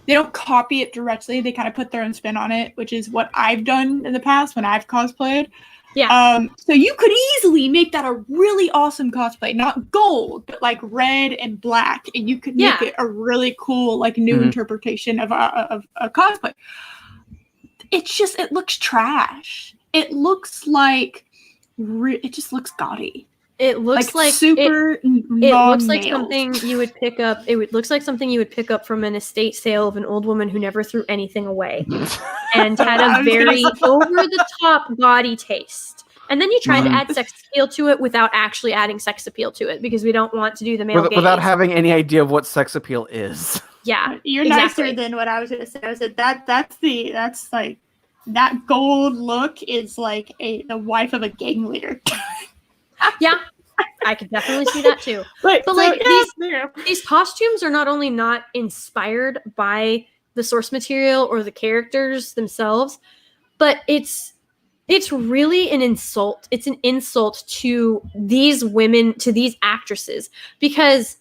They don't copy it directly. They kind of put their own spin on it, which is what I've done in the past when I've cosplayed. Yeah. So you could easily make that a really awesome cosplay, not gold, but like red and black, and you could make it a really cool like new interpretation of a cosplay. It's just, it looks trash. It looks like, it just looks gaudy. It looks like super. It looks like something you would pick up. Looks like something you would pick up from an estate sale of an old woman who never threw anything away, and had a very over the top body taste. And then you try to add sex appeal to it without actually adding sex appeal to it, because we don't want to do the male gaze. Without having any idea of what sex appeal is. Yeah, you're nicer than what I was gonna say. I said that's like that gold look is like the wife of a gang leader. Yeah, I could definitely see that too. But like these costumes are not only not inspired by the source material or the characters themselves, but it's it's really an insult. It's an insult to these women, to these actresses, because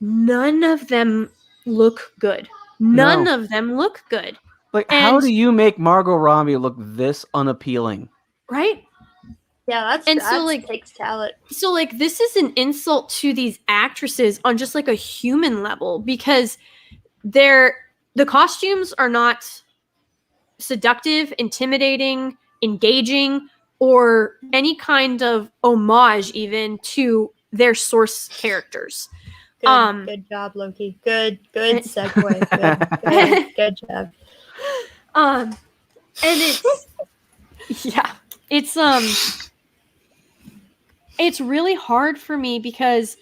none of them look good. None of them look good. Like, how do you make Margot Robbie look this unappealing? Right? Yeah, that takes talent. So, like, this is an insult to these actresses on just, like, a human level, because the costumes are not seductive, intimidating, engaging, or any kind of homage even to their source characters. Good job, Loki. Good segue. Good job. And it's it's really hard for me because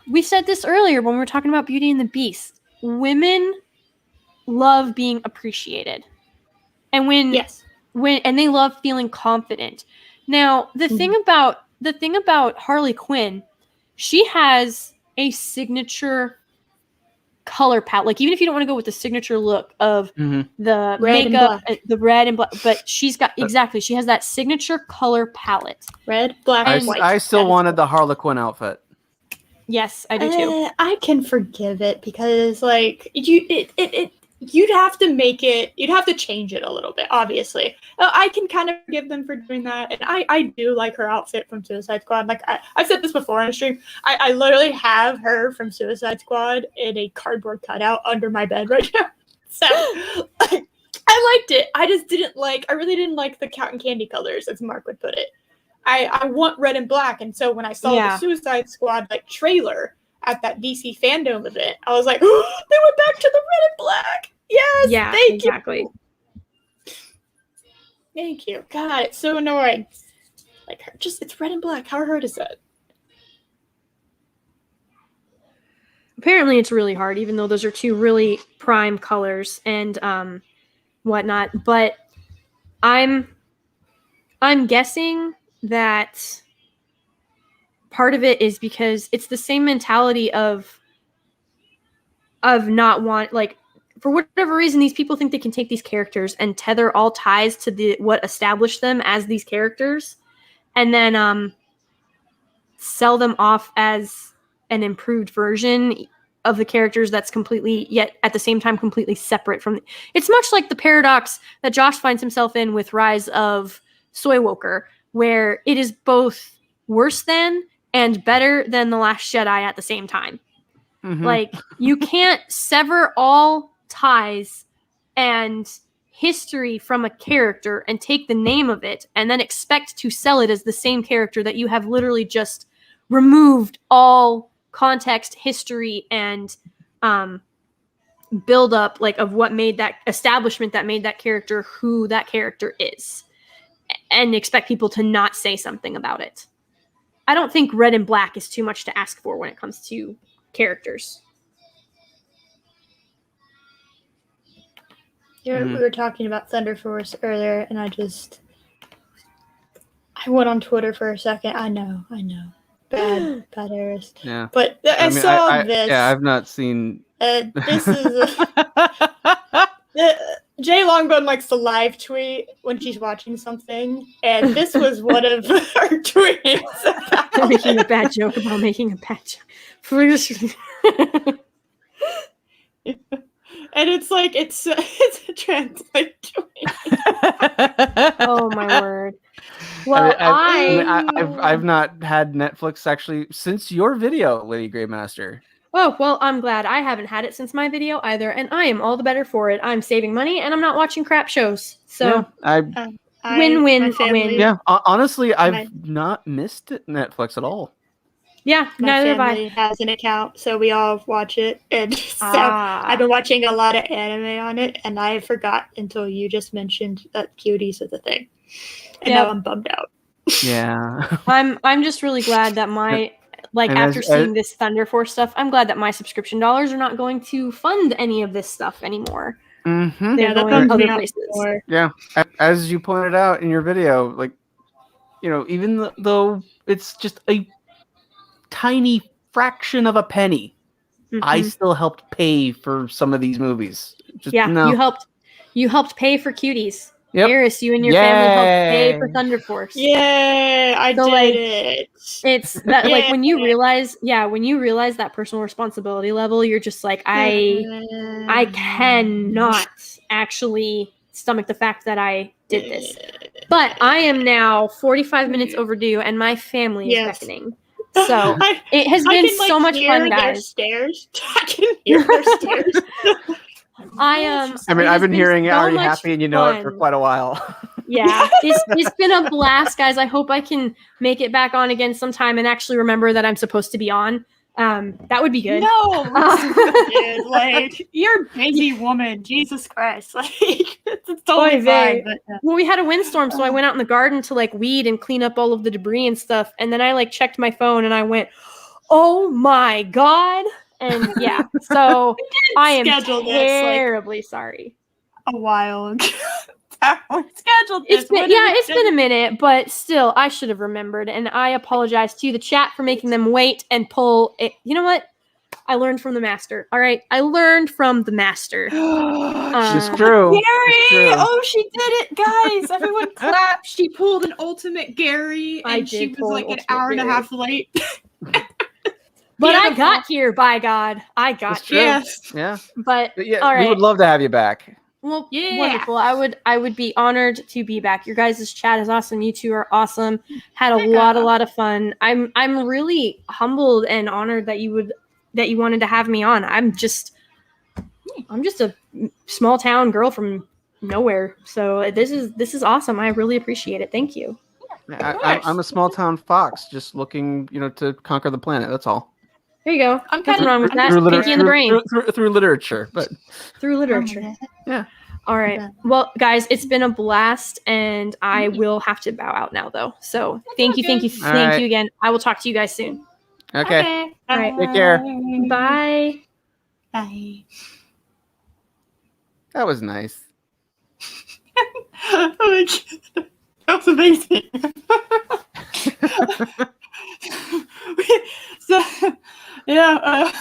we said this earlier when we were talking about Beauty and the Beast. Women love being appreciated. And when they love feeling confident. Now, the thing about Harley Quinn, she has a signature color palette. Like, even if you don't want to go with the signature look of the red makeup, the red and black, but she has that signature color palette. Red, black, and white. I still wanted the Harlequin outfit. Yes, I do too. I can forgive it because, like, you'd have to make it, you'd have to change it a little bit, obviously. I can kind of forgive them for doing that, and I do like her outfit from Suicide Squad. Like, I've said this before on stream, I literally have her from Suicide Squad in a cardboard cutout under my bed right now. So, I liked it. I really didn't like the cotton candy colors, as Mark would put it. I want red and black, and so when I saw the Suicide Squad, like, trailer at that DC fandom event, I was like, oh, they went back to the red and black. Yes, yeah, thank you. Thank you. God, it's so annoying. Like, it's red and black. How hard is that? Apparently it's really hard, even though those are two really prime colors and whatnot. But I'm guessing that part of it is because it's the same mentality of not want, like, for whatever reason, these people think they can take these characters and tether all ties to what established them as these characters, and then sell them off as an improved version of the characters that's completely, yet at the same time, completely separate from. It's much like the paradox that Josh finds himself in with Rise of Soywoker, where it is both worse than and better than The Last Jedi at the same time. Like, you can't sever all ties and history from a character and take the name of it and then expect to sell it as the same character that you have literally just removed all context, history, and build up, like, of what made that establishment that made that character who that character is, and expect people to not say something about it. I don't think red and black is too much to ask for when it comes to characters. We were talking about Thunder Force earlier, and I went on Twitter for a second. I know. Bad errors. Yeah. But I saw this. Yeah, I've not seen. This is Jay Longbone likes to live tweet when she's watching something, and this was one of her tweets about making a bad joke about making a bad joke. And it's like it's a translate tweet. Oh my word! Well, I've not had Netflix actually since your video, Lady Gravemaster. Oh, well, I'm glad. I haven't had it since my video either, and I am all the better for it. I'm saving money, and I'm not watching crap shows. So, win-win. Yeah, honestly, I've not missed Netflix at all. Yeah, neither have I. My family has an account, so we all watch it. And so I've been watching a lot of anime on it, and I forgot until you just mentioned that cuties is a thing. And now I'm bummed out. Yeah. I'm just really glad that my... Like, and after seeing this Thunder Force stuff, I'm glad that my subscription dollars are not going to fund any of this stuff anymore. They're going other places. Yeah, as you pointed out in your video, like, you know, even though it's just a tiny fraction of a penny, I still helped pay for some of these movies. You helped pay for cuties. Yep. Harris, you and your family helped pay for Thunder Force. Yay! I did it. It's that like when you realize that personal responsibility level, you're just like, I cannot actually stomach the fact that I did this. But I am now 45 minutes overdue, and my family is beckoning. So it has been so much fun, guys. Stairs. I can hear their stairs. I mean, I've been hearing it. Are you happy? And you know it for quite a while. Yeah, it's been a blast, guys. I hope I can make it back on again sometime and actually remember that I'm supposed to be on. That would be good. No, dude, like you're a busy woman. Jesus Christ, like it's totally fine. But, well, we had a windstorm, so I went out in the garden to like weed and clean up all of the debris and stuff, and then I like checked my phone and I went, "Oh my god!" And yeah, so I am terribly sorry. A while ago. Scheduled this. It's been a minute, but still, I should have remembered, and I apologize to the chat for making them wait and pull it. You know what? I learned from the master. All right, I learned from the master. It's true. Gary! Oh, she did it, guys! Everyone clap! She pulled an ultimate Gary, and she was like an hour and a half late. But I got here, by God. I got here. Yes. Yeah. But yeah, all right. We would love to have you back. Well, wonderful. I would be honored to be back. Your guys' chat is awesome. You two are awesome. Had a lot of fun. I'm really humbled and honored that you wanted to have me on. I'm just a small town girl from nowhere. So this is awesome. I really appreciate it. Thank you. I'm a small town fox, just looking, to conquer the planet. That's all. There you go. I'm kind of wrong with that. Pinky in the brain. Through literature, but through literature. Yeah. All right. Well, guys, it's been a blast, and I will have to bow out now, though. So thank you again. I will talk to you guys soon. Okay. All right. Take care. Bye. Bye. That was nice. Oh my God. That was amazing. So, yeah.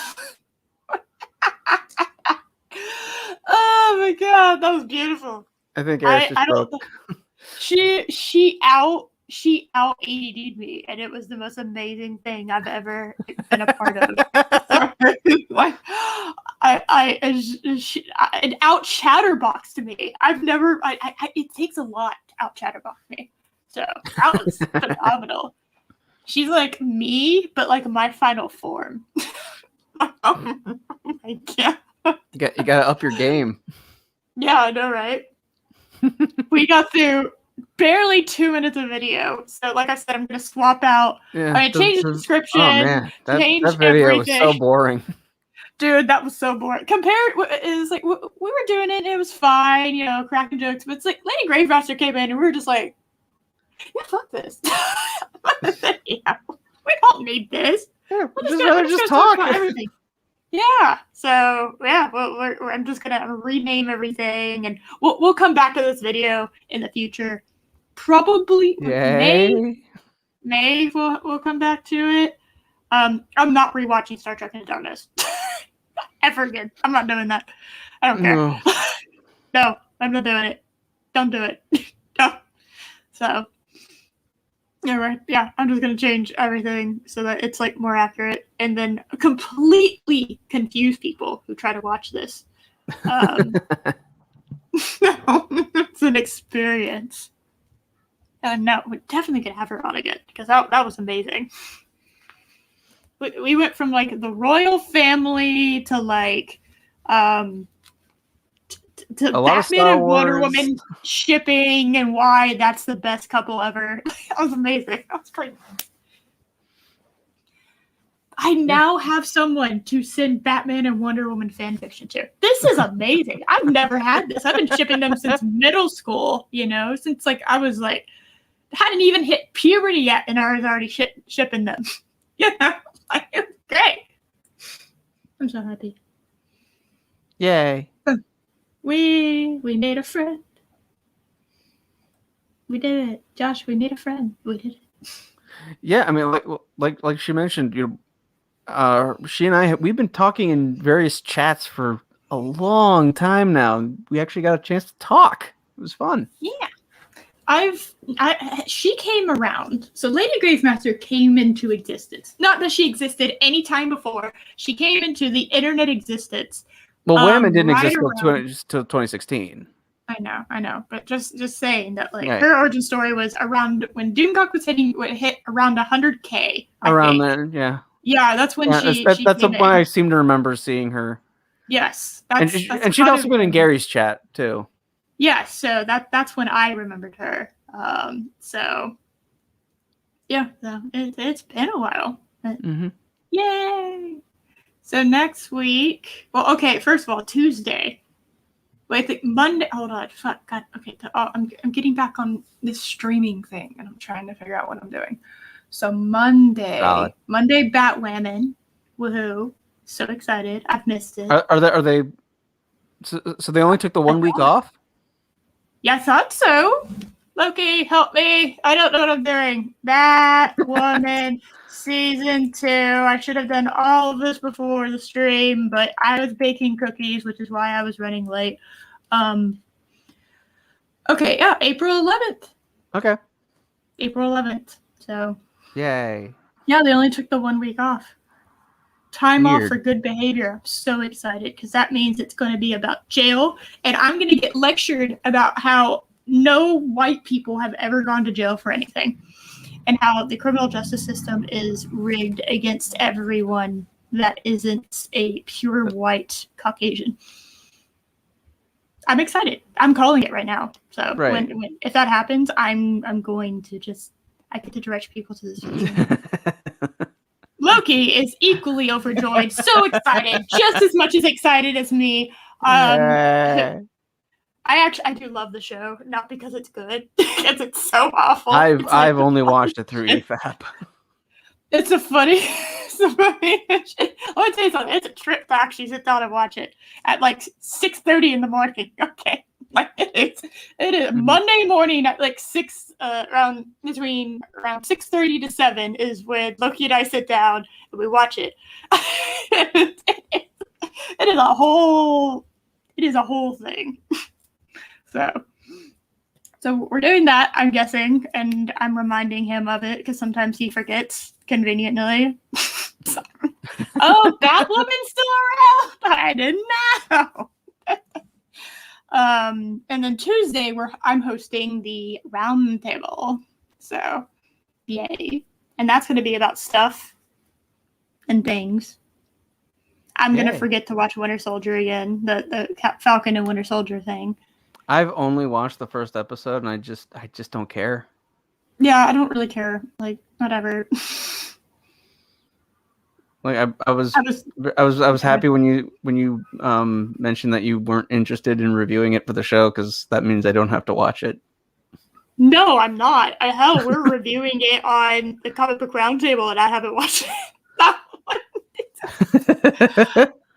Oh my God, that was beautiful. I think Eris just broke. She out ADD'd me, and it was the most amazing thing I've ever been a part of. Like, it out chatterboxed me. I've never. It takes a lot to out chatterbox me. So that was phenomenal. She's like me, but like my final form. Oh my God. You got to up your game. Yeah, I know, right? We got through barely 2 minutes of video. So like I said, I'm going to swap out. I'm going to change the description. Oh, man. That video was so boring. Dude, that was so boring. It's like, we were doing it. It was fine, cracking jokes. But it's like Lady Gravemaster came in and we were just like, yeah, fuck this. Yeah, we don't need this. Yeah, we'll just talk about everything. Yeah. So yeah, I'm just gonna rename everything, and we'll come back to this video in the future. Probably May. We'll come back to it. I'm not rewatching Star Trek Into Darkness ever again. I'm not doing that. I don't care. No, I'm not doing it. Don't do it. No. So. Yeah, I'm just gonna change everything so that it's like more accurate, and then completely confuse people who try to watch this. It's an experience. No, we're definitely gonna have her on again because that was amazing. We went from like the royal family to like to Batman and Wonder Woman shipping and why that's the best couple ever. That was amazing. That was crazy. I now have someone to send Batman and Wonder Woman fanfiction to. This is amazing. I've never had this. I've been shipping them since middle school, since like I was like, hadn't even hit puberty yet, and I was already shipping them. Like, it's great. I'm so happy. Yay. We made a friend. We did it. Josh, we made a friend. We did it. Yeah, I mean, like she mentioned, she and I, we've been talking in various chats for a long time now. We actually got a chance to talk. It was fun. Yeah. She came around. So Lady Gravemaster came into existence. Not that she existed any time before. She came into the internet existence. Well, Women didn't right exist around- till 2016. I know. But just saying that, like, her origin story was around when Doomcock would hit around 100K. Around then, yeah. Yeah, that's when she that's came when I in. seem to remember seeing her. Yes. And she'd also been in Gary's chat, too. Yeah, so that's when I remembered her. So it's been a while. Mm-hmm. Yay! So next week, well, okay, first of all, Tuesday. Wait, Monday. Hold on, fuck, God. Okay, I'm getting back on this streaming thing, and I'm trying to figure out what I'm doing. So Monday, Batwoman, woohoo! So excited, I've missed it. Are they? So they only took the 1 week off? Yeah, I thought so. Loki, help me. I don't know what I'm doing. Batwoman season 2. I should have done all of this before the stream, but I was baking cookies, which is why I was running late. Okay, yeah, April 11th. Okay. April 11th. So. Yay. Yeah, they only took the 1 week off. Time Weird. off for good behavior. I'm so excited because that means it's going to be about jail, and I'm going to get lectured about how no white people have ever gone to jail for anything, and how the criminal justice system is rigged against everyone that isn't a pure white Caucasian. I'm excited. I'm calling it right now. So when if that happens, I'm going to I get to direct people to this video. Loki is equally overjoyed, so excited, just as much as excited as me. I do love the show, not because it's good, because it's so awful. I've only watched it through EFAP. It's a funny. Let me tell you something. It's a trip to actually sit down and watch it at like 6:30 in the morning. Okay, like it is Monday morning at like around 6:30 to 7 is when Loki and I sit down and we watch it. It is a whole thing. So we're doing that, I'm guessing, and I'm reminding him of it because sometimes he forgets conveniently. Oh, Batwoman's still around? I didn't know. And then Tuesday, I'm hosting the round table. So, yay. And that's going to be about stuff and things. I'm going to forget to watch Winter Soldier again, the Falcon and Winter Soldier thing. I've only watched the first episode, and I just don't care. Yeah, I don't really care. Like, whatever. Like I was happy when you mentioned that you weren't interested in reviewing it for the show, because that means I don't have to watch it. No, I'm not. Hell, we're reviewing it on the Comic Book Roundtable, and I haven't watched it.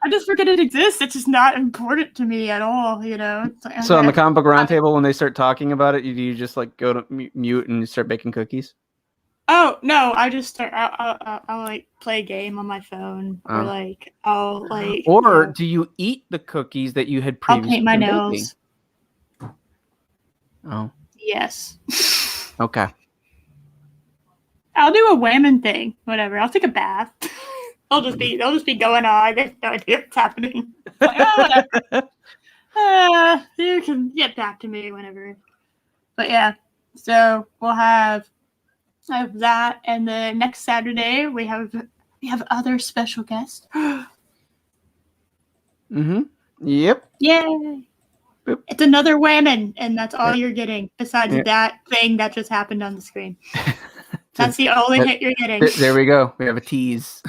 I just forget it exists. It's just not important to me at all, you know. Like, so on the Comic Book Roundtable, when they start talking about it, you just like go to mute and start baking cookies? Oh no! I just start. I'll like play a game on my phone, or like I'll like. Or do you eat the cookies that you had previously? I'll paint my nails. Oh. Yes. Okay. I'll do a whammon thing. Whatever. I'll take a bath. They'll just be going on. There's no idea what's happening. Like, oh, whatever. You can get back to me whenever. But yeah, so we'll have that, and then next Saturday we have other special guests. Mm-hmm. Yep. Yay! Boop. It's another whammon, and that's all you're getting. Besides that thing that just happened on the screen. That's the only hit you're getting. There we go. We have a tease.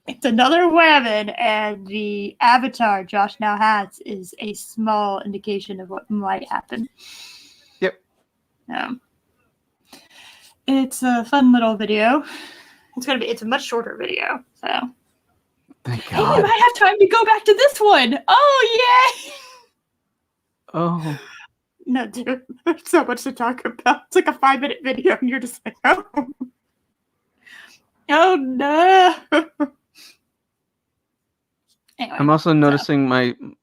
It's another whammon, and the avatar Josh now has is a small indication of what might happen. Yep. It's a fun little video. It's a much shorter video, so. Thank Hey, God. I have time to go back to this one. Oh, yay! Oh. No, dude, there's so much to talk about. It's like a 5-minute video, and you're just like, oh. Oh, no. Anyway, I'm also noticing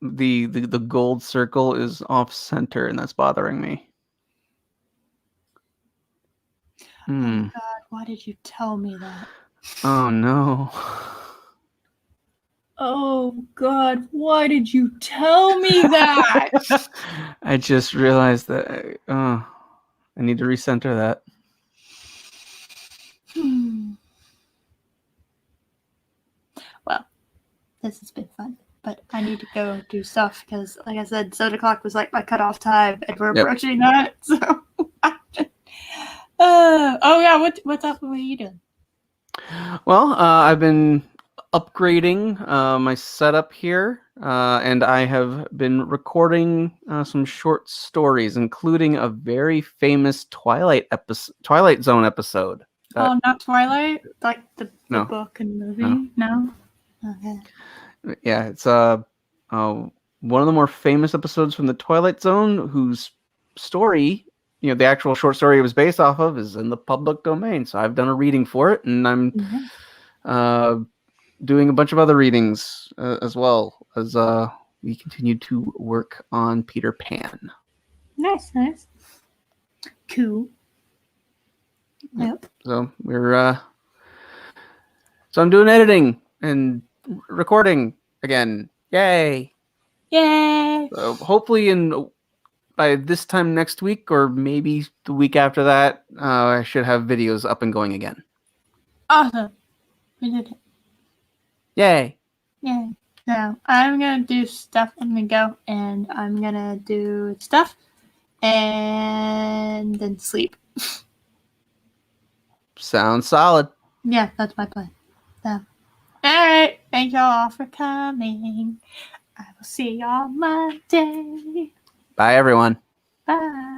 the gold circle is off center, and that's bothering me. Oh God, why did you tell me that? Oh no. Oh God, why did you tell me that? I just realized that I need to recenter that. Well, this has been fun, but I need to go do stuff because, like I said, 7 o'clock was like my cutoff time, and we're approaching that. So, oh yeah, what's up? What are you doing? Well, I've been upgrading my setup here, and I have been recording some short stories, including a very famous Twilight Zone episode. Oh, not Twilight, like the No. book and movie. No. Okay. Yeah, it's one of the more famous episodes from the Twilight Zone, whose story, the actual short story it was based off of, is in the public domain. So I've done a reading for it, and I'm doing a bunch of other readings as well as we continue to work on Peter Pan. Nice. Cool. Yep. So so I'm doing editing and recording again. Yay! Yay! So hopefully by this time next week, or maybe the week after that, I should have videos up and going again. Awesome. We did it. Yay! Yeah. So I'm gonna do stuff. I'm gonna go and I'm gonna do stuff and then sleep. Sounds solid. Yeah, that's my plan. So, all right. Thank y'all for coming. I will see y'all Monday. Bye, everyone. Bye.